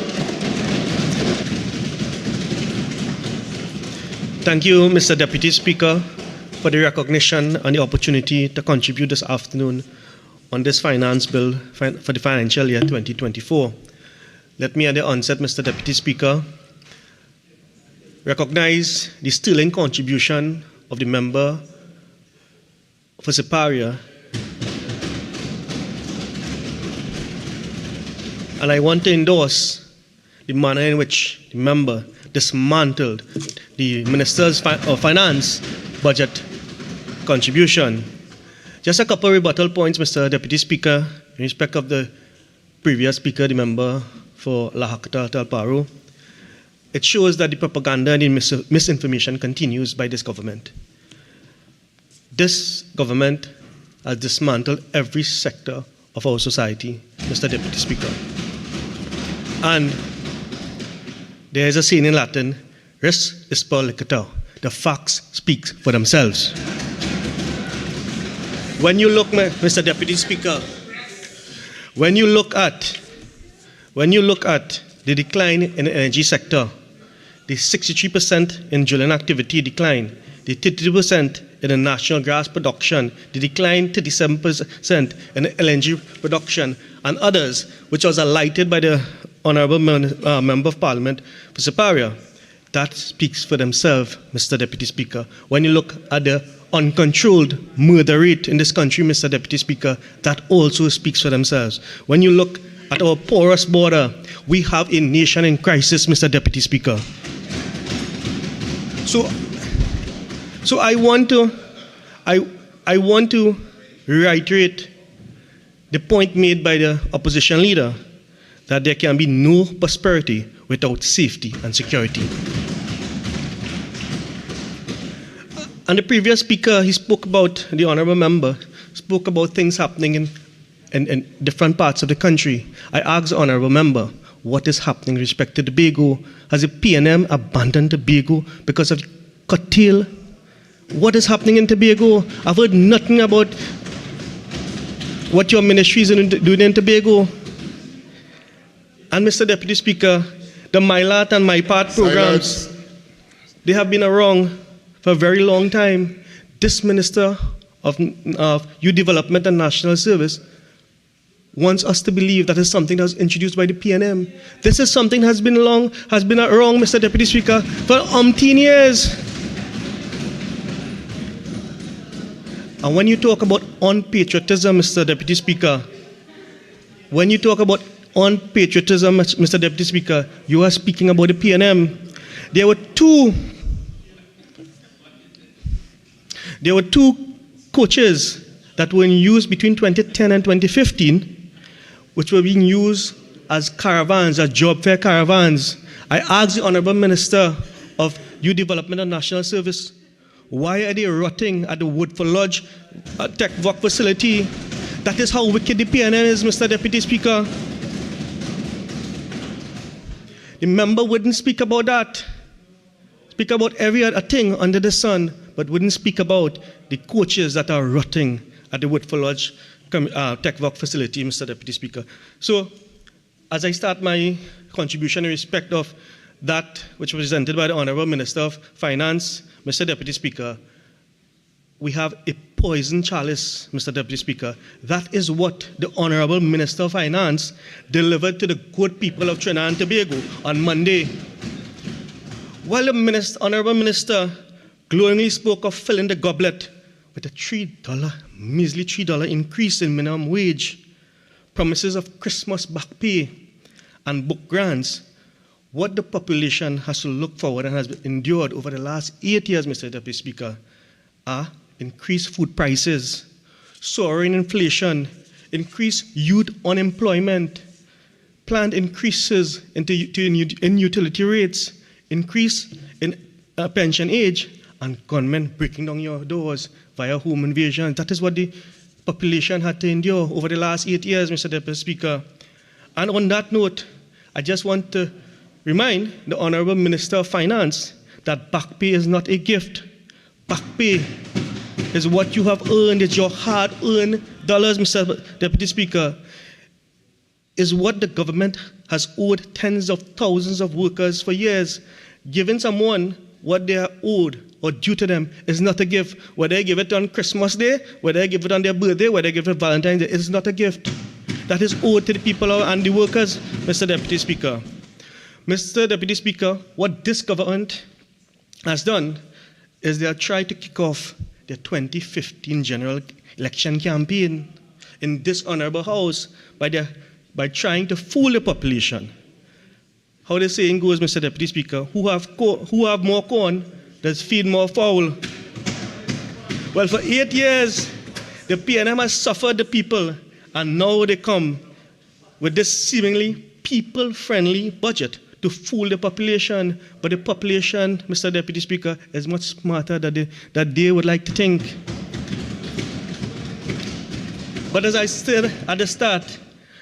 Thank you, Mr. Deputy Speaker, for the recognition and the opportunity to contribute this afternoon on this finance bill for the financial year 2024. Let me at the onset, Mr. Deputy Speaker, recognize the sterling contribution of the member for Siparia, and I want to endorse the manner in which the member dismantled the Minister's of Finance budget contribution. Just a couple of rebuttal points, Mr. Deputy Speaker, in respect of the previous speaker, the member for Lahakta Talparu. It shows that the propaganda and the misinformation continues by this government. This government has dismantled every sector of our society, Mr. Deputy Speaker. And there is a saying in Latin, res is per licita. The facts speak for themselves. When you look, Mr. Deputy Speaker, when you look at the decline in the energy sector, the 63% in drilling activity decline, the 32% in the national gas production, the decline 37% in the LNG production, and others, which was highlighted by the Honourable Member of Parliament for Siparia, that speaks for themselves, Mr. Deputy Speaker. When you look at the uncontrolled murder rate in this country, Mr. Deputy Speaker, that also speaks for themselves. When you look at our porous border, we have a nation in crisis, Mr. Deputy Speaker. So I want to reiterate the point made by the opposition leader that there can be no prosperity without safety and security. And the previous speaker, he spoke about, the honourable member, spoke about things happening in different parts of the country. I asked the honourable member, what is happening with respect to Tobago? Has the PNM abandoned Tobago because of curtail? What is happening in Tobago? I've heard nothing about what your ministry is doing in Tobago. And Mr. Deputy Speaker, the MyLAT and MyPart programs, they have been around for a very long time. This Minister of Youth Development and National Service wants us to believe that is something that was introduced by the PNM. This is something that has been around, Mr. Deputy Speaker, for umpteen years. And when you talk about unpatriotism, Mr. Deputy Speaker, when you talk about unpatriotism, Mr. Deputy Speaker, you are speaking about the PNM. There were two coaches that were in use between 2010 and 2015, which were being used as caravans, as job fair caravans. I asked the Honourable Minister of Youth Development and National Service, why are they rotting at the Woodford Lodge Tech Work facility? That is how wicked the PNM is, Mr. Deputy Speaker. The member wouldn't speak about that. Speak about every other thing under the sun, but wouldn't speak about the coaches that are rotting at the Woodford Lodge Tech Work facility, Mr. Deputy Speaker. So, as I start my contribution in respect of that which was presented by the Honourable Minister of Finance, Mr. Deputy Speaker, we have a poison chalice, Mr. Deputy Speaker. That is what the Honourable Minister of Finance delivered to the good people of Trinidad and Tobago on Monday. While the Honourable Minister glowingly spoke of filling the goblet with a measly $3 increase in minimum wage, promises of Christmas back pay, and book grants, what the population has to look forward and has endured over the last 8 years, Mr. Deputy Speaker, are increased food prices, soaring inflation, increased youth unemployment, planned increases in utility rates, increase in pension age, and gunmen breaking down your doors via home invasion. That is what the population had to endure over the last 8 years, Mr. Deputy Speaker. And on that note, I just want to remind the Honourable Minister of Finance that back pay is not a gift. Back pay is what you have earned, it's your hard-earned dollars, Mr. Deputy Speaker, is what the government has owed tens of thousands of workers for years. Giving someone what they are owed or due to them is not a gift. Whether they give it on Christmas Day, whether they give it on their birthday, whether they give it on Valentine's Day, it is not a gift. That is owed to the people and the workers, Mr. Deputy Speaker. Mr. Deputy Speaker, what this government has done is they have tried to kick off their 2015 general election campaign in this honourable house by trying to fool the population. How the saying goes, Mr. Deputy Speaker, who have more corn does feed more fowl. Well, for 8 years, the PNM has suffered the people, and now they come with this seemingly people-friendly budget to fool the population. But the population, Mr. Deputy Speaker, is much smarter than they would like to think. But as I said at the start,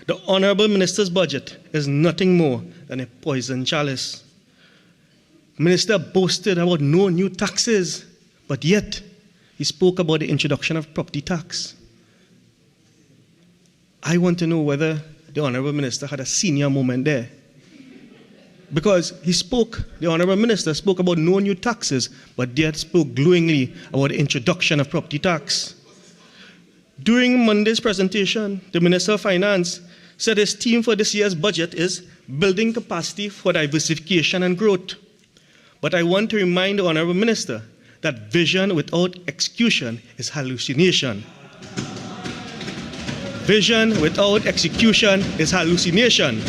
the Honorable Minister's budget is nothing more than a poison chalice. Minister boasted about no new taxes, but yet he spoke about the introduction of property tax. I want to know whether the Honorable Minister had a senior moment there. Because the Honorable Minister spoke about no new taxes, but yet spoke glowingly about the introduction of property tax. During Monday's presentation, the Minister of Finance said his theme for this year's budget is building capacity for diversification and growth. But I want to remind the Honorable Minister that vision without execution is hallucination. Vision without execution is hallucination.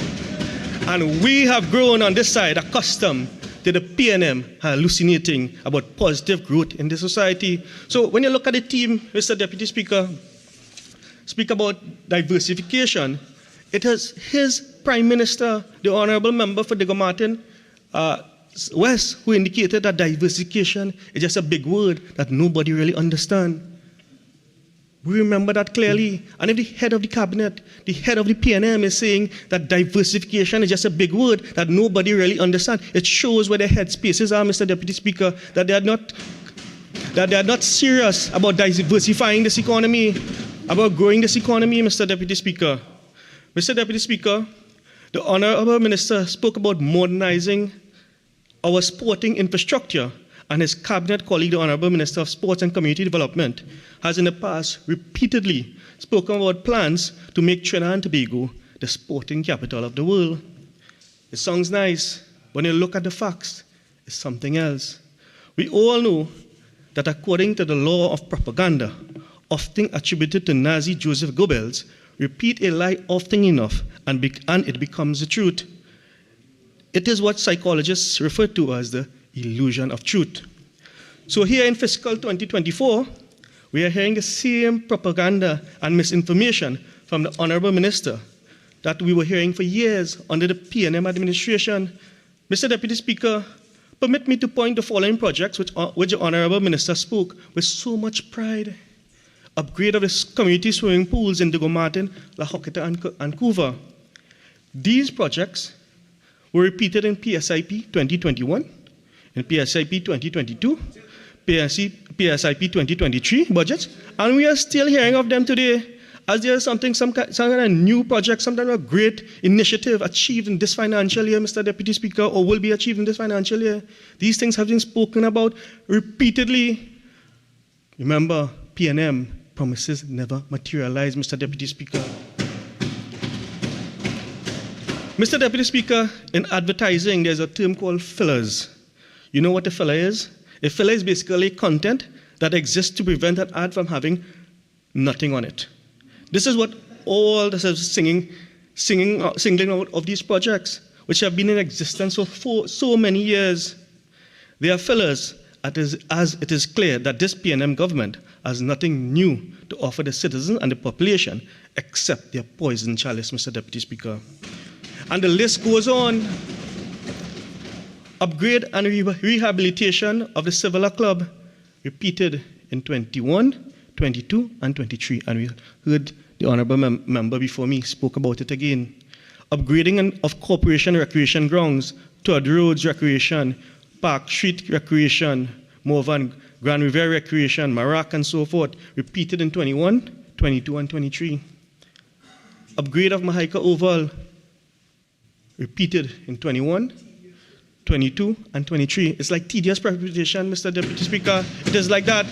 And we have grown on this side accustomed to the PNM hallucinating about positive growth in the society. So when you look at the theme, Mr. Deputy Speaker, speak about diversification, it is his Prime Minister, the Honorable Member for Diego Martin West, who indicated that diversification is just a big word that nobody really understands. We remember that clearly. And if the head of the cabinet, the head of the PNM is saying that diversification is just a big word that nobody really understands, it shows where their headspaces are, Mr. Deputy Speaker, that they are not serious about diversifying this economy, about growing this economy, Mr. Deputy Speaker. Mr. Deputy Speaker, the Honorable Minister spoke about modernizing our sporting infrastructure, and his cabinet colleague, the Honorable Minister of Sports and Community Development, has in the past repeatedly spoken about plans to make Trinidad and Tobago the sporting capital of the world. It sounds nice, but when you look at the facts, it's something else. We all know that according to the law of propaganda, often attributed to Nazi Joseph Goebbels, repeat a lie often enough and it becomes the truth. It is what psychologists refer to as the illusion of truth. So here in fiscal 2024, we are hearing the same propaganda and misinformation from the Honorable Minister that we were hearing for years under the PNM administration. Mr. Deputy Speaker, permit me to point the following projects which the Honorable Minister spoke with so much pride. Upgrade of the community swimming pools in Diego Martin, La Joqueta, and Couva. These projects were repeated in PSIP 2021, in PSIP 2022, PSIP 2023 budgets, and we are still hearing of them today as there is some kind of new project, some kind of great initiative achieved in this financial year, Mr. Deputy Speaker, or will be achieved in this financial year. These things have been spoken about repeatedly. Remember, PNM promises never materialize, Mr. Deputy Speaker. Mr. Deputy Speaker, in advertising, there's a term called fillers. You know what a filler is? A filler is basically content that exists to prevent an ad from having nothing on it. This is what all this is singling out of these projects, which have been in existence for so many years. They are fillers, as it is clear that this PNM government has nothing new to offer the citizens and the population except their poison chalice, Mr. Deputy Speaker. And the list goes on. Upgrade and rehabilitation of the Civil Club, repeated in 21, 22, and 23. And we heard the Honorable Member before me spoke about it again. Upgrading of corporation recreation grounds, Todd Roads Recreation, Park Street Recreation, Morvan Grand River Recreation, Marak, and so forth, repeated in 21, 22, and 23. Upgrade of Mahaika Oval, repeated in 21, 22, and 23. It's like tedious preparation, Mr. Deputy Speaker. It is like that.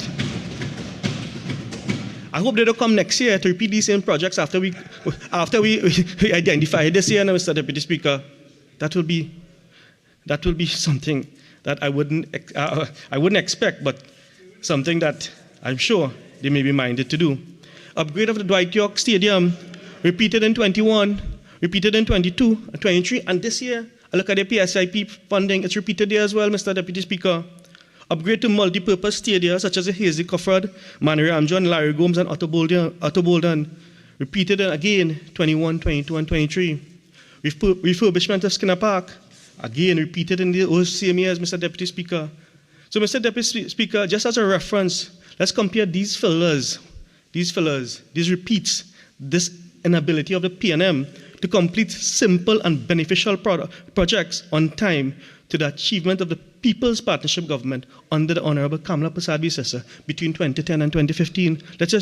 I hope they don't come next year to repeat these same projects after we identify this year, Mr. Deputy Speaker. That will be something that I wouldn't expect, but something that I'm sure they may be minded to do. Upgrade of the Dwight York Stadium, repeated in 21, repeated in 22, and 23, and this year, I look at the PSIP funding, it's repeated there as well, Mr. Deputy Speaker. Upgrade to multi-purpose stadia such as the Hazy Cofford, Manry Amjon, Larry Gomes, and Otto Bolden, repeated again 21, 22, and 23. Refurbishment of Skinner Park, again repeated in the same years, Mr. Deputy Speaker. So, Mr. Deputy Speaker, just as a reference, let's compare these fillers, these repeats this inability of the PNM to complete simple and beneficial projects on time to the achievement of the People's Partnership Government under the Honorable Kamla Persad-Bissessar between 2010 and 2015. Let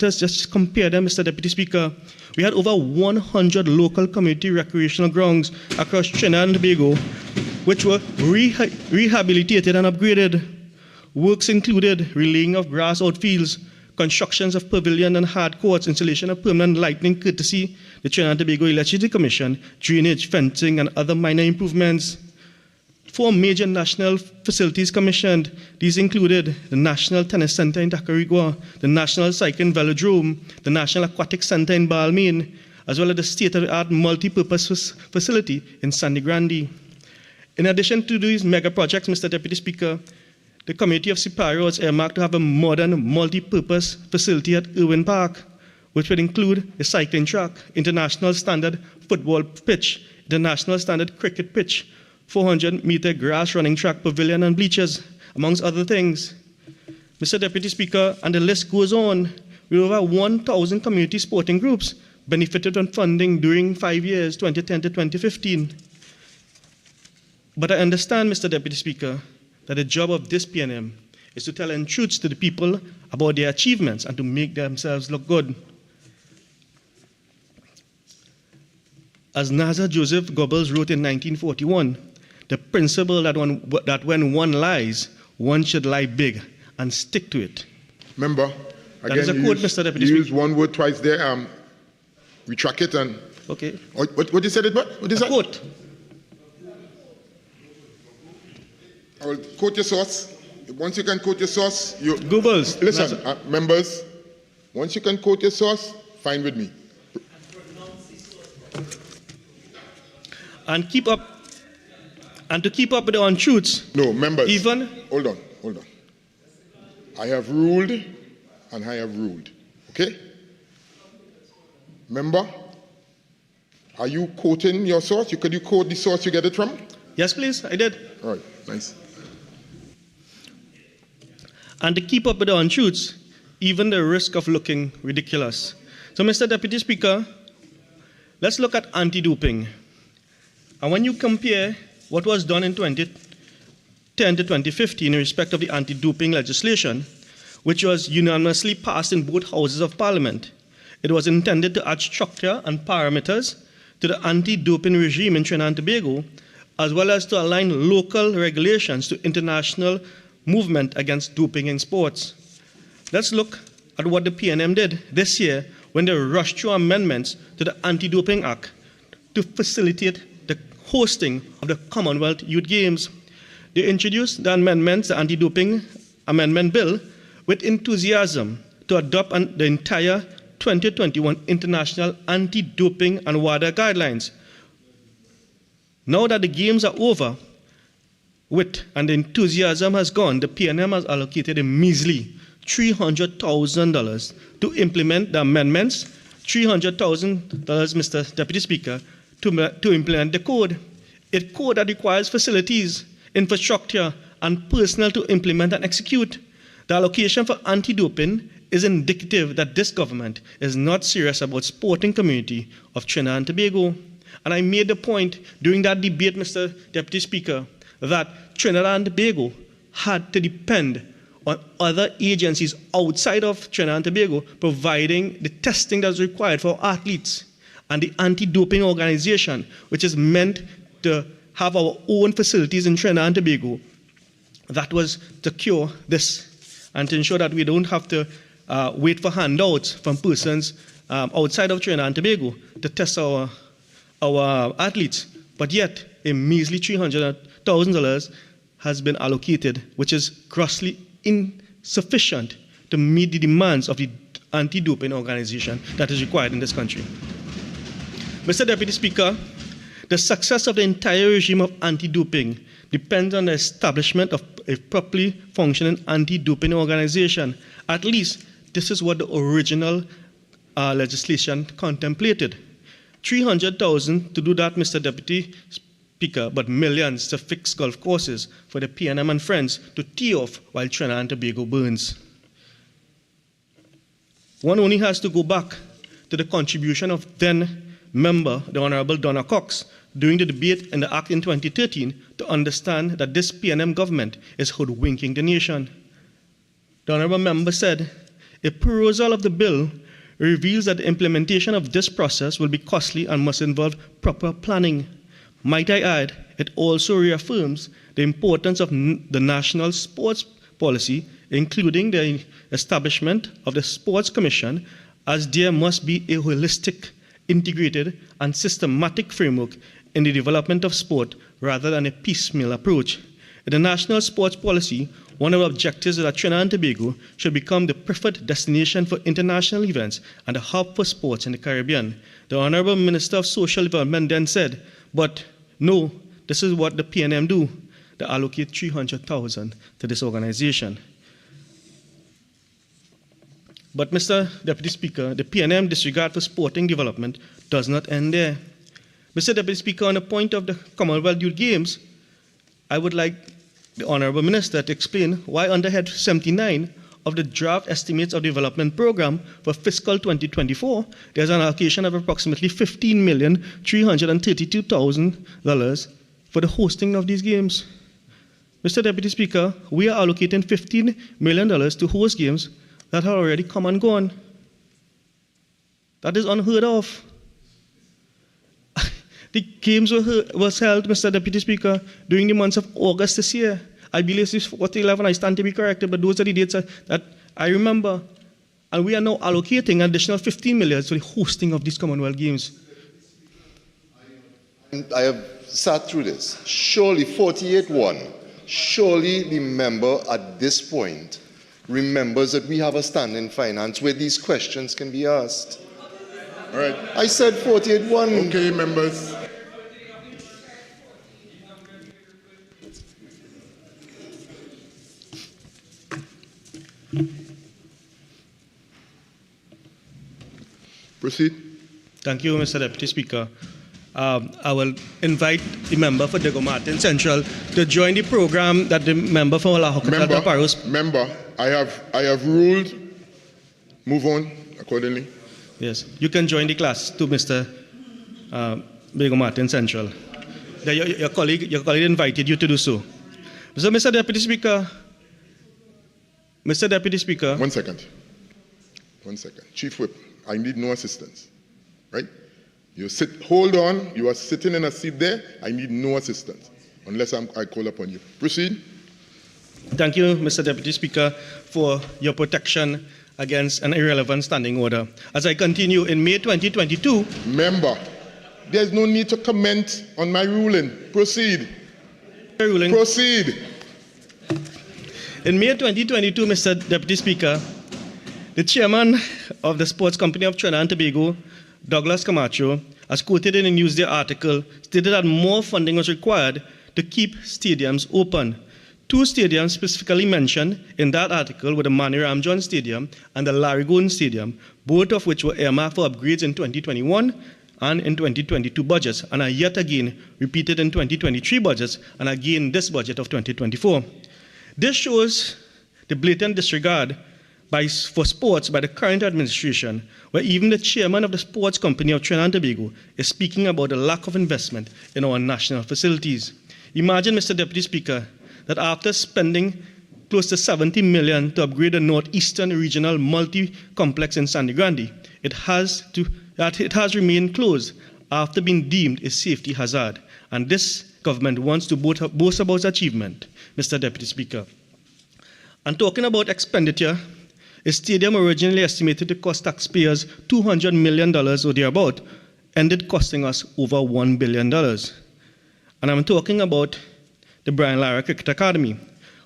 us just compare them, Mr. Deputy Speaker. We had over 100 local community recreational grounds across Trinidad and Tobago, which were rehabilitated and upgraded. Works included relaying of grass outfields, constructions of pavilion and hard courts, installation of permanent lighting courtesy the Trinidad and Tobago Electricity Commission, drainage, fencing, and other minor improvements. 4 major national facilities commissioned. These included the National Tennis Center in Tacarigua, the National Cycling Velodrome, the National Aquatic Center in Balmain, as well as the state-of-the-art multi-purpose facility in Sandy Grande. In addition to these mega projects, Mr. Deputy Speaker, the Committee of Sipario was earmarked to have a modern multi-purpose facility at Irwin Park, which would include a cycling track, international standard football pitch, international standard cricket pitch, 400-meter grass running track, pavilion, and bleachers, amongst other things. Mr. Deputy Speaker, and the list goes on, with over 1,000 community sporting groups benefited from funding during 5 years, 2010 to 2015. But I understand, Mr. Deputy Speaker, that the job of this PNM is to tell untruths to the people about their achievements and to make themselves look good. As Nazar Joseph Goebbels wrote in 1941, the principle that when one lies, one should lie big and stick to it. Member, That is a again, quote, Mr. Deputy you Speaker. used one word twice there. Retract it and... Okay. What you said it, what is that? Quote. I will quote your source. Once you can quote your source, you... Goebbels. Listen, members, once you can quote your source, fine with me. And to keep up with the untruths. No, members. Even. Hold on. I have ruled and I have ruled. Okay? Member, are you quoting your source? Could you quote the source you get it from? Yes, please. I did. All right. Nice. And to keep up with the untruths, even the risk of looking ridiculous. So, Mr. Deputy Speaker, let's look at anti-doping. And when you compare what was done in 2010 to 2015 in respect of the anti-doping legislation, which was unanimously passed in both houses of Parliament, it was intended to add structure and parameters to the anti-doping regime in Trinidad and Tobago, as well as to align local regulations to international movement against doping in sports. Let's look at what the PNM did this year when they rushed through amendments to the Anti-Doping Act to facilitate the hosting of the Commonwealth Youth Games. They introduced the amendments, the Anti-Doping Amendment Bill, with enthusiasm to adopt the entire 2021 International Anti-Doping and WADA guidelines. Now that the games are over and the enthusiasm has gone, the PNM has allocated a measly $300,000 to implement the amendments, $300,000, Mr. Deputy Speaker, to implement the code. A code that requires facilities, infrastructure, and personnel to implement and execute. The allocation for anti-doping is indicative that this government is not serious about sporting community of Trinidad and Tobago. And I made the point during that debate, Mr. Deputy Speaker, that Trinidad and Tobago had to depend on other agencies outside of Trinidad and Tobago providing the testing that's required for athletes. And the anti-doping organization, which is meant to have our own facilities in Trinidad and Tobago, that was to cure this and to ensure that we don't have to wait for handouts from persons outside of Trinidad and Tobago to test our athletes. But yet, a measly $300,000 has been allocated, which is grossly insufficient to meet the demands of the anti-doping organization that is required in this country. Mr. Deputy Speaker, the success of the entire regime of anti-doping depends on the establishment of a properly functioning anti-doping organization. At least, this is what the original legislation contemplated. $300,000 to do that, Mr. Deputy Speaker, but millions to fix golf courses for the PNM and friends to tee off while Trinidad and Tobago burns. One only has to go back to the contribution of then member, the Honorable Donna Cox, during the debate in the Act in 2013 to understand that this PNM government is hoodwinking the nation. The Honorable member said, a perusal of the bill reveals that the implementation of this process will be costly and must involve proper planning. Might I add, it also reaffirms the importance of the national sports policy, including the establishment of the Sports Commission, as there must be a holistic, integrated, and systematic framework in the development of sport rather than a piecemeal approach. In the national sports policy, one of the objectives is that Trinidad and Tobago should become the preferred destination for international events and a hub for sports in the Caribbean. The Honorable Minister of Social Development then said, but no, this is what the PNM do. They allocate $300,000 to this organization. But Mr. Deputy Speaker, the PNM disregard for sporting development does not end there. Mr. Deputy Speaker, on the point of the Commonwealth Youth Games, I would like the Honorable Minister to explain why under Head 79 of the draft estimates of development program for fiscal 2024, there's an allocation of approximately $15,332,000 for the hosting of these games. Mr. Deputy Speaker, we are allocating $15 million to host games that have already come and gone. That is unheard of. The games was held, Mr. Deputy Speaker, during the months of August this year. I believe it's 4011, I stand to be corrected, but those are the dates that I remember. And we are now allocating an additional $15 million for the hosting of these Commonwealth Games. I have sat through this. Surely 48-1, surely the member at this point remembers that we have a stand in finance where these questions can be asked. All right. I said 48-1. Okay, members. Proceed. Thank you, Mr. Deputy Speaker. I will invite the member for Caroni Central to join the program that the member for La Hocata Paros. Member, I have ruled. Move on accordingly. Yes, you can join the class to Mr. Caroni Central. Your colleague invited you to do so. So, Mr. Deputy Speaker. One second. Chief Whip, I need no assistance. Right? Hold on. You are sitting in a seat there. I need no assistance unless I call upon you. Proceed. Thank you, Mr. Deputy Speaker, for your protection against an irrelevant standing order. As I continue, in May 2022... Member, there's no need to comment on my ruling. Proceed. Proceed. In May 2022, Mr. Deputy Speaker, the chairman of the Sports Company of Trinidad and Tobago, Douglas Camacho, as quoted in a Newsday article, stated that more funding was required to keep stadiums open. Two stadiums specifically mentioned in that article were the Manny Ramjohn Stadium and the Larrigon Stadium, both of which were earmarked for upgrades in 2021 and in 2022 budgets, and are yet again repeated in 2023 budgets and again this budget of 2024. This shows the blatant disregard for sports by the current administration, where even the chairman of the Sports Company of Trinidad and Tobago is speaking about the lack of investment in our national facilities. Imagine, Mr. Deputy Speaker, that after spending close to $70 million to upgrade the Northeastern Regional Multi-Complex in Sangre Grande, it has remained closed after being deemed a safety hazard. And this government wants to boast about achievement, Mr. Deputy Speaker. And talking about expenditure, a stadium originally estimated to cost taxpayers $200 million or thereabout ended costing us over $1 billion. And I'm talking about the Brian Lara Cricket Academy.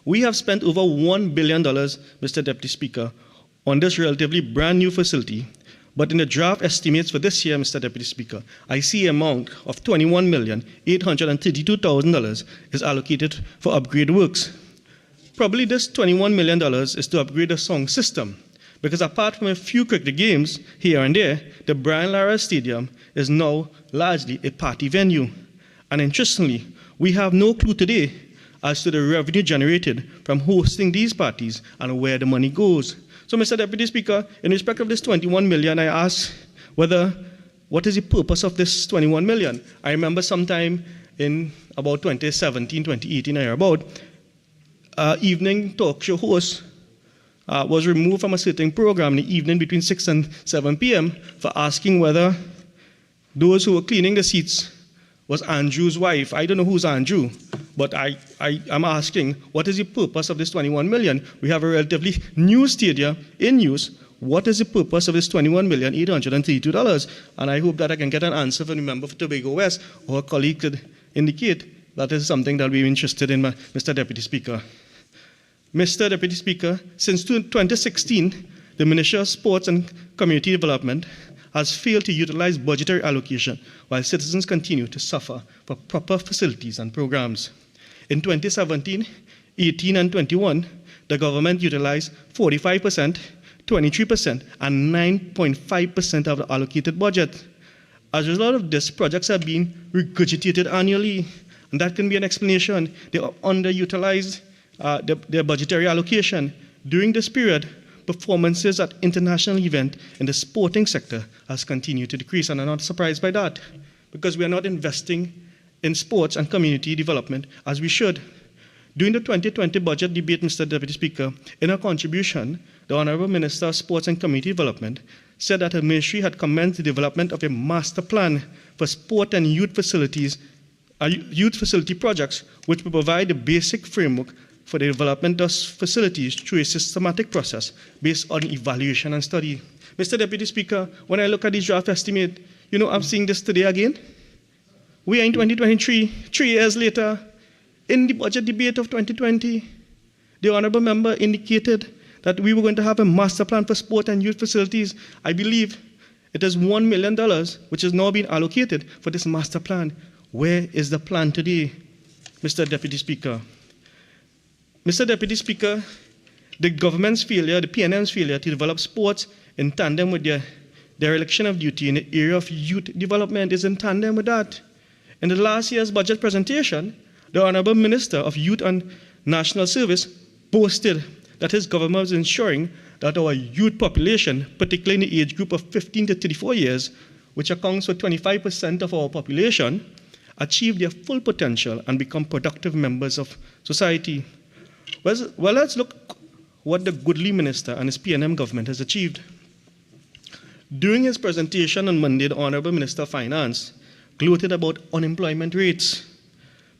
We have spent over $1 billion, Mr. Deputy Speaker, on this relatively brand new facility. But in the draft estimates for this year, Mr. Deputy Speaker, I see an amount of $21,832,000 is allocated for upgrade works. Probably this $21 million is to upgrade the sound system, because apart from a few cricket games here and there, the Brian Lara Stadium is now largely a party venue. And interestingly, we have no clue today as to the revenue generated from hosting these parties and where the money goes. So, Mr. Deputy Speaker, in respect of this $21 million, I ask, what is the purpose of this 21 million? I remember sometime in about 2017, 2018, about evening talk show host was removed from a certain program in the evening between 6 and 7 p.m. for asking whether those who were cleaning the seats was Andrew's wife. I don't know who's Andrew, but I'm asking, what is the purpose of this 21 million? We have a relatively new stadium in use. What is the purpose of this $21,832? And I hope that I can get an answer from the member for Tobago West or a colleague could indicate that is something that we're interested in, Mr. Deputy Speaker. Mr. Deputy Speaker, since 2016, the Ministry of Sports and Community Development has failed to utilize budgetary allocation while citizens continue to suffer for proper facilities and programs. In 2017, 18 and 21, the government utilized 45%, 23%, and 9.5% of the allocated budget. As a result of this, projects are being regurgitated annually, and that can be an explanation. They are underutilized their budgetary allocation. During this period, performances at international events in the sporting sector has continued to decrease, and I'm not surprised by that, because we are not investing in sports and community development as we should. During the 2020 budget debate, Mr. Deputy Speaker, in a contribution, the Honourable Minister of Sports and Community Development said that her ministry had commenced the development of a master plan for sport and youth facility projects, which will provide the basic framework for the development of facilities through a systematic process based on evaluation and study. Mr. Deputy Speaker, when I look at this draft estimate, I'm seeing this today again. We are in 2023, 3 years later. In the budget debate of 2020, the Honourable Member indicated that we were going to have a master plan for sport and youth facilities. I believe it is $1 million, which is now being allocated for this master plan. Where is the plan today, Mr. Deputy Speaker? Mr. Deputy Speaker, the government's failure, the PNM's failure to develop sports in tandem with their dereliction of duty in the area of youth development is in tandem with that. In the last year's budget presentation, the Honourable Minister of Youth and National Service boasted that his government was ensuring that our youth population, particularly in the age group of 15 to 34 years, which accounts for 25% of our population, achieve their full potential and become productive members of society. Well, let's look what the goodly minister and his PNM government has achieved. During his presentation on Monday, the Honourable Minister of Finance gloated about unemployment rates.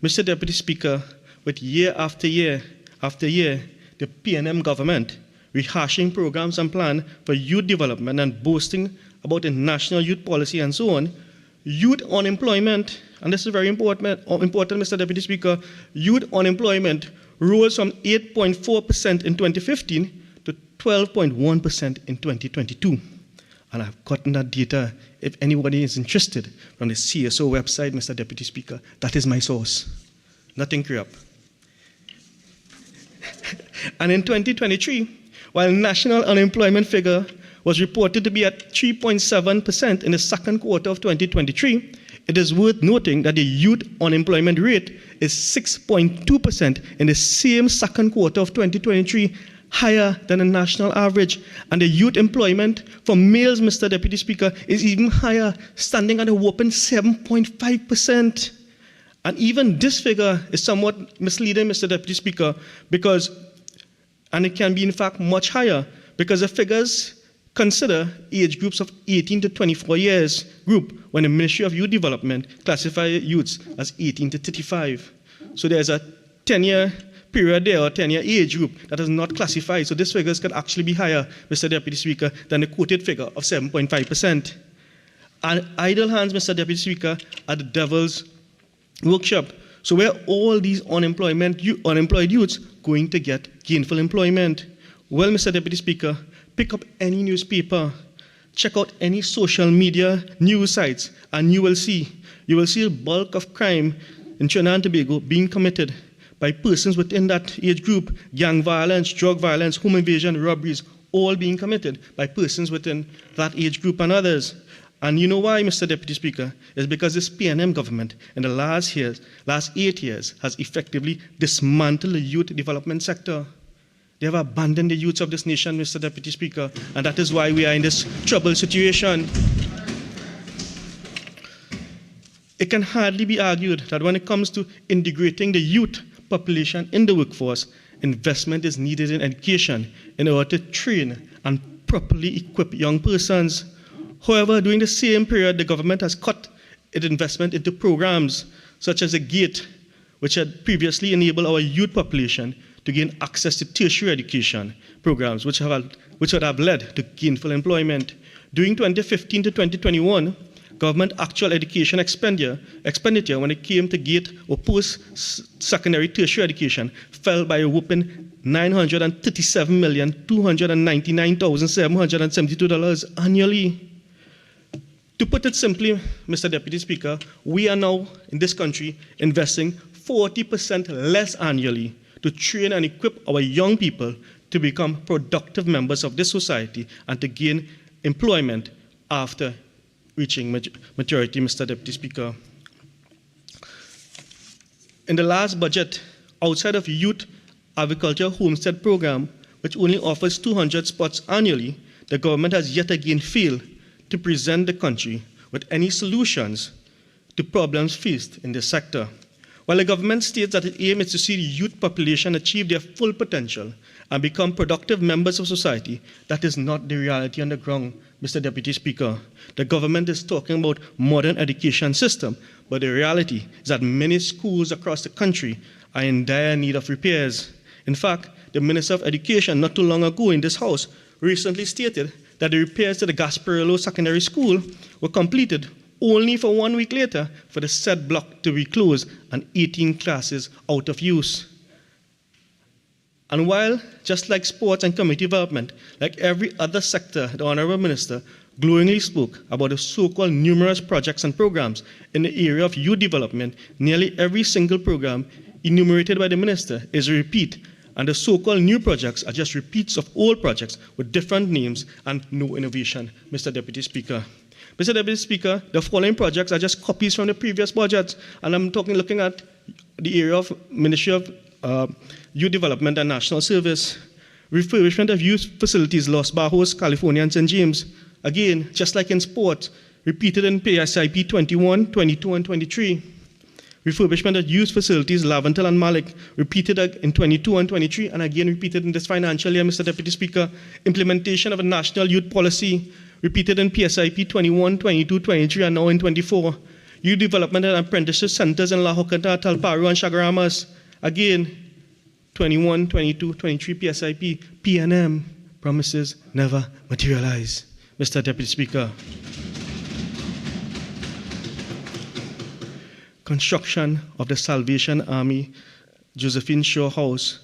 Mr. Deputy Speaker, with year after year after year, the PNM government rehashing programs and plans for youth development and boasting about a national youth policy and so on, youth unemployment, and this is very important, Mr. Deputy Speaker, youth unemployment rose from 8.4% in 2015 to 12.1% in 2022. And I've gotten that data, if anybody is interested, from the CSO website, Mr. Deputy Speaker. That is my source. Nothing creep. And in 2023, while national unemployment figure was reported to be at 3.7% in the second quarter of 2023, it is worth noting that the youth unemployment rate is 6.2% in the same second quarter of 2023, higher than the national average. And the youth employment for males, Mr. Deputy Speaker, is even higher, standing at a whopping 7.5%. And even this figure is somewhat misleading, Mr. Deputy Speaker, because, and it can be in fact much higher, because the figures consider age groups of 18 to 24 years group when the Ministry of Youth Development classify youths as 18 to 35. So there's a 10-year period there, or 10-year age group that is not classified. So these figures could actually be higher, Mr. Deputy Speaker, than the quoted figure of 7.5%. And idle hands, Mr. Deputy Speaker, are the devil's workshop. So where all these unemployed youths going to get gainful employment? Well, Mr. Deputy Speaker, pick up any newspaper, check out any social media news sites, and you will see a bulk of crime in Trinidad and Tobago being committed by persons within that age group. Gang violence, drug violence, home invasion, robberies, all being committed by persons within that age group and others. And you know why, Mr. Deputy Speaker? It's because this PNM government in the last 8 years has effectively dismantled the youth development sector. They have abandoned the youths of this nation, Mr. Deputy Speaker, and that is why we are in this troubled situation. it can hardly be argued that when it comes to integrating the youth population in the workforce, investment is needed in education in order to train and properly equip young persons. However, during the same period, the government has cut its investment into programs such as the GATE, which had previously enabled our youth population to gain access to tertiary education programs, which would have led to gainful employment. During 2015 to 2021, government actual education expenditure when it came to GATE or post-secondary tertiary education fell by a whopping $937,299,772 annually. To put it simply, Mr. Deputy Speaker, we are now in this country investing 40% less annually to train and equip our young people to become productive members of this society and to gain employment after reaching maturity, Mr. Deputy Speaker. In the last budget, outside of youth agriculture homestead program, which only offers 200 spots annually, the government has yet again failed to present the country with any solutions to problems faced in this sector. While the government states that its aim is to see the youth population achieve their full potential and become productive members of society, that is not the reality on the ground, Mr. Deputy Speaker. The government is talking about modern education system, but the reality is that many schools across the country are in dire need of repairs. In fact, the Minister of Education not too long ago in this House recently stated that the repairs to the Gasparillo Secondary School were completed only for 1 week later for the said block to be closed and 18 classes out of use. And while, just like sports and community development, like every other sector, the Honourable Minister glowingly spoke about the so-called numerous projects and programs in the area of youth development, nearly every single program enumerated by the Minister is a repeat, and the so-called new projects are just repeats of old projects with different names and no innovation, Mr. Deputy Speaker. Mr. Deputy Speaker, the following projects are just copies from the previous budgets, and I'm looking at the area of Ministry of Youth Development and National Service. Refurbishment of youth facilities, Los Bajos, California, and St. James. Again, just like in sport, repeated in PSIP 21, 22, and 23. Refurbishment of youth facilities, Laventel and Malik, repeated in 22 and 23, and again repeated in this financial year, Mr. Deputy Speaker. Implementation of a national youth policy, repeated in PSIP 21, 22, 23, and now in 24. Youth development and apprenticeship centers in La Joconda, Talparo, and Chaguaramas. Again, 21, 22, 23 PSIP, PNM, promises never materialize. Mr. Deputy Speaker. Construction of the Salvation Army Josephine Shaw House,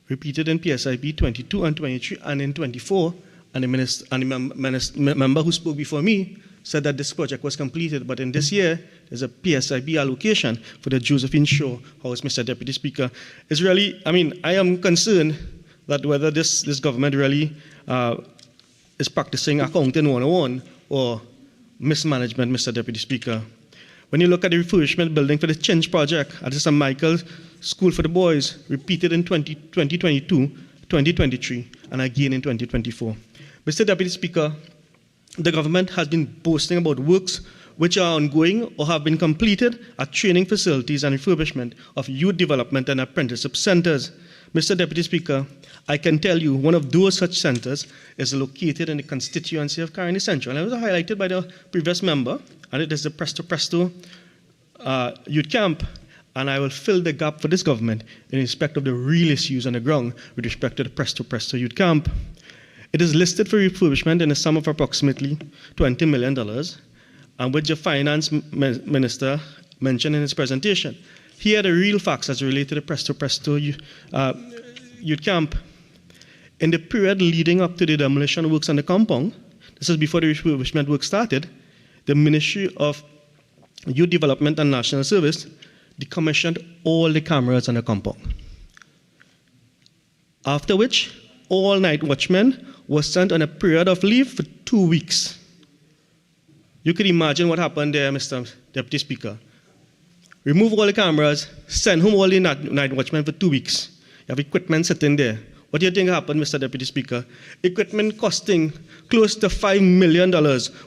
repeated in PSIP 22 and 23 and in 24, and the member who spoke before me said that this project was completed, but in this year, there's a PSIB allocation for the Josephine Shaw House, Mr. Deputy Speaker. It's really, I am concerned that whether this government really is practicing accounting 101 or mismanagement, Mr. Deputy Speaker. When you look at the refurbishment building for the Change Project at the St. Michael's School for the Boys, repeated in 2022, 2023, and again in 2024. Mr. Deputy Speaker, the government has been boasting about works which are ongoing or have been completed at training facilities and refurbishment of youth development and apprenticeship centers. Mr. Deputy Speaker, I can tell you one of those such centers is located in the constituency of Caroni Central. And it was highlighted by the previous member, and it is the Presto Presto youth camp. And I will fill the gap for this government in respect of the real issues on the ground with respect to the Presto Presto youth camp. It is listed for refurbishment in a sum of approximately $20 million, and which the finance minister mentioned in his presentation. Here are the real facts as related to the Presto Presto youth camp. In the period leading up to the demolition works on the compound, this is before the refurbishment work started, the Ministry of Youth Development and National Service decommissioned all the cameras on the compound. After which, all night watchmen was sent on a period of leave for 2 weeks. You could imagine what happened there, Mr. Deputy Speaker. Remove all the cameras, send home all the night watchmen for 2 weeks. You have equipment sitting there, what do you think happened, Mr. Deputy Speaker? Equipment costing close to $5 million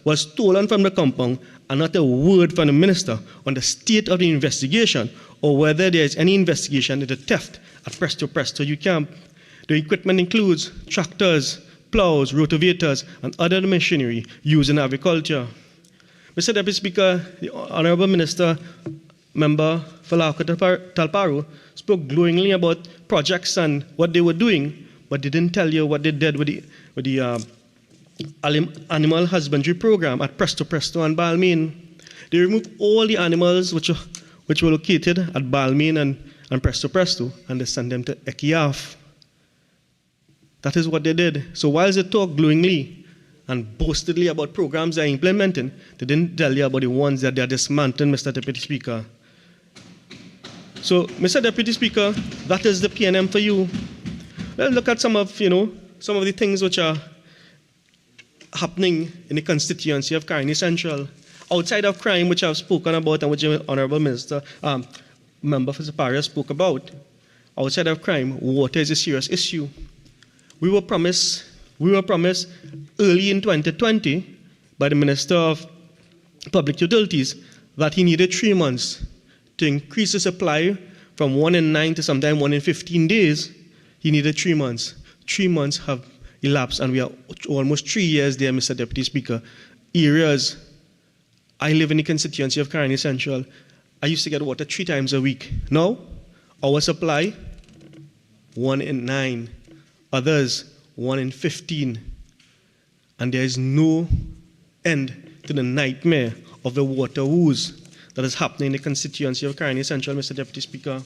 was stolen from the compound, and not a word from the minister on the state of the investigation or whether there is any investigation into theft at Presto U Camp. The equipment includes tractors, plows, rotovators, and other machinery used in agriculture. Mr. Deputy Speaker, the Honourable Minister, Member Falako Talparu, spoke glowingly about projects and what they were doing, but they didn't tell you what they did with the animal husbandry program at Presto and Balmain. They removed all the animals which were located at Balmain and Presto, and they sent them to Ekiaf. That is what they did. So whilst they talk glowingly and boastedly about programs they're implementing, they didn't tell you about the ones that they're dismantling, Mr. Deputy Speaker. So, Mr. Deputy Speaker, that is the PNM for you. Let's look at some of the things which are happening in the constituency of Caroni Central. Outside of crime, which I've spoken about and which the Honourable Minister, Member for Siparia spoke about, outside of crime, water is a serious issue. We were promised early in 2020 by the Minister of Public Utilities that he needed 3 months to increase the supply from 1 in 9 to sometime 1 in 15 days. He needed 3 months. 3 months have elapsed, and we are almost 3 years there, Mr. Deputy Speaker. Areas, I live in the constituency of Caroni Central. I used to get water 3 times a week. Now, our supply, 1 in 9. Others, 1 in 15. And there is no end to the nightmare of the water woes that is happening in the constituency of Caroni Central, Mr. Deputy Speaker.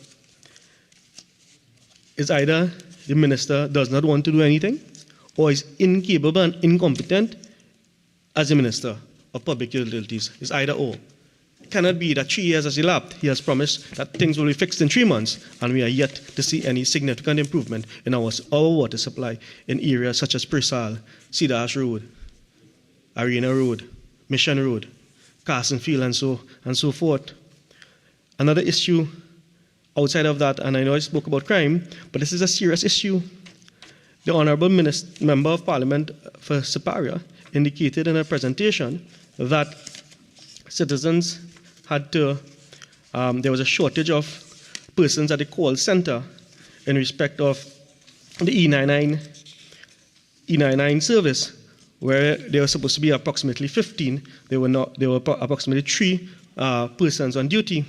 It's either the minister does not want to do anything, or is incapable and incompetent as the Minister of Public Utilities. It's either or. It cannot be that 3 years has elapsed. He has promised that things will be fixed in 3 months, and we are yet to see any significant improvement in our water supply in areas such as Persal, Cedar Ash Road, Arena Road, Mission Road, Carson Field, and so forth. Another issue outside of that, and I know I spoke about crime, but this is a serious issue. The Honourable Member of Parliament for Siparia indicated in a presentation that citizens had to, there was a shortage of persons at the call center in respect of the E99 service, where there were supposed to be approximately 15. There were approximately 3 persons on duty.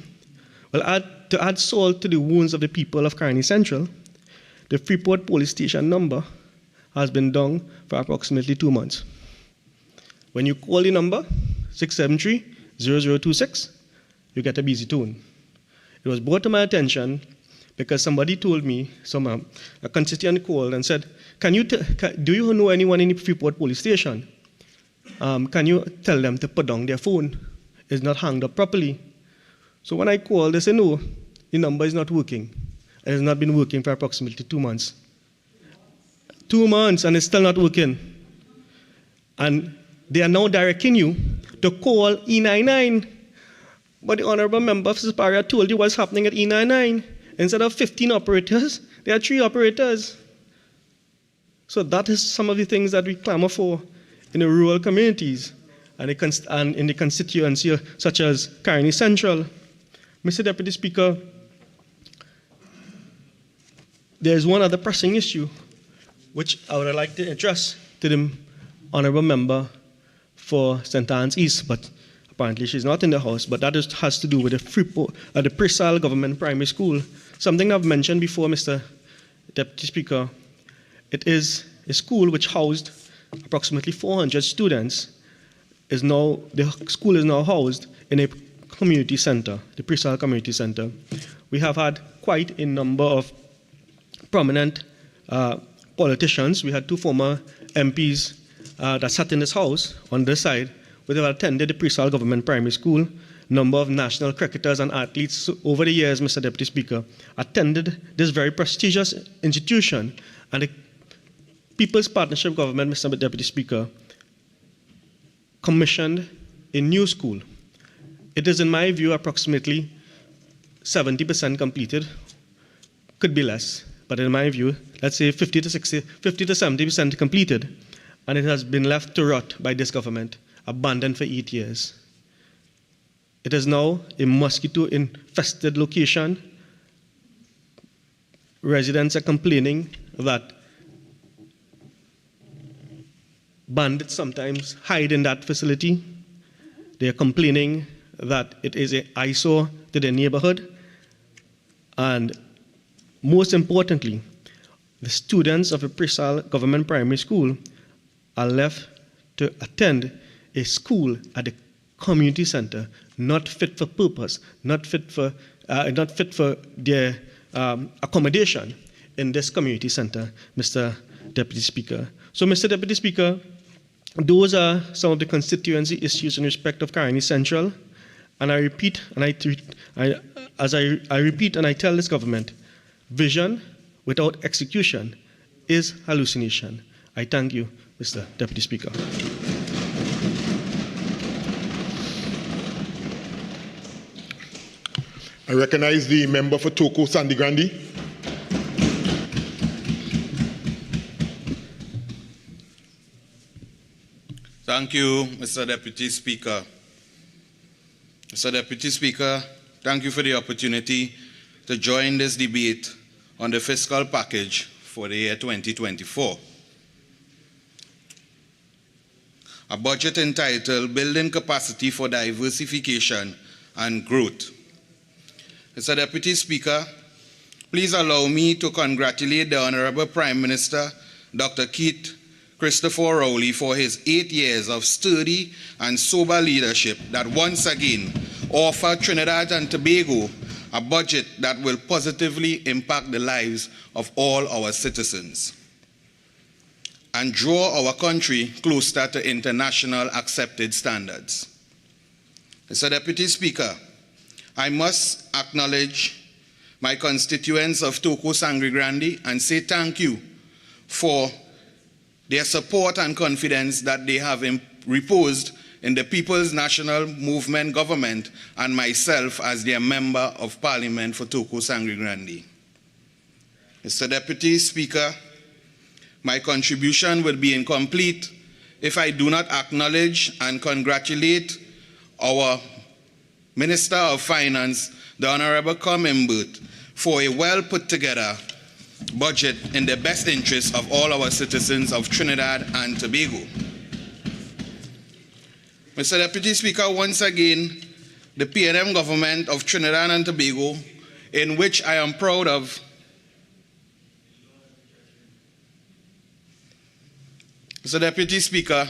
Well, to add salt to the wounds of the people of Caroni Central, the Freeport police station number has been down for approximately 2 months. When you call the number, 673-0026, you get a busy tone. It was brought to my attention because somebody told me, a constituent called and said, do you know anyone in the Freeport police station? Can you tell them to put down their phone? It's not hanged up properly. So when I called, they said, no, the number is not working. It has not been working for approximately 2 months. 2 months, and it's still not working. And they are now directing you to call E99. But the Honourable Member of Siparia told you what's happening at E99. Instead of 15 operators, there are 3 operators. So that is some of the things that we clamor for in the rural communities and in the constituency such as Caroni Central. Mr. Deputy Speaker, there is one other pressing issue which I would like to address to the Honourable Member for St. Anne's East, but apparently she's not in the House, but that has to do with the Persal Government Primary School. Something I've mentioned before, Mr. Deputy Speaker. It is a school which housed approximately 400 students. The school is now housed in a community center, the Persal Community Center. We have had quite a number of prominent politicians. We had 2 former MPs that sat in this house on this side, who have attended the Persal Government Primary School. Number of national cricketers and athletes over the years, Mr. Deputy Speaker, attended this very prestigious institution. And the People's Partnership Government, Mr. Deputy Speaker, commissioned a new school. It is, in my view, approximately 70% completed. Could be less, but in my view, let's say 50 to 70% completed, and it has been left to rot by this government, abandoned for 8 years. It is now a mosquito-infested location. Residents are complaining that bandits sometimes hide in that facility. They are complaining that it is an eyesore to their neighborhood. And most importantly, the students of a Persad government primary school are left to attend a school at the community center, not fit for purpose, not fit for their accommodation in this community center, Mr. Deputy Speaker. So, Mr. Deputy Speaker, those are some of the constituency issues in respect of Caroni Central, and I repeat and I repeat and I tell this government, vision without execution is hallucination. I thank you, Mr. Deputy Speaker. I recognize the member for Toko Sandy Grande. Thank you, Mr. Deputy Speaker. Mr. Deputy Speaker, thank you for the opportunity to join this debate on the fiscal package for the year 2024. A budget entitled Building Capacity for Diversification and Growth. Mr. Deputy Speaker, please allow me to congratulate the Honorable Prime Minister, Dr. Keith Christopher Rowley, for his 8 years of sturdy and sober leadership that once again offer Trinidad and Tobago a budget that will positively impact the lives of all our citizens and draw our country closer to international accepted standards. Mr. Deputy Speaker, I must acknowledge my constituents of Toko Sangre Grande and say thank you for their support and confidence that they have reposed in the People's National Movement government and myself as their member of Parliament for Toko Sangre Grande. Mr. Deputy Speaker, my contribution would be incomplete if I do not acknowledge and congratulate our Minister of Finance, the Honorable Cummings, for a well put together budget in the best interest of all our citizens of Trinidad and Tobago. Mr. Deputy Speaker, once again, the PNM government of Trinidad and Tobago, in which I am proud of, Mr. Deputy Speaker,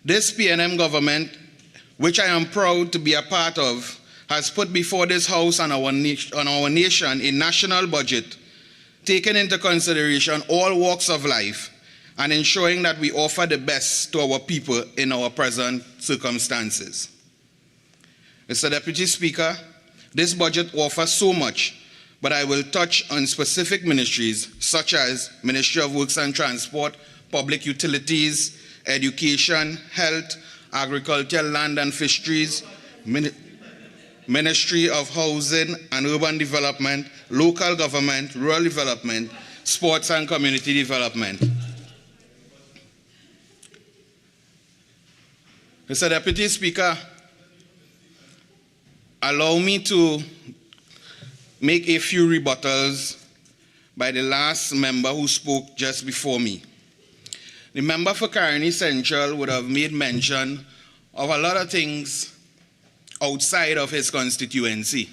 this PNM government, which I am proud to be a part of, has put before this House and our nation a national budget taking into consideration all walks of life and ensuring that we offer the best to our people in our present circumstances. Mr. Deputy Speaker, this budget offers so much, but I will touch on specific ministries such as Ministry of Works and Transport, Public Utilities, Education, Health, Agriculture, Land and Fisheries, Ministry of Housing and Urban Development, Local Government, Rural Development, Sports and Community Development. Mr. Deputy Speaker, allow me to make a few rebuttals by the last member who spoke just before me. The member for Caroni Central would have made mention of a lot of things outside of his constituency.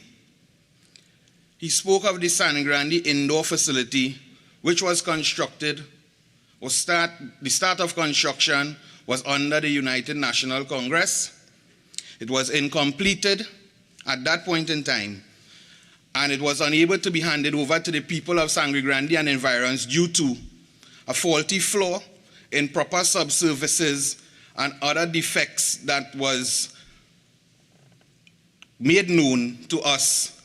He spoke of the San Grande indoor facility, which was constructed, the start of construction was under the United National Congress. It was incompleted at that point in time, and it was unable to be handed over to the people of Sangre Grande and environs due to a faulty floor, improper subservices, and other defects that was made known to us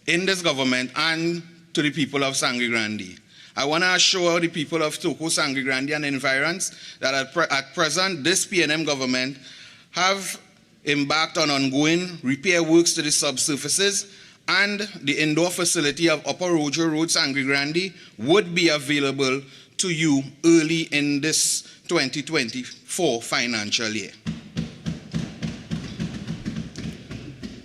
in this government and to the people of Sangre Grande. I want to assure the people of Toko Sangre Grande and environs that at present, this PNM government have embarked on ongoing repair works to the subsurfaces and the indoor facility of Upper Rojo Road, Sangre Grande would be available to you early in this 2024 financial year.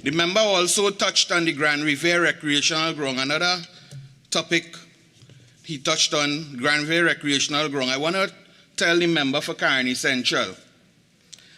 The member also touched on the Grand Riviere Recreational Ground. Another topic he touched on, Grand Riviere Recreational Ground. I want to tell the member for Caroni Central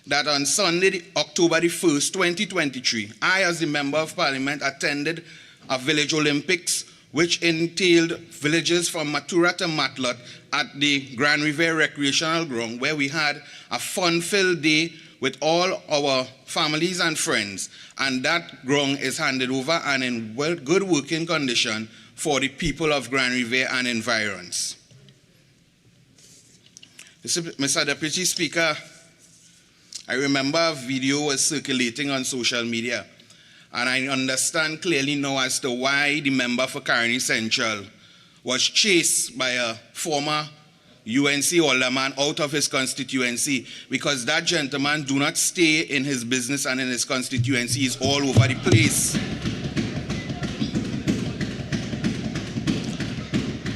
that on Sunday, October the 1st, 2023, I, as the Member of Parliament, attended a village Olympics, which entailed villages from Matura to Matlot at the Grand Riviere Recreational Ground, where we had a fun-filled day with all our families and friends, and that ground is handed over and in good working condition for the people of Grand Riviere and environs. Mr. Deputy Speaker, I remember a video was circulating on social media, and I understand clearly now as to why the member for Caroni Central was chased by a former UNC alderman out of his constituency, because that gentleman do not stay in his business and in his constituency. He's all over the place.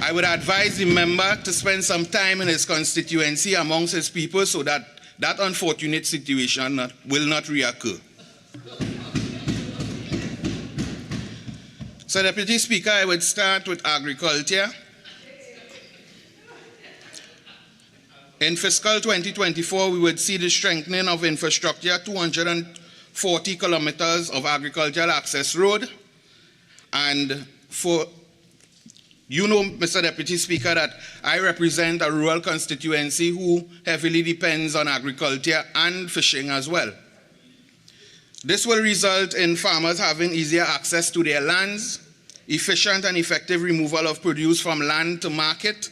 I would advise the member to spend some time in his constituency amongst his people so that that unfortunate situation will not reoccur. So, Deputy Speaker, I would start with agriculture. In fiscal 2024, we would see the strengthening of infrastructure, 240 kilometers of agricultural access road. And for, you know, Mr. Deputy Speaker, that I represent a rural constituency who heavily depends on agriculture and fishing as well. This will result in farmers having easier access to their lands, efficient and effective removal of produce from land to market,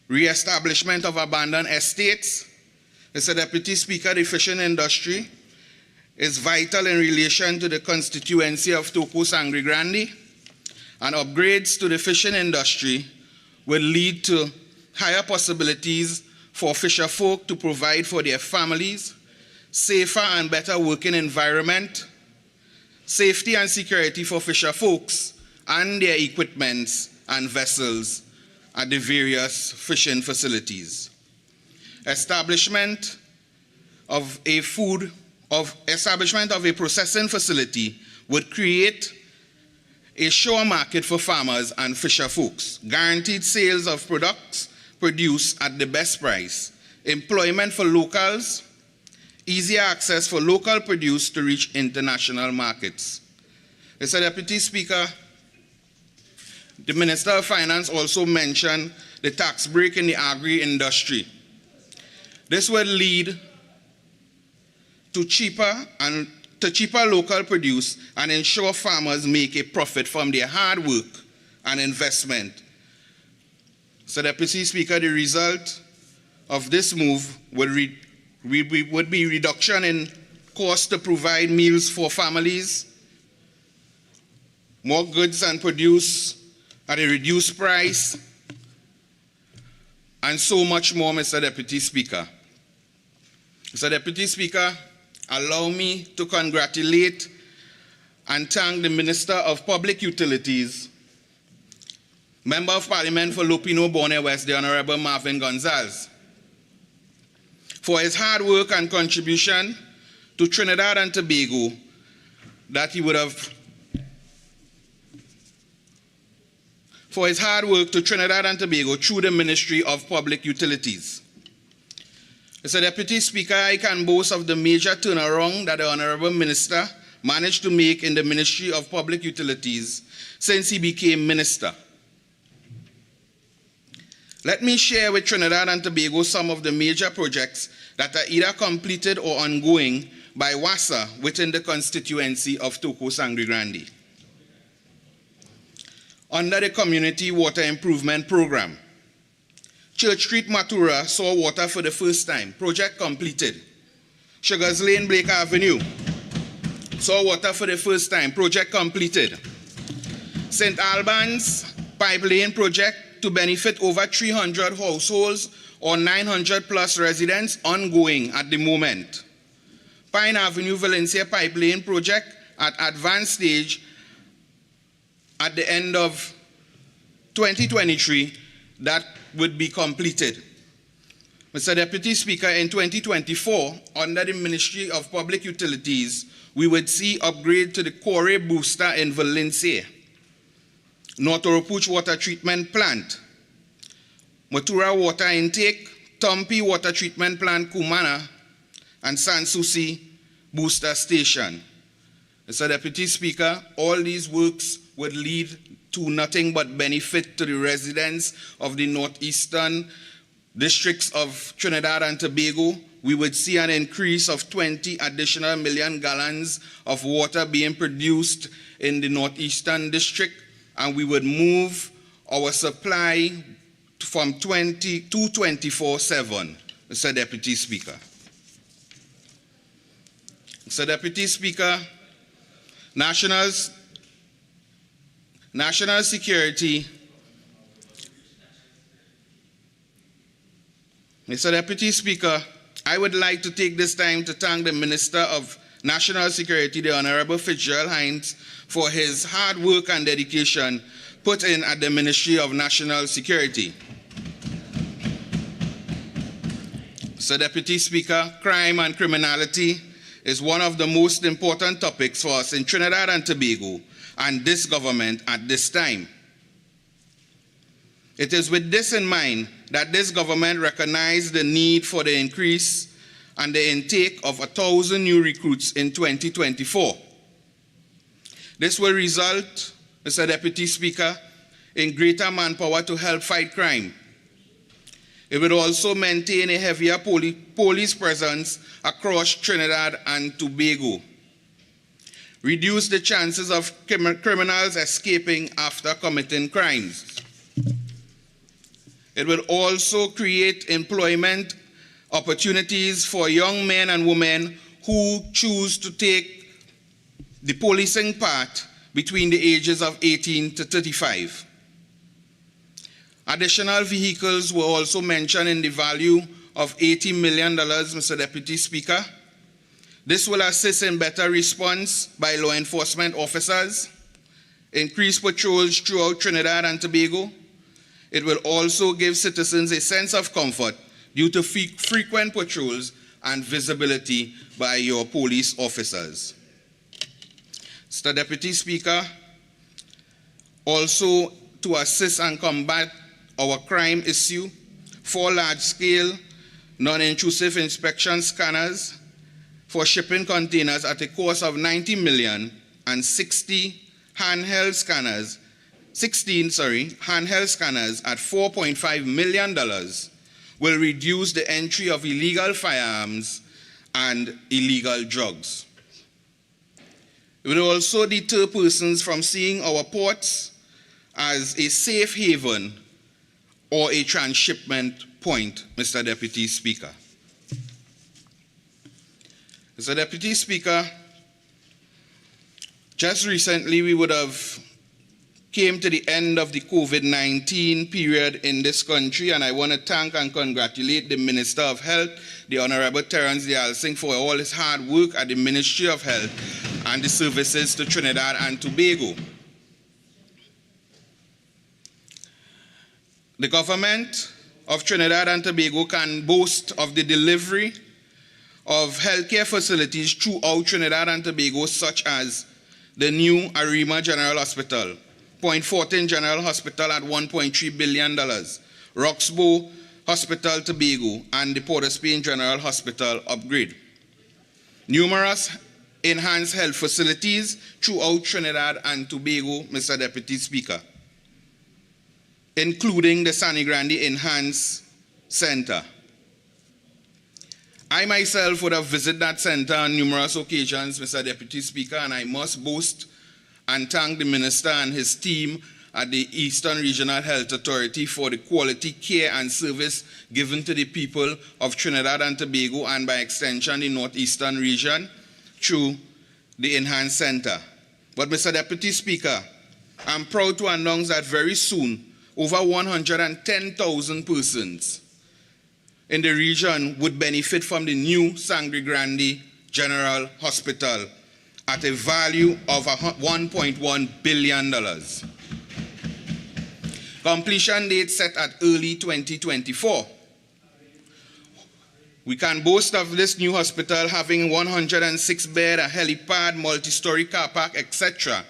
re-establishment of abandoned estates. Mr. Deputy Speaker, the fishing industry is vital in relation to the constituency of Toco Sangre Grande, and upgrades to the fishing industry will lead to higher possibilities for fisher folk to provide for their families, safer and better working environment, safety and security for fisher folks and their equipments and vessels at the various fishing facilities. Establishment of a processing facility would create a sure market for farmers and fisher folks, guaranteed sales of products produced at the best price, employment for locals, easier access for local produce to reach international markets. Mr. Deputy Speaker, the Minister of Finance also mentioned the tax break in the agri-industry. This will lead to cheaper local produce and ensure farmers make a profit from their hard work and investment. So, Deputy Speaker, the result of this move would be reduction in cost to provide meals for families, more goods and produce at a reduced price, and so much more, Mr. Deputy Speaker. Mr. Deputy Speaker, allow me to congratulate and thank the Minister of Public Utilities, Member of Parliament for Lupino Bonner West, the Honorable Marvin Gonzalez, for his hard work and contribution to Trinidad and Tobago through the Ministry of Public Utilities. Mr. Deputy Speaker, I can boast of the major turnaround that the Honorable Minister managed to make in the Ministry of Public Utilities since he became Minister. Let me share with Trinidad and Tobago some of the major projects that are either completed or ongoing by WASA within the constituency of Toco Sangre Grande. Under the Community Water Improvement Program, Church Street, Matura saw water for the first time. Project completed. Sugars Lane, Blake Avenue saw water for the first time. Project completed. St. Albans Pipeline Project to benefit over 300 households or 900 plus residents ongoing at the moment. Pine Avenue Valencia Pipeline Project at advanced stage at the end of 2023, that would be completed. Mr. Deputy Speaker, in 2024, under the Ministry of Public Utilities, we would see upgrade to the Corey booster in Leonce, North Water Treatment Plant, Matura Water Intake, Tompi Water Treatment Plant, Kumana, and Sanssouci Booster Station. Mr. Deputy Speaker, all these works would lead to nothing but benefit to the residents of the northeastern districts of Trinidad and Tobago. We would see an increase of 20 additional million gallons of water being produced in the northeastern district, and we would move our supply from 20 to 24/7, Mr. Deputy Speaker. Mr. Deputy Speaker, national security. Mr. Deputy Speaker, I would like to take this time to thank the Minister of National Security, the Honorable Fitzgerald Hines, for his hard work and dedication put in at the Ministry of National Security. Mr. Deputy Speaker, crime and criminality is one of the most important topics for us in Trinidad and Tobago and this government at this time. It is with this in mind that this government recognized the need for the increase and the intake of 1,000 new recruits in 2024. This will result, Mr. Deputy Speaker, in greater manpower to help fight crime. It will also maintain a heavier police presence across Trinidad and Tobago, reduce the chances of criminals escaping after committing crimes. It will also create employment opportunities for young men and women who choose to take the policing path between the ages of 18 to 35. Additional vehicles were also mentioned in the value of $80 million, Mr. Deputy Speaker. This will assist in better response by law enforcement officers, increase patrols throughout Trinidad and Tobago. It will also give citizens a sense of comfort due to frequent patrols and visibility by your police officers. Mr. Deputy Speaker, also to assist and combat our crime issue, 4 large-scale, non-intrusive inspection scanners for shipping containers at a cost of $90 million and 16 handheld scanners at $4.5 million will reduce the entry of illegal firearms and illegal drugs. It will also deter persons from seeing our ports as a safe haven or a transshipment point, Mr. Deputy Speaker. Mr. Deputy Speaker, just recently we would have came to the end of the COVID-19 period in this country, and I want to thank and congratulate the Minister of Health, the Honorable Terence Dialsing, for all his hard work at the Ministry of Health and the services to Trinidad and Tobago. The government of Trinidad and Tobago can boast of the delivery of healthcare facilities throughout Trinidad and Tobago, such as the new Arima General Hospital, Point Fortin General Hospital at $1.3 billion, Roxbow Hospital Tobago, and the Port of Spain General Hospital upgrade. Numerous enhanced health facilities throughout Trinidad and Tobago, Mr. Deputy Speaker, including the Sani Grande Enhanced Center. I myself would have visited that center on numerous occasions, Mr. Deputy Speaker, and I must boast and thank the Minister and his team at the Eastern Regional Health Authority for the quality care and service given to the people of Trinidad and Tobago and by extension the Northeastern region through the Enhanced Center. But Mr. Deputy Speaker, I'm proud to announce that very soon over 110,000 persons in the region would benefit from the new Sangre Grande General Hospital at a value of $1.1 billion. Completion date set at early 2024. We can boast of this new hospital having 106 bed, a helipad, multi-story car park, etc.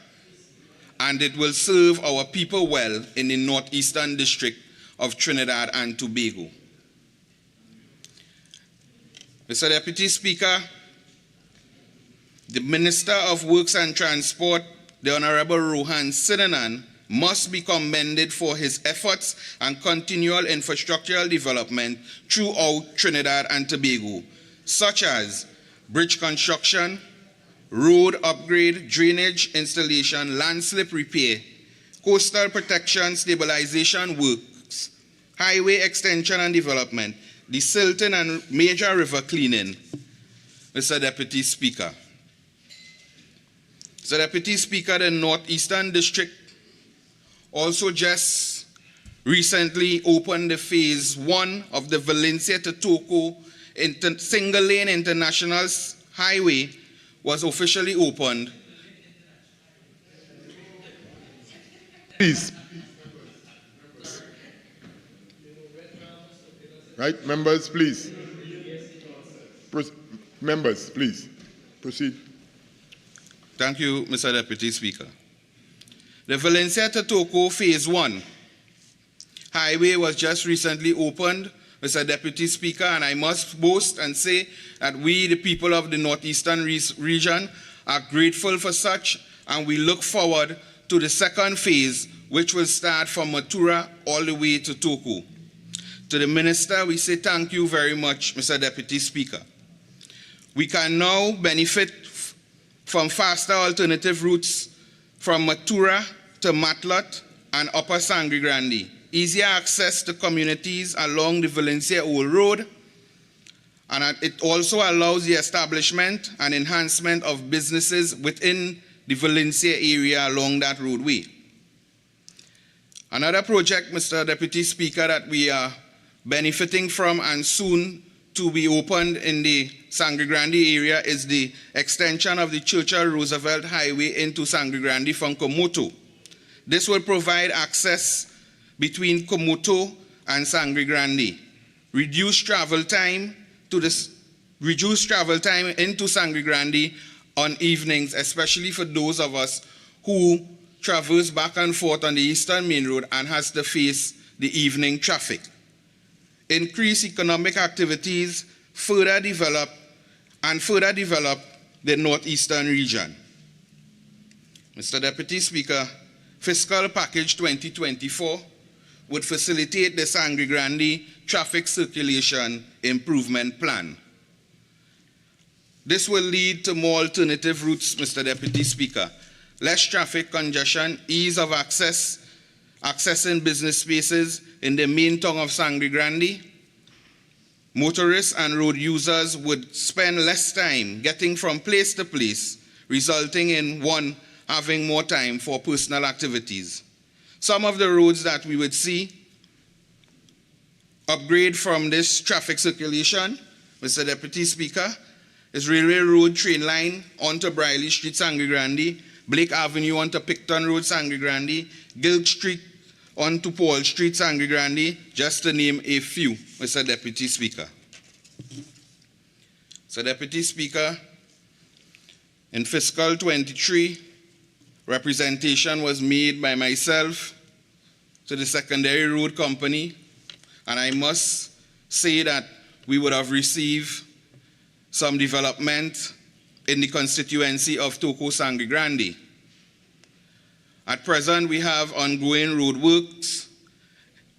And it will serve our people well in the northeastern district of Trinidad and Tobago. Mr. Deputy Speaker, the Minister of Works and Transport, the Honorable Rohan Sinanan, must be commended for his efforts and continual infrastructural development throughout Trinidad and Tobago, such as bridge construction, road upgrade, drainage installation, landslip repair, coastal protection stabilization works, highway extension and development, desilting and major river cleaning. Mr. Deputy Speaker. Mr. Deputy Speaker, the Northeastern District also just recently opened the phase 1 of the Valencia to Toco single-lane international highway was officially opened. Please. Right, members, please. Members, please. Proceed. Thank you, Mr. Deputy Speaker. The Valencia to Toco Phase 1 highway was just recently opened, Mr. Deputy Speaker, and I must boast and say that we, the people of the Northeastern region, are grateful for such, and we look forward to the second phase, which will start from Matura all the way to Toco. To the Minister, we say thank you very much, Mr. Deputy Speaker. We can now benefit from faster alternative routes from Matura to Matlot and Upper Sangre Grande, easier access to communities along the Valencia Old Road, and it also allows the establishment and enhancement of businesses within the Valencia area along that roadway. Another project, Mr. Deputy Speaker, that we are benefiting from and soon to be opened in the Sangre Grande area is the extension of the Churchill-Roosevelt Highway into Sangre Grande from Comoto. This will provide access between Comoto and Sangre Grande, reduce travel time into Sangre Grande on evenings, especially for those of us who traverse back and forth on the Eastern Main Road and has to face the evening traffic. Increase economic activities, further develop the Northeastern region. Mr. Deputy Speaker, Fiscal Package 2024 would facilitate the Sangre Grande Traffic Circulation Improvement Plan. This will lead to more alternative routes, Mr. Deputy Speaker, less traffic congestion, ease of accessing business spaces in the main town of Sangre Grande. Motorists and road users would spend less time getting from place to place, resulting in one, having more time for personal activities. Some of the roads that we would see upgrade from this traffic circulation, Mr. Deputy Speaker, is Railway Road train line onto Briley Street, Sangre Grande, Blake Avenue onto Picton Road, Sangre Grande, Gilg Street onto Paul Street, Sangre Grande, just to name a few, Mr. Deputy Speaker. Mr. Deputy Speaker, in fiscal 23, representation was made by myself to the Secondary Road Company, and I must say that we would have received some development in the constituency of Toco Sangre Grande. At present, we have ongoing road works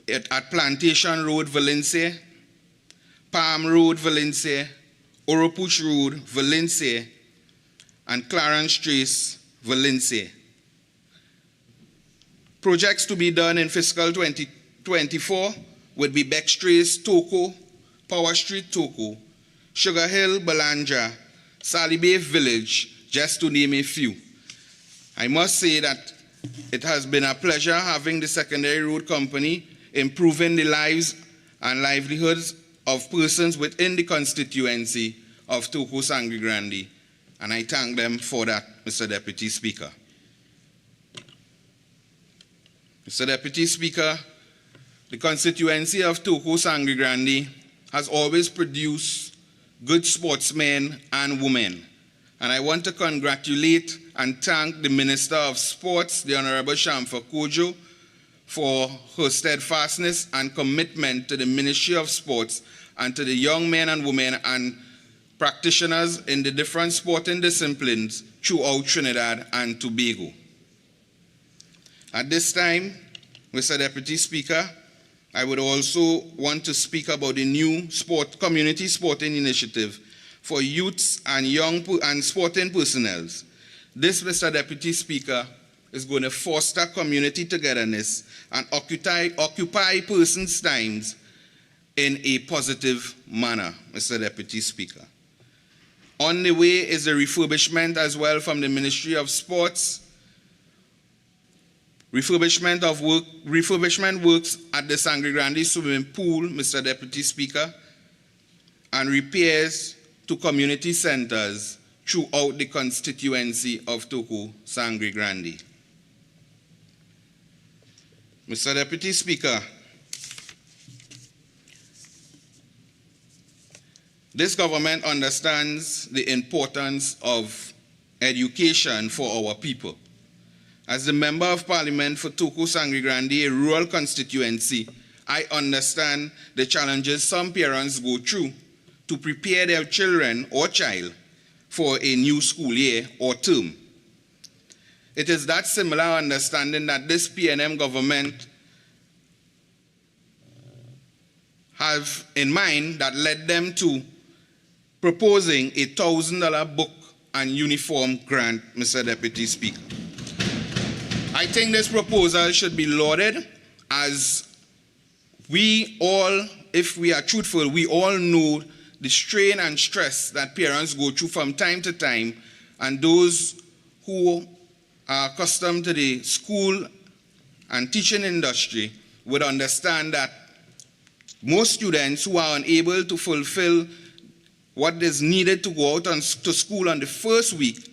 at Plantation Road, Valencia, Palm Road, Valencia, Oropuch Road, Valencia, and Clarence Trace, Valencia. Projects to be done in fiscal 2024 would be Beck Trace, Toco, Power Street, Toco, Sugar Hill, Balanja, Sally Bay Village, just to name a few. I must say that it has been a pleasure having the Secondary Road Company improving the lives and livelihoods of persons within the constituency of Toco Sangre Grande. and I thank them for that, Mr. Deputy Speaker. Mr. Deputy Speaker, the constituency of Toko Sangre Grande has always produced good sportsmen and women. And I want to congratulate and thank the Minister of Sports, the Honorable Shamfa Kojo, for her steadfastness and commitment to the Ministry of Sports and to the young men and women and practitioners in the different sporting disciplines throughout Trinidad and Tobago. At this time, Mr. Deputy Speaker, I would also want to speak about the new community sporting initiative for youths and young and sporting personnel. This, Mr. Deputy Speaker, is going to foster community togetherness and occupy persons' times in a positive manner, Mr. Deputy Speaker. On the way is the refurbishment as well from the Ministry of Sports. Refurbishment works at the Sangre Grande swimming pool, Mr. Deputy Speaker, and repairs to community centers throughout the constituency of Toko Sangre Grande. Mr. Deputy Speaker, this government understands the importance of education for our people. As the Member of Parliament for Toko Sangre Grande, a rural constituency, I understand the challenges some parents go through to prepare their children or child for a new school year or term. It is that similar understanding that this PNM government have in mind that led them to proposing a $1,000 book and uniform grant, Mr. Deputy Speaker. I think this proposal should be lauded, as we all, if we are truthful, we all know the strain and stress that parents go through from time to time, and those who are accustomed to the school and teaching industry would understand that most students who are unable to fulfill what is needed to go out to school on the first week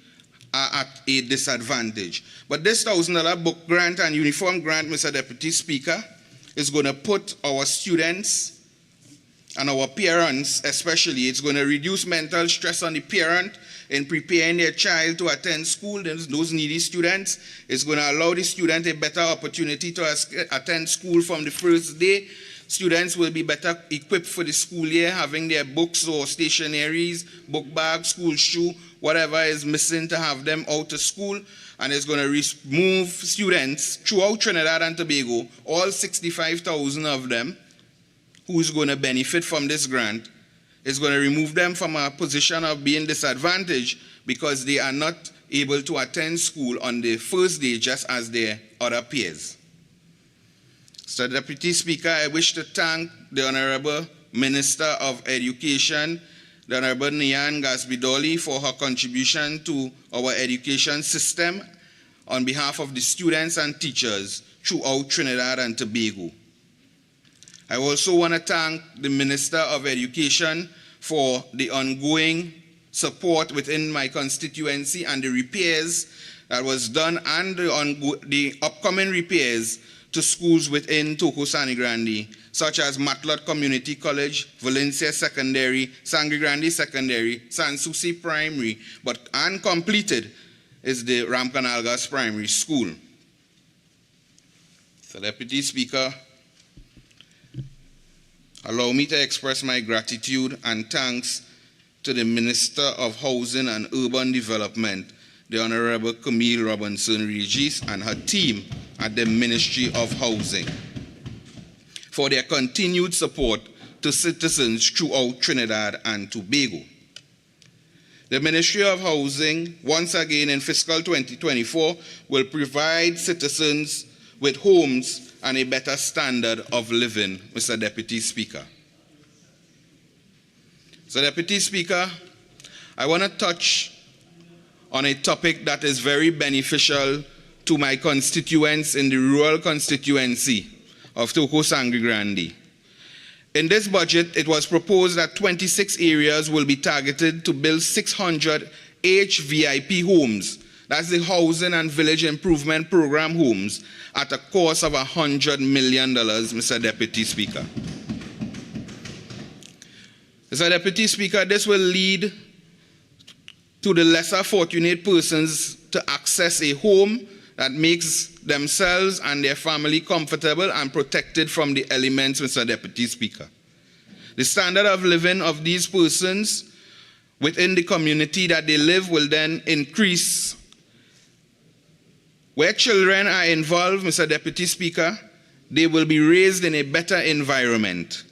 are at a disadvantage. But this $1,000 book grant and uniform grant, Mr. Deputy Speaker, is going to put our students and our parents especially, it's going to reduce mental stress on the parent in preparing their child to attend school, those needy students. It's going to allow the student a better opportunity to attend school from the first day. Students will be better equipped for the school year, having their books or stationaries, book bag, school shoe, whatever is missing to have them out to school. And it's going to remove students throughout Trinidad and Tobago, all 65,000 of them, who's going to benefit from this grant. It's going to remove them from a position of being disadvantaged because they are not able to attend school on the first day just as their other peers. So, Deputy Speaker, I wish to thank the Honorable Minister of Education, the Honorable Nyan Gasbidoli, for her contribution to our education system on behalf of the students and teachers throughout Trinidad and Tobago. I also want to thank the Minister of Education for the ongoing support within my constituency and the repairs that was done and the upcoming repairs to schools within Toko Sangre Grande, such as Matlot Community College, Valencia Secondary, Sangre Grande Secondary, Sanssouci Primary, but uncompleted is the Ramcanalgas Primary School. So, Deputy Speaker, allow me to express my gratitude and thanks to the Minister of Housing and Urban Development, the Honorable Camille Robinson-Regis, and her team at the Ministry of Housing for their continued support to citizens throughout Trinidad and Tobago. The Ministry of Housing, once again in fiscal 2024, will provide citizens with homes and a better standard of living, Mr. Deputy Speaker. So, Deputy Speaker, I want to touch on a topic that is very beneficial to my constituents in the rural constituency of Toko Sangre Grande. In this budget, it was proposed that 26 areas will be targeted to build 600 HVIP homes, that's the Housing and Village Improvement Program homes, at a cost of $100 million, Mr. Deputy Speaker. Mr. Deputy Speaker, this will lead to the lesser fortunate persons to access a home that makes themselves and their family comfortable and protected from the elements, Mr. Deputy Speaker. The standard of living of these persons within the community that they live will then increase. Where children are involved, Mr. Deputy Speaker, they will be raised in a better environment.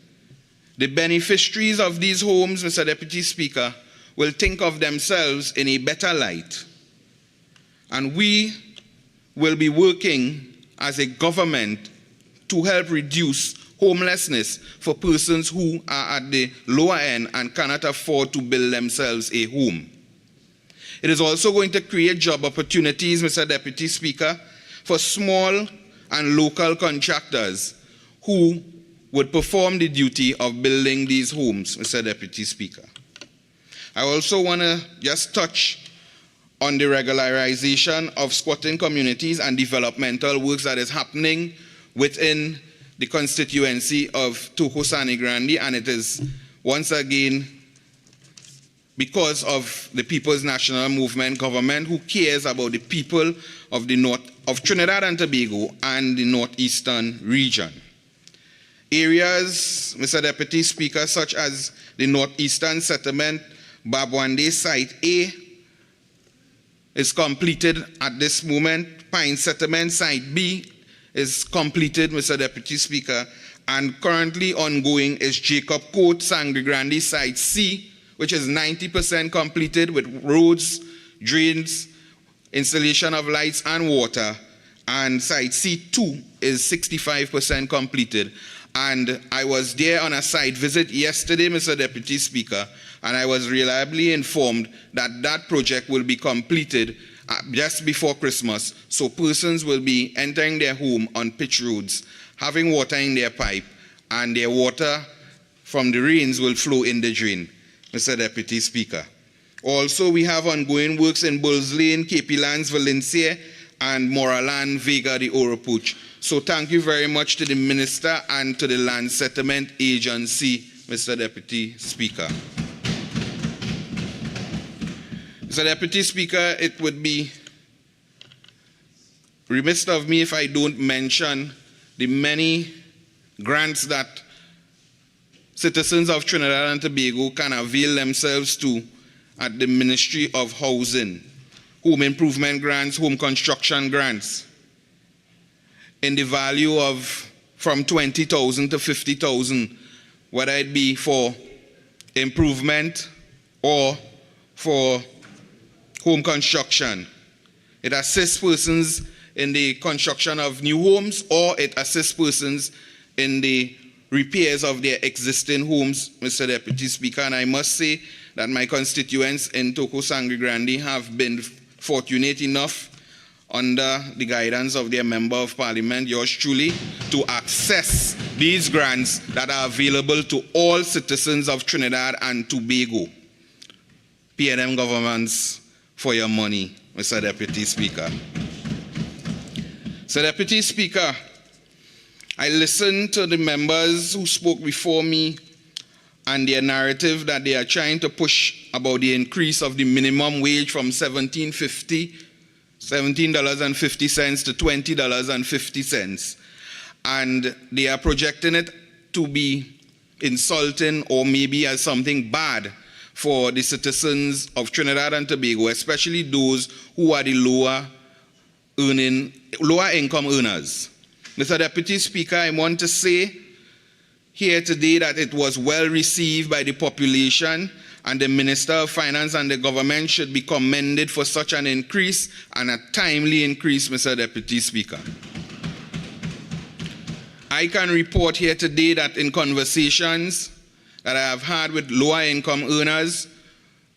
The beneficiaries of these homes, Mr. Deputy Speaker, will think of themselves in a better light. And we will be working as a government to help reduce homelessness for persons who are at the lower end and cannot afford to build themselves a home. It is also going to create job opportunities, Mr. Deputy Speaker, for small and local contractors who would perform the duty of building these homes, Mr. Deputy Speaker. I also want to just touch on the regularization of squatting communities and developmental works that is happening within the constituency of Togo-Sani Grande, and it is once again because of the People's National Movement government who cares about the people of the north of Trinidad and Tobago and the northeastern region. Areas, Mr. Deputy Speaker, such as the northeastern settlement, Babwande Site A is completed at this moment. Pine Settlement Site B is completed, Mr. Deputy Speaker, and currently ongoing is Jacob Court, Sangre Grande Site C, which is 90% completed with roads, drains, installation of lights and water, and Site C2 is 65% completed. And I was there on a site visit yesterday, Mr. Deputy Speaker, and I was reliably informed that that project will be completed just before Christmas, so persons will be entering their home on pitch roads, having water in their pipe, and their water from the rains will flow in the drain, Mr. Deputy Speaker. Also, we have ongoing works in Bulls Lane, KP Lands, Valencia, and Moraland, Vega, the Oropuch. So thank you very much to the Minister and to the Land Settlement Agency, Mr. Deputy Speaker. Mr. Deputy Speaker, it would be remiss of me if I don't mention the many grants that citizens of Trinidad and Tobago can avail themselves to at the Ministry of Housing, home improvement grants, home construction grants, in the value of from 20,000 to 50,000, whether it be for improvement or for home construction. It assists persons in the construction of new homes, or it assists persons in the repairs of their existing homes, Mr. Deputy Speaker. And I must say that my constituents in Togo-Sangre Grande have been fortunate enough, under the guidance of their Member of Parliament, yours truly, to access these grants that are available to all citizens of Trinidad and Tobago. PNM governments, for your money, Mr. Deputy Speaker. Mr. Deputy Speaker, I listened to the members who spoke before me and their narrative that they are trying to push about the increase of the minimum wage from $17.50 to $20.50. And they are projecting it to be insulting or maybe as something bad for the citizens of Trinidad and Tobago, especially those who are the lower income earners. Mr. Deputy Speaker, I want to say here today that it was well received by the population, and the Minister of Finance and the government should be commended for such an increase, and a timely increase, Mr. Deputy Speaker. I can report here today that in conversations that I have had with lower income earners,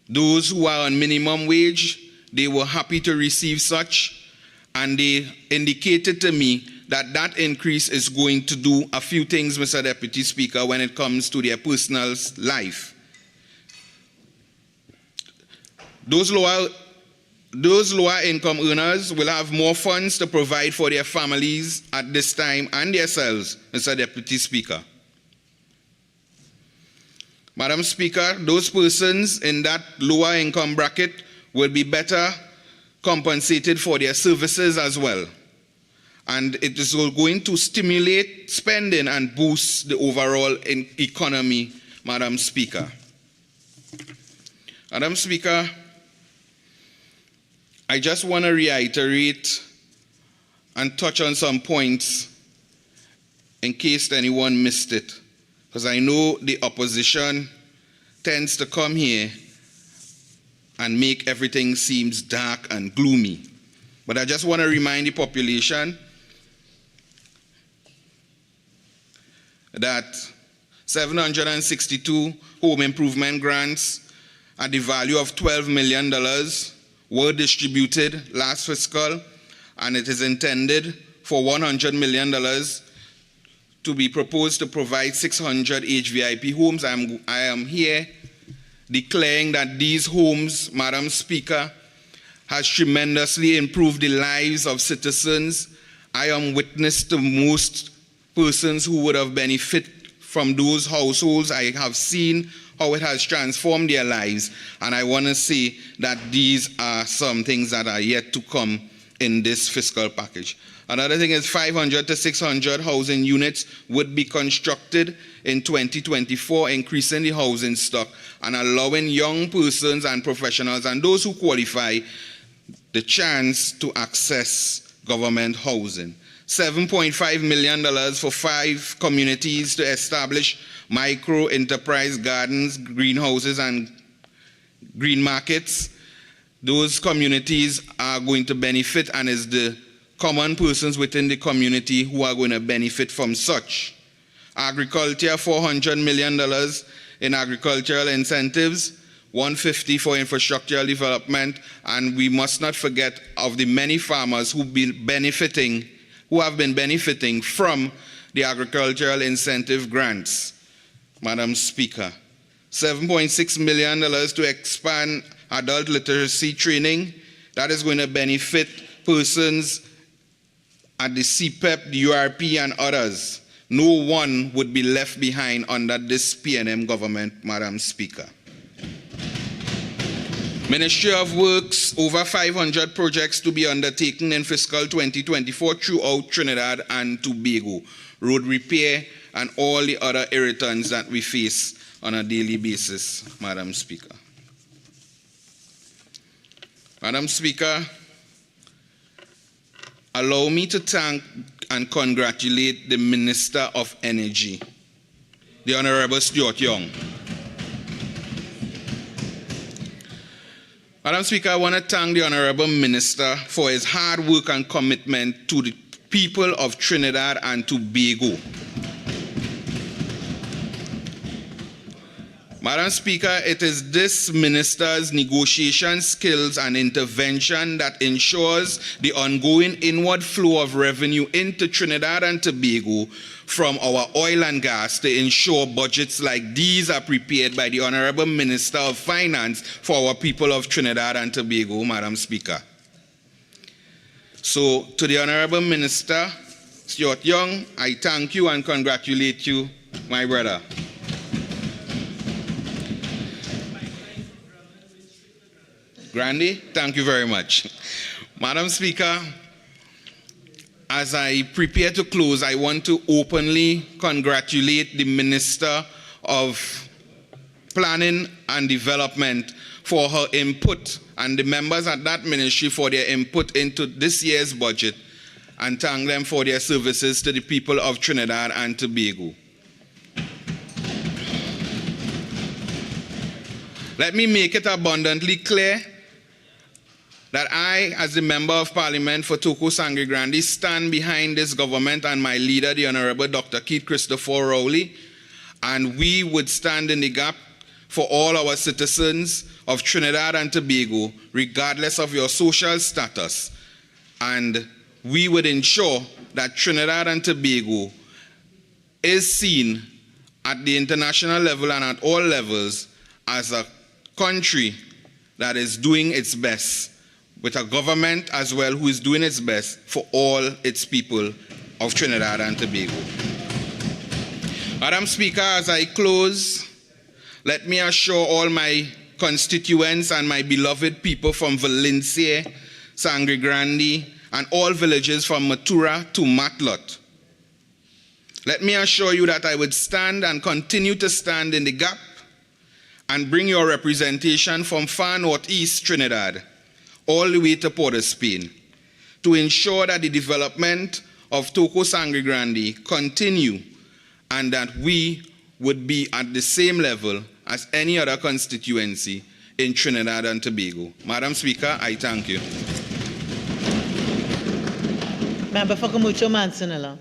those who are on minimum wage, they were happy to receive such, and they indicated to me that that increase is going to do a few things, Mr. Deputy Speaker, when it comes to their personal life. Those lower income earners will have more funds to provide for their families at this time and themselves, Mr. Deputy Speaker. Madam Speaker, those persons in that lower income bracket will be better compensated for their services as well. And it is going to stimulate spending and boost the overall economy, Madam Speaker. Madam Speaker, I just want to reiterate and touch on some points in case anyone missed it, because I know the opposition tends to come here and make everything seems dark and gloomy. But I just want to remind the population that 762 home improvement grants at the value of $12 million were distributed last fiscal, and it is intended for $100 million to be proposed to provide 600 HVIP homes. I am here declaring that these homes, Madam Speaker, has tremendously improved the lives of citizens. I am witness to most persons who would have benefited from those households. I have seen how it has transformed their lives, and I want to say that these are some things that are yet to come in this fiscal package. Another thing is 500 to 600 housing units would be constructed in 2024, increasing the housing stock and allowing young persons and professionals and those who qualify the chance to access government housing. $7.5 million for 5 communities to establish micro-enterprise gardens, greenhouses, and green markets. Those communities are going to benefit, and is the common persons within the community who are going to benefit from such. Agriculture, $400 million in agricultural incentives, $150 for infrastructural development, and we must not forget of the many farmers who have been benefiting from the agricultural incentive grants. Madam Speaker, $7.6 million to expand adult literacy training. That is going to benefit persons at the CPEP, the URP, and others. No one would be left behind under this PNM government, Madam Speaker. Ministry of Works, over 500 projects to be undertaken in fiscal 2024 throughout Trinidad and Tobago. Road repair and all the other irritants that we face on a daily basis, Madam Speaker. Madam Speaker, allow me to thank and congratulate the Minister of Energy, the Honorable Stuart Young. Madam Speaker, I want to thank the Honorable Minister for his hard work and commitment to the people of Trinidad and Tobago. Madam Speaker, it is this minister's negotiation skills and intervention that ensures the ongoing inward flow of revenue into Trinidad and Tobago from our oil and gas to ensure budgets like these are prepared by the Honorable Minister of Finance for our people of Trinidad and Tobago, Madam Speaker. So, to the Honorable Minister, Stuart Young, I thank you and congratulate you, my brother. Grandy, thank you very much. Madam Speaker, as I prepare to close, I want to openly congratulate the Minister of Planning and Development for her input and the members at that ministry for their input into this year's budget, and thank them for their services to the people of Trinidad and Tobago. Let me make it abundantly clear that I, as the Member of Parliament for Toko Sangre Grande, stand behind this government and my leader, the Honorable Dr. Keith Christopher Rowley, and we would stand in the gap for all our citizens of Trinidad and Tobago, regardless of your social status. And we would ensure that Trinidad and Tobago is seen at the international level and at all levels as a country that is doing its best, with a government as well who is doing its best for all its people of Trinidad and Tobago. Madam Speaker, as I close, let me assure all my constituents and my beloved people from Leonce, Sangre Grande, and all villages from Matura to Matlot. Let me assure you that I would stand and continue to stand in the gap and bring your representation from far northeast Trinidad all the way to Port of Spain to ensure that the development of Toco Sangre Grande continue and that we would be at the same level as any other constituency in Trinidad and Tobago. Madam Speaker, I thank you. Member for Camucho Manzanilla.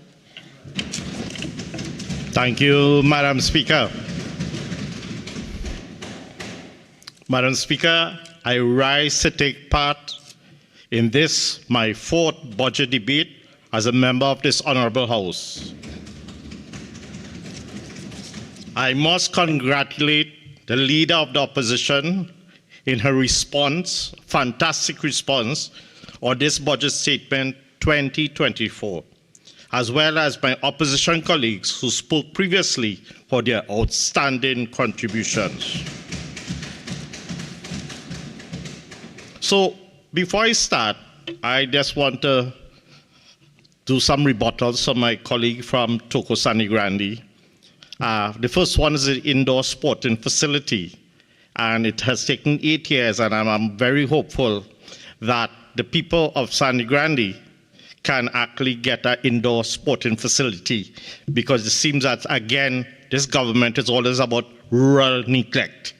Thank you, Madam Speaker. Madam Speaker, I rise to take part in this, my fourth budget debate as a member of this honorable House. I must congratulate the leader of the opposition in her response, fantastic response, on this budget statement 2024, as well as my opposition colleagues who spoke previously for their outstanding contributions. So before I start, I just want to do some rebuttals from my colleague from Toco Sangre Grande. The first one is the indoor sporting facility, and it has taken 8 years, and I'm very hopeful that the people of Sangre Grande can actually get an indoor sporting facility, because it seems that, again, this government is always about rural neglect.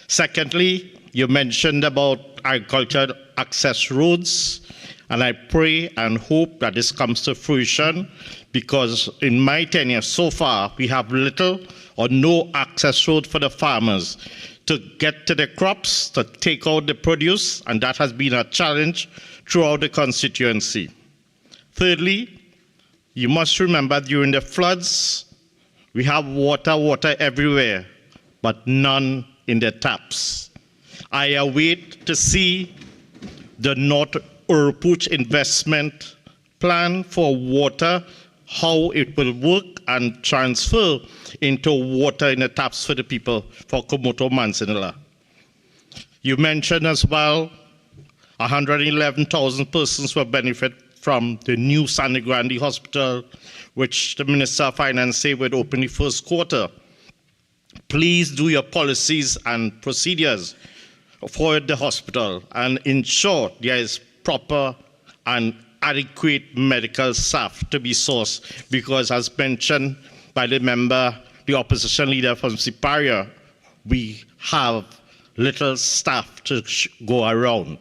Secondly, you mentioned about agricultural access roads, and I pray and hope that this comes to fruition, because in my tenure so far, we have little or no access road for the farmers to get to the crops, to take out the produce, and that has been a challenge throughout the constituency. Thirdly, you must remember during the floods, we have water everywhere, but none in the taps. I await to see the North Urupuch investment plan for water, how it will work and transfer into water in the taps for the people for Komoto Manzanilla. You mentioned as well 111,000 persons will benefit from the new Sangre Grande Hospital, which the Minister of Finance said would open the first quarter. Please do your policies and procedures for the hospital and ensure there is proper and adequate medical staff to be sourced, because as mentioned by the member, the opposition leader from Siparia, we have little staff to go around.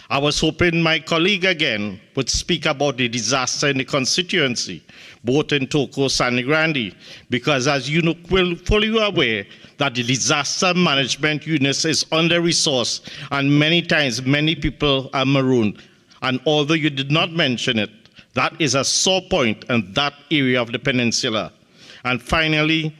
I was hoping my colleague again would speak about the disaster in the constituency, both in Toco, Sangre Grande, because as you know, fully aware that the disaster management unit is under-resourced, and many times many people are marooned. And although you did not mention it, that is a sore point in that area of the peninsula. And finally,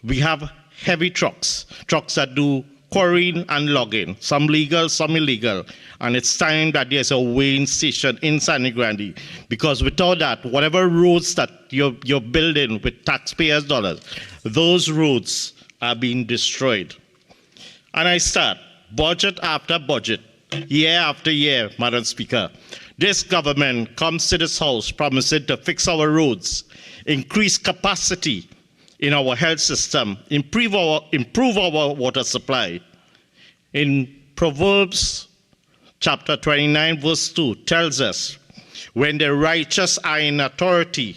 we have heavy trucks that do quarrying and logging, some legal, some illegal. And it's time that there's a weighing station in Sangre Grande, because without that, whatever roads that you're building with taxpayers' dollars, those roads are being destroyed. And I start, budget after budget, year after year, Madam Speaker. This government comes to this House promising to fix our roads, increase capacity in our health system, improve our water supply. In Proverbs chapter 29, verse 2 tells us, when the righteous are in authority,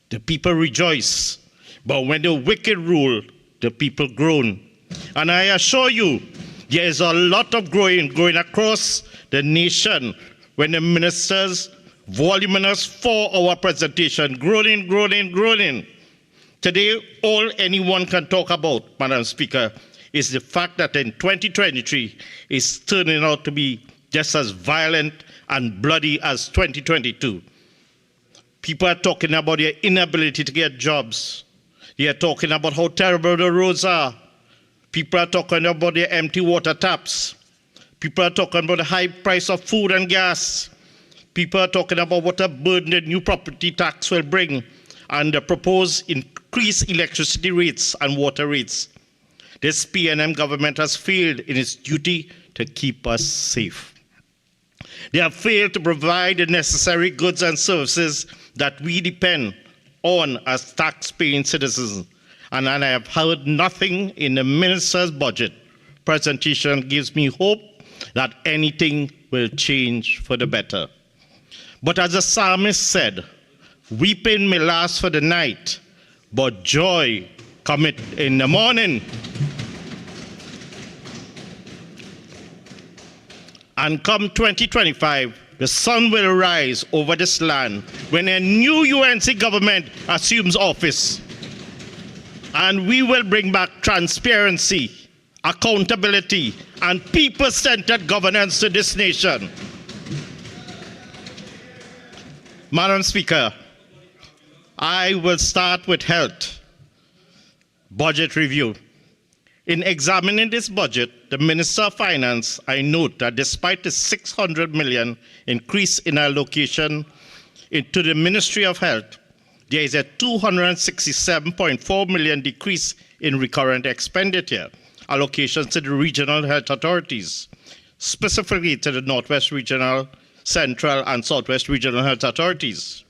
the people rejoice. But when the wicked rule, the people groan. And I assure you, there is a lot of growing across the nation when the ministers, voluminous for our presentation, groaning. Today, all anyone can talk about, Madam Speaker, is the fact that in 2023 is turning out to be just as violent and bloody as 2022. People are talking about their inability to get jobs. They are talking about how terrible the roads are. People are talking about their empty water taps. People are talking about the high price of food and gas. People are talking about what a burden the new property tax will bring and the proposed increased electricity rates and water rates. This PNM government has failed in its duty to keep us safe. They have failed to provide the necessary goods and services that we depend on as tax-paying citizens. And I have heard nothing in the minister's budget presentation gives me hope that anything will change for the better. But as the psalmist said, weeping may last for the night, but joy cometh in the morning. And come 2025, the sun will rise over this land when a new UNC government assumes office. And we will bring back transparency, accountability, and people-centered governance to this nation. Madam Speaker, I will start with health. Budget review. In examining this budget, the Minister of Finance, I note that despite the 600 million increase in allocation into the Ministry of Health, there is a 267.4 million decrease in recurrent expenditure allocations to the regional health authorities, specifically to the Northwest Regional, Central, and Southwest Regional Health Authorities.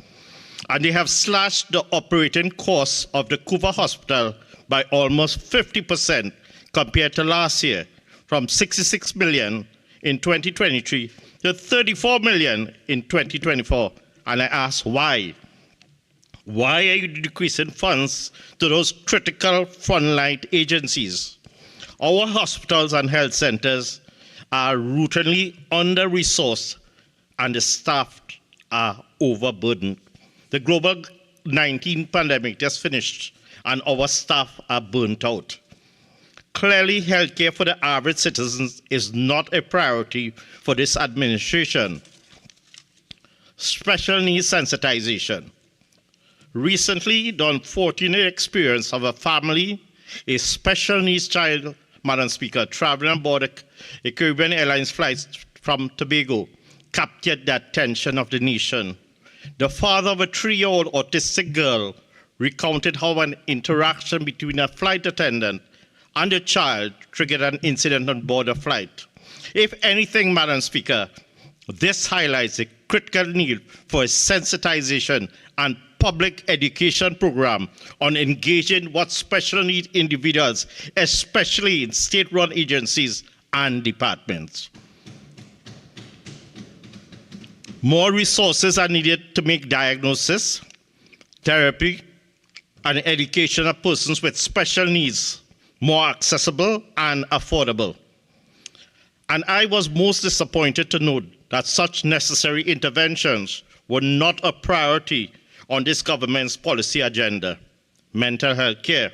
And they have slashed the operating costs of the Cuba Hospital by almost 50% compared to last year, from 66 million in 2023 to 34 million in 2024. And I ask why? Why are you decreasing funds to those critical frontline agencies? Our hospitals and health centers are routinely under-resourced and the staff are overburdened. The global 19 pandemic just finished and our staff are burnt out. Clearly, healthcare for the average citizens is not a priority for this administration. Special needs sensitization. Recently, the unfortunate experience of a family, a special needs child, Madam Speaker, traveling aboard a Caribbean Airlines flight from Tobago, captured the attention of the nation. The father of a 3-year-old autistic girl recounted how an interaction between a flight attendant and the child triggered an incident on board the flight. If anything, Madam Speaker, this highlights a critical need for a sensitization and public education program on engaging what special needs individuals, especially in state-run agencies and departments. More resources are needed to make diagnosis, therapy, and education of persons with special needs more accessible and affordable. And I was most disappointed to note that such necessary interventions were not a priority on this government's policy agenda. Mental health care.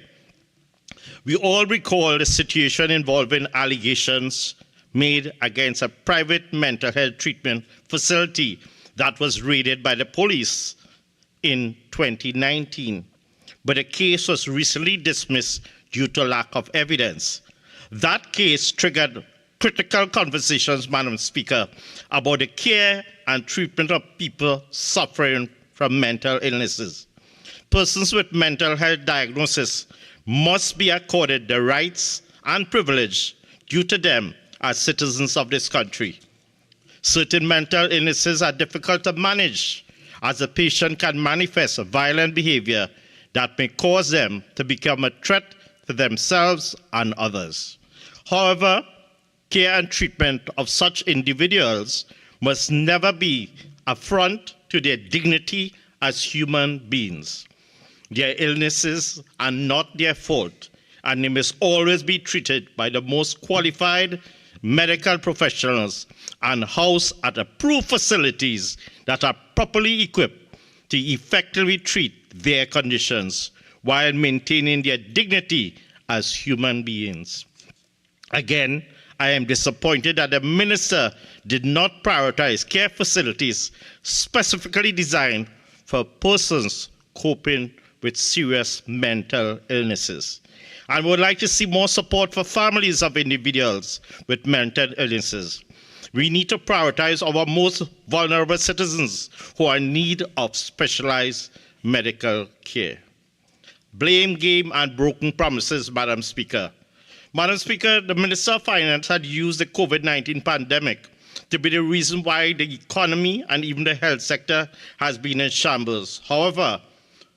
We all recall the situation involving allegations made against a private mental health treatment facility that was raided by the police in 2019. But the case was recently dismissed due to lack of evidence. That case triggered critical conversations, Madam Speaker, about the care and treatment of people suffering from mental illnesses. Persons with mental health diagnosis must be accorded the rights and privilege due to them as citizens of this country. Certain mental illnesses are difficult to manage, as a patient can manifest violent behavior that may cause them to become a threat to themselves and others. However, care and treatment of such individuals must never be an affront to their dignity as human beings. Their illnesses are not their fault, and they must always be treated by the most qualified medical professionals and housed at approved facilities that are properly equipped to effectively treat their conditions while maintaining their dignity as human beings. Again, I am disappointed that the minister did not prioritize care facilities specifically designed for persons coping with serious mental illnesses. and would like to see more support for families of individuals with mental illnesses. We need to prioritize our most vulnerable citizens who are in need of specialized medical care. Blame game and broken promises, Madam Speaker. Madam Speaker, the Minister of Finance had used the COVID-19 pandemic to be the reason why the economy and even the health sector has been in shambles. However,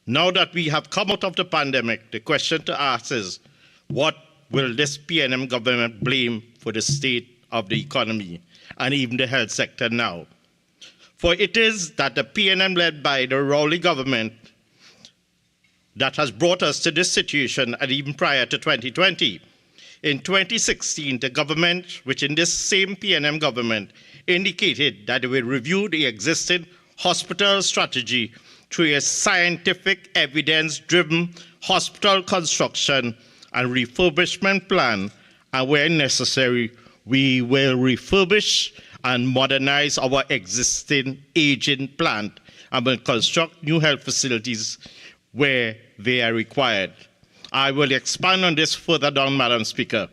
now that we have come out of the pandemic, the question to ask is, what will this PNM government blame for the state of the economy and even the health sector now? For it is that the PNM led by the Rowley government that has brought us to this situation, and even prior to 2020. In 2016, the government, which in this same PNM government, indicated that it will review the existing hospital strategy through a scientific, evidence-driven hospital construction and refurbishment plan, and where necessary, we will refurbish and modernize our existing aging plant and will construct new health facilities where they are required. I will expand on this further down, Madam Speaker.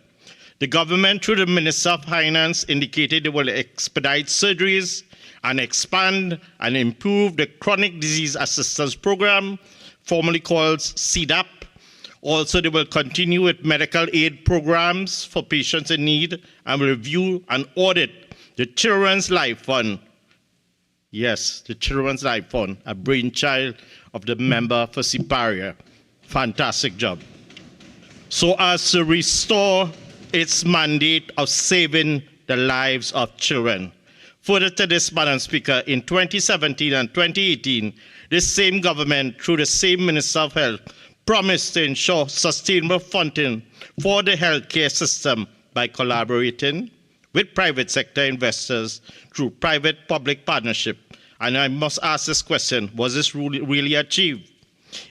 The government, through the Minister of Finance, indicated they will expedite surgeries and expand and improve the Chronic Disease Assistance Program, formerly called CDAP. Also, they will continue with medical aid programs for patients in need and will review and audit the Children's Life Fund. Yes, the Children's Life Fund, a brainchild of the member for Siparia. Fantastic job. So as to restore its mandate of saving the lives of children. Further to this, Madam Speaker, in 2017 and 2018, this same government, through the same Minister of Health, promised to ensure sustainable funding for the healthcare system by collaborating with private sector investors through private-public partnership. And I must ask this question, was this really achieved?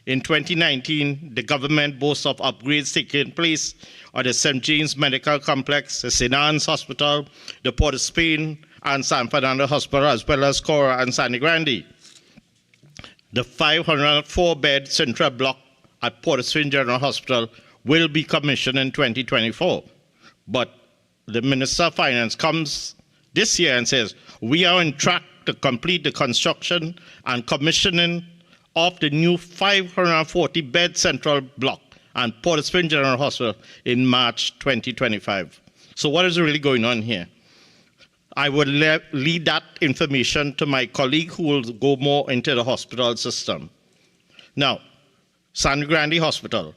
In 2019, the government boasts of upgrades taking place at the St. James Medical Complex, the St. Anne's Hospital, the Port of Spain, and San Fernando Hospital, as well as Cora and Sangre Grande. The 504-bed central block at Port of Spain General Hospital will be commissioned in 2024. But the Minister of Finance comes this year and says, we are on track to complete the construction and commissioning of the new 540-bed central block and Port of Spain General Hospital in March 2025. So what is really going on here? I will lead that information to my colleague who will go more into the hospital system. Now, Sangre Grande Hospital.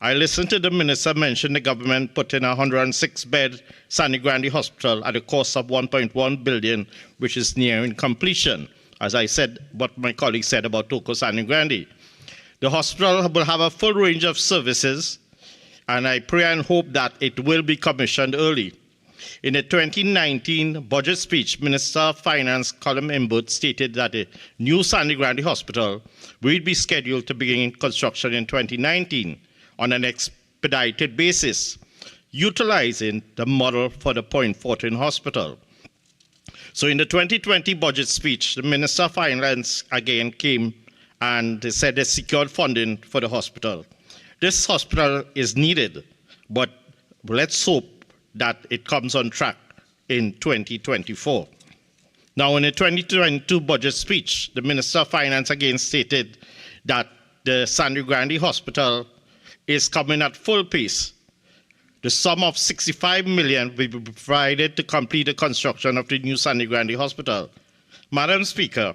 I listened to the minister mention the government put in a 106-bed Sangre Grande Hospital at a cost of $1.1 billion, which is nearing completion. As I said, what my colleague said about Toco Sangre Grande. The hospital will have a full range of services, and I pray and hope that it will be commissioned early. In the 2019 budget speech, Minister of Finance Colin Imbert stated that the new Sangre Grande Hospital will be scheduled to begin construction in 2019 on an expedited basis, utilizing the model for the Point Fortin Hospital. So in the 2020 budget speech, the Minister of Finance again came and they said they secured funding for the hospital. This hospital is needed, but let's hope that it comes on track in 2024. Now, in the 2022 budget speech, the Minister of Finance again stated that the Sangre Grande Hospital is coming at full pace. The sum of $65 million will be provided to complete the construction of the new Sangre Grande Hospital. Madam Speaker,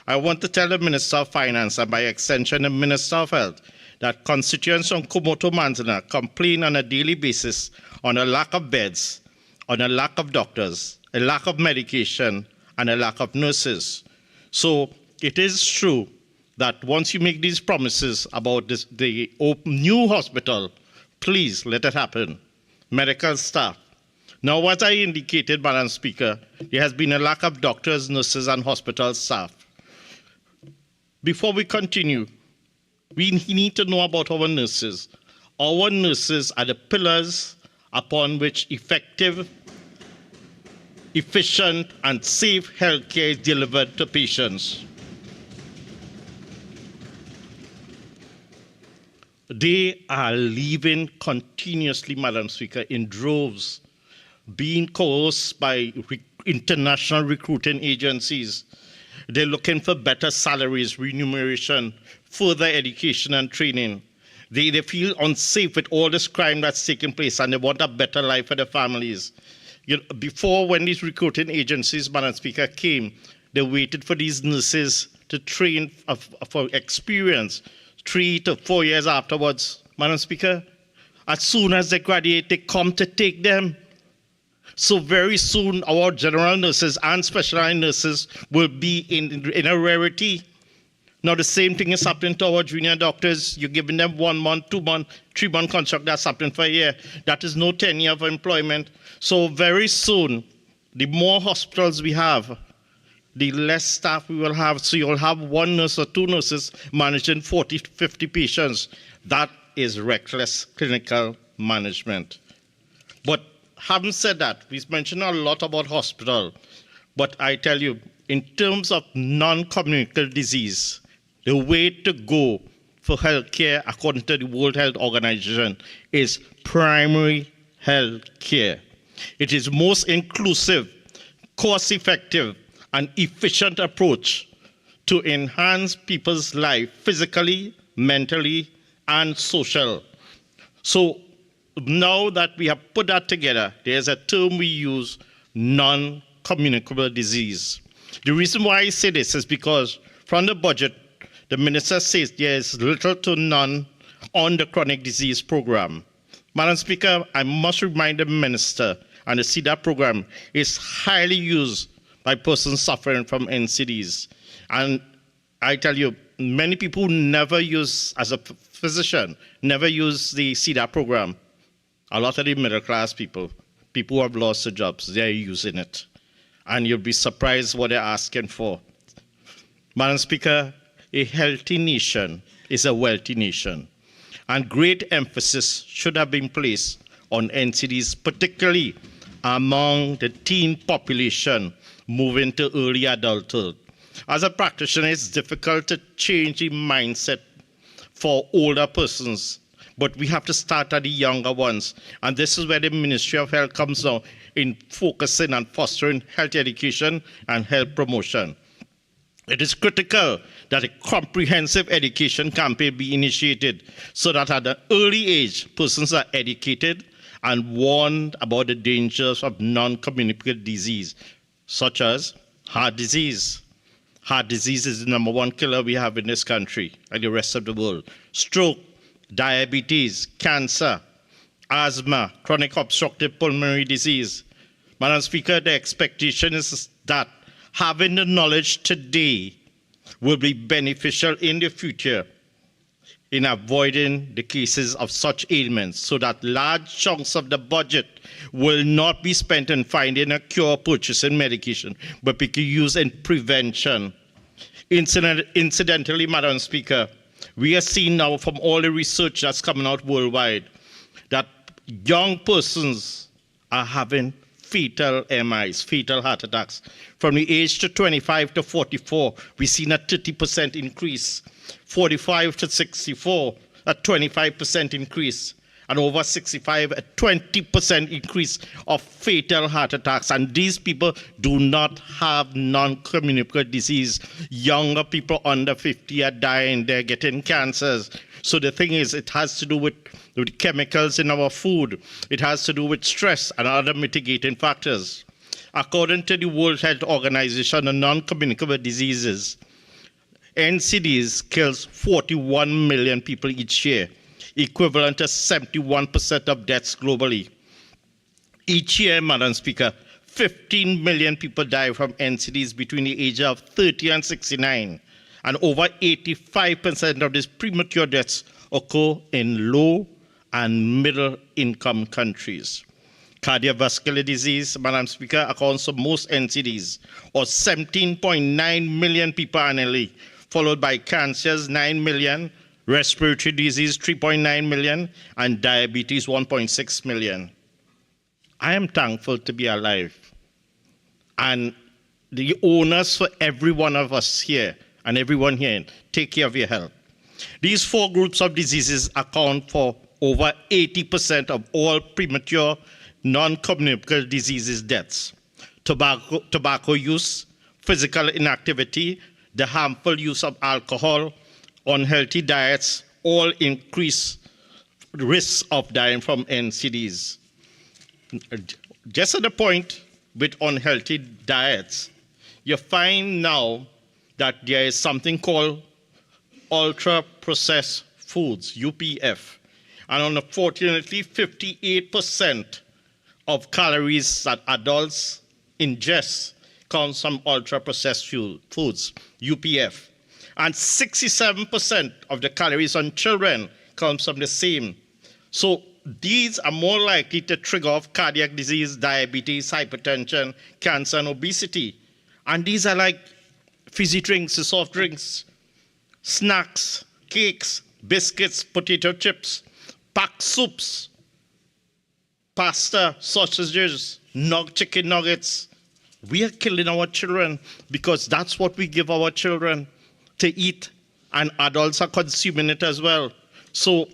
I want to tell the Minister of Finance and by extension the Minister of Health that constituents from Kumoto Manzana complain on a daily basis on a lack of beds, on a lack of doctors, a lack of medication, and a lack of nurses. So it is true that once you make these promises about the new hospital, please let it happen. Medical staff. Now, as I indicated, Madam Speaker, there has been a lack of doctors, nurses, and hospital staff. Before we continue, we need to know about our nurses. Our nurses are the pillars upon which effective, efficient, and safe healthcare is delivered to patients. They are leaving continuously, Madam Speaker, in droves, being coerced by international recruiting agencies. They're looking for better salaries, remuneration, further education and training. They feel unsafe with all this crime that's taking place, and they want a better life for their families. Before, when these recruiting agencies, Madam Speaker, came, they waited for these nurses to train for experience 3 to 4 years afterwards. Madam Speaker, as soon as they graduate, they come to take them. So very soon, our general nurses and specialized nurses will be in a rarity. Now, the same thing is happening to our junior doctors. You're giving them 1 month, 2 month, 3 month contract. That's happening for a year. That is no tenure of employment. So very soon, the more hospitals we have, the less staff we will have. So you'll have 1 nurse or 2 nurses managing 40 to 50 patients. That is reckless clinical management. But having said that, we've mentioned a lot about hospital. But I tell you, in terms of non-communicable disease, the way to go for healthcare, according to the World Health Organization, is primary health care. It is most inclusive, cost-effective, and efficient approach to enhance people's life physically, mentally, and social. So now that we have put that together, there's a term we use, non-communicable disease. The reason why I say this is because from the budget, the minister says there is little to none on the chronic disease program. Madam Speaker, I must remind the minister and the CDAP program is highly used by persons suffering from NCDs. And I tell you, many people never use, as a physician, never use the CDAP program. A lot of the middle class people who have lost their jobs, they're using it. And you'll be surprised what they're asking for. Madam Speaker, a healthy nation is a wealthy nation. And great emphasis should have been placed on NCDs, particularly among the teen population moving to early adulthood. As a practitioner, it's difficult to change the mindset for older persons, but we have to start at the younger ones. And this is where the Ministry of Health comes now in focusing on fostering health education and health promotion. It is critical that a comprehensive education campaign be initiated so that at an early age, persons are educated and warned about the dangers of non-communicable disease, such as heart disease. Heart disease is the #1 killer we have in this country and the rest of the world. Stroke, diabetes, cancer, asthma, chronic obstructive pulmonary disease. Madam Speaker, the expectation is that having the knowledge today will be beneficial in the future in avoiding the cases of such ailments, so that large chunks of the budget will not be spent in finding a cure, purchasing medication, but be used in prevention. Incidentally, Madam Speaker, we are seeing now from all the research that's coming out worldwide that young persons are having fatal MIs, fatal heart attacks. From the age to 25 to 44, we've seen a 30% increase. 45 to 64, a 25% increase. And over 65, a 20% increase of fatal heart attacks. And these people do not have non-communicable disease. Younger people under 50 are dying, they're getting cancers. So the thing is, it has to do with chemicals in our food. It has to do with stress and other mitigating factors. According to the World Health Organization on non-communicable diseases, NCDs kills 41 million people each year, equivalent to 71% of deaths globally. Each year, Madam Speaker, 15 million people die from NCDs between the age of 30 and 69, and over 85% of these premature deaths occur in low and middle income countries. Cardiovascular disease, Madam Speaker, accounts for most NCDs, or 17.9 million people annually, followed by cancers, 9 million, respiratory disease, 3.9 million, and diabetes, 1.6 million. I am thankful to be alive. And the onus for every one of us here, and everyone here, take care of your health. These 4 groups of diseases account for over 80% of all premature non-communicable diseases deaths. Tobacco use, physical inactivity, the harmful use of alcohol, unhealthy diets, all increase risks of dying from NCDs. Just at the point with unhealthy diets, you find now that there is something called ultra-processed foods, UPF. And unfortunately, 58% of calories that adults ingest comes from ultra-processed foods, UPF. And 67% of the calories on children comes from the same. So these are more likely to trigger off cardiac disease, diabetes, hypertension, cancer, and obesity. And these are like fizzy drinks, soft drinks, snacks, cakes, biscuits, potato chips, packed soups, pasta, sausages, chicken nuggets. We are killing our children because that's what we give our children to eat, and adults are consuming it as well. So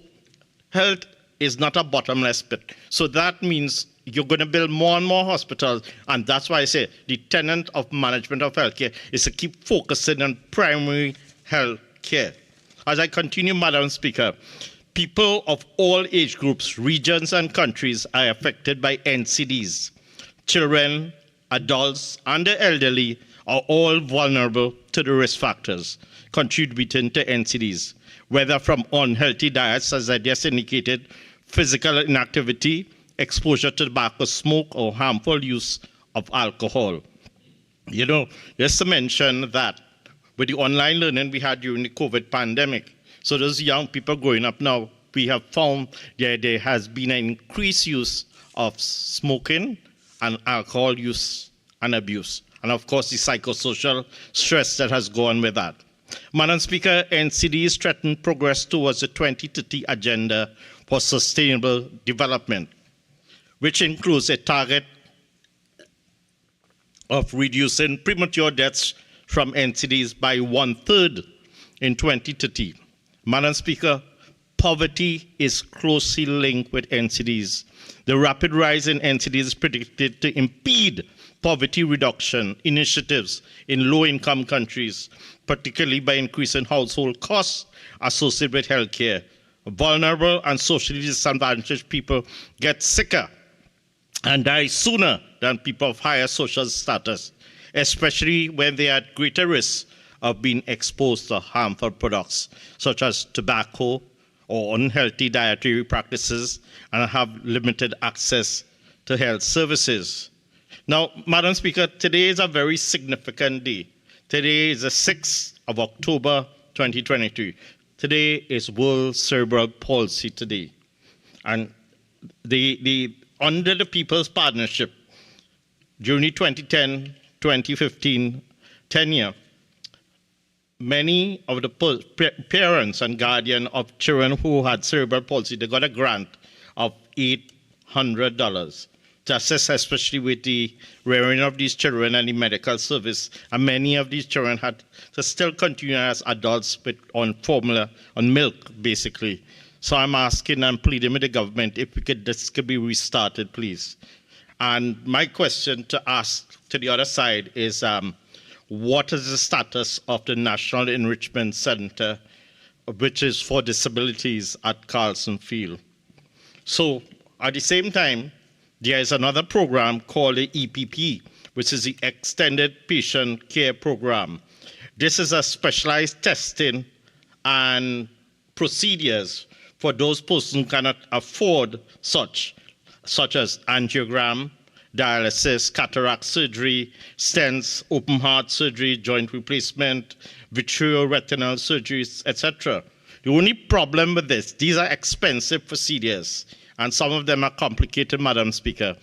health is not a bottomless pit. So that means you're going to build more and more hospitals, and that's why I say the tenet of management of healthcare is to keep focusing on primary health care. As I continue, Madam Speaker, people of all age groups, regions, and countries are affected by NCDs. Children, adults, and the elderly are all vulnerable to the risk factors contributing to NCDs, whether from unhealthy diets, as I just indicated, physical inactivity, exposure to tobacco smoke, or harmful use of alcohol. You know, just to mention that with the online learning we had during the COVID pandemic, so those young people growing up now, we have found that there has been an increased use of smoking and alcohol use and abuse. And of course, the psychosocial stress that has gone with that. Madam Speaker, NCDs threaten progress towards the 2030 Agenda for Sustainable Development, which includes a target of reducing premature deaths from NCDs by 1/3 in 2030. Madam Speaker, poverty is closely linked with NCDs. The rapid rise in NCDs is predicted to impede poverty reduction initiatives in low-income countries, particularly by increasing household costs associated with healthcare. Vulnerable and socially disadvantaged people get sicker and die sooner than people of higher social status, especially when they are at greater risk of being exposed to harmful products such as tobacco or unhealthy dietary practices and have limited access to health services. Now, Madam Speaker, today is a very significant day. Today is the 6th of October, 2022. Today is World Cerebral Palsy Day. And under the People's Partnership, during the 2010-2015 tenure, many of the parents and guardians of children who had cerebral palsy, they got a grant of $800 to assist, especially with the rearing of these children and the medical service. And many of these children had to still continue as adults on formula, on milk, basically. So I'm asking and pleading with the government if this could be restarted, please. And my question to ask to the other side is, what is the status of the National Enrichment Center, which is for disabilities at Carlson Field? So at the same time, there is another program called the EPP, which is the Extended Patient Care Program. This is a specialized testing and procedures for those persons who cannot afford such as angiogram, dialysis, cataract surgery, stents, open heart surgery, joint replacement, vitreoretinal surgeries, etc. The only problem with this, these are expensive procedures, and some of them are complicated, Madam Speaker.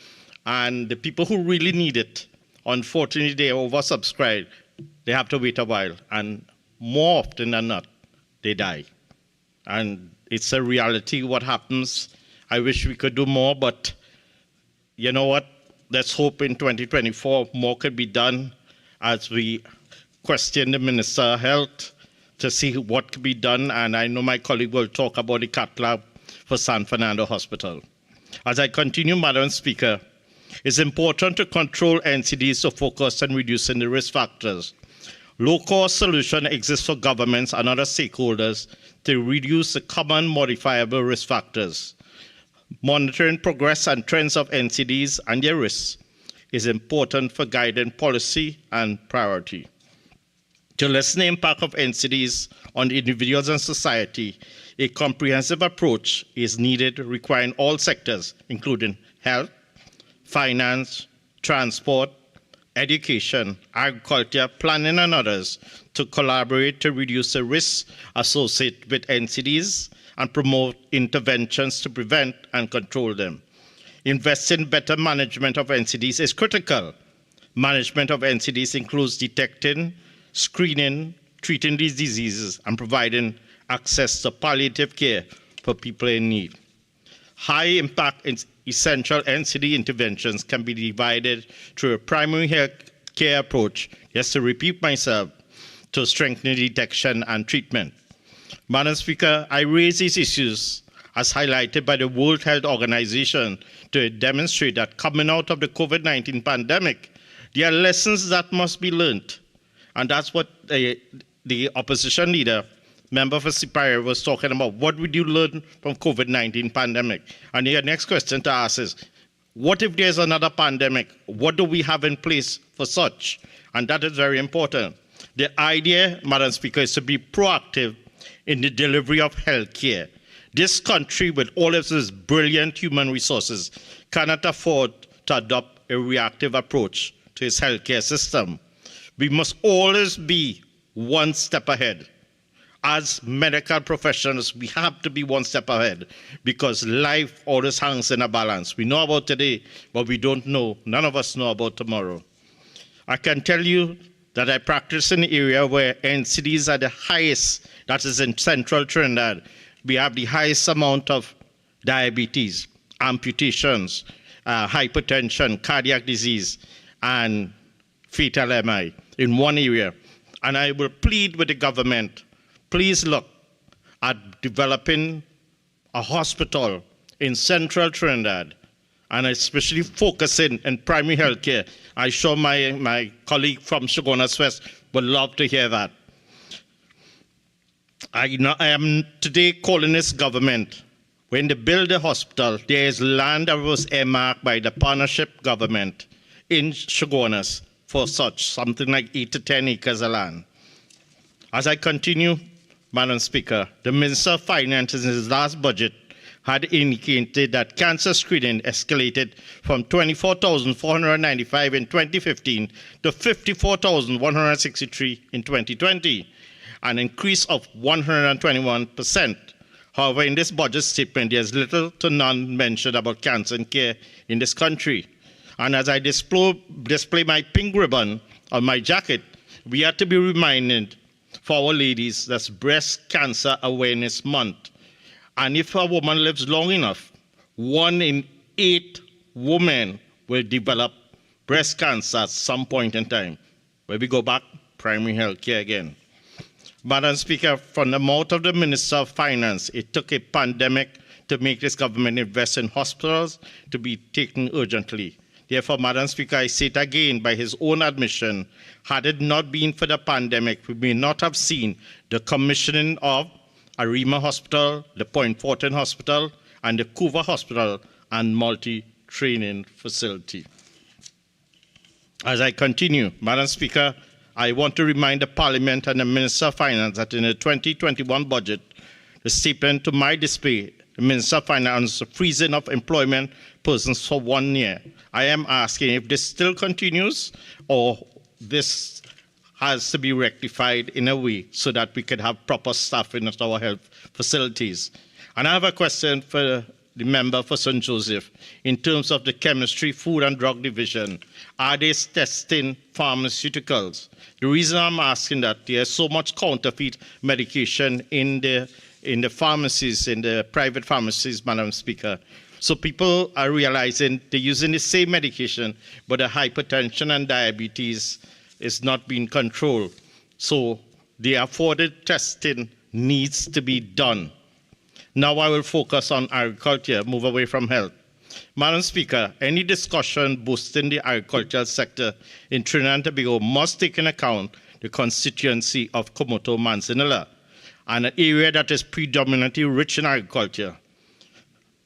And the people who really need it, unfortunately, they are oversubscribed. They have to wait a while, and more often than not, they die. And it's a reality what happens. I wish we could do more, but you know what? Let's hope in 2024 more could be done as we question the Minister of Health to see what can be done, and I know my colleague will talk about the cath lab for San Fernando Hospital. As I continue, Madam Speaker, it's important to control NCDs to focus on reducing the risk factors. Low-cost solution exists for governments and other stakeholders to reduce the common modifiable risk factors. Monitoring progress and trends of NCDs and their risks is important for guiding policy and priority. To lessen the impact of NCDs on individuals and society, a comprehensive approach is needed requiring all sectors, including health, finance, transport, education, agriculture, planning, and others, to collaborate to reduce the risks associated with NCDs and promote interventions to prevent and control them. Investing in better management of NCDs is critical. Management of NCDs includes detecting, screening, treating these diseases, and providing access to palliative care for people in need. High-impact essential NCD interventions can be divided through a primary health care approach, just to repeat myself, to strengthen detection and treatment. Madam Speaker, I raise these issues as highlighted by the World Health Organization to demonstrate that coming out of the COVID-19 pandemic, there are lessons that must be learned. And that's what the opposition leader, member for Superior, was talking about. What would you learn from COVID-19 pandemic? And your next question to ask is, what if there's another pandemic? What do we have in place for such? And that is very important. The idea, Madam Speaker, is to be proactive in the delivery of health care. This country, with all of its brilliant human resources, cannot afford to adopt a reactive approach to its healthcare system. We must always be one step ahead. As medical professionals, we have to be one step ahead because life always hangs in a balance. We know about today, but we don't know. None of us know about tomorrow. I can tell you that I practice in an area where NCDs are the highest, that is in central Trinidad. We have the highest amount of diabetes, amputations, hypertension, cardiac disease, and fetal MI in one area. And I will plead with the government, please look at developing a hospital in central Trinidad, and especially focusing in primary health care. I'm sure my colleague from Shogunas West would love to hear that. I am today calling this government, when they build a hospital, there is land that was earmarked by the partnership government in Shogunas for such, something like 8 to 10 acres of land. As I continue, Madam Speaker, the Minister of Finance in his last budget had indicated that cancer screening escalated from 24,495 in 2015 to 54,163 in 2020, an increase of 121%. However, in this budget statement, there's little to none mention about cancer and care in this country. And as I display my pink ribbon on my jacket, we have to be reminded for our ladies that's Breast Cancer Awareness Month. And if a woman lives long enough, 1 in 8 women will develop breast cancer at some point in time. Where we go back, primary health care again. Madam Speaker, from the mouth of the Minister of Finance, it took a pandemic to make this government invest in hospitals to be taken urgently. Therefore, Madam Speaker, I say it again by his own admission, had it not been for the pandemic, we may not have seen the commissioning of Arima Hospital, the Point Fortin Hospital, and the Couva Hospital and multi-training facility. As I continue, Madam Speaker, I want to remind the Parliament and the Minister of Finance that in the 2021 budget, the statement to my display, the Minister of Finance, the freezing of employment persons for 1 year. I am asking if this still continues or this has to be rectified in a way so that we could have proper staffing at our health facilities. And I have a question for the member for St. Joseph. In terms of the Chemistry, Food and Drug Division, are they testing pharmaceuticals? The reason I'm asking that, there's so much counterfeit medication in the pharmacies, in the private pharmacies, Madam Speaker. So people are realizing they're using the same medication, but the hypertension and diabetes is not being controlled. So the afforded testing needs to be done. Now I will focus on agriculture, move away from health. Madam Speaker, any discussion boosting the agricultural sector in Trinidad and Tobago must take into account the constituency of Comoto-Manzanilla, and an area that is predominantly rich in agriculture.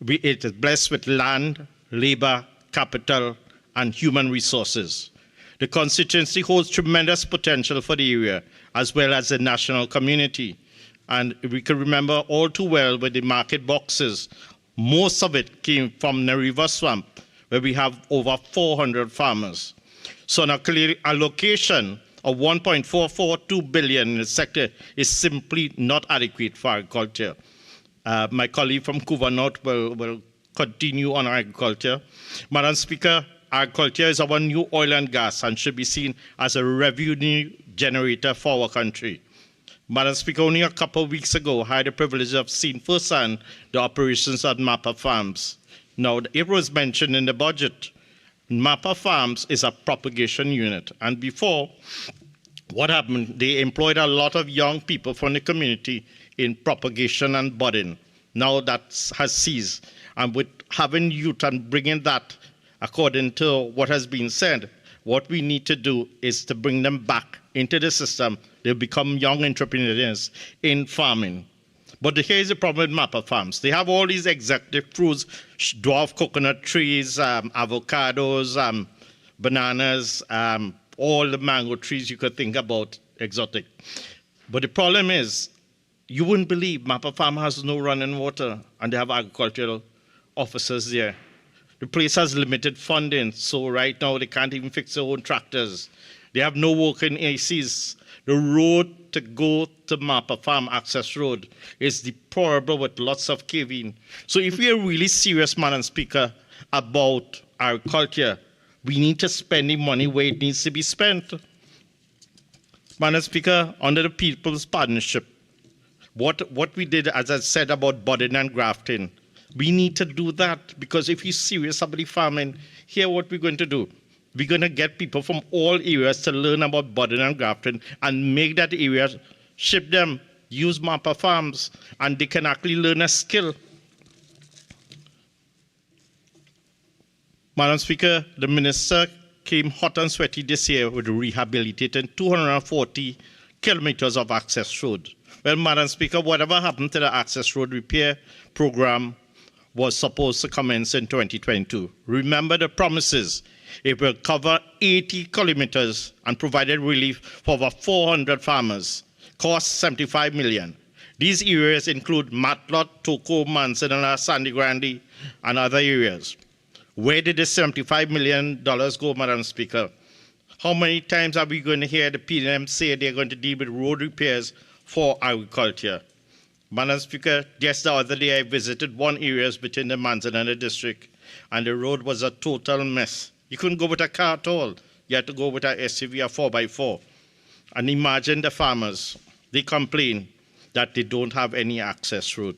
It is blessed with land, labor, capital, and human resources. The constituency holds tremendous potential for the area, as well as the national community. And we can remember all too well with the market boxes, most of it came from the river swamp, where we have over 400 farmers. So an allocation of 1.442 billion in the sector is simply not adequate for agriculture. My colleague from Cuba North will continue on agriculture. Madam Speaker, agriculture is our new oil and gas and should be seen as a revenue generator for our country. Madam Speaker, only a couple of weeks ago, I had the privilege of seeing firsthand the operations at Mapa Farms. Now, it was mentioned in the budget. Mapa Farms is a propagation unit. And before, what happened? They employed a lot of young people from the community in propagation and budding. Now that has ceased. And with having youth and bringing that, according to what has been said, what we need to do is to bring them back into the system. They'll become young entrepreneurs in farming. But here's the problem with Mapa Farms. They have all these executive fruits, dwarf coconut trees, avocados, bananas, all the mango trees you could think about, exotic. But the problem is, you wouldn't believe Mapa Farm has no running water, and they have agricultural officers there. The place has limited funding, so right now they can't even fix their own tractors. They have no working ACs. The road to go to Mapa Farm, access road, is deplorable with lots of caving. So if we are really serious, Madam Speaker, about agriculture, we need to spend the money where it needs to be spent. Madam Speaker, under the People's Partnership, what we did, as I said, about budding and grafting, we need to do that, because if you're serious about the farming, here what we're going to do. We're going to get people from all areas to learn about budding and grafting and make that area, ship them, use Mapa Farms, and they can actually learn a skill. Madam Speaker, the minister came hot and sweaty this year with rehabilitating 240 kilometers of access road. Well, Madam Speaker, whatever happened to the access road repair program was supposed to commence in 2022. Remember the promises. It will cover 80 kilometers and provided relief for over 400 farmers. Cost $75 million. These areas include Matlot, Toko, Manzanilla, Sandy Grande, and other areas. Where did the $75 million go, Madam Speaker? How many times are we going to hear the PNM say they're going to deal with road repairs for agriculture? Madam Speaker, just the other day I visited one area within the Manzanilla district, and the road was a total mess. You couldn't go with a car at all. You had to go with an SUV, a 4x4. And imagine the farmers. They complain that they don't have any access road.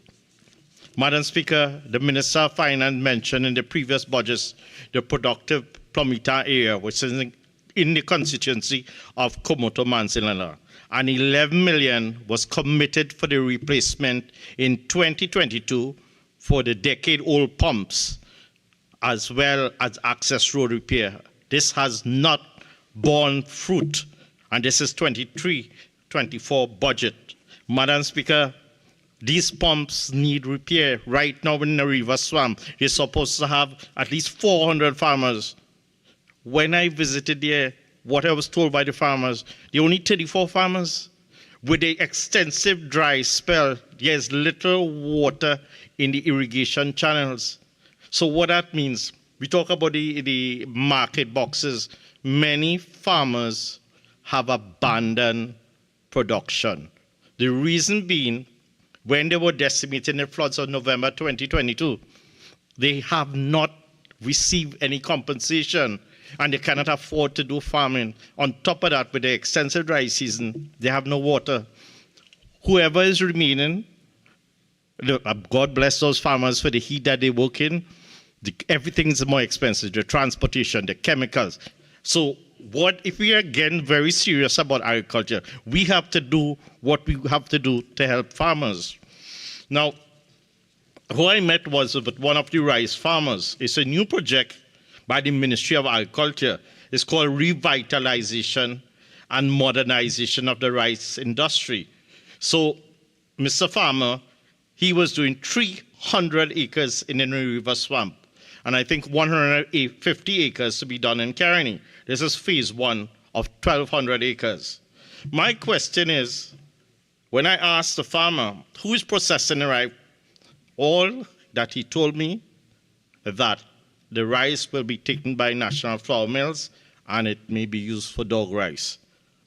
Madam Speaker, the Minister of Finance mentioned in the previous budgets the productive Plumita area, which is in the constituency of Comoto-Manzanilla. And $11 million was committed for the replacement in 2022 for the decade-old pumps, as well as access road repair. This has not borne fruit, and this is 23-24 budget. Madam Speaker, these pumps need repair. Right now in the river swamp, you're supposed to have at least 400 farmers. When I visited there, what I was told by the farmers, there are only 34 farmers. With the extensive dry spell, there's little water in the irrigation channels. So what that means, we talk about the market boxes. Many farmers have abandoned production. The reason being, when they were decimating the floods of November 2022, they have not received any compensation, and they cannot afford to do farming. On top of that, with the extensive dry season, they have no water. Whoever is remaining, God bless those farmers for the heat that they work in. Everything is more expensive, the transportation, the chemicals. So what if we are again very serious about agriculture? We have to do what we have to do to help farmers. Now, who I met was with one of the rice farmers. It's a new project by the Ministry of Agriculture. It's called Revitalization and Modernization of the Rice Industry. So, Mr. Farmer, he was doing 300 acres in the River Swamp, and I think 150 acres to be done in Caroni. This is phase 1 of 1,200 acres. My question is, when I asked the farmer, who is processing the rice, all that he told me that the rice will be taken by national flour mills and it may be used for dog rice,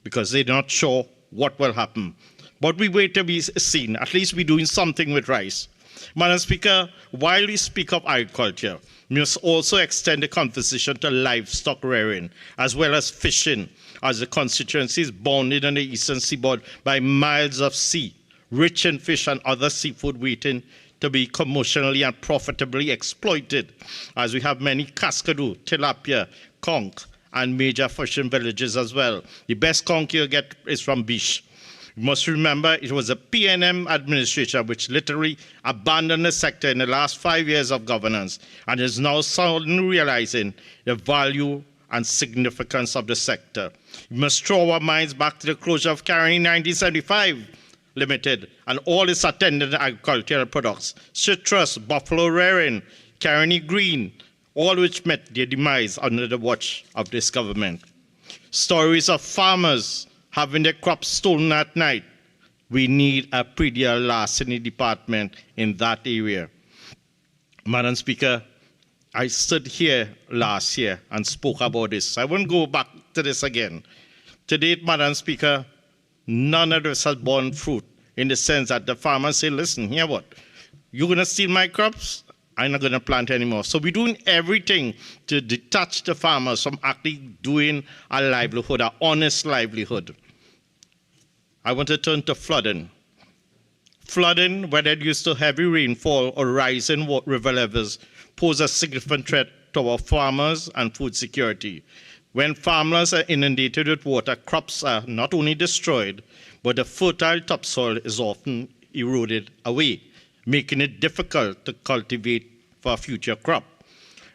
because they're not sure what will happen. But we wait to be seen. At least we're doing something with rice. Madam Speaker, while we speak of agriculture, we must also extend the conversation to livestock rearing, as well as fishing, as the constituency is bounded on the eastern seaboard by miles of sea, rich in fish and other seafood waiting to be commercially and profitably exploited, as we have many cascadoo, tilapia, conch, and major fishing villages as well. The best conch you get is from Bish. You must remember it was a PNM administration which literally abandoned the sector in the last 5 years of governance and is now suddenly realizing the value and significance of the sector. We must throw our minds back to the closure of Caroni 1975 Limited and all its attendant agricultural products, citrus, buffalo rearing, Caroni Green, all which met their demise under the watch of this government. Stories of farmers having their crops stolen at night. We need a pretty larceny department in that area. Madam Speaker, I stood here last year and spoke about this. I won't go back to this again. To date, Madam Speaker, none of this has borne fruit, in the sense that the farmers say, listen, hear what? You're going to steal my crops? I'm not going to plant anymore. So we're doing everything to detach the farmers from actually doing a livelihood, an honest livelihood. I want to turn to flooding. Flooding, whether due to heavy rainfall or rising river levels, pose a significant threat to our farmers and food security. When farmers are inundated with water, crops are not only destroyed, but the fertile topsoil is often eroded away, making it difficult to cultivate for a future crop.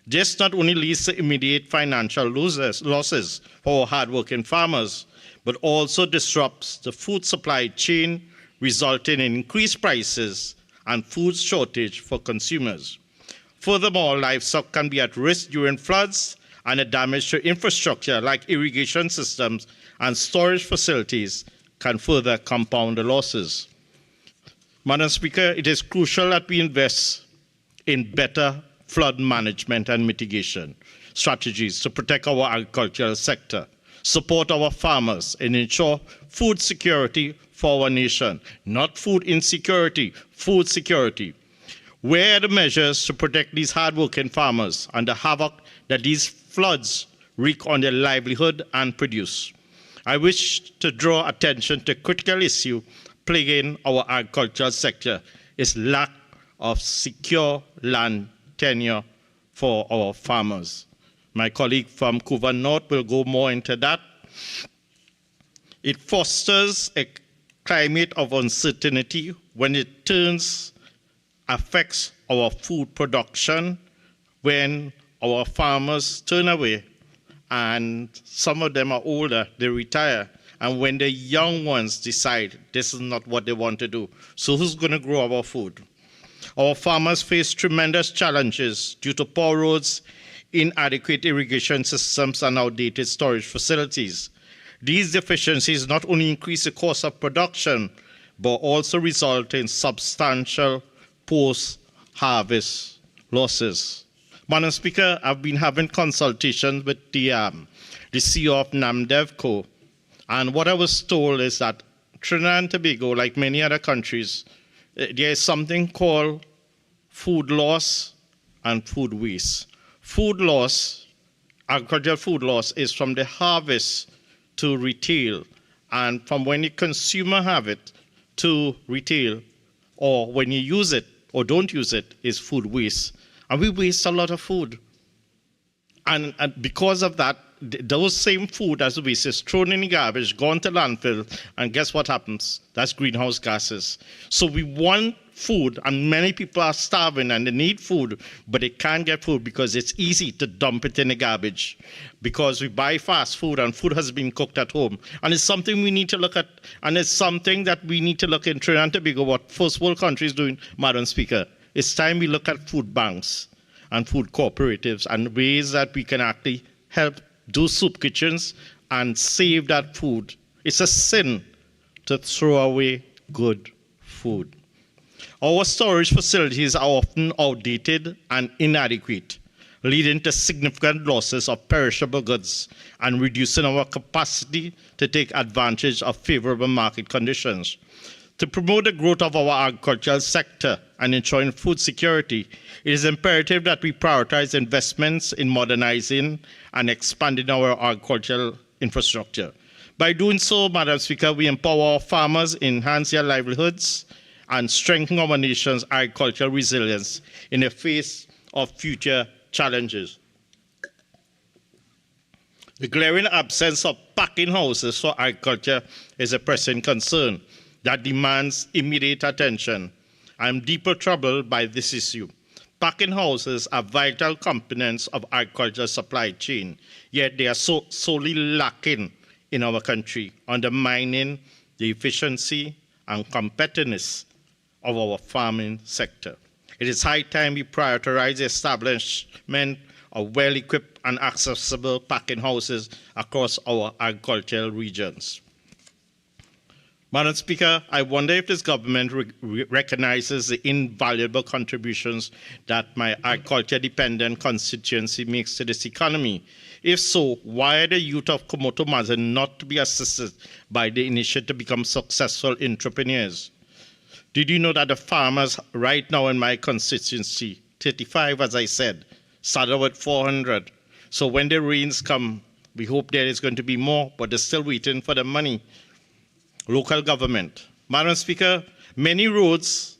This not only leads to immediate financial losses for our hardworking farmers, but also disrupts the food supply chain, resulting in increased prices and food shortage for consumers. Furthermore, livestock can be at risk during floods, and the damage to infrastructure like irrigation systems and storage facilities can further compound the losses. Madam Speaker, it is crucial that we invest in better flood management and mitigation strategies to protect our agricultural sector, support our farmers, and ensure food security for our nation. Not food insecurity, food security. Where are the measures to protect these hardworking farmers and the havoc that these floods wreak on their livelihood and produce? I wish to draw attention to a critical issue plaguing our agricultural sector, is lack of secure land tenure for our farmers. My colleague from Couva North will go more into that. It fosters a climate of uncertainty when it affects our food production, when our farmers turn away, and some of them are older, they retire, and when the young ones decide this is not what they want to do. So who's going to grow our food? Our farmers face tremendous challenges due to poor roads, inadequate irrigation systems, and outdated storage facilities. These deficiencies not only increase the cost of production, but also result in substantial post-harvest losses. Madam Speaker, I've been having consultations with the CEO of NAMDEVCO, and what I was told is that Trinidad and Tobago, like many other countries, there is something called food loss and food waste. Food loss, agricultural food loss, is from the harvest to retail, and from when the consumer have it to retail, or when you use it or don't use it, is food waste. And we waste a lot of food. And because of that, those same food as waste is thrown in the garbage, gone to landfill, and guess what happens? That's greenhouse gases. So we want food, and many people are starving and they need food, but they can't get food because it's easy to dump it in the garbage because we buy fast food and food has been cooked at home. And it's something we need to look at, and it's something that we need to look in Trinidad and Tobago, what first world countries doing, Madam Speaker. It's time we look at food banks and food cooperatives and ways that we can actually help do soup kitchens and save that food. It's a sin to throw away good food. Our storage facilities are often outdated and inadequate, leading to significant losses of perishable goods and reducing our capacity to take advantage of favorable market conditions. To promote the growth of our agricultural sector and ensuring food security, it is imperative that we prioritize investments in modernizing and expanding our agricultural infrastructure. By doing so, Madam Speaker, we empower our farmers, enhance their livelihoods, and strengthen our nation's agricultural resilience in the face of future challenges. The glaring absence of packing houses for agriculture is a pressing concern that demands immediate attention. I am deeply troubled by this issue. Packing houses are vital components of agricultural supply chain, yet they are sorely lacking in our country, undermining the efficiency and competitiveness of our farming sector. It is high time we prioritize the establishment of well-equipped and accessible packing houses across our agricultural regions. Madam Speaker, I wonder if this government recognizes the invaluable contributions that my agriculture-dependent constituency makes to this economy. If so, why are the youth of Komoto Mazen not to be assisted by the initiative to become successful entrepreneurs? Did you know that the farmers right now in my constituency, 35 as I said, started with 400. So when the rains come, we hope there is going to be more, but they're still waiting for the money. Local government. Madam Speaker, many roads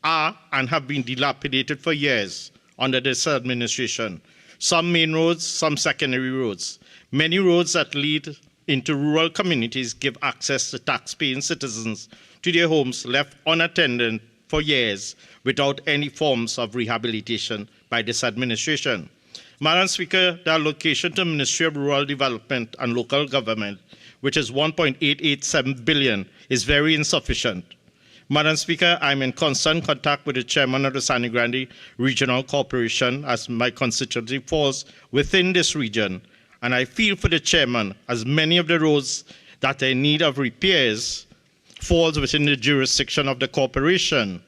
are and have been dilapidated for years under this administration. Some main roads, some secondary roads. Many roads that lead into rural communities give access to tax-paying citizens to their homes left unattended for years without any forms of rehabilitation by this administration. Madam Speaker, the allocation to Ministry of Rural Development and Local Government, which is 1.887 billion, is very insufficient. Madam Speaker, I'm in constant contact with the chairman of the Sangre Grande Regional Corporation, as my constituency falls within this region, and I feel for the chairman, as many of the roads that are in need of repairs falls within the jurisdiction of the corporation.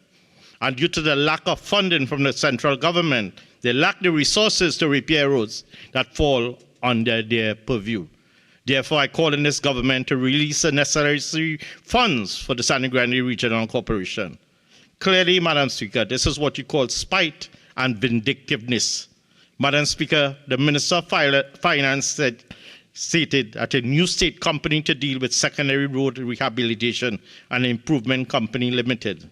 And due to the lack of funding from the central government, they lack the resources to repair roads that fall under their purview. Therefore, I call on this government to release the necessary funds for the Sangre Grande Regional Corporation. Clearly, Madam Speaker, this is what you call spite and vindictiveness. Madam Speaker, the Minister of Finance stated that a new state company to deal with secondary road rehabilitation and improvement company limited.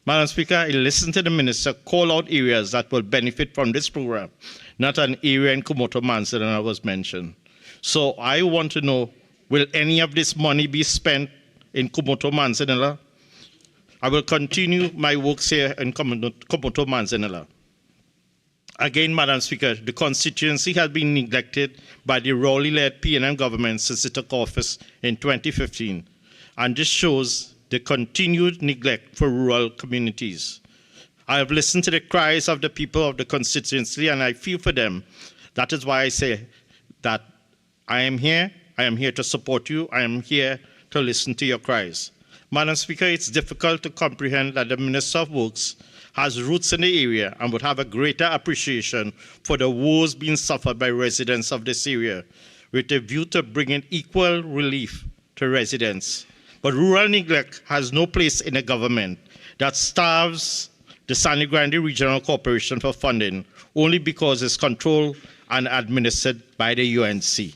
Madam Speaker, I listened to the minister call out areas that will benefit from this program, not an area in Komoto Manzanar was mentioned. So I want to know, will any of this money be spent in Komoto Manzanar? I will continue my works here in Komoto Manzanar. Again, Madam Speaker, the constituency has been neglected by the Rowley-led PNM government since it took office in 2015, and this shows the continued neglect for rural communities. I have listened to the cries of the people of the constituency, and I feel for them. That is why I say that I am here to support you, I am here to listen to your cries. Madam Speaker, it's difficult to comprehend that the Minister of Works has roots in the area and would have a greater appreciation for the woes being suffered by residents of this area, with a view to bringing equal relief to residents. But rural neglect has no place in a government that starves the Sangre Grande Regional Corporation for funding only because it's controlled and administered by the UNC.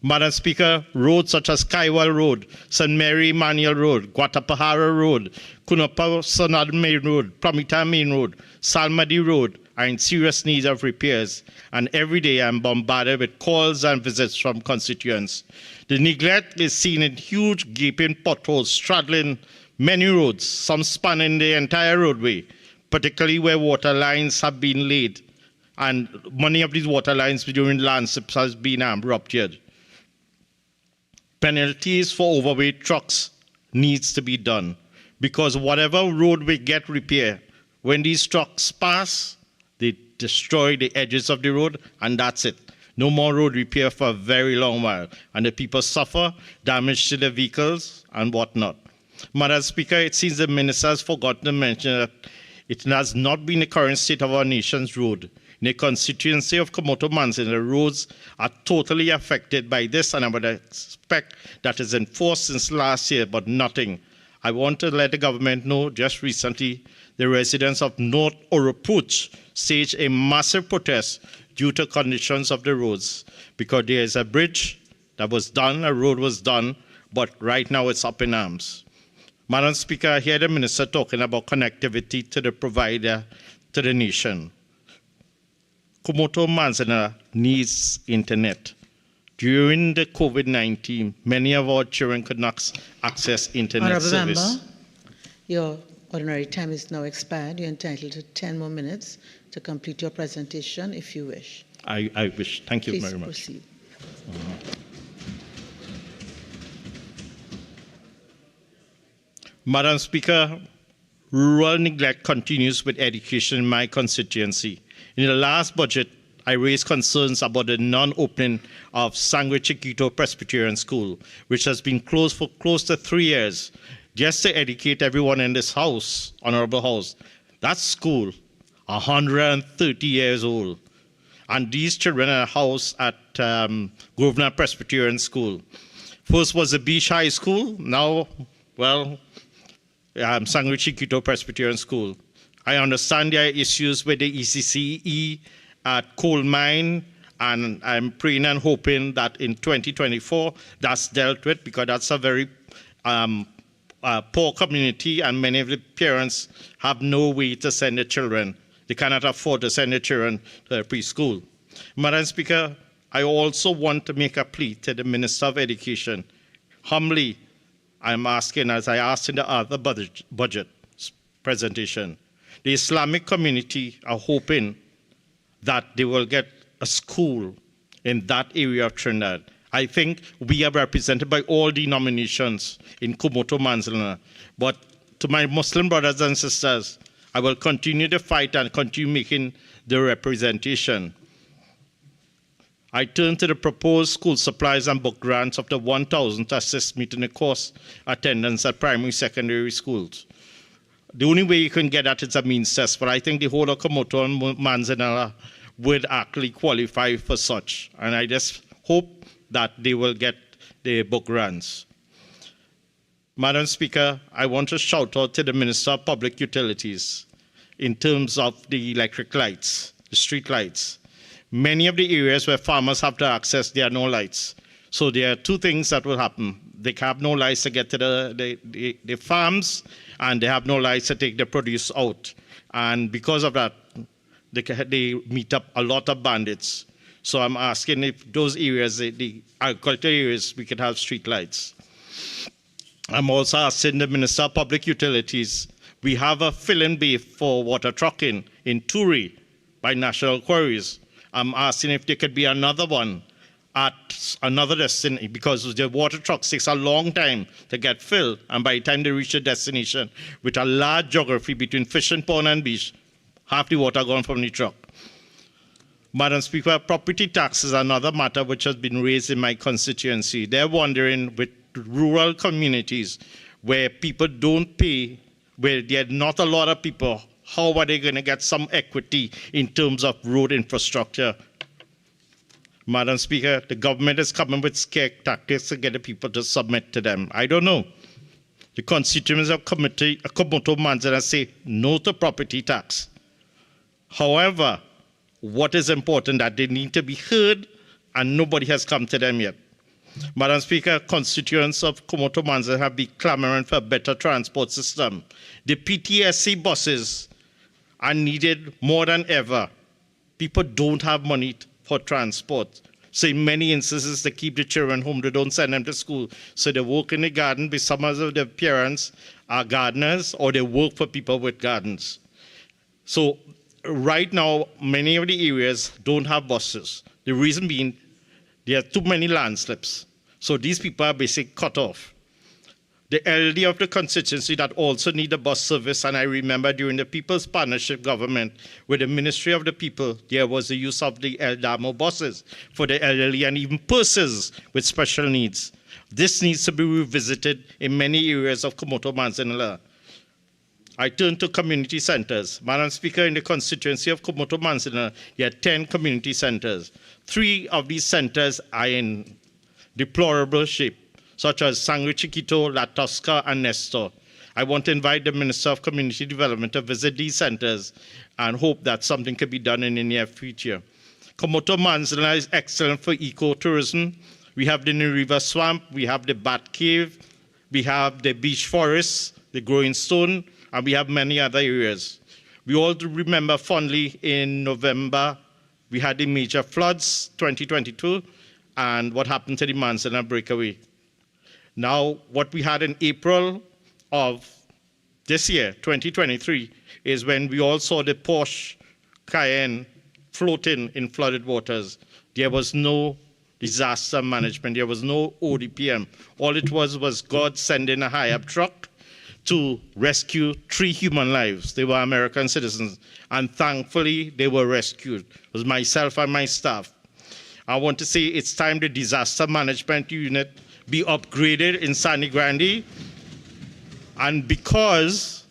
Madam Speaker, roads such as Kaiwal Road, St. Mary Manuel Road, Guatapahara Road, Kunapa Sonad Main Road, Pramita Main Road, Salmadi Road, are in serious need of repairs, and every day I'm bombarded with calls and visits from constituents. The neglect is seen in huge gaping potholes straddling many roads, some spanning the entire roadway, particularly where water lines have been laid, and many of these water lines during landslips has been ruptured. Penalties for overweight trucks needs to be done, because whatever road we get repair, when these trucks pass, they destroy the edges of the road, and that's it. No more road repair for a very long while, and the people suffer damage to their vehicles and whatnot. Madam Speaker, it seems the minister has forgotten to mention that it has not been the current state of our nation's road. In the constituency of Komoto-Manzana, the roads are totally affected by this, and I would expect that is enforced since last year, but nothing. I want to let the government know just recently the residents of North Oropuch staged a massive protest due to conditions of the roads, because there is a bridge that was done, a road was done, but right now it's up in arms. Madam Speaker, I hear the minister talking about connectivity to the provider to the nation. Komoto-Manzana needs internet. During the COVID-19, many of our children could not access internet Honourable service. Member, your ordinary time is now expired. You're entitled to 10 more minutes to complete your presentation if you wish. I wish. Thank you Please very much. proceed. Madam Speaker, rural neglect continues with education in my constituency. In the last budget, I raised concerns about the non-opening of Sangre Chiquito Presbyterian School, which has been closed for close to 3 years. Just to educate everyone in this house, Honorable House, that school, 130 years old. And these children are housed at Grosvenor Presbyterian School. First was the Beach High School, now, well, Sangre Chiquito Presbyterian School. I understand there are issues with the ECCE at coal mine, and I'm praying and hoping that in 2024 that's dealt with, because that's a very poor community, and many of the parents have no way to send their children. They cannot afford to send their children to a preschool. Madam Speaker, I also want to make a plea to the Minister of Education. Humbly, I'm asking, as I asked in the other budget presentation, the Islamic community are hoping that they will get a school in that area of Trinidad. I think we are represented by all denominations in Komoto-Manzana. But to my Muslim brothers and sisters, I will continue to fight and continue making the representation. I turn to the proposed school supplies and book grants of the 1,000 to assist meeting the course attendance at primary, secondary schools. The only way you can get that is a means test, but I think the whole of Komoto and Manzana would actually qualify for such. And I just hope that they will get the book grants. Madam Speaker, I want to shout out to the Minister of Public Utilities in terms of the electric lights, the street lights. Many of the areas where farmers have to access, there are no lights. So there are two things that will happen. They have no lights to get to the farms, and they have no lights to take the produce out. And because of that, they meet up a lot of bandits. So I'm asking if those areas, the agricultural areas, we could have street lights. I'm also asking the Minister of Public Utilities, we have a filling bay for water trucking in Turi by National Quarries. I'm asking if there could be another one at another destination, because the water trucks takes a long time to get filled, and by the time they reach the destination, with a large geography between fishing pond and beach, half the water gone from the truck. Madam Speaker, property tax is another matter which has been raised in my constituency. They're wondering with rural communities where people don't pay, where there are not a lot of people, how are they going to get some equity in terms of road infrastructure? Madam Speaker, the government is coming with scare tactics to get the people to submit to them. I don't know. The constituents of Komoto-Manzana say no to property tax. However, what is important that they need to be heard, and nobody has come to them yet. Madam Speaker, constituents of Komoto-Manzana have been clamoring for a better transport system. The PTSC buses are needed more than ever. People don't have money for transport. So in many instances, they keep the children home. They don't send them to school. So they work in the garden with some of their parents are gardeners, or they work for people with gardens. So right now, many of the areas don't have buses. The reason being, there are too many landslips. So these people are basically cut off. The elderly of the constituency that also need a bus service, and I remember during the People's Partnership government with the Ministry of the People, there was the use of the Eldamo buses for the elderly and even persons with special needs. This needs to be revisited in many areas of Komoto Manzanar. I turn to community centers. Madam Speaker, in the constituency of Komoto Manzanar, there are 10 community centers. 3 of these centers are in deplorable shape, such as Sangre Chiquito, La Tosca, and Nestor. I want to invite the Minister of Community Development to visit these centers and hope that something can be done in the near future. Komoto Manzanar is excellent for ecotourism. We have the New River Swamp, we have the Bat Cave, we have the beach forests, the Growing Stone, and we have many other areas. We all remember fondly in November, we had the major floods, 2022, and what happened to the Manzanar breakaway. Now, what we had in April of this year, 2023, is when we all saw the Porsche Cayenne floating in flooded waters. There was no disaster management. There was no ODPM. All it was God sending a high-up truck to rescue 3 human lives. They were American citizens, and thankfully, they were rescued. It was myself and my staff. I want to say it's time the disaster management unit be upgraded in Sangre Grande, and because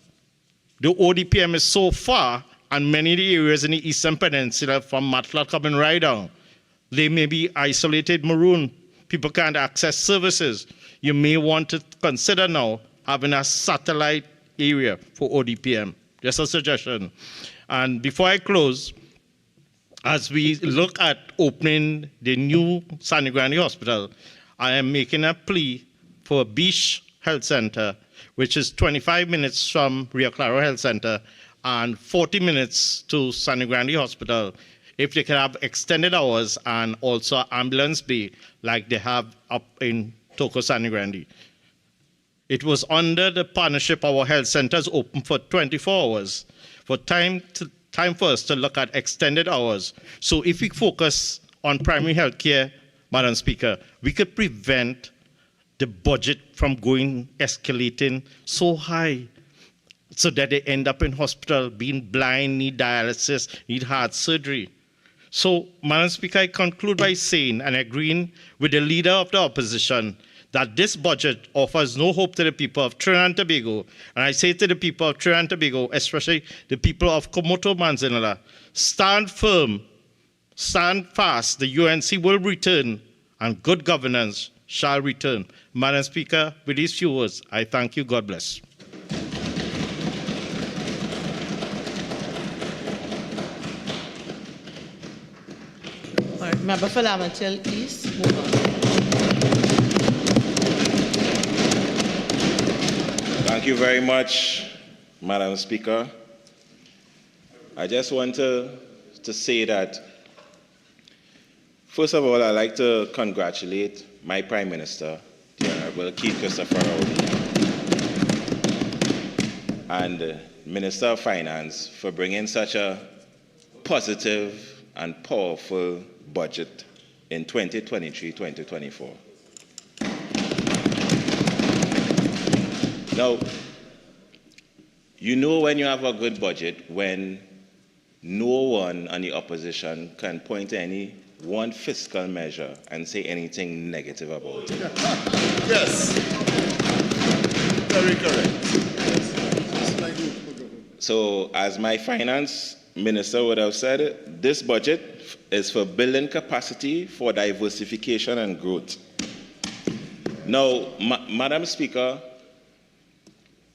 the ODPM is so far, and many of the areas in the Eastern Peninsula from Matla coming right down, they may be isolated maroon. People can't access services. You may want to consider now having a satellite area for ODPM. Just a suggestion. And before I close, as we look at opening the new Sangre Grande Hospital, I am making a plea for Beach Health Center, which is 25 minutes from Rio Claro Health Center and 40 minutes to Sangre Grande Hospital, if they can have extended hours and also ambulance bay like they have up in Toco Sangre Grande. It was under the partnership our health centers open for 24 hours for time for us to look at extended hours. So if we focus on primary health care, Madam Speaker, we could prevent the budget from escalating so high so that they end up in hospital being blind, need dialysis, need heart surgery. So, Madam Speaker, I conclude by saying and agreeing with the leader of the opposition that this budget offers no hope to the people of Trinidad and Tobago. And I say to the people of Trinidad and Tobago, especially the people of Komoto Manzanar, stand firm, stand fast. The UNC will return and good governance shall return. Madam Speaker, with these few words, I thank you. God bless. All right, Member for Lambertville, please move on. Thank you very much, Madam Speaker. I just want to say that, first of all, I'd like to congratulate my Prime Minister, the Honorable Keith Christopher Rowley, and the Minister of Finance for bringing such a positive and powerful budget in 2023-2024. Now, you know when you have a good budget when no one on the opposition can point to any one fiscal measure and say anything negative about it. Yes. Very correct. So, as my finance minister would have said, this budget is for building capacity for diversification and growth. Now, Madam Speaker,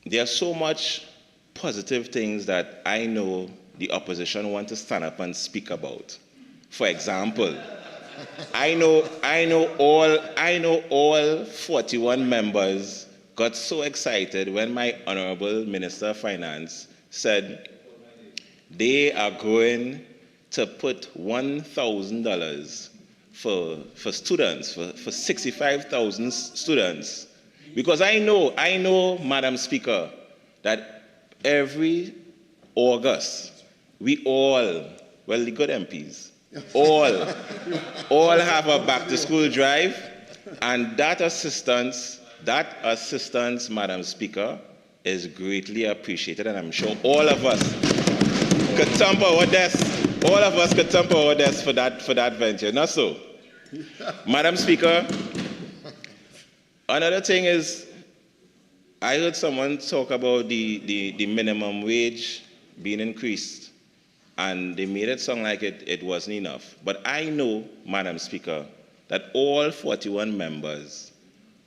there are so much positive things that I know the opposition want to stand up and speak about. For example, I know all 41 members got so excited when my Honorable Minister of Finance said they are going to put $1,000 for students, for 65,000 students. Because I know, Madam Speaker, that every August, we all, well, the good MPs, all have a back-to-school drive, and that assistance, Madam Speaker, is greatly appreciated, and I'm sure all of us could thump our desks. All of us could thump our desks for that venture. Not so, Madam Speaker. Another thing is, I heard someone talk about the minimum wage being increased, and they made it sound like it wasn't enough. But I know, Madam Speaker, that all 41 members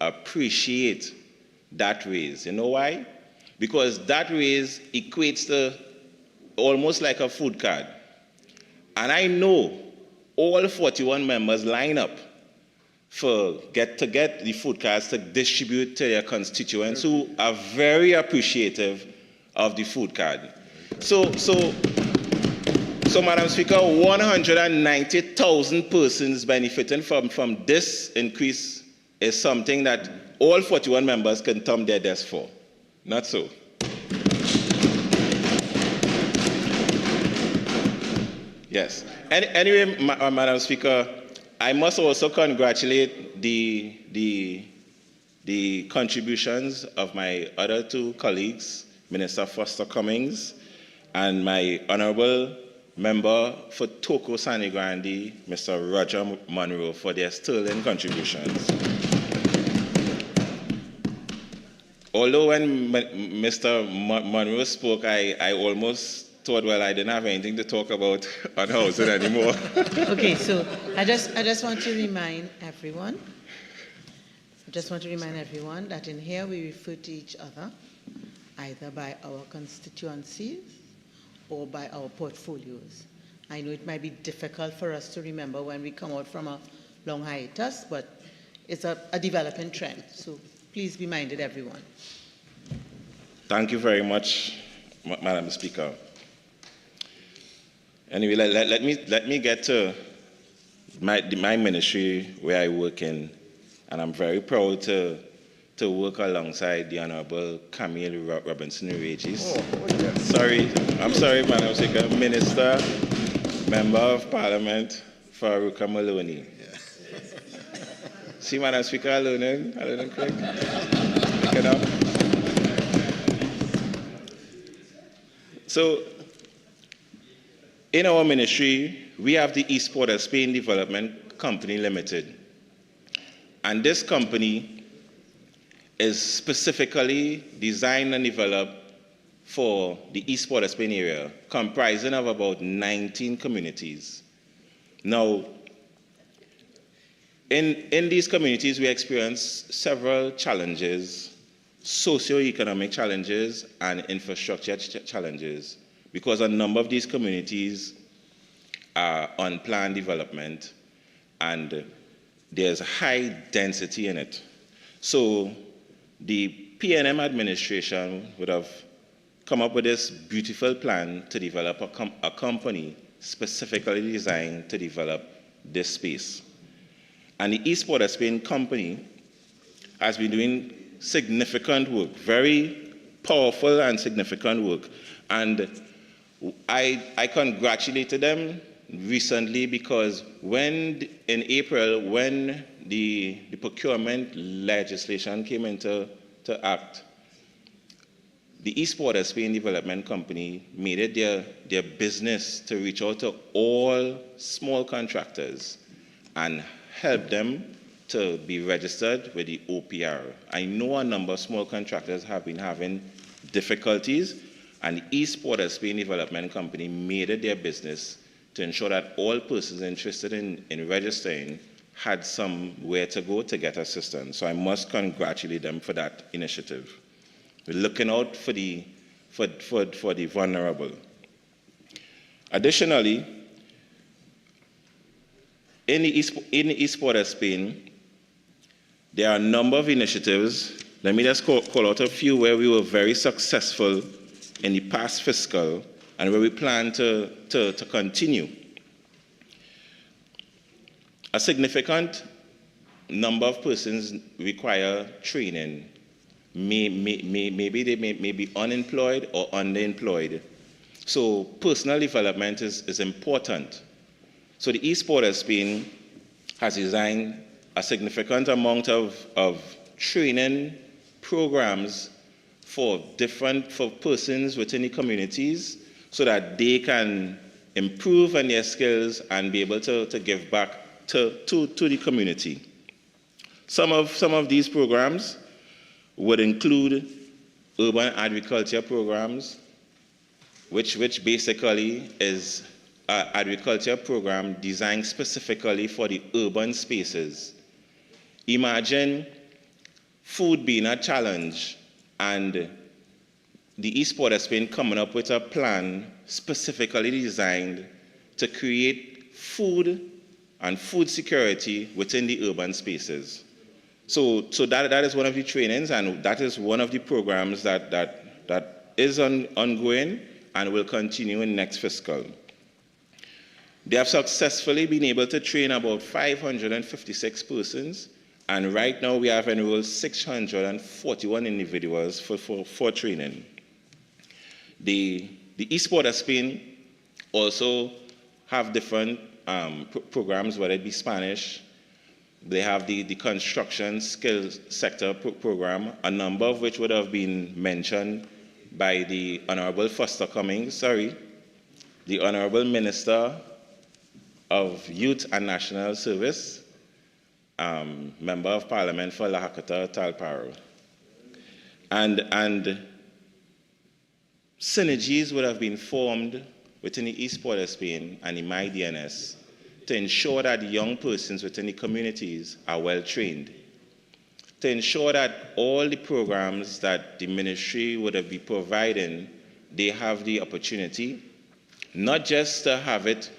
appreciate that raise. You know why? Because that raise equates to almost like a food card. And I know all 41 members line up to get the food cards to distribute to their constituents who are very appreciative of the food card. So Madam Speaker, 190,000 persons benefiting from this increase is something that all 41 members can thumb their desk for. Not so. Yes. Anyway, Madam Speaker, I must also congratulate the contributions of my other two colleagues, Minister Foster Cummings and my honorable member for Toko Sani Grande, Mr. Roger Monroe, for their sterling contributions. Although when Mr. Monroe spoke, I almost thought, well, I didn't have anything to talk about on housing anymore. Okay, so I just want to remind everyone, that in here we refer to each other either by our constituencies or by our portfolios. I know it might be difficult for us to remember when we come out from a long hiatus, but it's a developing trend. So please be minded, everyone. Thank you very much, Madam Speaker. Anyway, let me get to my ministry where I work in, and I'm very proud to work alongside the Honorable Camille Robinson Regis. I'm sorry, Madam Speaker, Minister, Member of Parliament, Faruka Maloney. See, Madam Speaker, I learned quick. Pick it up. So, in our ministry, we have the East Port of Spain Development Company Limited. And this company is specifically designed and developed for the East Port of Spain area, comprising of about 19 communities. Now, in these communities, we experience several challenges, socio-economic challenges and infrastructure challenges, because a number of these communities are on planned development and there's high density in it. So the PNM administration would have come up with this beautiful plan to develop a company specifically designed to develop this space. And the East Port of Spain company has been doing significant work, very powerful and significant work. And I congratulated them recently because in April, when the procurement legislation came into act, the East Port of Spain Development Company made it their business to reach out to all small contractors and help them to be registered with the OPR. I know a number of small contractors have been having difficulties, and the East Port of Spain Development Company made it their business to ensure that all persons interested in registering had somewhere to go to get assistance. So I must congratulate them for that initiative. We're looking out for the vulnerable. Additionally, in the East Port of Spain, there are a number of initiatives. Let me just call out a few where we were very successful in the past fiscal and where we plan to continue. A significant number of persons require training. Maybe they may be unemployed or underemployed. So personal development is important. So the East Port of Spain has designed a significant amount of training programs for persons within the communities so that they can improve on their skills and be able to give back to the community. Some of these programs would include urban agriculture programs, which basically is an agriculture program designed specifically for the urban spaces. Imagine food being a challenge and the East Port of Spain coming up with a plan specifically designed to create food and food security within the urban spaces. So that is one of the trainings, and that is one of the programs that is ongoing and will continue in next fiscal. They have successfully been able to train about 556 persons, and right now we have enrolled 641 individuals for training. The East Port of Spain also have different programs, whether it be Spanish. They have the construction skills sector program, a number of which would have been mentioned by the Honorable Cummings, the Honorable Minister of Youth and National Service, Member of Parliament for La Hakata Talparo. And synergies would have been formed within the East Port of Spain and the MyDNS to ensure that young persons within the communities are well trained, to ensure that all the programs that the ministry would have been providing, they have the opportunity, not just to have it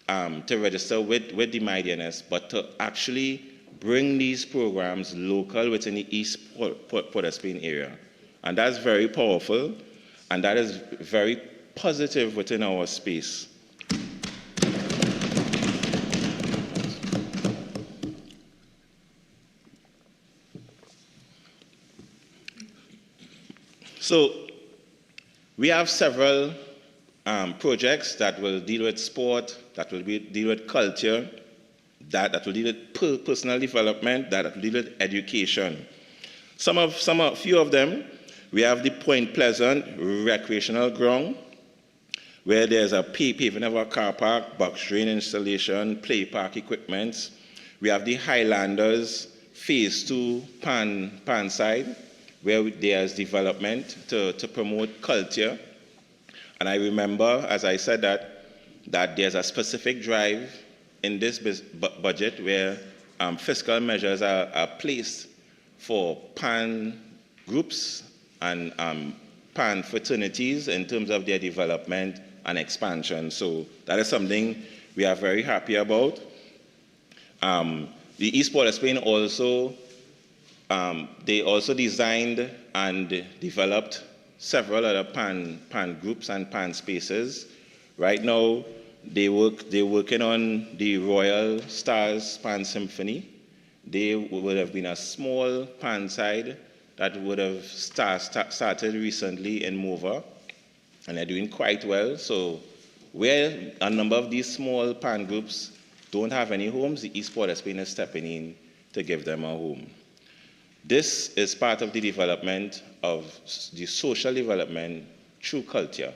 to register with the MyDNS, but to actually bring these programs local within the East Port of Spain area. And that's very powerful, and that is very positive within our space. So we have several projects that will deal with sport, that will deal with culture, that will deal with personal development, that will deal with education. A few of them, we have the Point Pleasant recreational ground, where there's a paving of a car park, box drain installation, play park equipment. We have the Highlanders Phase 2 pan side, where there's development to promote culture. And I remember, as I said, that there's a specific drive in this budget where fiscal measures are placed for pan groups and pan fraternities in terms of their development and expansion. So that is something we are very happy about. The East Port of Spain also, they also designed and developed several other pan groups and pan spaces. Right now, they're working on the Royal Stars Pan Symphony. They would have been a small pan side that would have started recently in Mova, and they're doing quite well. So where a number of these small pan groups don't have any homes, the East Port of Spain is stepping in to give them a home. This is part of the development of the social development through culture.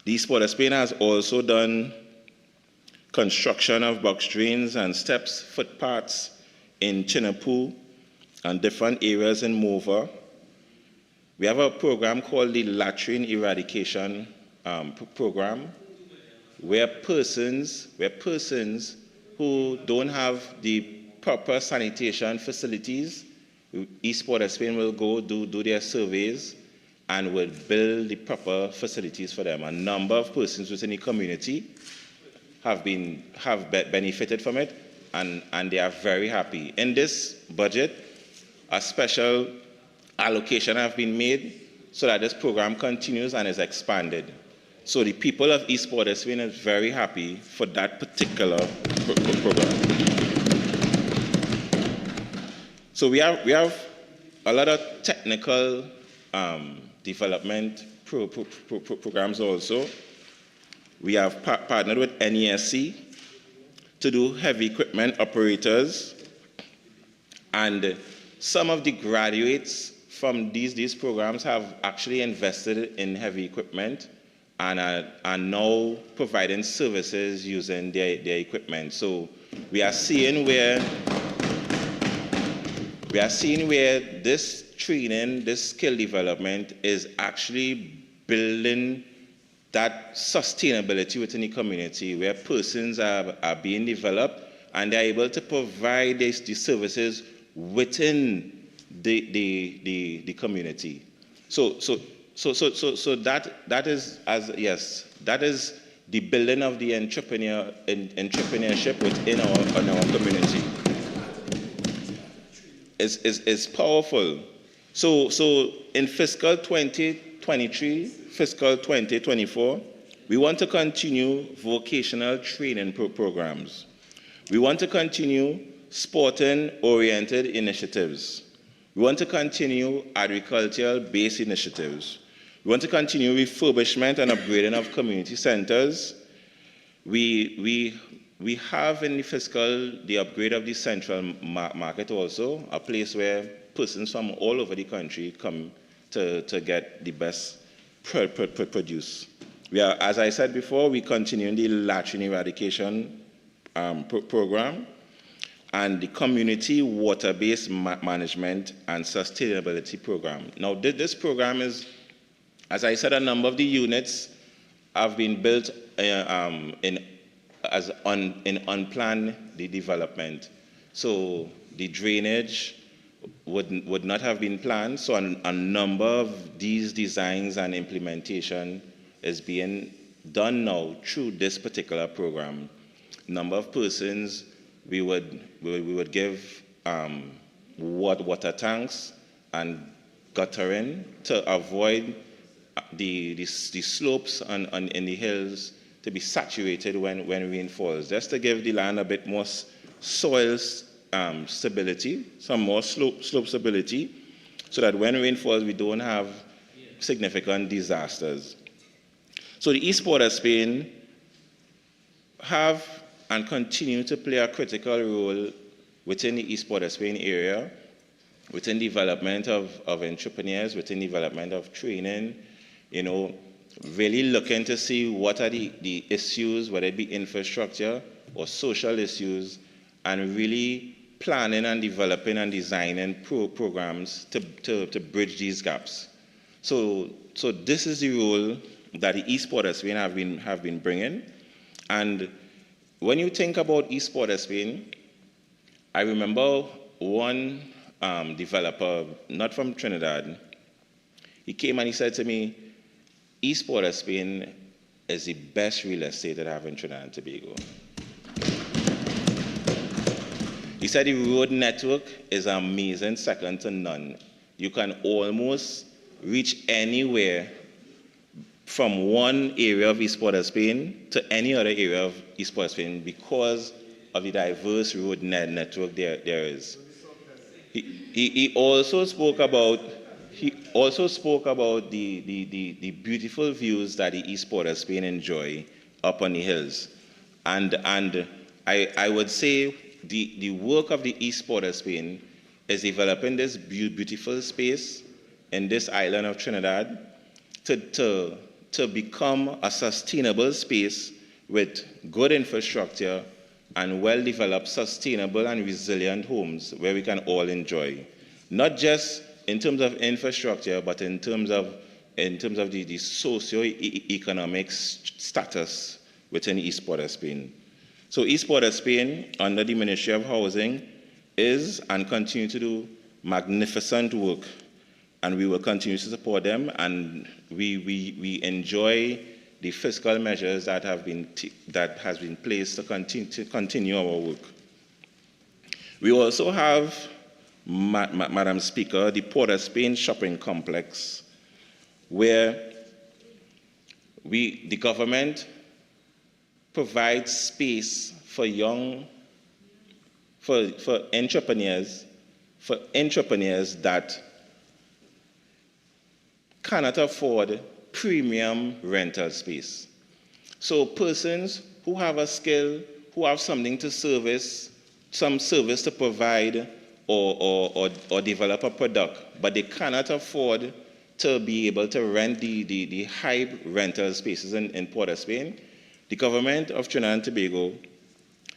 The East Port of Spain has also done construction of box drains and steps, footpaths in Chinapoo and different areas in Mova. We have a program called the Latrine Eradication Program, where persons who don't have the proper sanitation facilities, East Port of Spain will go do their surveys and will build the proper facilities for them. A number of persons within the community have benefited from it, and they are very happy. In this budget, a special allocation has been made so that this program continues and is expanded. So the people of East Port of Spain is very happy for that particular program. So we have a lot of technical development programs also. We have partnered with NESC to do heavy equipment operators, and some of the graduates from these programs have actually invested in heavy equipment and are now providing services using their equipment. So we are seeing where this training, this skill development is actually building that sustainability within the community, where persons are being developed and they're able to provide these services within the community. So that is the building of the entrepreneurship within our community. Is powerful. So in fiscal 2023, fiscal 2024, we want to continue vocational training programs. We want to continue sporting-oriented initiatives. We want to continue agricultural-based initiatives. We want to continue refurbishment and upgrading of community centers. We have in the fiscal the upgrade of the central market also, a place where persons from all over the country come to get the best produce. We are, as I said before, we continue the latrine eradication program and the community water-based management and sustainability program. Now, this program is, as I said, a number of the units have been built in unplanned development. So the drainage would not have been planned. So a number of these designs and implementation is being done now through this particular program. Number of persons we would give water tanks and guttering to avoid the slopes in the hills to be saturated when rain falls, just to give the land a bit more soil stability, some more slope stability, so that when rain falls, we don't have significant disasters. So the East Port of Spain have and continue to play a critical role within the East Port of Spain area, within development of entrepreneurs, within development of training, really looking to see what are the issues, whether it be infrastructure or social issues, and really planning and developing and designing programs to bridge these gaps. So this is the role that the East Port of Spain have been bringing. And when you think about East Port of Spain, I remember one developer, not from Trinidad, he came and he said to me, East Port of Spain is the best real estate that I have in Trinidad and Tobago. He said the road network is amazing, second to none. You can almost reach anywhere from one area of East Port of Spain to any other area of East Port of Spain because of the diverse road network there is. He also spoke about the beautiful views that the East Port of Spain enjoy up on the hills. And I would say the work of the East Port of Spain is developing this beautiful space in this island of Trinidad to become a sustainable space with good infrastructure and well-developed, sustainable and resilient homes where we can all enjoy. Not just in terms of infrastructure, but in terms of the socio-economic status within East Port of Spain. So East Port of Spain, under the Ministry of Housing, is and continue to do magnificent work, and we will continue to support them, and we enjoy the fiscal measures that has been placed to continue our work. We also have, Madam Speaker, the Port of Spain shopping complex, where the government provides space for entrepreneurs that cannot afford premium rental space. So persons who have a skill, who have something to service, some service to provide or develop a product, but they cannot afford to be able to rent the high rental spaces in Port of Spain, the government of Trinidad and Tobago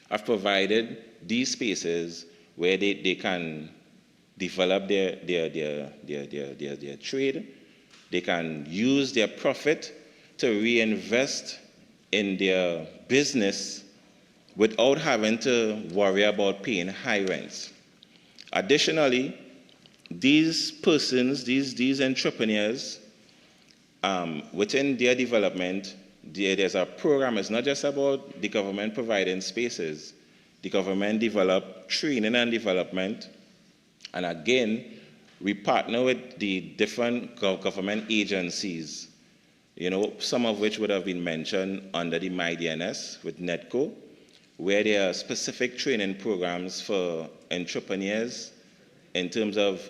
have provided these spaces where they can develop their trade. They can use their profit to reinvest in their business without having to worry about paying high rents. Additionally, these persons, these entrepreneurs, within their development, there's a program. It's not just about the government providing spaces. The government develop training and development. And again, we partner with the different government agencies, some of which would have been mentioned under the MyDNS with NETCO, where there are specific training programs for entrepreneurs in terms of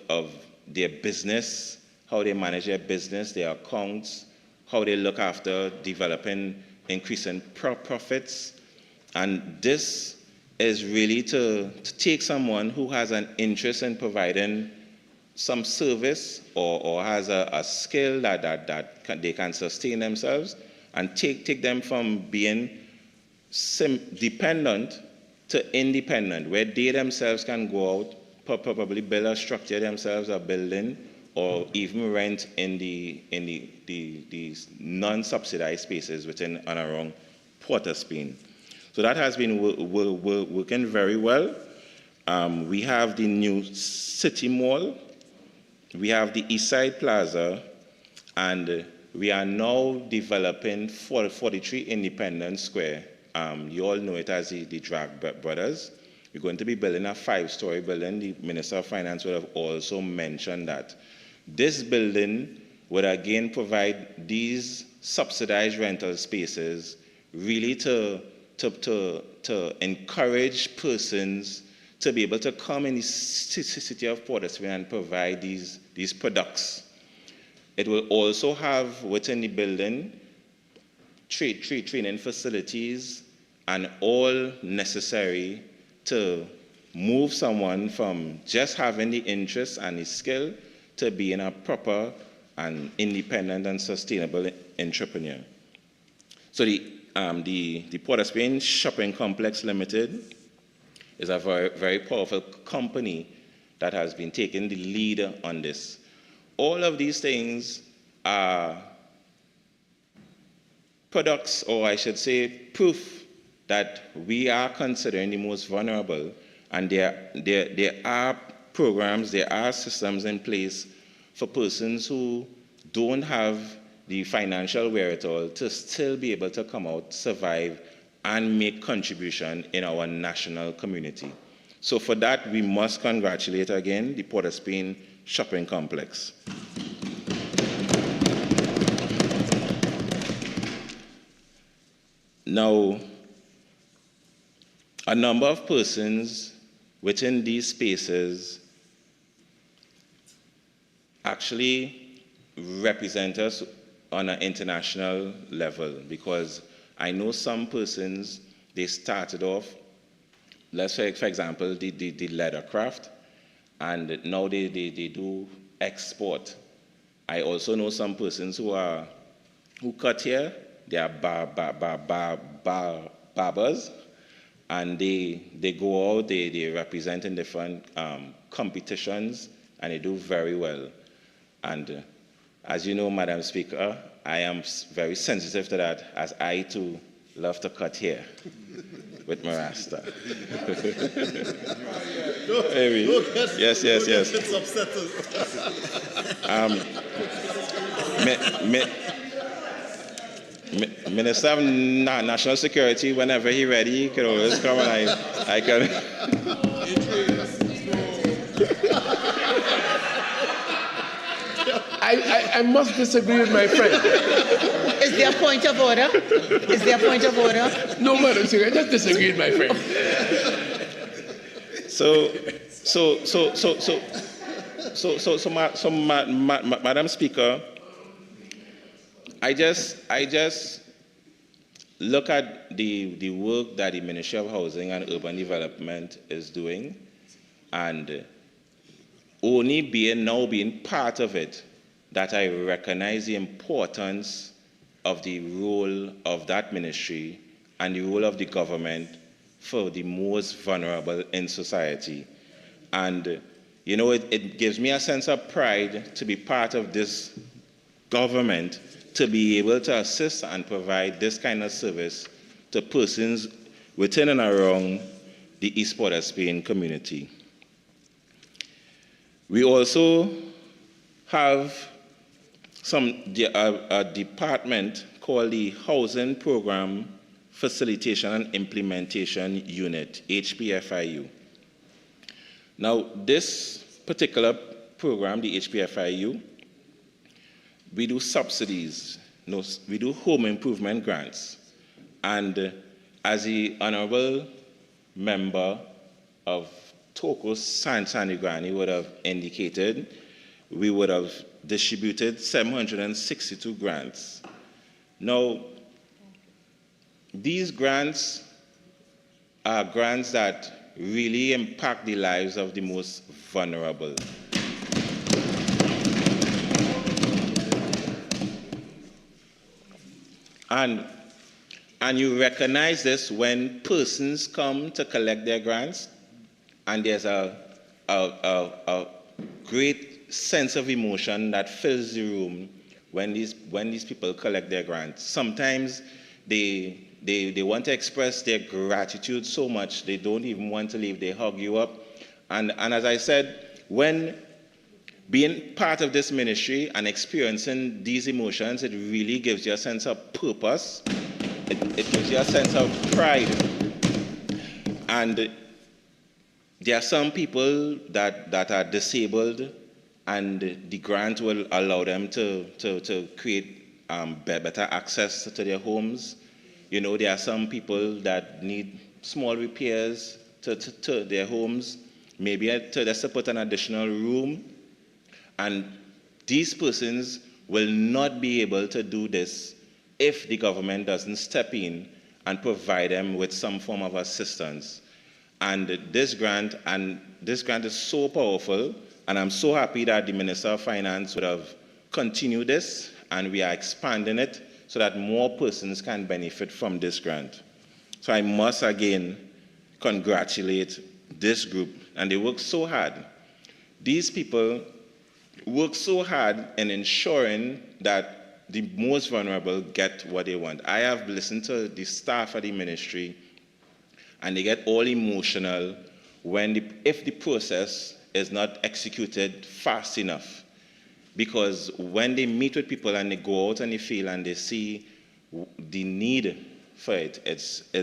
their business, how they manage their business, their accounts, how they look after developing, increasing profits. And this is really to take someone who has an interest in providing some service or has a skill that they can sustain themselves and take them from being dependent to independent, where they themselves can go out, probably build a structure themselves, a building, or even rent in the non-subsidized spaces within and around Port of Spain. So that has been working very well. We have the new City Mall, we have the Eastside Plaza, and we are now developing 43 Independence Square. You all know it as the Drag Brothers. We're going to be building a 5-story building. The Minister of Finance would have also mentioned that. This building would again provide these subsidized rental spaces really to encourage persons to be able to come in the city of Port of Spain and provide these products. It will also have within the building training facilities and all necessary to move someone from just having the interest and the skill to being a proper and independent and sustainable entrepreneur. So the Port of Spain Shopping Complex Limited is a very, very powerful company that has been taking the lead on this. All of these things are products, or I should say proof, that we are considering the most vulnerable, and there are programs, there are systems in place for persons who don't have the financial wherewithal to still be able to come out, survive, and make contribution in our national community. So for that, we must congratulate again the Port of Spain Shopping Complex. Now, a number of persons within these spaces actually represent us on an international level, because I know some persons, they started off, let's say, for example, the leather craft, and now they do export. I also know some persons who cut hair. They are barbers, and they go out, they represent in different competitions, and they do very well. And as you know, Madam Speaker, I am very sensitive to that, as I too love to cut hair with my rasta. Yes. Minister of National Security, whenever he's ready, he can always come, and I can. I must disagree with my friend. Is there a point of order? Is there a point of order? No, Madam Speaker, I just disagree with my friend. Madam Speaker, I just look at the work that the Ministry of Housing and Urban Development is doing, and only being part of it, that I recognize the importance of the role of that ministry and the role of the government for the most vulnerable in society. And, you know, it gives me a sense of pride to be part of this government, to be able to assist and provide this kind of service to persons within and around the East Port of Spain community. We also have a department called the Housing Program Facilitation and Implementation Unit, HPFIU. Now, this particular program, the HPFIU, we do subsidies, we do home improvement grants. And as the Honorable Member of Toko Sanigrani would have indicated, we would have distributed 762 grants. Now, these grants are grants that really impact the lives of the most vulnerable. And you recognize this when persons come to collect their grants, and there's a great sense of emotion that fills the room when these people collect their grants. Sometimes they want to express their gratitude so much they don't even want to leave. They hug you up. And as I said, when being part of this ministry and experiencing these emotions, it really gives you a sense of purpose. It gives you a sense of pride. And there are some people that are disabled, and the grant will allow them to create better access to their homes. You know, there are some people that need small repairs to their homes, maybe just to put an additional room. And these persons will not be able to do this if the government doesn't step in and provide them with some form of assistance. And this grant is so powerful, and I'm so happy that the Minister of Finance would have continued this, and we are expanding it so that more persons can benefit from this grant. So I must again congratulate this group, and they work so hard. These people work so hard in ensuring that the most vulnerable get what they want. I have listened to the staff at the ministry, and they get all emotional if the process is not executed fast enough. Because when they meet with people and they go out in the field and they see the need for it,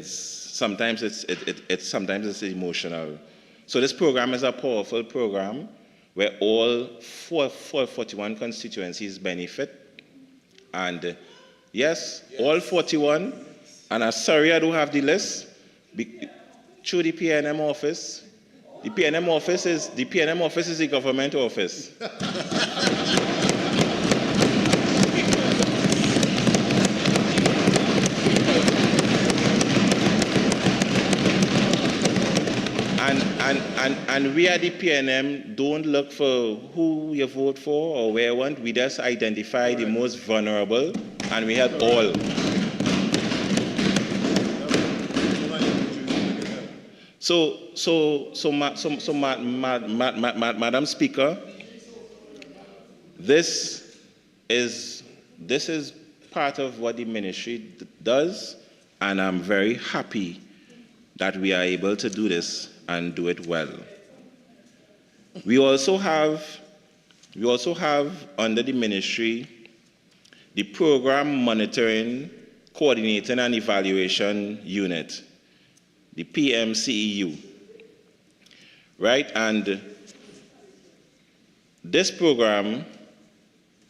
sometimes it's emotional. So this program is a powerful program where all 41 constituencies benefit. And yes, all 41, and I'm sorry I don't have the list, through the PNM office. The PNM office is the government office. And we at the PNM don't look for who you vote for or where you want. We just identify the most vulnerable, and we help all. Madam Speaker, this is part of what the ministry does, and I'm very happy that we are able to do this and do it well. We also have under the ministry the Program Monitoring, Coordinating and Evaluation Unit, the PMCEU, right? And this program,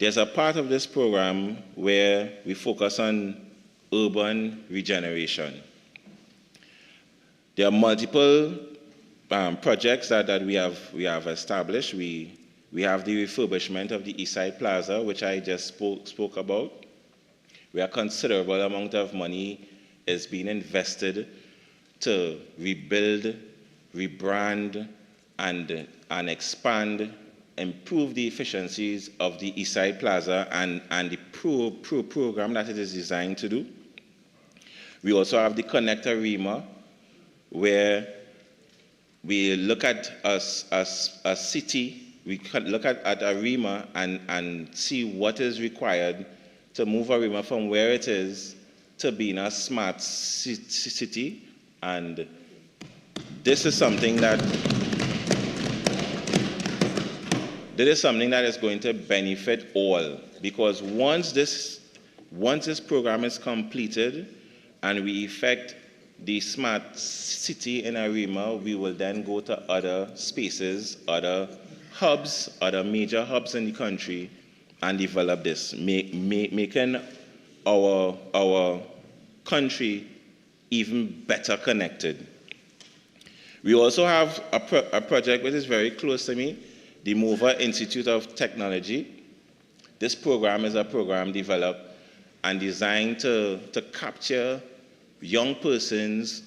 there's a part of this program where we focus on urban regeneration. There are multiple projects that we have established. We have the refurbishment of the Eastside Plaza, which I just spoke about, where a considerable amount of money is being invested to rebuild, rebrand, and expand, improve the efficiencies of the Eastside Plaza and the program that it is designed to do. We also have the Connect Arima, where we look at a city, we can look at Arima and see what is required to move Arima from where it is to being a smart city. And this is something that is going to benefit all, because once this program is completed and we effect the smart city in Arima, we will then go to other spaces, other hubs, other major hubs in the country and develop this, making our country even better connected. We also have a project which is very close to me, the Mover Institute of Technology. This program is a program developed and designed to capture young persons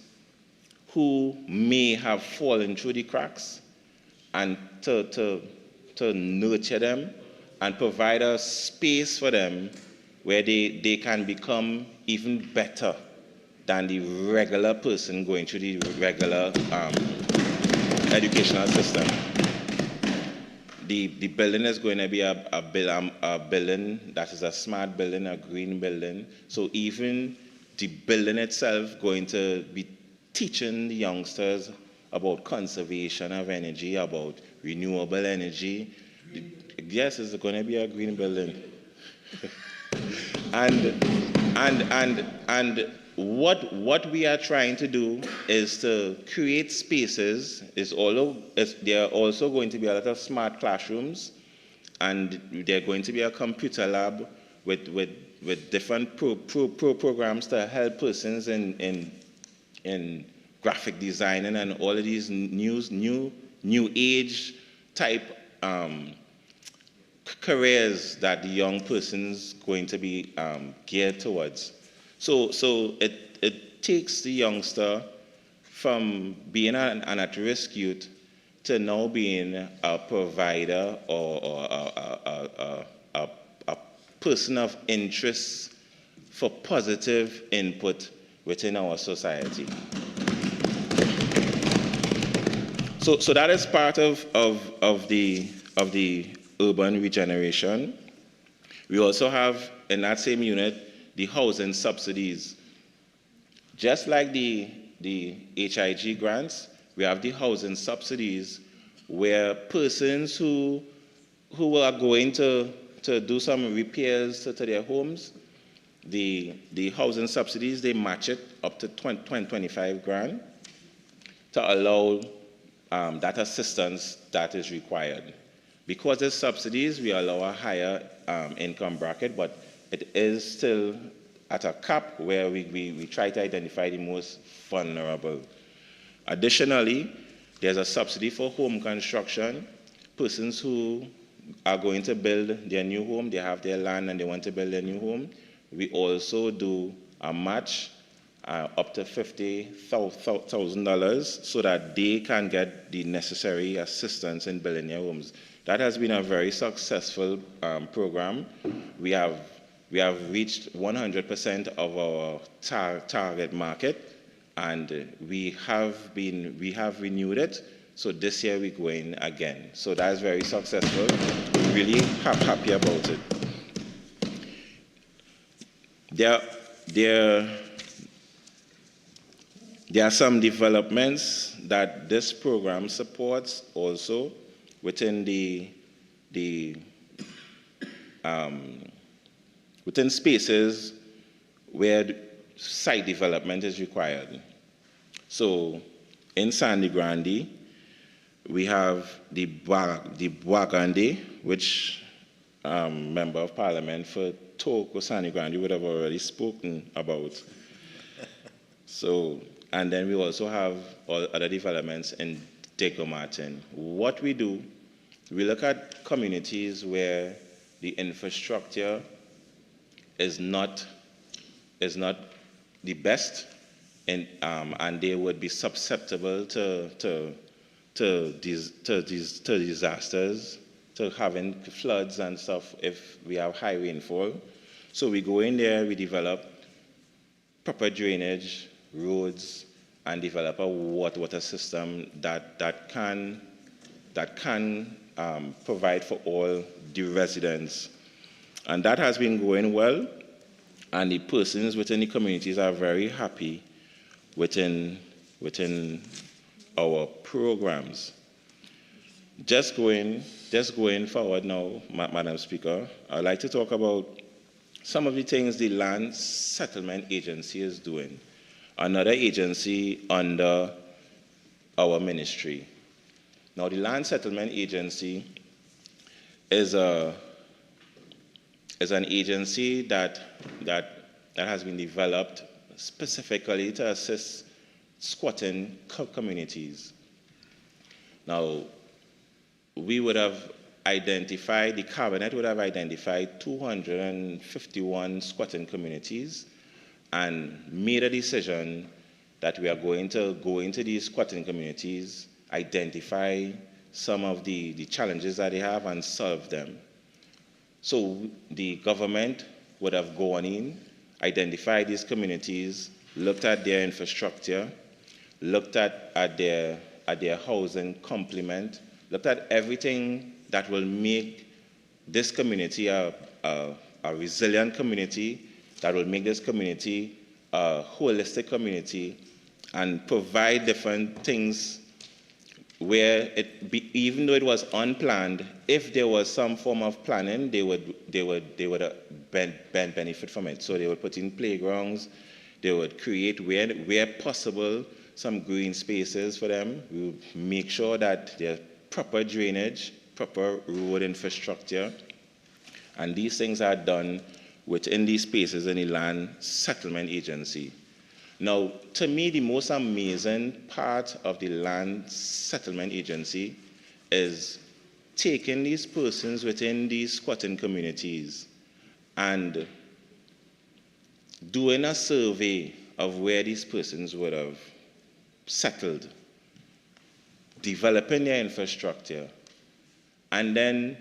who may have fallen through the cracks and to nurture them and provide a space for them where they can become even better than the regular person going through the regular educational system. The building is going to be a building that is a smart building, a green building. So even the building itself going to be teaching the youngsters about conservation of energy, about renewable energy. Yes, it's going to be a green building. and what we are trying to do is to create spaces. There are also going to be a lot of smart classrooms, and there are going to be a computer lab with different programs to help persons in graphic designing and all of these new age type careers that the young person's going to be geared towards. So it takes the youngster from being an at-risk youth to now being a provider or a person of interest for positive input within our society. So that is part of the urban regeneration. We also have in that same unit the housing subsidies. Just like the HIG grants, we have the housing subsidies where persons who are going to do some repairs to their homes, the housing subsidies, they match it up to 25 grand to allow that assistance that is required. Because there's subsidies, we allow a higher income bracket, but it is still at a cap where we try to identify the most vulnerable. Additionally, there's a subsidy for home construction. Persons who are going to build their new home, they have their land and they want to build their new home. We also do a match up to $50,000 so that they can get the necessary assistance in building their homes. That has been a very successful program. We have reached 100% of our target market, and we have renewed it. So this year we're going again. So that is very successful. We're really happy about it. There are some developments that this program supports also within within spaces where site development is required. So in Sandy Grande, we have the Bwagande, which Member of Parliament for Togo Sanigrandi would have already spoken about. So, and then we also have all other developments in Diego Martin. What we do, we look at communities where the infrastructure is not the best, and they would be susceptible to disasters, to having floods and stuff if we have high rainfall. So we go in there, we develop proper drainage, roads, and develop a water system that can provide for all the residents. And that has been going well, and the persons within the communities are very happy within our programs. Just going forward now, Madam Speaker, I'd like to talk about some of the things the Land Settlement Agency is doing, another agency under our ministry. Now, the Land Settlement Agency is an agency that has been developed specifically to assist squatting communities. Now, we would have identified, the Cabinet would have identified 251 squatting communities and made a decision that we are going to go into these squatting communities, identify some of the challenges that they have and solve them. So the government would have gone in, identified these communities, looked at their infrastructure, looked at their housing complement, looked at everything that will make this community a resilient community, that will make this community a holistic community, and provide different things where even though it was unplanned, if there was some form of planning, they would benefit from it. So they would put in playgrounds, they would create where possible some green spaces for them. We would make sure that there's proper drainage, proper road infrastructure, and these things are done within these spaces in the Land Settlement Agency. Now, to me, the most amazing part of the Land Settlement Agency is taking these persons within these squatting communities and doing a survey of where these persons would have settled, developing their infrastructure, and then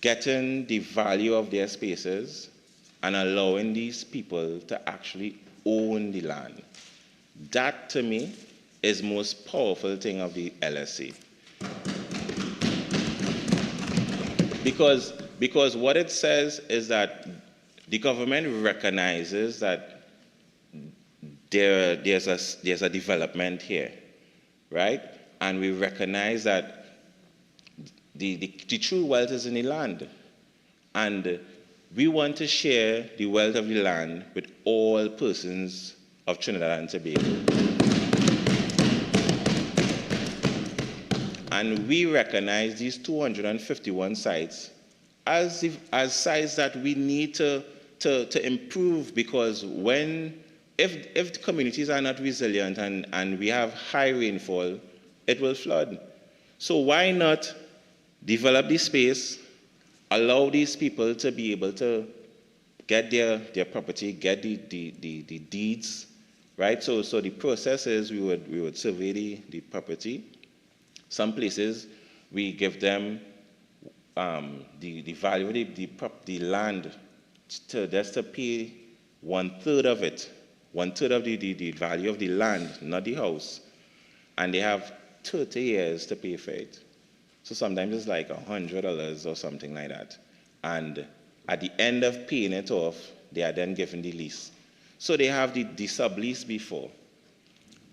getting the value of their spaces and allowing these people to actually own the land. That, to me, is the most powerful thing of the LSA. Because what it says is that the government recognizes that there's a development here, right? And we recognize that the true wealth is in the land. And we want to share the wealth of the land with all persons of Trinidad and Tobago. And we recognize these 251 sites as sites that we need to improve, because if the communities are not resilient and we have high rainfall, it will flood. So why not develop this space, allow these people to be able to get their property, get the deeds, right? So the process is we would survey the property. Some places we give them the value of the land just to pay 1/3 of it, 1/3 of the value of the land, not the house, and they have 30 years to pay for it. So sometimes it's like $100 or something like that. And at the end of paying it off, they are then given the lease. So they have the sublease before.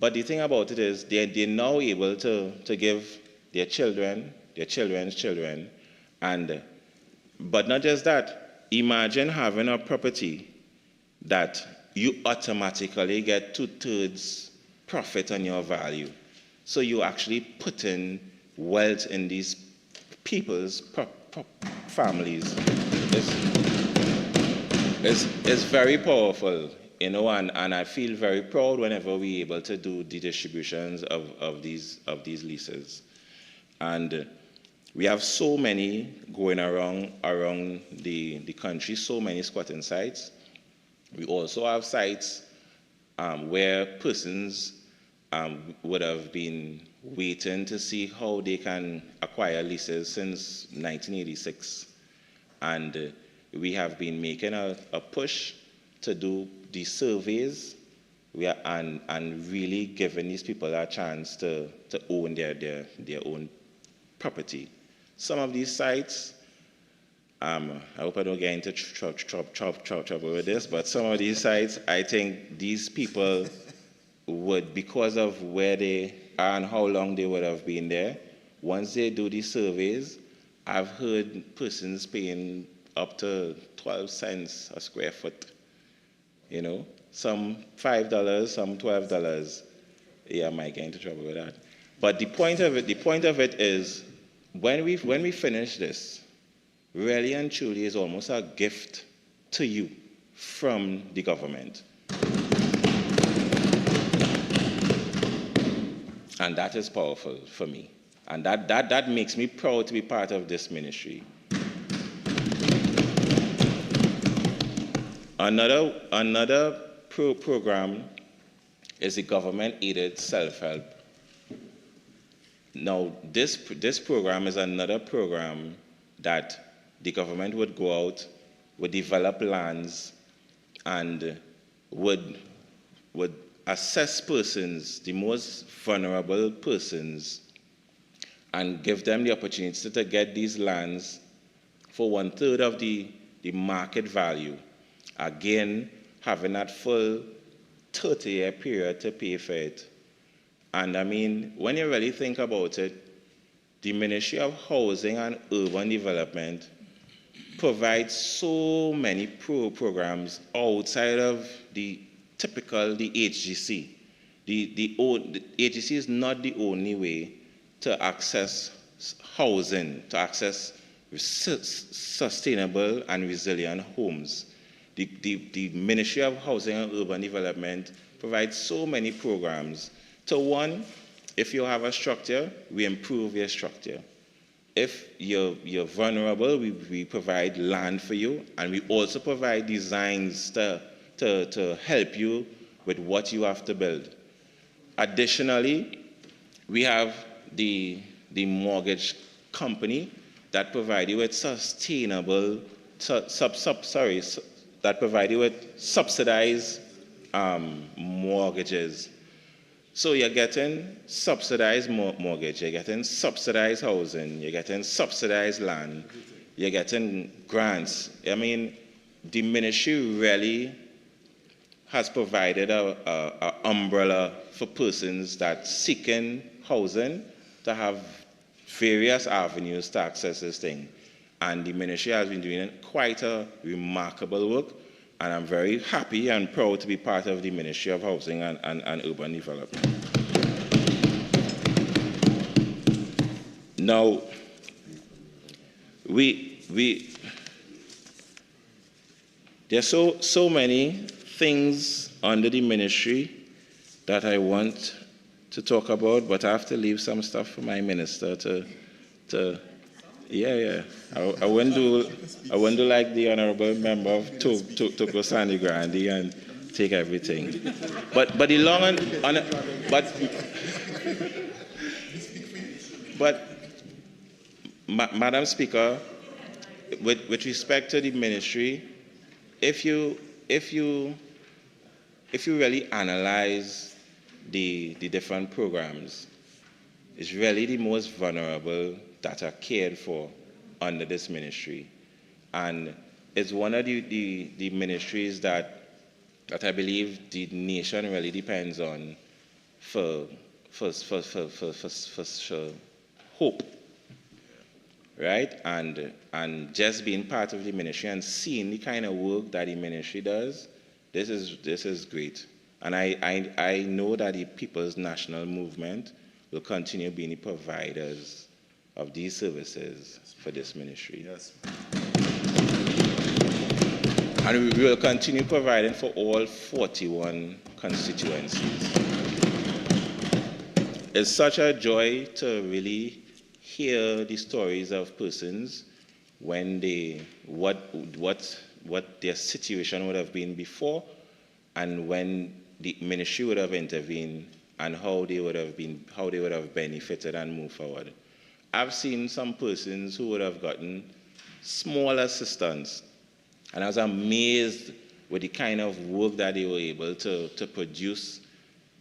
But the thing about it is they're now able to give their children, their children's children, but not just that. Imagine having a property that you automatically get 2/3 profit on your value. So you actually put in wealth in these people's families is very powerful, you know, and I feel very proud whenever we're able to do the distributions of these leases. And we have so many going around the country, so many squatting sites. We also have sites where persons would have been waiting to see how they can acquire leases since 1986. And we have been making a push to do these surveys and really giving these people a chance to own their own property. Some of these sites, I hope I don't get into trouble with this, but some of these sites, I think these people would, because of where they are and how long they would have been there, once they do these surveys, I've heard persons paying up to 12 cents a square foot. You know, some $5, some $12. Yeah, I might get into trouble with that. But the point of it is, when we finish this, really and truly is almost a gift to you from the government. And that is powerful for me. And that makes me proud to be part of this ministry. Another program is the government-aided self-help. Now, this program is another program that the government would go out, would develop lands, and would assess persons, the most vulnerable persons, and give them the opportunity to get these lands for 1/3 of the market value. Again, having that full 30-year period to pay for it. And I mean, when you really think about it, the Ministry of Housing and Urban Development provides so many programs outside of the typical, the HGC. The HGC is not the only way to access housing, to access sustainable and resilient homes. The Ministry of Housing and Urban Development provides so many programs. So one, if you have a structure, we improve your structure. If you're vulnerable, we provide land for you, and we also provide designs to help you with what you have to build. Additionally, we have the mortgage company that provide you with sustainable, that provide you with subsidized mortgages. So you're getting subsidized mortgage, you're getting subsidized housing, you're getting subsidized land, you're getting grants. I mean, the ministry really has provided an umbrella for persons that seeking housing to have various avenues to access this thing. And the ministry has been doing quite a remarkable work, and I'm very happy and proud to be part of the Ministry of Housing and Urban Development. Now, there's so many things under the ministry that I want to talk about, but I have to leave some stuff for my minister to I wouldn't do like the honorable member of Toko Sandy Grandi and take everything. But the long and Madam Speaker, with respect to the ministry, if you really analyze the different programs, it's really the most vulnerable that are cared for under this ministry. And it's one of the ministries that I believe the nation really depends on for hope, right? And just being part of the ministry and seeing the kind of work that the ministry does, this is great. And I know that the People's National Movement will continue being the providers of these services for this ministry. Yes. And we will continue providing for all 41 constituencies. It's such a joy to really hear the stories of persons when what their situation would have been before and when the ministry would have intervened and how they would have benefited and moved forward. I've seen some persons who would have gotten small assistance, and I was amazed with the kind of work that they were able to produce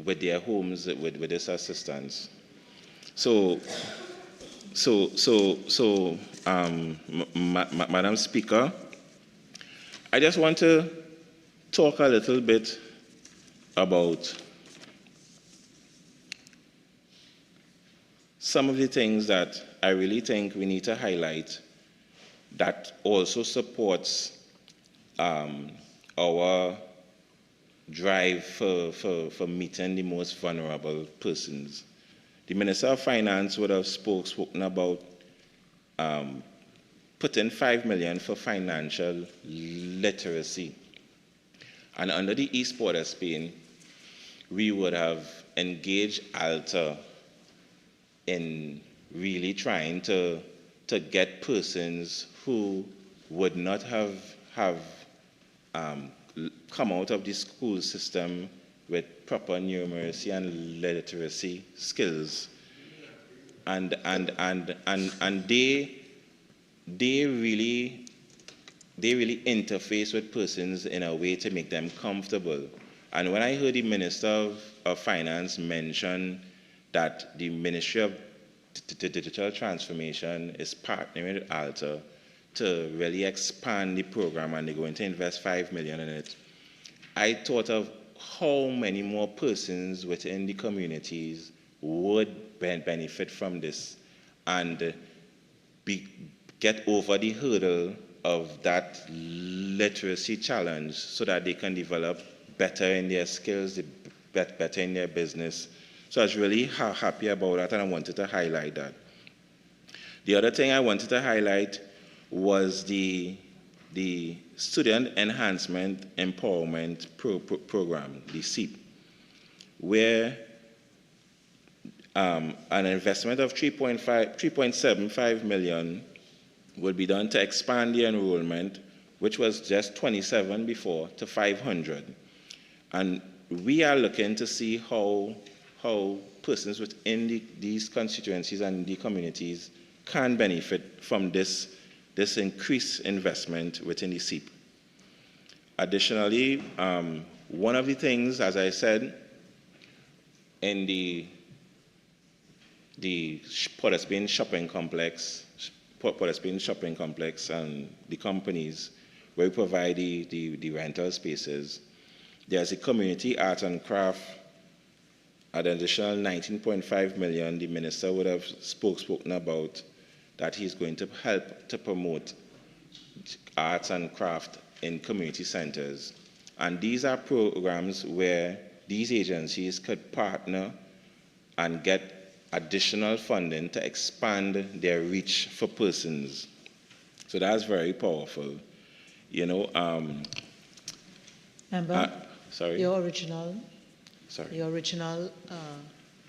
with their homes with this assistance. Madam Speaker, I just want to talk a little bit about some of the things that I really think we need to highlight that also supports our drive for meeting the most vulnerable persons. The Minister of Finance would have spoken about putting $5 million for financial literacy. And under the East Border Spain, we would have engaged ALTA in really trying to get persons who would not have come out of the school system with proper numeracy and literacy skills, and they really interface with persons in a way to make them comfortable. And when I heard the Minister of Finance mention that the Ministry of Digital Transformation is partnering with ALTA to really expand the program and they're going to invest $5 million in it, I thought of how many more persons within the communities would benefit from this and get over the hurdle of that literacy challenge so that they can develop better in their skills, better in their business. So I was really happy about that, and I wanted to highlight that. The other thing I wanted to highlight was the Student Enhancement Empowerment Program, the SEEP, where an investment of $3.75 million will be done to expand the enrollment, which was just 27 before, to 500. And we are looking to see how persons within these constituencies and the communities can benefit from this increased investment within the SEEP. Additionally, one of the things, as I said, in the Port of Spain shopping complex and the companies where we provide the rental spaces, there's a community art and craft at an additional $19.5 million the minister would have spoken about that he's going to help to promote arts and craft in community centers. And these are programs where these agencies could partner and get additional funding to expand their reach for persons. So that's very powerful. You know, Member, sorry? your original Sorry. Your original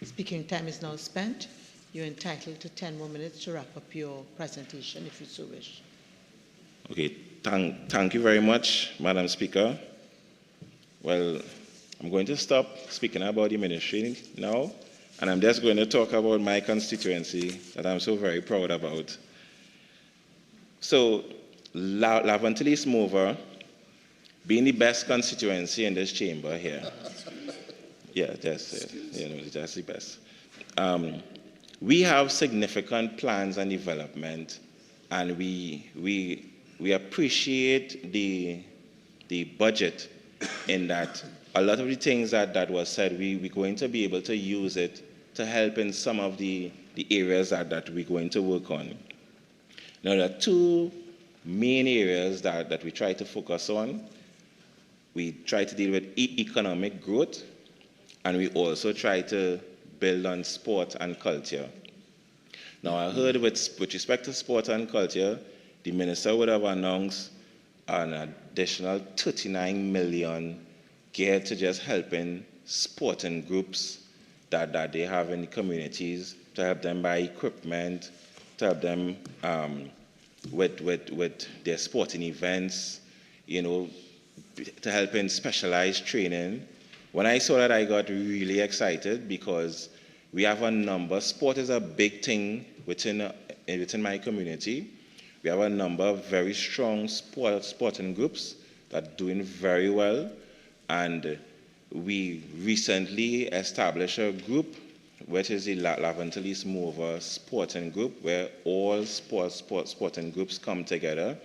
speaking time is now spent. You're entitled to 10 more minutes to wrap up your presentation, if you so wish. Okay, thank you very much, Madam Speaker. Well, I'm going to stop speaking about the ministry now, and I'm just going to talk about my constituency that I'm so very proud about. So, Lavantilis Mover, being the best constituency in this chamber here. Yeah, that's it. You know, that's the best. We have significant plans and development, and we appreciate the budget in that a lot of the things that was said, we're going to be able to use it to help in some of the areas that we're going to work on. Now, there are two main areas that we try to focus on. We try to deal with economic growth, and we also try to build on sport and culture. Now, I heard with respect to sport and culture, the minister would have announced an additional 39 million geared to just helping sporting groups that they have in the communities, to help them buy equipment, to help them with their sporting events, you know, to help in specialized training. When I saw that, I got really excited because we have a number. Sport is a big thing within my community. We have a number of very strong sporting groups that are doing very well. And we recently established a group, which is the Leonce Mover Sporting Group, where all sporting groups come together.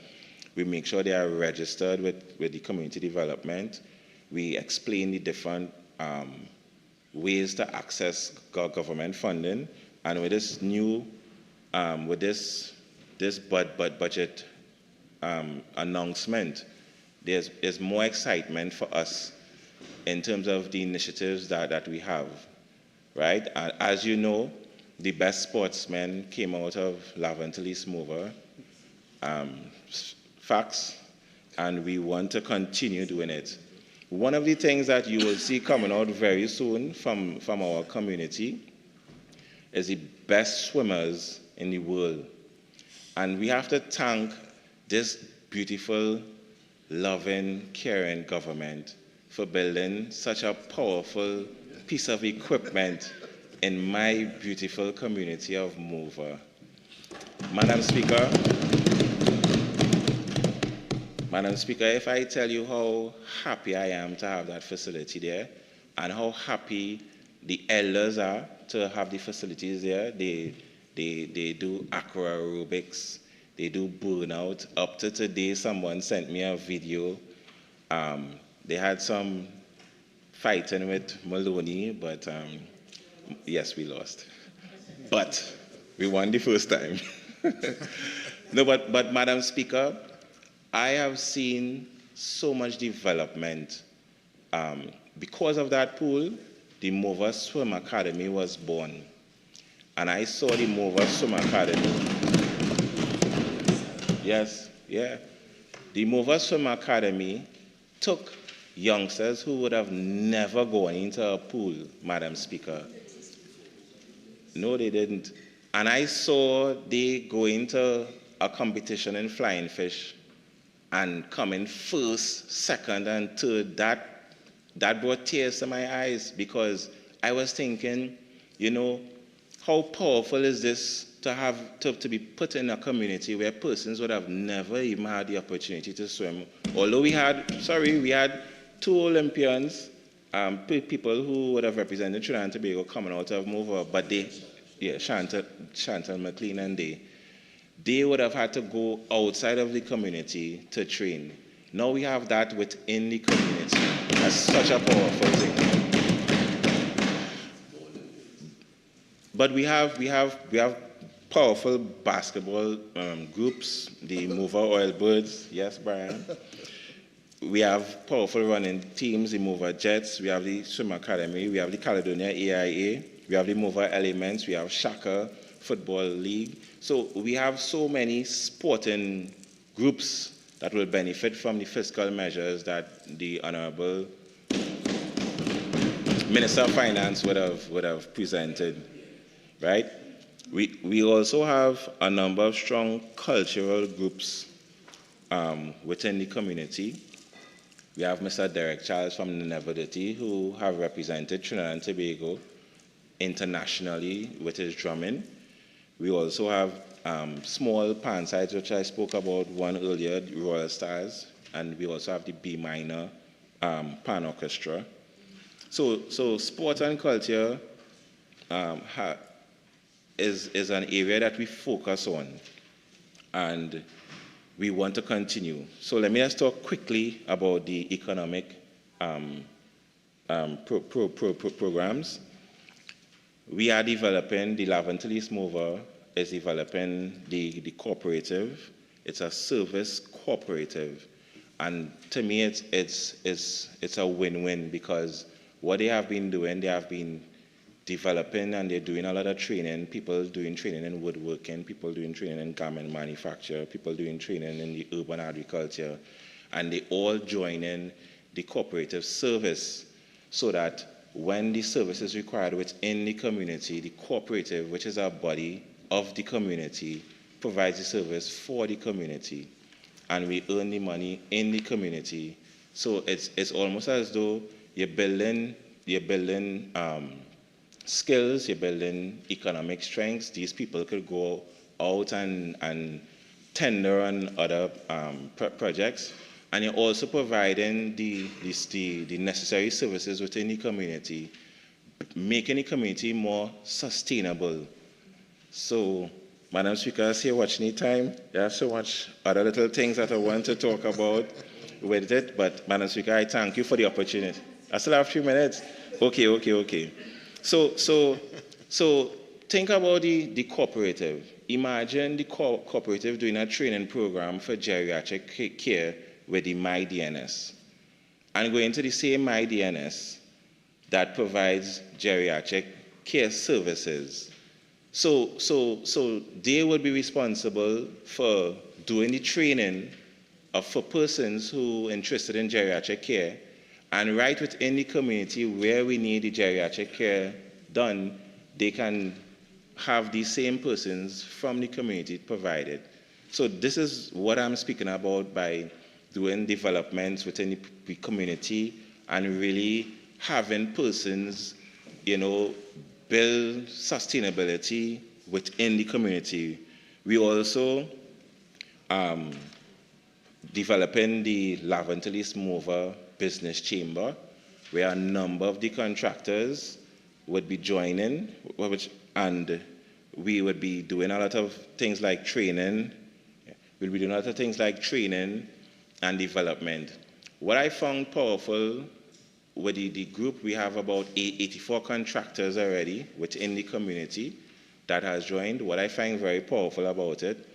We make sure they are registered with the community development. We explain the different ways to access government funding. And with this new, with this budget announcement, there's more excitement for us in terms of the initiatives that we have, right? And as you know, the best sportsmen came out of Leonce Mover. Facts, and we want to continue doing it. One of the things that you will see coming out very soon from our community is the best swimmers in the world. And we have to thank this beautiful, loving, caring government for building such a powerful piece of equipment in my beautiful community of Mover. Madam Speaker, if I tell you how happy I am to have that facility there, and how happy the elders are to have the facilities there, they do aqua aerobics, they do burnout. Up to today, someone sent me a video. They had some fighting with Maloney, but yes, we lost. But we won the first time. No, but Madam Speaker, I have seen so much development. Because of that pool, the Mover Swim Academy was born. And I saw the Mover Swim Academy. Yes, yeah. The Mover Swim Academy took youngsters who would have never gone into a pool, Madam Speaker. No, they didn't. And I saw they go into a competition in flying fish and come in first, second, and third. That brought tears to my eyes, because I was thinking, you know, how powerful is this to have to be put in a community where persons would have never even had the opportunity to swim. Although we had 2 Olympians, people who would have represented Trinidad and Tobago coming out of Mover, but Chantal McLean and they would have had to go outside of the community to train. Now we have that within the community. That's such a powerful thing. But we have powerful basketball groups, the Mover Oilbirds, yes, Brian. We have powerful running teams, the Mover Jets, we have the Swim Academy, we have the Caledonia AIA, we have the Mover Elements, we have Shaka Football League. So we have so many sporting groups that will benefit from the fiscal measures that the Honorable Minister of Finance would have presented, right? We also have a number of strong cultural groups within the community. We have Mr. Derek Charles from Nenevaditi, who have represented Trinidad and Tobago internationally with his drumming. We also have small pan sides, which I spoke about one earlier, the Royal Stars, and we also have the B minor pan orchestra. So sport and culture is an area that we focus on, and we want to continue. So let me just talk quickly about the economic programs. We are developing, the Leonce Mover is developing the cooperative. It's a service cooperative. And to me, it's a win-win, because what they have been doing, they have been developing, and they're doing a lot of training. People doing training in woodworking, people doing training in garment manufacture, people doing training in the urban agriculture, and they all join in the cooperative service so that when the service is required within the community, the cooperative, which is a body of the community, provides the service for the community, and we earn the money in the community. So it's almost as though you're building skills, you're building economic strengths. These people could go out and tender on other projects, and you're also providing the necessary services within the community, making the community more sustainable. So, Madam Speaker, I see you watching the time. There are so much other little things that I want to talk about with it, but Madam Speaker, I thank you for the opportunity. I still have 3 minutes. Okay. So think about the cooperative. Imagine the cooperative doing a training program for geriatric care with the MyDNS, and going to the same MyDNS that provides geriatric care services. So they will be responsible for doing the training for persons who are interested in geriatric care, and right within the community where we need the geriatric care done, they can have these same persons from the community provided. So this is what I'm speaking about by doing developments within the community and really having persons, build sustainability within the community. We also developing the Leonce Mover Business Chamber, where a number of the contractors would be joining, and we would be doing a lot of things like training. We'll be doing a lot of things like training and development. What I found powerful with the group, we have about 84 contractors already within the community that has joined. What I find very powerful about it,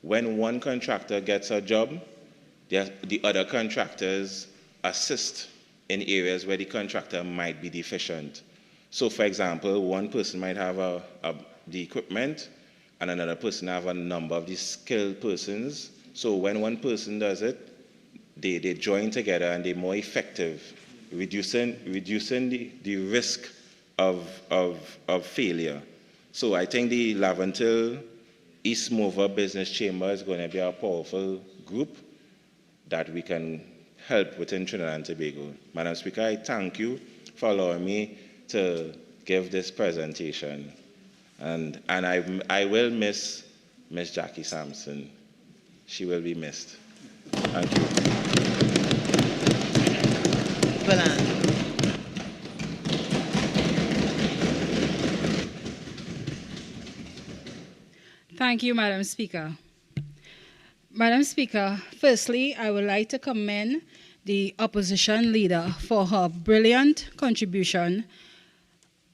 when one contractor gets a job, the other contractors assist in areas where the contractor might be deficient. So, for example, one person might have the equipment, and another person have a number of these skilled persons. So when one person does it, they join together and they're more effective, reducing the risk of failure. So I think the Leonce East Mover Business Chamber is going to be a powerful group that we can help within Trinidad and Tobago. Madam Speaker, I thank you for allowing me to give this presentation. And I will miss Miss Jackie Sampson. She will be missed. Thank you. Thank you, Madam Speaker. Madam Speaker, firstly, I would like to commend the opposition leader for her brilliant contribution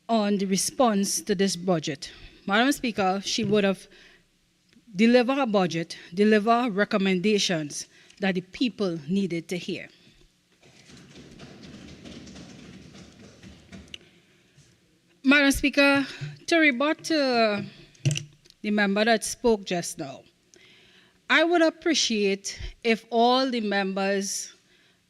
on the response to this budget. Madam Speaker, she would have delivered a budget, deliver recommendations that the people needed to hear. Madam Speaker, to rebut to the member that spoke just now, I would appreciate if all the members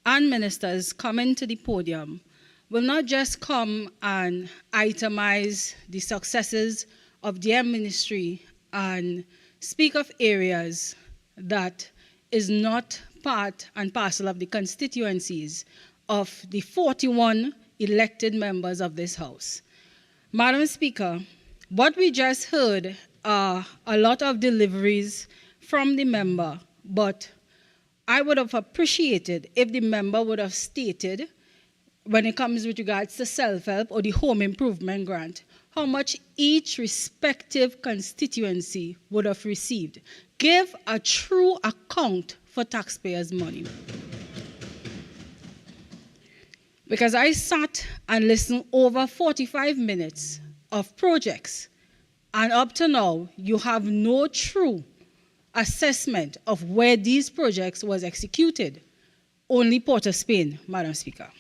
and ministers coming to the podium will not just come and itemize the successes of their ministry and speak of areas that is not part and parcel of the constituencies of the 41 elected members of this House. Madam Speaker, what we just heard are a lot of deliveries from the member, but I would have appreciated if the member would have stated, when it comes with regards to self-help or the home improvement grant, how much each respective constituency would have received. Give a true account for taxpayers' money. Because I sat and listened over 45 minutes of projects, and up to now, you have no true assessment of where these projects was executed. Only Port of Spain, Madam Speaker.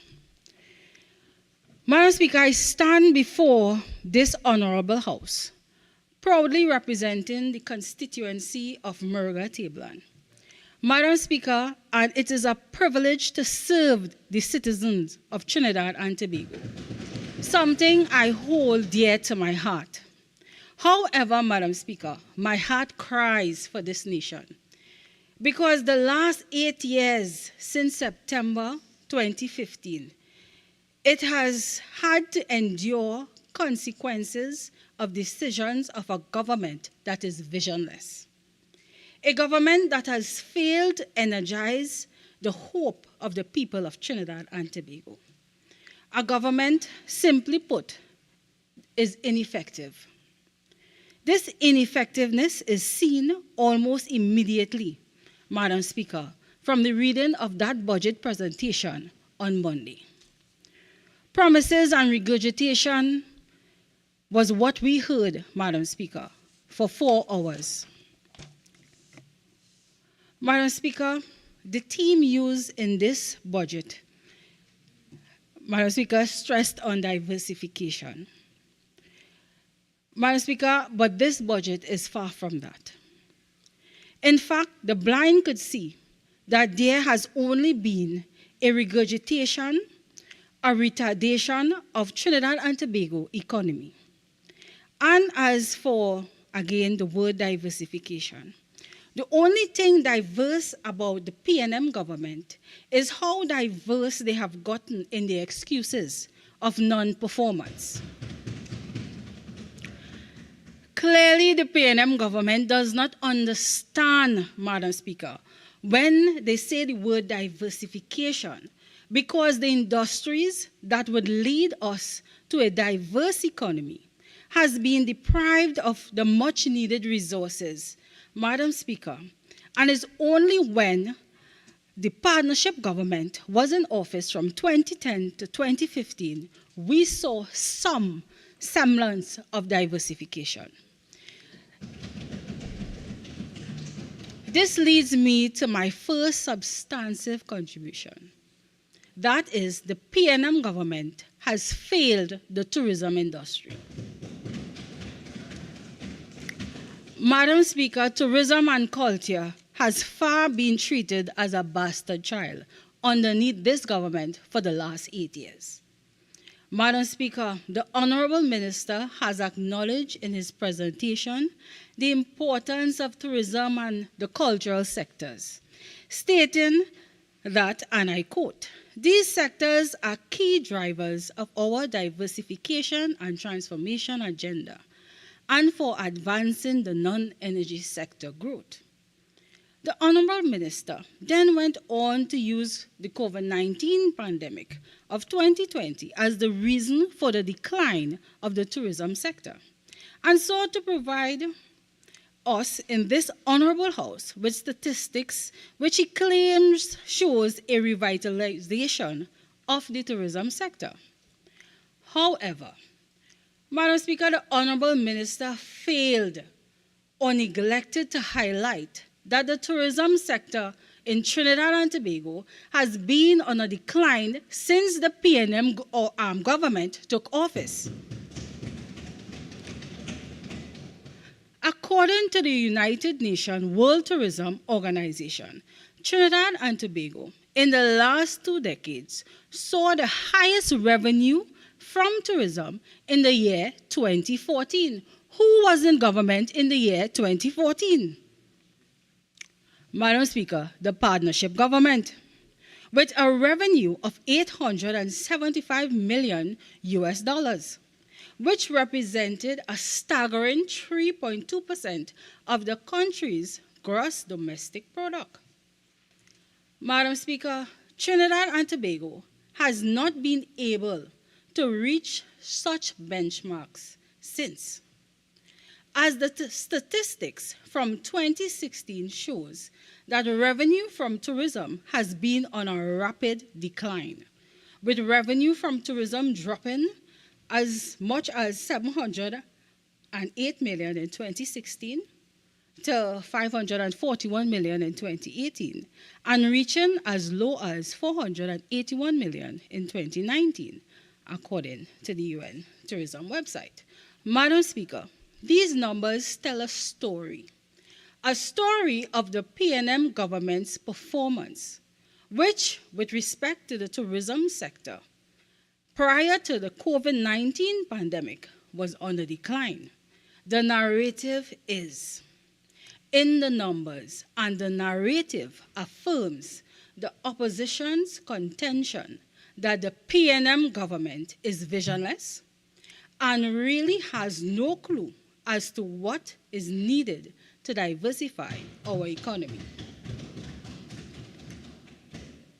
Madam Speaker, I stand before this honorable House, proudly representing the constituency of Murga Tablan. Madam Speaker, and it is a privilege to serve the citizens of Trinidad and Tobago, something I hold dear to my heart. However, Madam Speaker, my heart cries for this nation because the last 8 years since September 2015, it has had to endure consequences of decisions of a government that is visionless. A government that has failed to energize the hope of the people of Trinidad and Tobago. A government, simply put, is ineffective. This ineffectiveness is seen almost immediately, Madam Speaker, from the reading of that budget presentation on Monday. Promises and regurgitation was what we heard, Madam Speaker, for 4 hours. Madam Speaker, the theme used in this budget, Madam Speaker, stressed on diversification. Madam Speaker, but this budget is far from that. In fact, the blind could see that there has only been a regurgitation, a retardation of Trinidad and Tobago economy. And as for, again, the word diversification, the only thing diverse about the PNM government is how diverse they have gotten in their excuses of non-performance. Clearly, the PNM government does not understand, Madam Speaker, when they say the word diversification, because the industries that would lead us to a diverse economy has been deprived of the much-needed resources, Madam Speaker, and it's only when the partnership government was in office from 2010 to 2015, we saw some semblance of diversification. This leads me to my first substantive contribution. That is, the PNM government has failed the tourism industry. Madam Speaker, tourism and culture has far been treated as a bastard child underneath this government for the last 8 years. Madam Speaker, the Honorable Minister has acknowledged in his presentation the importance of tourism and the cultural sectors, stating that, and I quote, "These sectors are key drivers of our diversification and transformation agenda and for advancing the non-energy sector growth." The Honorable Minister then went on to use the COVID-19 pandemic of 2020 as the reason for the decline of the tourism sector, and so to provide us in this Honorable House with statistics which he claims shows a revitalization of the tourism sector. However, Madam Speaker, the Honorable Minister failed or neglected to highlight that the tourism sector in Trinidad and Tobago has been on a decline since the PNM government took office. According to the United Nations World Tourism Organization, Trinidad and Tobago in the last 2 decades saw the highest revenue from tourism in the year 2014. Who was in government in the year 2014? Madam Speaker, the partnership government, with a revenue of $875 million, which represented a staggering 3.2% of the country's gross domestic product. Madam Speaker, Trinidad and Tobago has not been able to reach such benchmarks since. As the statistics from 2016 shows that revenue from tourism has been on a rapid decline, with revenue from tourism dropping as much as $708 million in 2016 to $541 million in 2018, and reaching as low as $481 million in 2019, according to the UN Tourism website. Madam Speaker, these numbers tell a story of the PNM government's performance, which, with respect to the tourism sector, prior to the COVID-19 pandemic, was on the decline. The narrative is in the numbers, and the narrative affirms the opposition's contention that the PNM government is visionless and really has no clue as to what is needed to diversify our economy.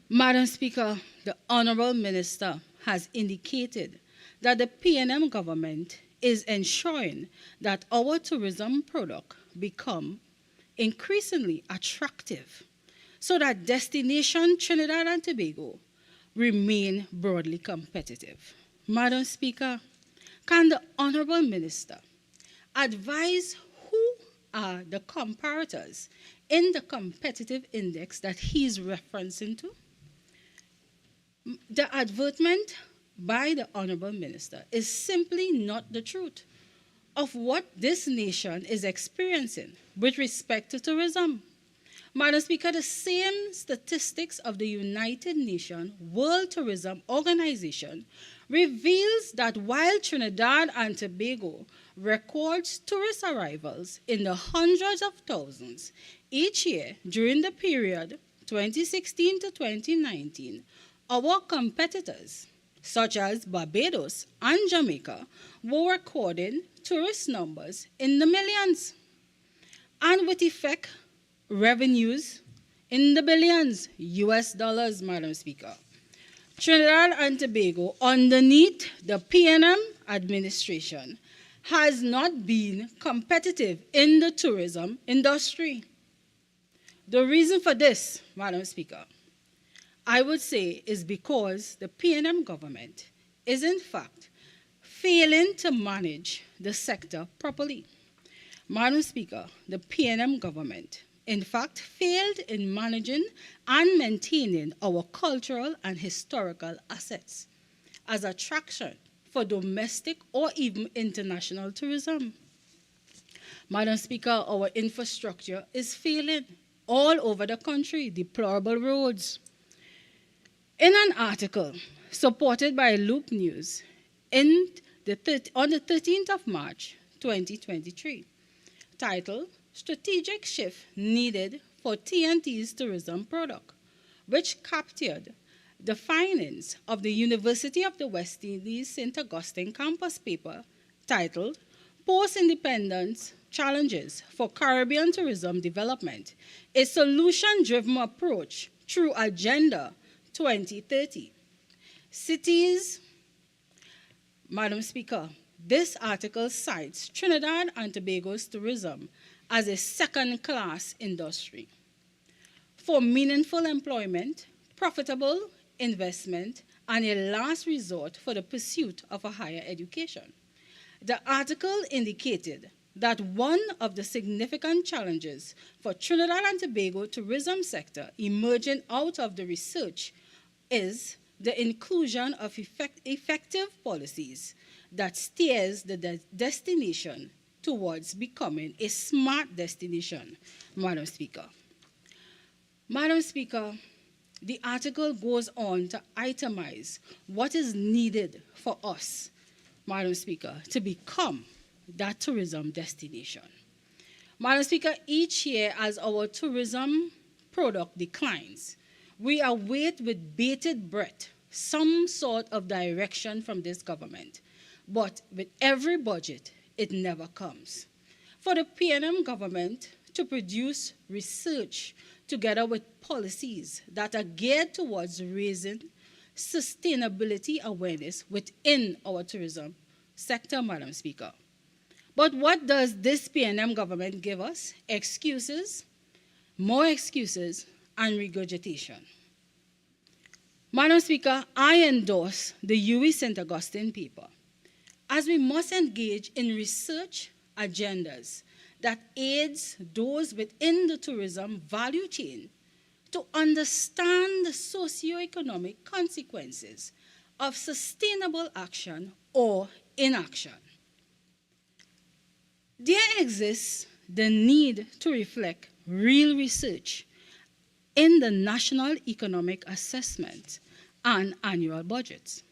Madam Speaker, the Honourable Minister has indicated that the PNM government is ensuring that our tourism product become increasingly attractive so that destination Trinidad and Tobago remain broadly competitive. Madam Speaker, can the Honourable Minister advise who are the comparators in the competitive index that he's referencing to? The advertisement by the Honourable Minister is simply not the truth of what this nation is experiencing with respect to tourism. Madam Speaker, the same statistics of the United Nations World Tourism Organization reveals that while Trinidad and Tobago records tourist arrivals in the hundreds of thousands each year during the period 2016 to 2019, our competitors, such as Barbados and Jamaica, were recording tourist numbers in the millions, and with effect, revenues in the billions US dollars, Madam Speaker. Trinidad and Tobago, underneath the PNM administration, has not been competitive in the tourism industry. The reason for this, Madam Speaker, I would say is because the PNM government is in fact failing to manage the sector properly. Madam Speaker, the PNM government in fact failed in managing and maintaining our cultural and historical assets as attraction for domestic or even international tourism. Madam Speaker, our infrastructure is failing all over the country, deplorable roads. In an article supported by Loop News on the 13th of March 2023, titled Strategic Shift Needed for TNT's Tourism Product, which captured the findings of the University of the West Indies St. Augustine campus paper titled Post-Independence Challenges for Caribbean Tourism Development, a Solution-Driven Approach Through Agenda 2030. Cities, Madam Speaker, this article cites Trinidad and Tobago's tourism as a second-class industry for meaningful employment, profitable investment, and a last resort for the pursuit of a higher education. The article indicated that one of the significant challenges for Trinidad and Tobago tourism sector emerging out of the research is the inclusion of effective policies that steers the destination towards becoming a smart destination, Madam Speaker. Madam Speaker, the article goes on to itemize what is needed for us, Madam Speaker, to become that tourism destination. Madam Speaker, each year as our tourism product declines, we await with bated breath some sort of direction from this government. But with every budget, it never comes. For the PNM government to produce research together with policies that are geared towards raising sustainability awareness within our tourism sector, Madam Speaker. But what does this PNM government give us? Excuses, more excuses, and regurgitation. Madam Speaker, I endorse the UWI St. Augustine paper, as we must engage in research agendas that aids those within the tourism value chain to understand the socioeconomic consequences of sustainable action or inaction. There exists the need to reflect real research in the National Economic Assessment and annual budgets,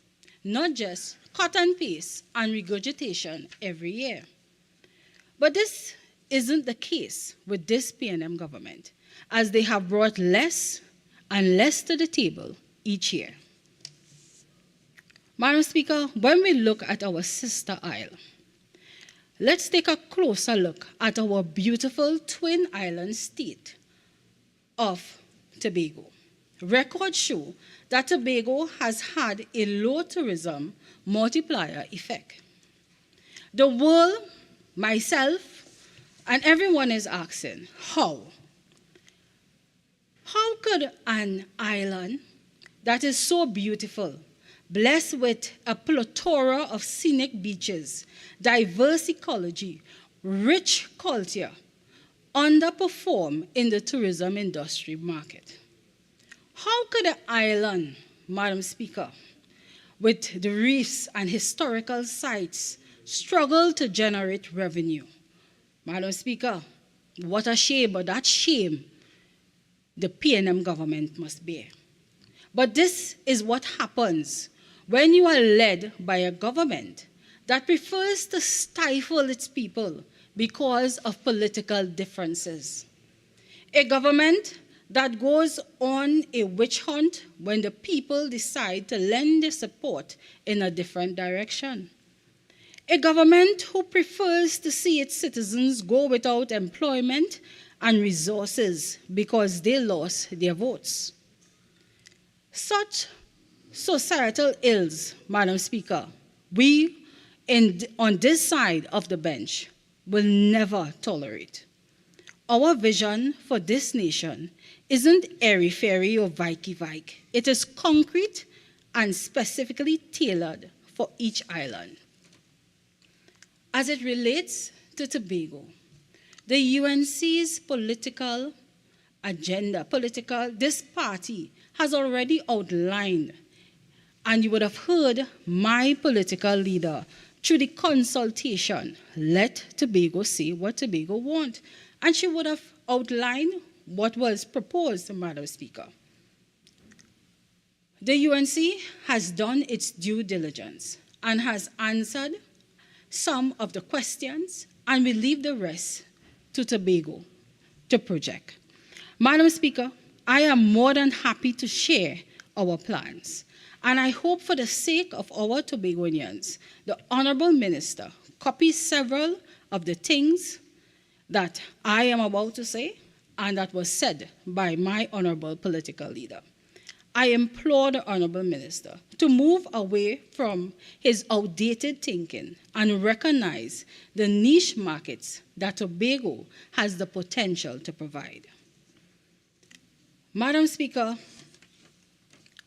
not just cut and paste and regurgitation every year. But this isn't the case with this PNM government, as they have brought less and less to the table each year. Madam Speaker, when we look at our sister isle, let's take a closer look at our beautiful twin island state of Tobago. Records show that Tobago has had a low tourism multiplier effect. The world, myself, and everyone is asking, how? How could an island that is so beautiful, blessed with a plethora of scenic beaches, diverse ecology, rich culture, underperform in the tourism industry market? How could an island, Madam Speaker, with the reefs and historical sites struggle to generate revenue? Madam Speaker, what a shame, but that shame the PNM government must bear. But this is what happens when you are led by a government that prefers to stifle its people because of political differences. A government that goes on a witch hunt when the people decide to lend their support in a different direction. A government who prefers to see its citizens go without employment and resources because they lost their votes. Such societal ills, Madam Speaker, we on this side of the bench will never tolerate. Our vision for this nation isn't airy-fairy or vikey-vike. It is concrete and specifically tailored for each island. As it relates to Tobago, the UNC's political agenda, this party has already outlined, and you would have heard my political leader through the consultation, let Tobago say what Tobago want. And she would have outlined what was proposed, Madam Speaker. The UNC has done its due diligence and has answered some of the questions, and we leave the rest to Tobago to project. Madam Speaker, I am more than happy to share our plans, and I hope for the sake of our Tobagonians, the Honorable Minister copies several of the things that I am about to say and that was said by my honorable political leader. I implore the Honorable Minister to move away from his outdated thinking and recognize the niche markets that Tobago has the potential to provide. Madam Speaker,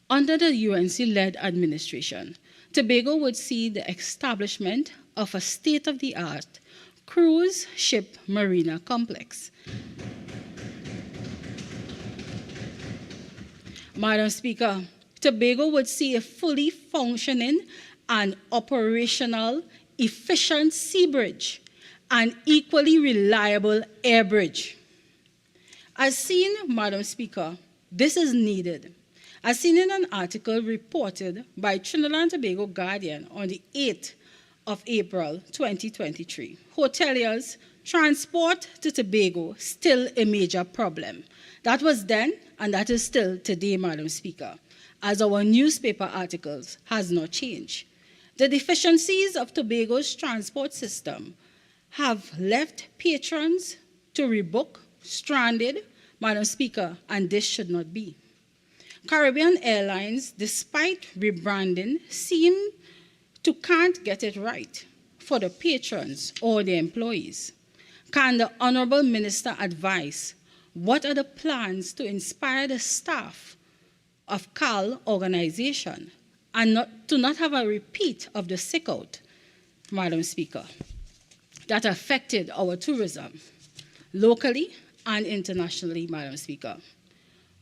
under the UNC-led administration, Tobago would see the establishment of a state-of-the-art cruise ship marina complex. Madam Speaker, Tobago would see a fully functioning and operational, efficient sea bridge and equally reliable air bridge. As seen, Madam Speaker, this is needed. As seen in an article reported by Trinidad and Tobago Guardian on the 8th of April 2023, hoteliers' transport to Tobago still a major problem. That was then, and that is still today, Madam Speaker, as our newspaper articles has not changed. The deficiencies of Tobago's transport system have left patrons to rebook, stranded, Madam Speaker, and this should not be. Caribbean Airlines, despite rebranding, seem to can't get it right for the patrons or the employees. Can the Honorable Minister advise what are the plans to inspire the staff of CAL organization and to not have a repeat of the sick-out, Madam Speaker, that affected our tourism locally and internationally, Madam Speaker?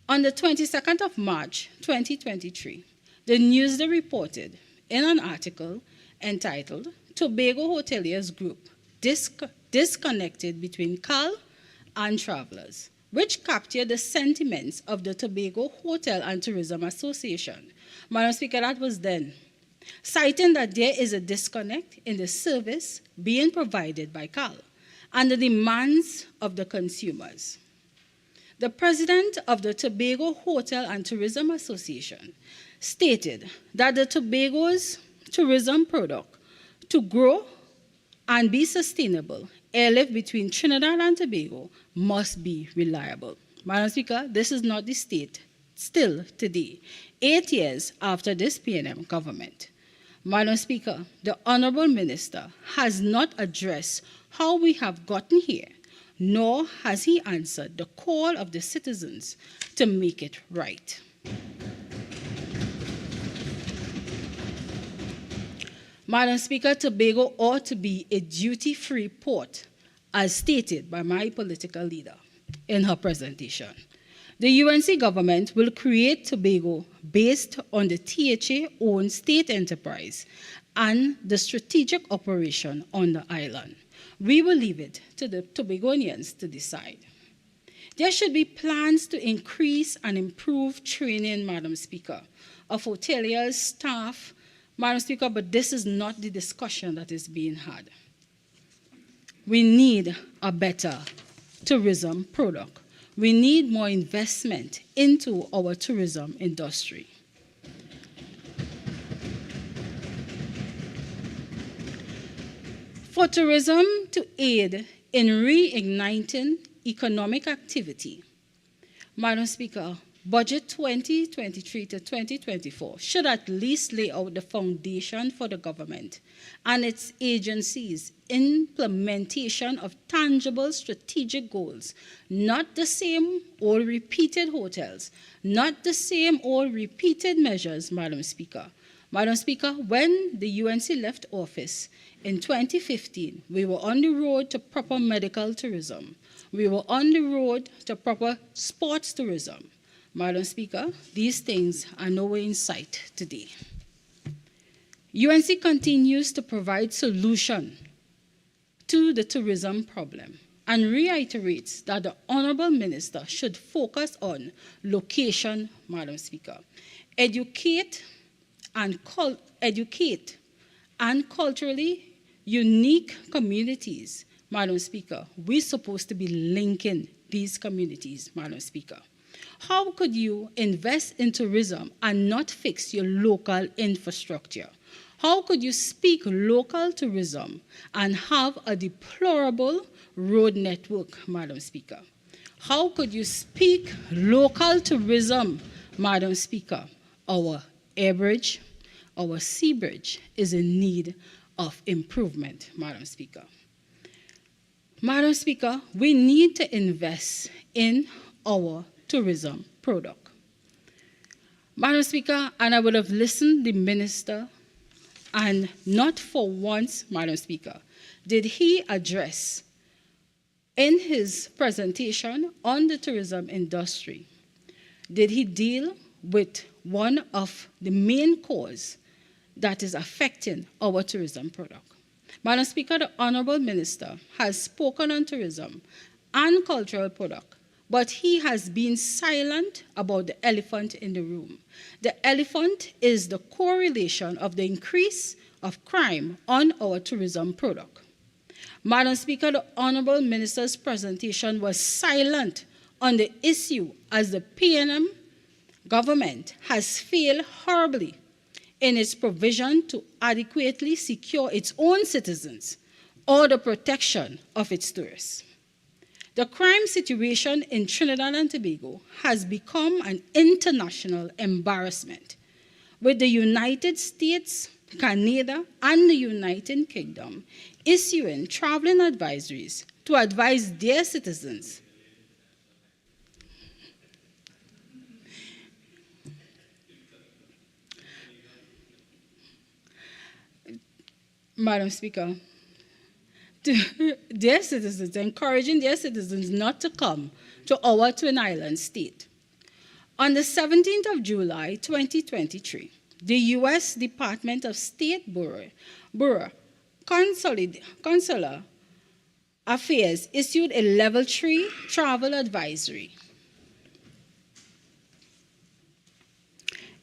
On the 22nd of March, 2023, The Newsday reported in an article entitled Tobago Hoteliers Group Disconnected Between CAL and Travelers, which captured the sentiments of the Tobago Hotel and Tourism Association. Madam Speaker, that was then, citing that there is a disconnect in the service being provided by CAL and the demands of the consumers. The president of the Tobago Hotel and Tourism Association stated that the Tobago's tourism product to grow and be sustainable, airlift between Trinidad and Tobago must be reliable. Madam Speaker, this is not the state still today, 8 years after this PNM government. Madam Speaker, the Honorable Minister has not addressed how we have gotten here, nor has he answered the call of the citizens to make it right. Madam Speaker, Tobago ought to be a duty-free port, as stated by my political leader in her presentation. The UNC government will create Tobago based on the THA-owned state enterprise and the strategic operation on the island. We will leave it to the Tobagonians to decide. There should be plans to increase and improve training, Madam Speaker, of hoteliers, staff, Madam Speaker, but this is not the discussion that is being had. We need a better tourism product. We need more investment into our tourism industry. For tourism to aid in reigniting economic activity, Madam Speaker, Budget 2023 to 2024 should at least lay out the foundation for the government and its agencies' implementation of tangible strategic goals, not the same old repeated hotels, not the same old repeated measures, Madam Speaker. Madam Speaker, when the UNC left office in 2015, we were on the road to proper medical tourism. We were on the road to proper sports tourism. Madam Speaker, these things are nowhere in sight today. UNC continues to provide solution to the tourism problem and reiterates that the Honorable Minister should focus on location, Madam Speaker. Educate and culturally unique communities, Madam Speaker. We're supposed to be linking these communities, Madam Speaker. How could you invest in tourism and not fix your local infrastructure? How could you speak local tourism and have a deplorable road network, Madam Speaker? How could you speak local tourism, Madam Speaker? Our air bridge, our sea bridge is in need of improvement, Madam Speaker. Madam Speaker, we need to invest in our tourism product. Madam Speaker, and I would have listened to the minister, and not for once, Madam Speaker, did he address in his presentation on the tourism industry, did he deal with one of the main causes that is affecting our tourism product. Madam Speaker, the Honorable Minister has spoken on tourism and cultural product, but he has been silent about the elephant in the room. The elephant is the correlation of the increase of crime on our tourism product. Madam Speaker, the Honorable Minister's presentation was silent on the issue as the PNM government has failed horribly in its provision to adequately secure its own citizens or the protection of its tourists. The crime situation in Trinidad and Tobago has become an international embarrassment, with the United States, Canada, and the United Kingdom issuing traveling advisories to advise their citizens Madam Speaker, to their citizens, encouraging their citizens not to come to our Twin Island state. On the 17th of July, 2023, the U.S. Department of State Bureau Consular Affairs issued a Level 3 travel advisory,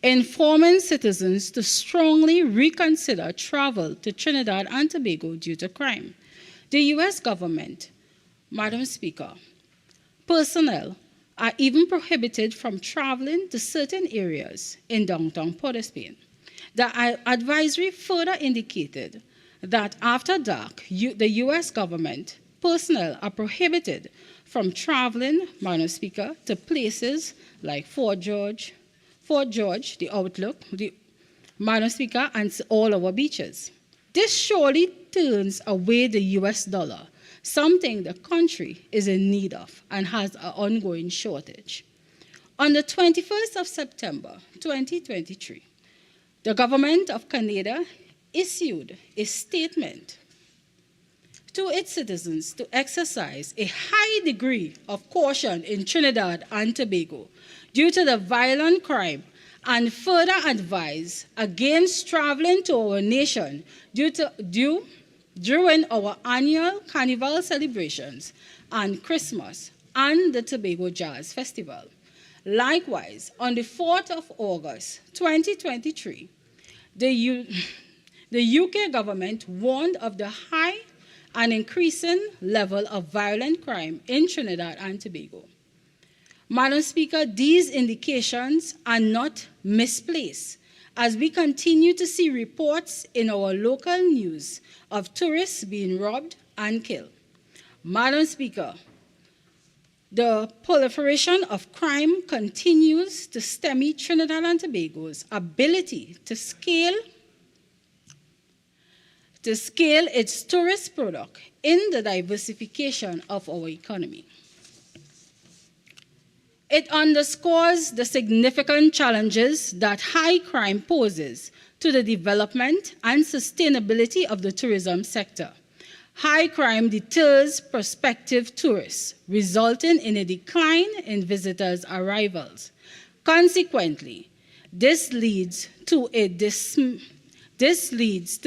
informing citizens to strongly reconsider travel to Trinidad and Tobago due to crime. The U.S. government, Madam Speaker, personnel are even prohibited from traveling to certain areas in downtown Port-au-Spain. The advisory further indicated that after dark, the U.S. government personnel are prohibited from traveling, Madam Speaker, to places like Fort George, the Outlook, Madam Speaker, and all our beaches. This surely turns away the US dollar, something the country is in need of and has an ongoing shortage. On the 21st of September 2023, the government of Canada issued a statement to its citizens to exercise a high degree of caution in Trinidad and Tobago due to the violent crime, and further advise against traveling to our nation during our annual Carnival celebrations and Christmas and the Tobago Jazz Festival. Likewise, on the 4th of August 2023, the UK government warned of the high and increasing level of violent crime in Trinidad and Tobago. Madam Speaker, these indications are not misplaced, as we continue to see reports in our local news of tourists being robbed and killed. Madam Speaker, the proliferation of crime continues to stymie Trinidad and Tobago's ability to scale its tourist product in the diversification of our economy. It underscores the significant challenges that high crime poses to the development and sustainability of the tourism sector. High crime deters prospective tourists, resulting in a decline in visitors' arrivals. Consequently, this leads to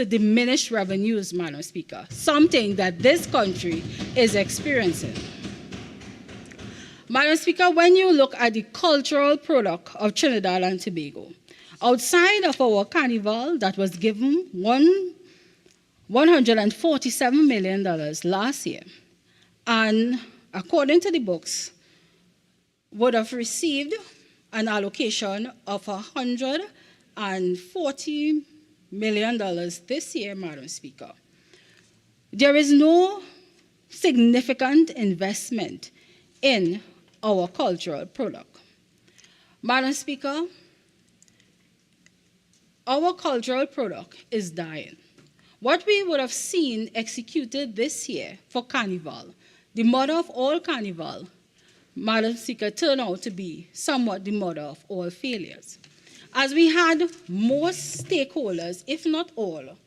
diminished revenues, Madam Speaker, something that this country is experiencing. Madam Speaker, when you look at the cultural product of Trinidad and Tobago, outside of our carnival that was given $147 million last year, and according to the books, would have received an allocation of $140 million this year, Madam Speaker. There is no significant investment in our cultural product. Madam Speaker, our cultural product is dying. What we would have seen executed this year for Carnival, the mother of all Carnival, Madam Speaker, turned out to be somewhat the mother of all failures, as we had most stakeholders, if not all,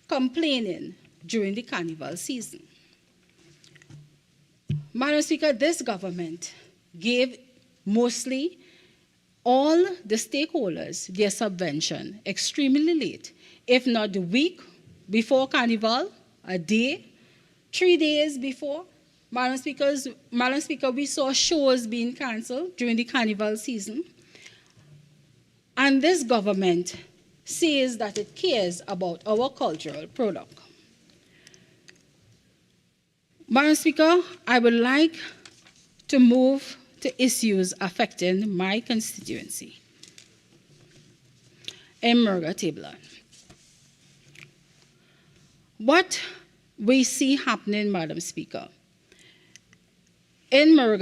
complaining during the Carnival season. Madam Speaker, this government gave mostly all the stakeholders their subvention extremely late, if not the week before Carnival, a day, 3 days before. Madam Speaker, we saw shows being cancelled during the Carnival season. And this government says that it cares about our cultural product. Madam Speaker, I would like to move to issues affecting my constituency in Monroe. What we see happening, Madam Speaker, in Monroe,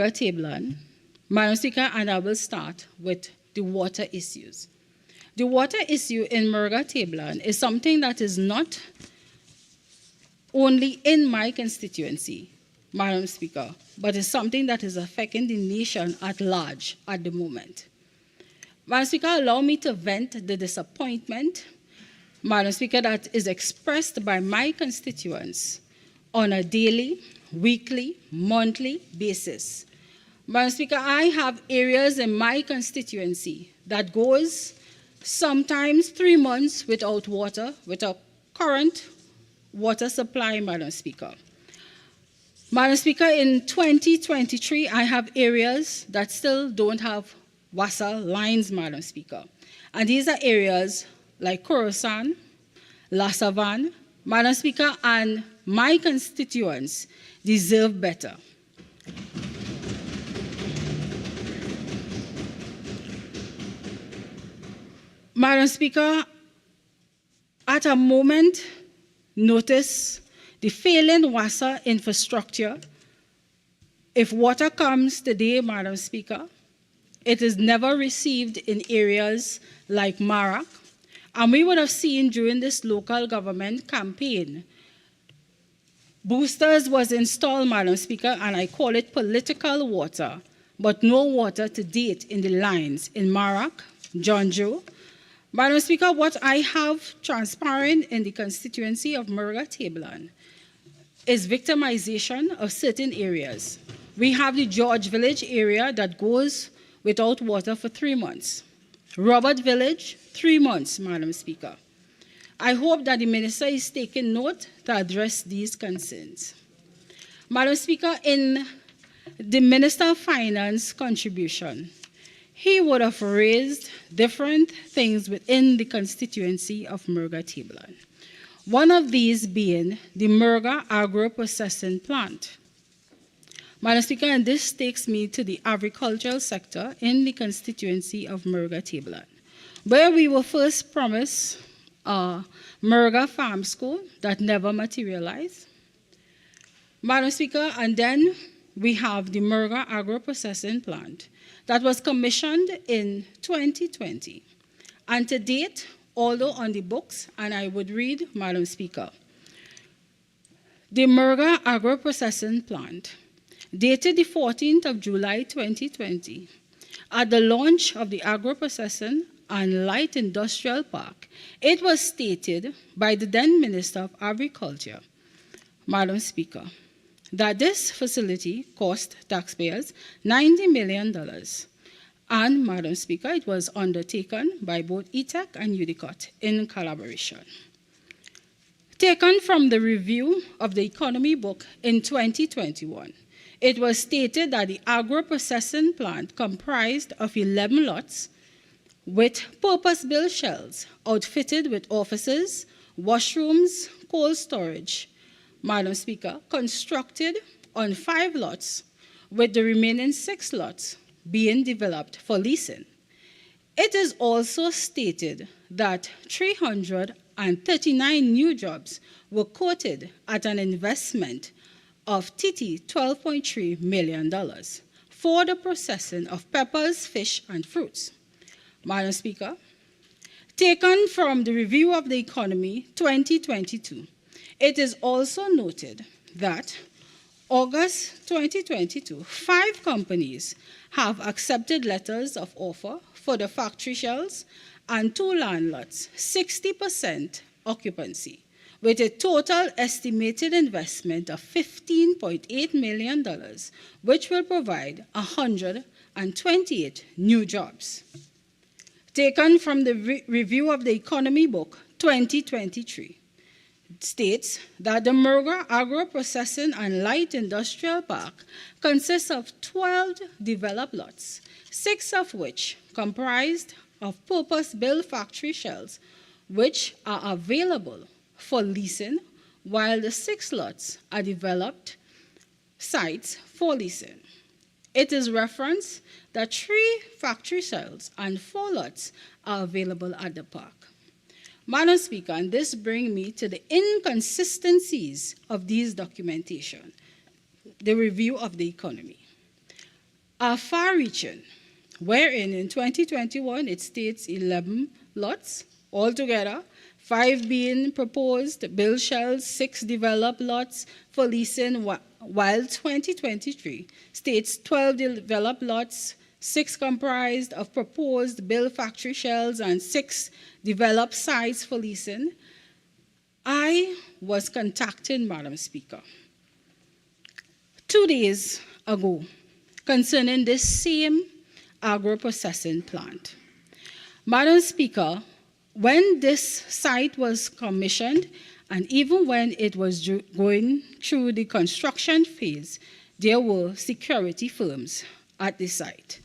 Madam Speaker, and I will start with the water issues. The water issue in Monroe is something that is not only in my constituency, Madam Speaker, but is something that is affecting the nation at large at the moment. Madam Speaker, allow me to vent the disappointment, Madam Speaker, that is expressed by my constituents on a daily, weekly, monthly basis. Madam Speaker, I have areas in my constituency that goes sometimes 3 months without water, without current water supply, Madam Speaker. Madam Speaker, in 2023, I have areas that still don't have WASA lines, Madam Speaker. And these are areas like Khorasan, La Savanne, Madam Speaker, and my constituents deserve better. Madam Speaker, at a moment, notice the failing WASA infrastructure. If water comes today, Madam Speaker, it is never received in areas like Marak. And we would have seen during this local government campaign, boosters was installed, Madam Speaker, and I call it political water, but no water to date in the lines in Marak, John Joe. Madam Speaker, what I have transparent in the constituency of Murga-Tablan is victimization of certain areas. We have the George Village area that goes without water for 3 months. Robert Village, 3 months, Madam Speaker. I hope that the Minister is taking note to address these concerns. Madam Speaker, in the Minister of Finance contribution, he would have raised different things within the constituency of Murga-Tablan. One of these being the Murga agro-processing plant. Madam Speaker, and this takes me to the agricultural sector in the constituency of Murga-Tablan, where we were first promised a Murga Farm School that never materialized. Madam Speaker, and then we have the Murga agro-processing plant that was commissioned in 2020. And to date, although on the books, and I would read, Madam Speaker, the Murga agro-processing plant, dated the 14th of July 2020, at the launch of the agro-processing and light industrial park, it was stated by the then Minister of Agriculture, Madam Speaker, that this facility cost taxpayers $90 million. And, Madam Speaker, it was undertaken by both ETEC and UDICOT in collaboration. Taken from the review of the economy book in 2021, it was stated that the agro-processing plant comprised of 11 lots with purpose-built shells outfitted with offices, washrooms, cold storage, Madam Speaker, constructed on 5 lots, with the remaining 6 lots being developed for leasing. It is also stated that 339 new jobs were quoted at an investment of $12.3 million for the processing of peppers, fish, and fruits. Madam Speaker, taken from the Review of the Economy 2022, it is also noted that August 2022, 5 companies have accepted letters of offer for the factory shells and 2 land lots, 60% occupancy, with a total estimated investment of $15.8 million, which will provide 128 new jobs. Taken from the Review of the Economy book 2023, states that the Murga Agro-Processing and Light Industrial Park consists of 12 developed lots, 6 of which comprised of purpose-built factory shells, which are available for leasing, while the 6 lots are developed sites for leasing. It is referenced that 3 factory shells and 4 lots are available at the park. Madam Speaker, and this brings me to the inconsistencies of these documentation, the Review of the Economy. Are far-reaching, wherein in 2021 it states 11 lots altogether, 5 being proposed, build shells, 6 developed lots for leasing, while 2023 states 12 developed lots, 6 comprised of proposed build factory shells, and 6 developed sites for leasing. I was contacted, Madam Speaker, 2 days ago concerning this same agro-processing plant. Madam Speaker, when this site was commissioned, and even when it was going through the construction phase, there were security firms at the site.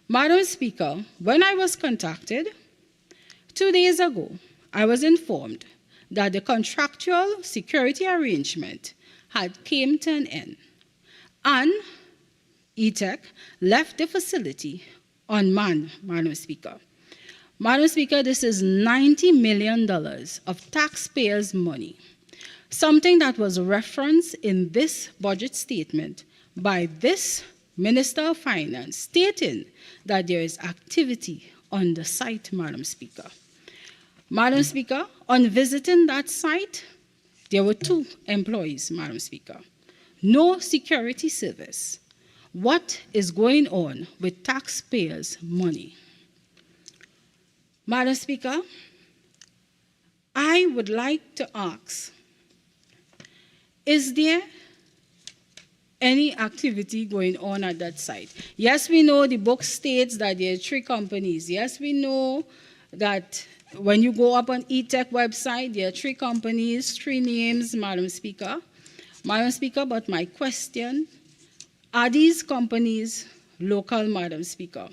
Madam Speaker, when I was contacted 2 days ago, I was informed that the contractual security arrangement had came to an end, and ETEC left the facility unmanned, Madam Speaker. Madam Speaker, this is $90 million of taxpayers' money, something that was referenced in this budget statement by this Minister of Finance, stating that there is activity on the site, Madam Speaker. Madam Speaker, on visiting that site, there were 2 employees, Madam Speaker. No security service. What is going on with taxpayers' money? Madam Speaker, I would like to ask, is there any activity going on at that site? Yes, we know the book states that there are 3 companies. Yes, we know that when you go up on ETEC website, there are 3 companies, 3 names, Madam Speaker. Madam Speaker, but my question, are these companies local, Madam Speaker?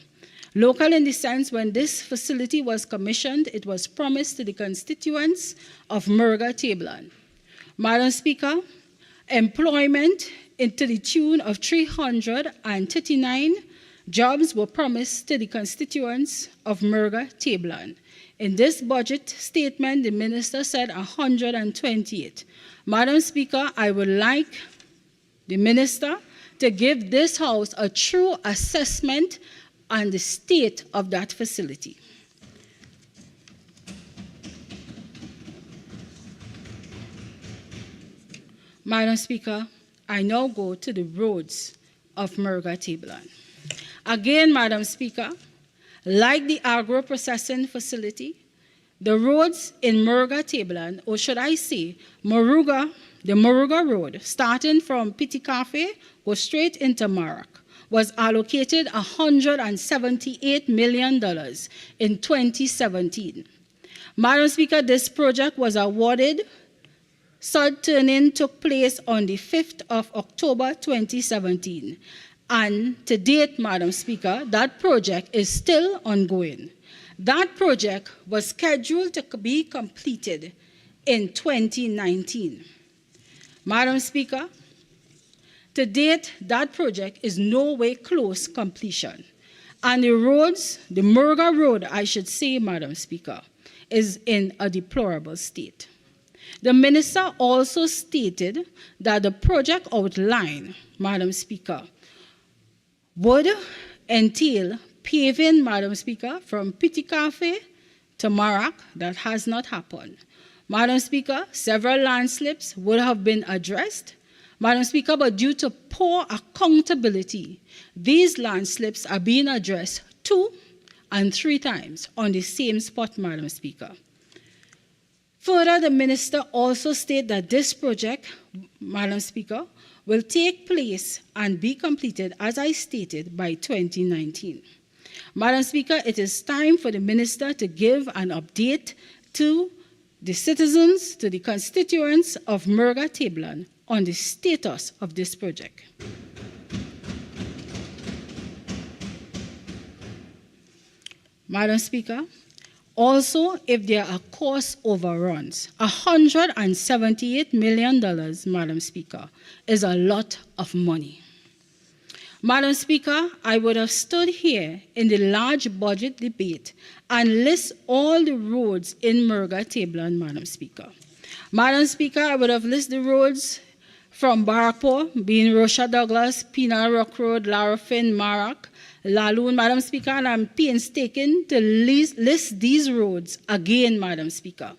Local in the sense when this facility was commissioned, it was promised to the constituents of Murga Tablan. Madam Speaker, employment to the tune of 339 jobs were promised to the constituents of Murga Tablan. In this budget statement, the minister said 128. Madam Speaker, I would like the minister to give this House a true assessment on the state of that facility. Madam Speaker, I now go to the roads of Murga Tablan. Again, Madam Speaker, like the agro-processing facility, the roads in Murga Tablan, or should I say, the Moruga Road, starting from Piti Cafe, go straight into Marak, was allocated $178 million in 2017. Madam Speaker, this project was awarded. Sod turn-in took place on the 5th of October 2017. And to date, Madam Speaker, that project is still ongoing. That project was scheduled to be completed in 2019. Madam Speaker, to date, that project is no way close completion. And the roads, the Murga Road, I should say, Madam Speaker, is in a deplorable state. The minister also stated that the project outline, Madam Speaker, would entail paving, Madam Speaker, from Piti Cafe to Marak. That has not happened. Madam Speaker, several landslips would have been addressed, Madam Speaker, but due to poor accountability, these landslips are being addressed 2 and 3 times on the same spot, Madam Speaker. Further, the minister also stated that this project, Madam Speaker, will take place and be completed, as I stated, by 2019. Madam Speaker, it is time for the minister to give an update to the citizens, to the constituents of Murga Tablan on the status of this project. Madam Speaker, also, if there are cost overruns, $178 million, Madam Speaker, is a lot of money. Madam Speaker, I would have stood here in the large budget debate and list all the roads in Murga Tablan, Madam Speaker. Madam Speaker, I would have listed the roads from Barakpur, being Rosha Douglas, Pina Rock Road, Larafin, Marak, Laloon, Madam Speaker, and I'm painstaking to list these roads again, Madam Speaker.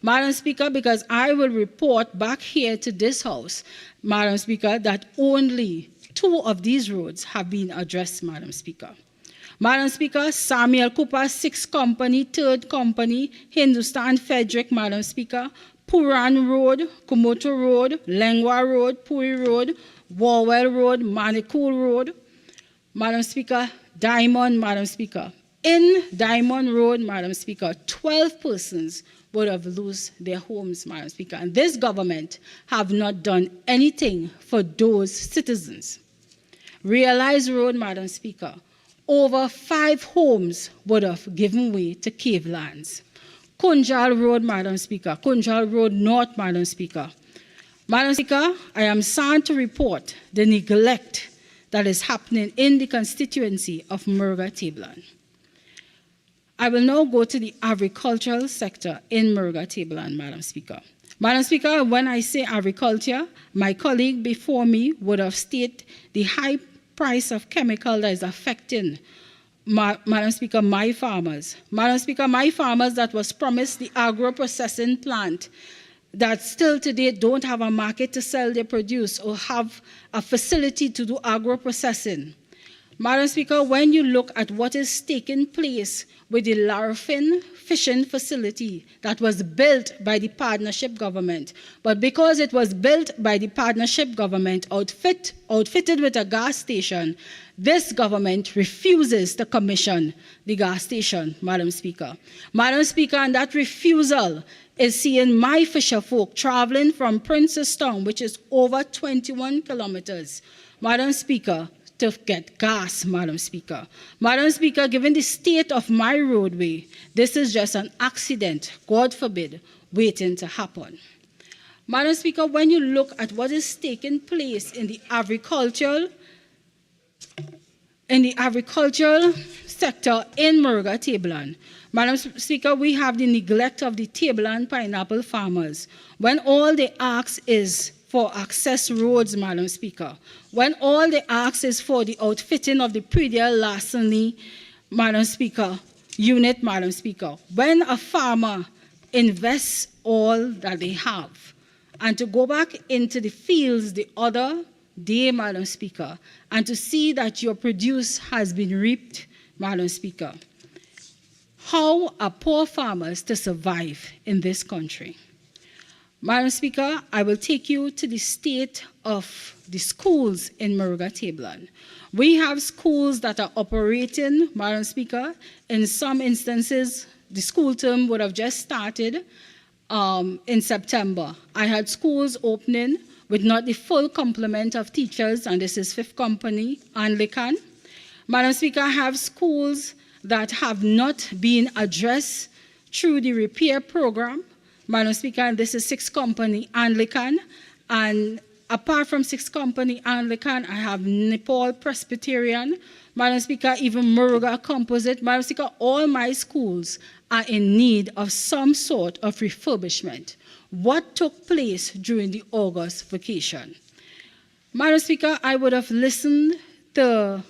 Madam Speaker, because I will report back here to this House, Madam Speaker, that only 2 of these roads have been addressed, Madam Speaker. Madam Speaker, Samuel Cooper, 6th Company, 3rd Company, Hindustan Frederick, Madam Speaker, Puran Road, Kumoto Road, Lengwa Road, Puri Road, Warwell Road, Manikul Road, Madam Speaker, Diamond, Madam Speaker, In Diamond Road, Madam Speaker, 12 persons would have lost their homes, Madam Speaker. And this government have not done anything for those citizens. Realize Road, Madam Speaker, over 5 homes would have given way to cave lands. Kunjal Road, Madam Speaker, Kunjal Road North, Madam Speaker. Madam Speaker, I am sad to report the neglect that is happening in the constituency of Murga-Tablan. I will now go to the agricultural sector in Murga-Tablan, Madam Speaker. Madam Speaker, when I say agriculture, my colleague before me would have stated the high price of chemical that is affecting, Madam Speaker, my farmers. Madam Speaker, my farmers that was promised the agro-processing plant that still today don't have a market to sell their produce or have a facility to do agro-processing. Madam Speaker, when you look at what is taking place with the Larafin fishing facility that was built by the partnership government, but because it was built by the partnership government outfitted with a gas station, this government refuses to commission the gas station, Madam Speaker. Madam Speaker, and that refusal is seeing my fisher folk traveling from Princestown, which is over 21 kilometers, Madam Speaker, to get gas, Madam Speaker. Madam Speaker, given the state of my roadway, this is just an accident, God forbid, waiting to happen. Madam Speaker, when you look at what is taking place in the agricultural sector in Murga-Tablan, Madam Speaker, we have the neglect of the Tablan pineapple farmers. When all they ask is for access roads, Madam Speaker. When all they ask is for the outfitting of the predial larceny, Madam Speaker, unit, Madam Speaker. When a farmer invests all that they have and to go back into the fields the other day, Madam Speaker, and to see that your produce has been reaped, Madam Speaker, how are poor farmers to survive in this country? Madam Speaker, I will take you to the state of the schools in Murga-Tablan. We have schools that are operating, Madam Speaker. In some instances, the school term would have just started in September. I had schools opening with not the full complement of teachers, and this is Fifth Company, Anglican. Madam Speaker, I have schools that have not been addressed through the repair program. Madam Speaker, and this is Sixth Company Anglican, and apart from Sixth Company Anglican, I have Nepal Presbyterian, Madam Speaker, even Murga Composite. Madam Speaker, all my schools are in need of some sort of refurbishment. What took place during the August vacation? Madam Speaker, I would have listened to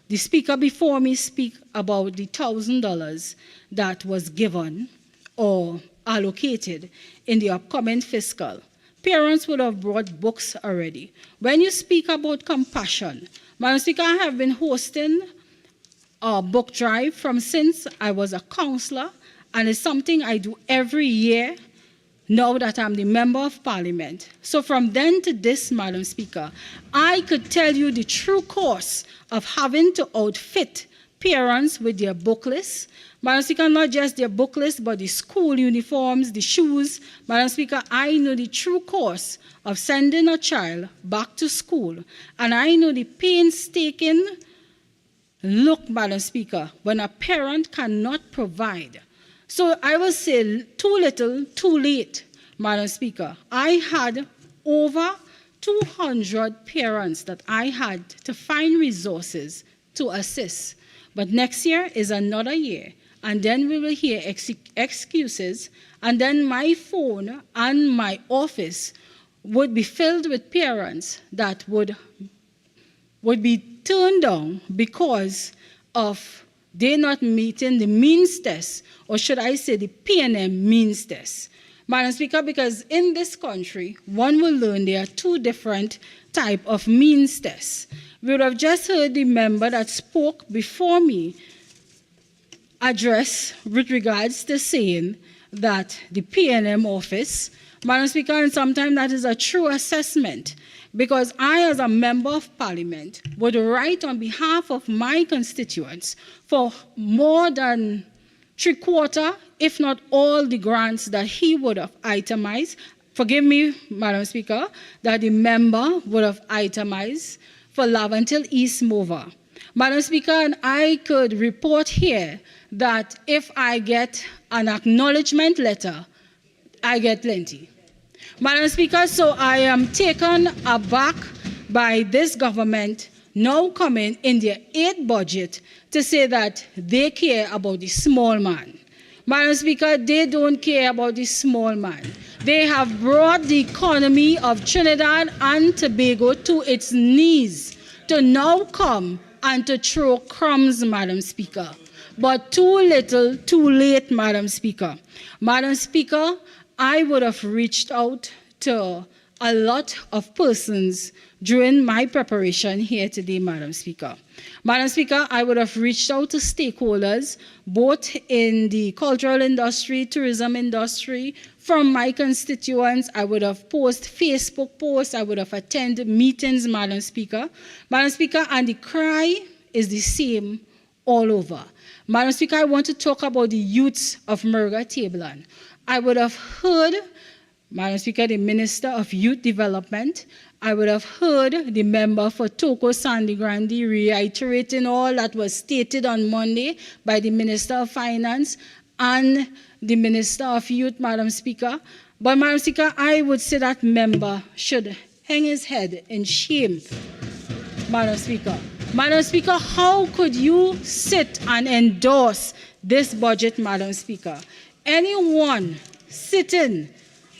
the speaker before me speak about the $1,000 that was given or allocated in the upcoming fiscal. Parents would have brought books already. When you speak about compassion, Madam Speaker, I have been hosting a book drive since I was a counselor, and it's something I do every year now that I'm the member of parliament. So from then to this, Madam Speaker, I could tell you the true cost of having to outfit parents with their book lists. Madam Speaker, not just their book list, but the school uniforms, the shoes. Madam Speaker, I know the true cost of sending a child back to school. And I know the painstaking look, Madam Speaker, when a parent cannot provide. So I will say too little, too late, Madam Speaker. I had over 200 parents that I had to find resources to assist. But next year is another year. And then we will hear excuses, and then my phone and my office would be filled with parents that would be turned down because of they not meeting the means test, or should I say the PNM means test. Madam Speaker, because in this country, one will learn there are 2 different types of means tests. We would have just heard the member that spoke before me address with regards to saying that the PNM office Madam Speaker, and sometimes that is a true assessment, because I, as a member of Parliament, would write on behalf of my constituents for more than 3/4, if not all, the grants that he would have itemized. Forgive me, Madam Speaker, that the member would have itemized for Laventil East Mover. Madam Speaker, and I could report here that if I get an acknowledgement letter, I get plenty. Madam Speaker, so I am taken aback by this government now coming in their 8th budget to say that they care about the small man. Madam Speaker, they don't care about the small man. They have brought the economy of Trinidad and Tobago to its knees to now come and to throw crumbs, Madam Speaker. But too little, too late, Madam Speaker. Madam Speaker, I would have reached out to a lot of persons during my preparation here today, Madam Speaker. Madam Speaker, I would have reached out to stakeholders, both in the cultural industry, tourism industry, from my constituents. I would have posted Facebook posts. I would have attended meetings, Madam Speaker. Madam Speaker, and the cry is the same all over. Madam Speaker, I want to talk about the youths of Murga Tableland. I would have heard, Madam Speaker, the Minister of Youth Development. I would have heard the member for Toko Sandy Grande reiterating all that was stated on Monday by the Minister of Finance and the Minister of Youth, Madam Speaker. But, Madam Speaker, I would say that member should hang his head in shame, Madam Speaker. Madam Speaker, how could you sit and endorse this budget, Madam Speaker? Anyone sitting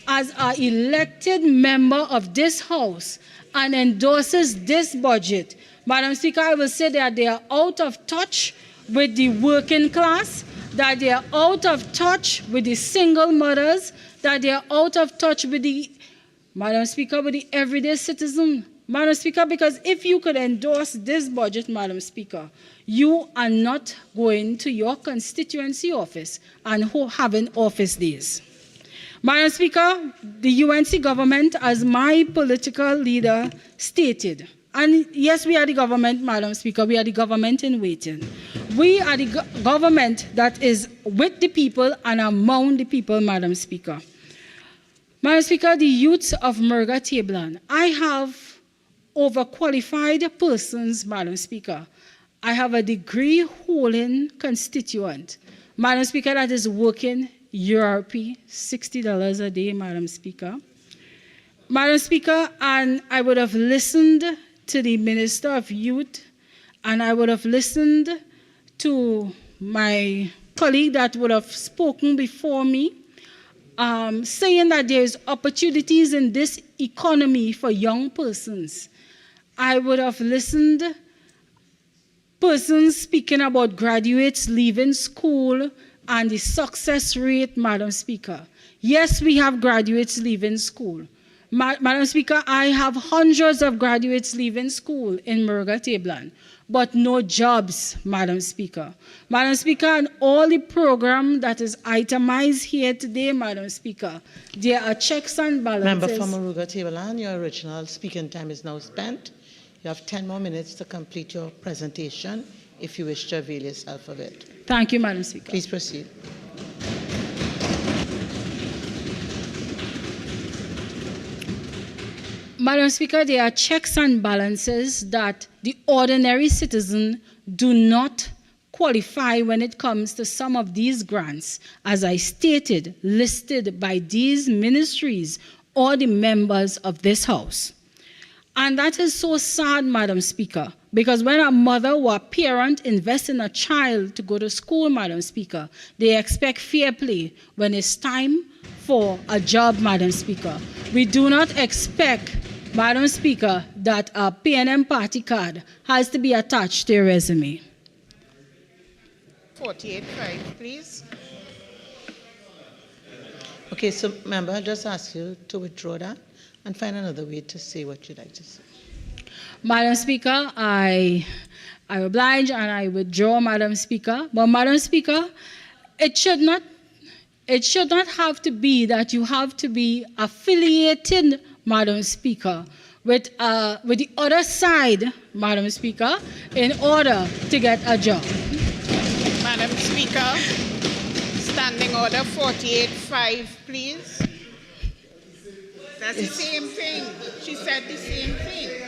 as an elected member of this House and endorses this budget, Madam Speaker, I will say that they are out of touch with the working class, that they are out of touch with the single mothers, that they are out of touch with the, Madam Speaker, with the everyday citizen. Madam Speaker, because if you could endorse this budget, Madam Speaker, you are not going to your constituency office and having office days. Madam Speaker, the UNC government, as my political leader stated, and yes, we are the government, Madam Speaker, we are the government in waiting. We are the government that is with the people and among the people, Madam Speaker. Madam Speaker, the youths of Murga Tableland, I have overqualified persons, Madam Speaker. I have a degree-holding constituent, Madam Speaker, that is working URP, $60 a day, Madam Speaker. Madam Speaker, and I would have listened to the Minister of Youth, and I would have listened to my colleague that would have spoken before me, saying that there is opportunities in this economy for young persons. I would have listened persons speaking about graduates leaving school and the success rate, Madam Speaker. Yes, we have graduates leaving school. Madam Speaker, I have hundreds of graduates leaving school in Murga Tableland, but no jobs, Madam Speaker. Madam Speaker, and all the program that is itemized here today, Madam Speaker, there are checks and balances. Member from Murga Tableland, your original speaking time is now spent. You have 10 more minutes to complete your presentation if you wish to avail yourself of it. Thank you, Madam Speaker. Please proceed. Madam Speaker, there are checks and balances that the ordinary citizen do not qualify when it comes to some of these grants, as I stated, listed by these ministries or the members of this House. And that is so sad, Madam Speaker, because when a mother or a parent invests in a child to go to school, Madam Speaker, they expect fair play when it's time for a job, Madam Speaker. We do not expect, Madam Speaker, that a PNM party card has to be attached to your resume. 48.5, please. Okay, so member, I'll just ask you to withdraw that and find another way to say what you'd like to say. Madam Speaker, I oblige and I withdraw, Madam Speaker. But Madam Speaker, it should it should not have to be that you have to be affiliated, Madam Speaker, with the other side, Madam Speaker, in order to get a job. Madam Speaker, Standing Order 48.5, please. That's the same thing. She said the same thing.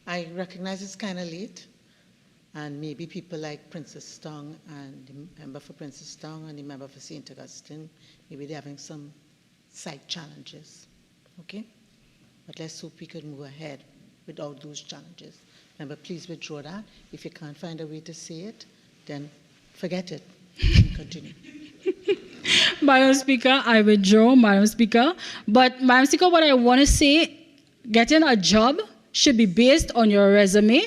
I recognize it's kind of late, and maybe people like Princess Tong and the member for Princess Tong and the member for St. Augustine, maybe they're having some side challenges, okay? But let's hope we can move ahead without those challenges. Remember, please withdraw that. If you can't find a way to say it, then forget it and continue. Madam Speaker, I withdraw, Madam Speaker. But, Madam Speaker, what I want to say, getting a job should be based on your resume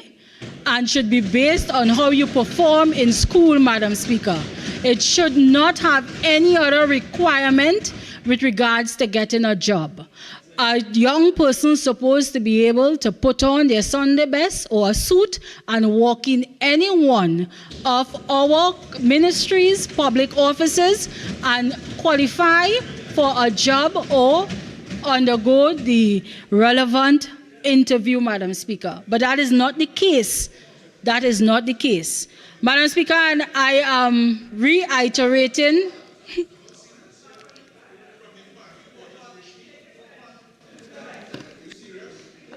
and should be based on how you perform in school, Madam Speaker. It should not have any other requirement with regards to getting a job. A young person is supposed to be able to put on their Sunday best or a suit and walk in any one of our ministries, public offices, and qualify for a job or undergo the relevant interview, Madam Speaker. But that is not the case. That is not the case. Madam Speaker, and I am reiterating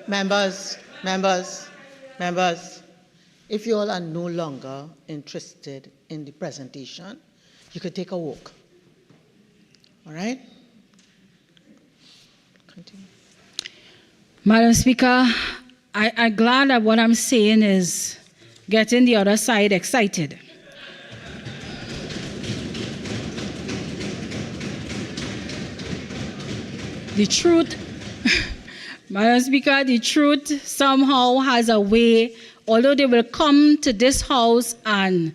Members, if you all are no longer interested in the presentation, you could take a walk. All right? Continue. Madam Speaker, I'm glad that what I'm saying is getting the other side excited. The truth, Madam Speaker, the truth somehow has a way, although they will come to this house and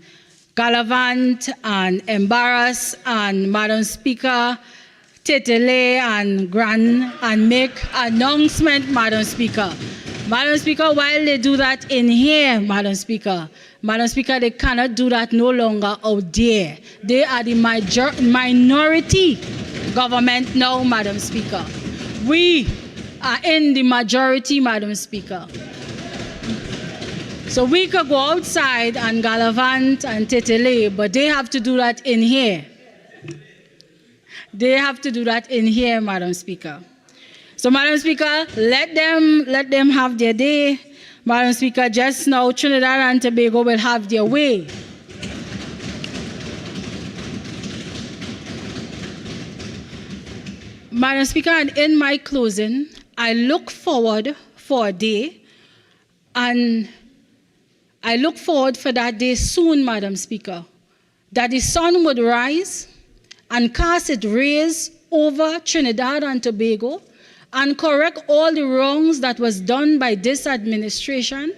gallivant and embarrass and, Madam Speaker, titillate and grand and make announcement, Madam Speaker. Madam Speaker, while they do that in here, Madam Speaker, they cannot do that no longer out there. They are the minority government now, Madam Speaker. We are in the majority, Madam Speaker. So we could go outside and gallivant and titillate, but they have to do that in here. They have to do that in here, Madam Speaker. So, Madam Speaker, let them have their day. Madam Speaker, just now Trinidad and Tobago will have their way. Madam Speaker, and in my closing, I look forward for a day, and I look forward for that day soon, Madam Speaker, that the sun would rise and cast its rays over Trinidad and Tobago and correct all the wrongs that was done by this administration.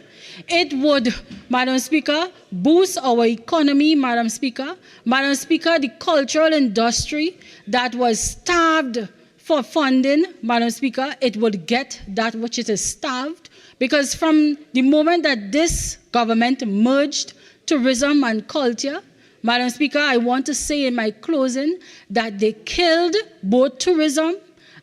It would, Madam Speaker, boost our economy, Madam Speaker. Madam Speaker, the cultural industry that was starved for funding, Madam Speaker, it would get that which it is starved, because from the moment that this government merged tourism and culture, Madam Speaker, I want to say in my closing that they killed both tourism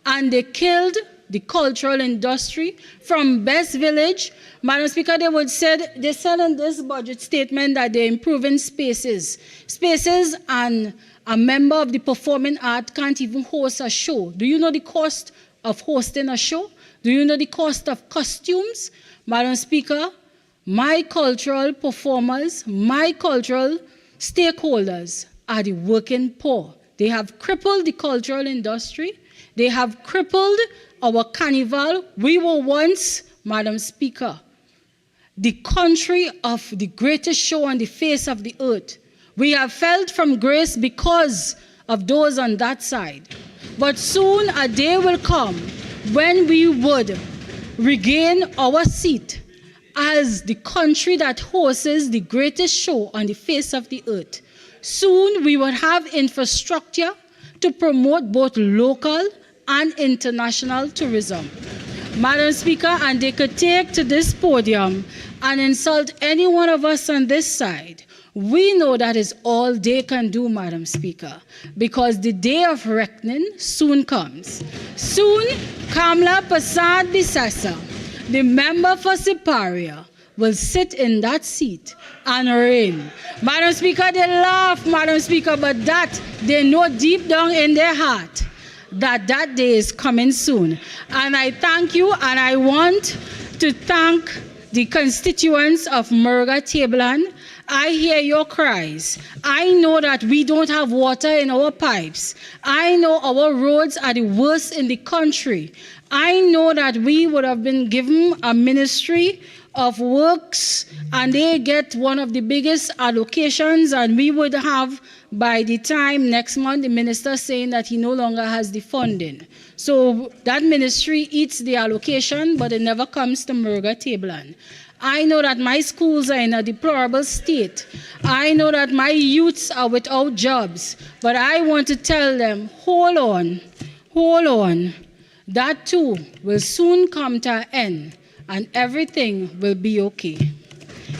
and they killed the cultural industry from Best Village. Madam Speaker, they said in this budget statement that they're improving spaces. Spaces, and a member of the performing art can't even host a show. Do you know the cost of hosting a show? Do you know the cost of costumes? Madam Speaker, my cultural performers, my cultural stakeholders are the working poor. They have crippled the cultural industry. They have crippled our carnival. We were once, Madam Speaker, the country of the greatest show on the face of the earth. We have felt from grace because of those on that side. But soon a day will come when we would regain our seat as the country that hosts the greatest show on the face of the earth. Soon we will have infrastructure to promote both local and international tourism. Madam Speaker, and they could take to this podium and insult any one of us on this side. We know that is all they can do, Madam Speaker, because the day of reckoning soon comes. Soon, Kamla Persad-Bissessar, the member for Superior, will sit in that seat and reign. Madam Speaker, they laugh, Madam Speaker, but that they know deep down in their heart that that day is coming soon. And I thank you, and I want to thank the constituents of Murga Tableland. I hear your cries. I know that we don't have water in our pipes. I know our roads are the worst in the country. I know that we would have been given a ministry of works, and they get one of the biggest allocations, and we would have, by the time next month, the minister saying that he no longer has the funding. So that ministry eats the allocation, but it never comes to Murga Tableland. I know that my schools are in a deplorable state. I know that my youths are without jobs, but I want to tell them, hold on, hold on. That too will soon come to an end, and everything will be okay.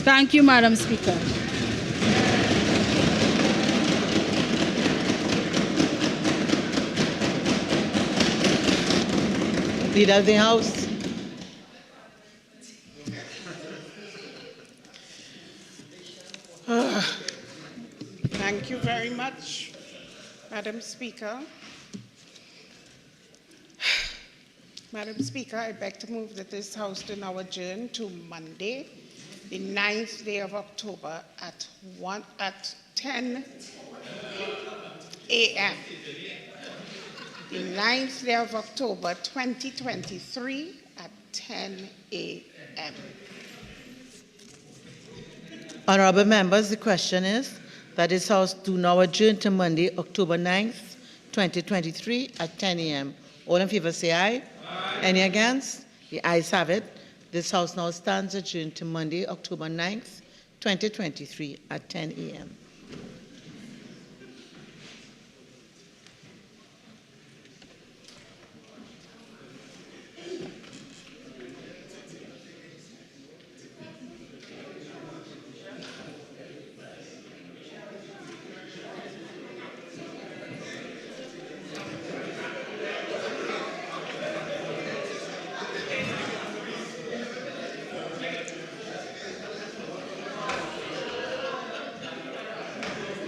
Thank you, Madam Speaker. Leader of the House. Thank you very much, Madam Speaker. Madam Speaker, I beg to move that this House do now adjourn to Monday, the 9th day of October at 10 a.m. The 9th day of October, 2023 at 10 a.m. Honorable members, the question is that this House do now adjourn to Monday, October 9th, 2023 at 10 a.m. All in favor say aye. Aye. Any against? The ayes have it. This House now stands adjourned to Monday, October 9th, 2023 at 10 a.m.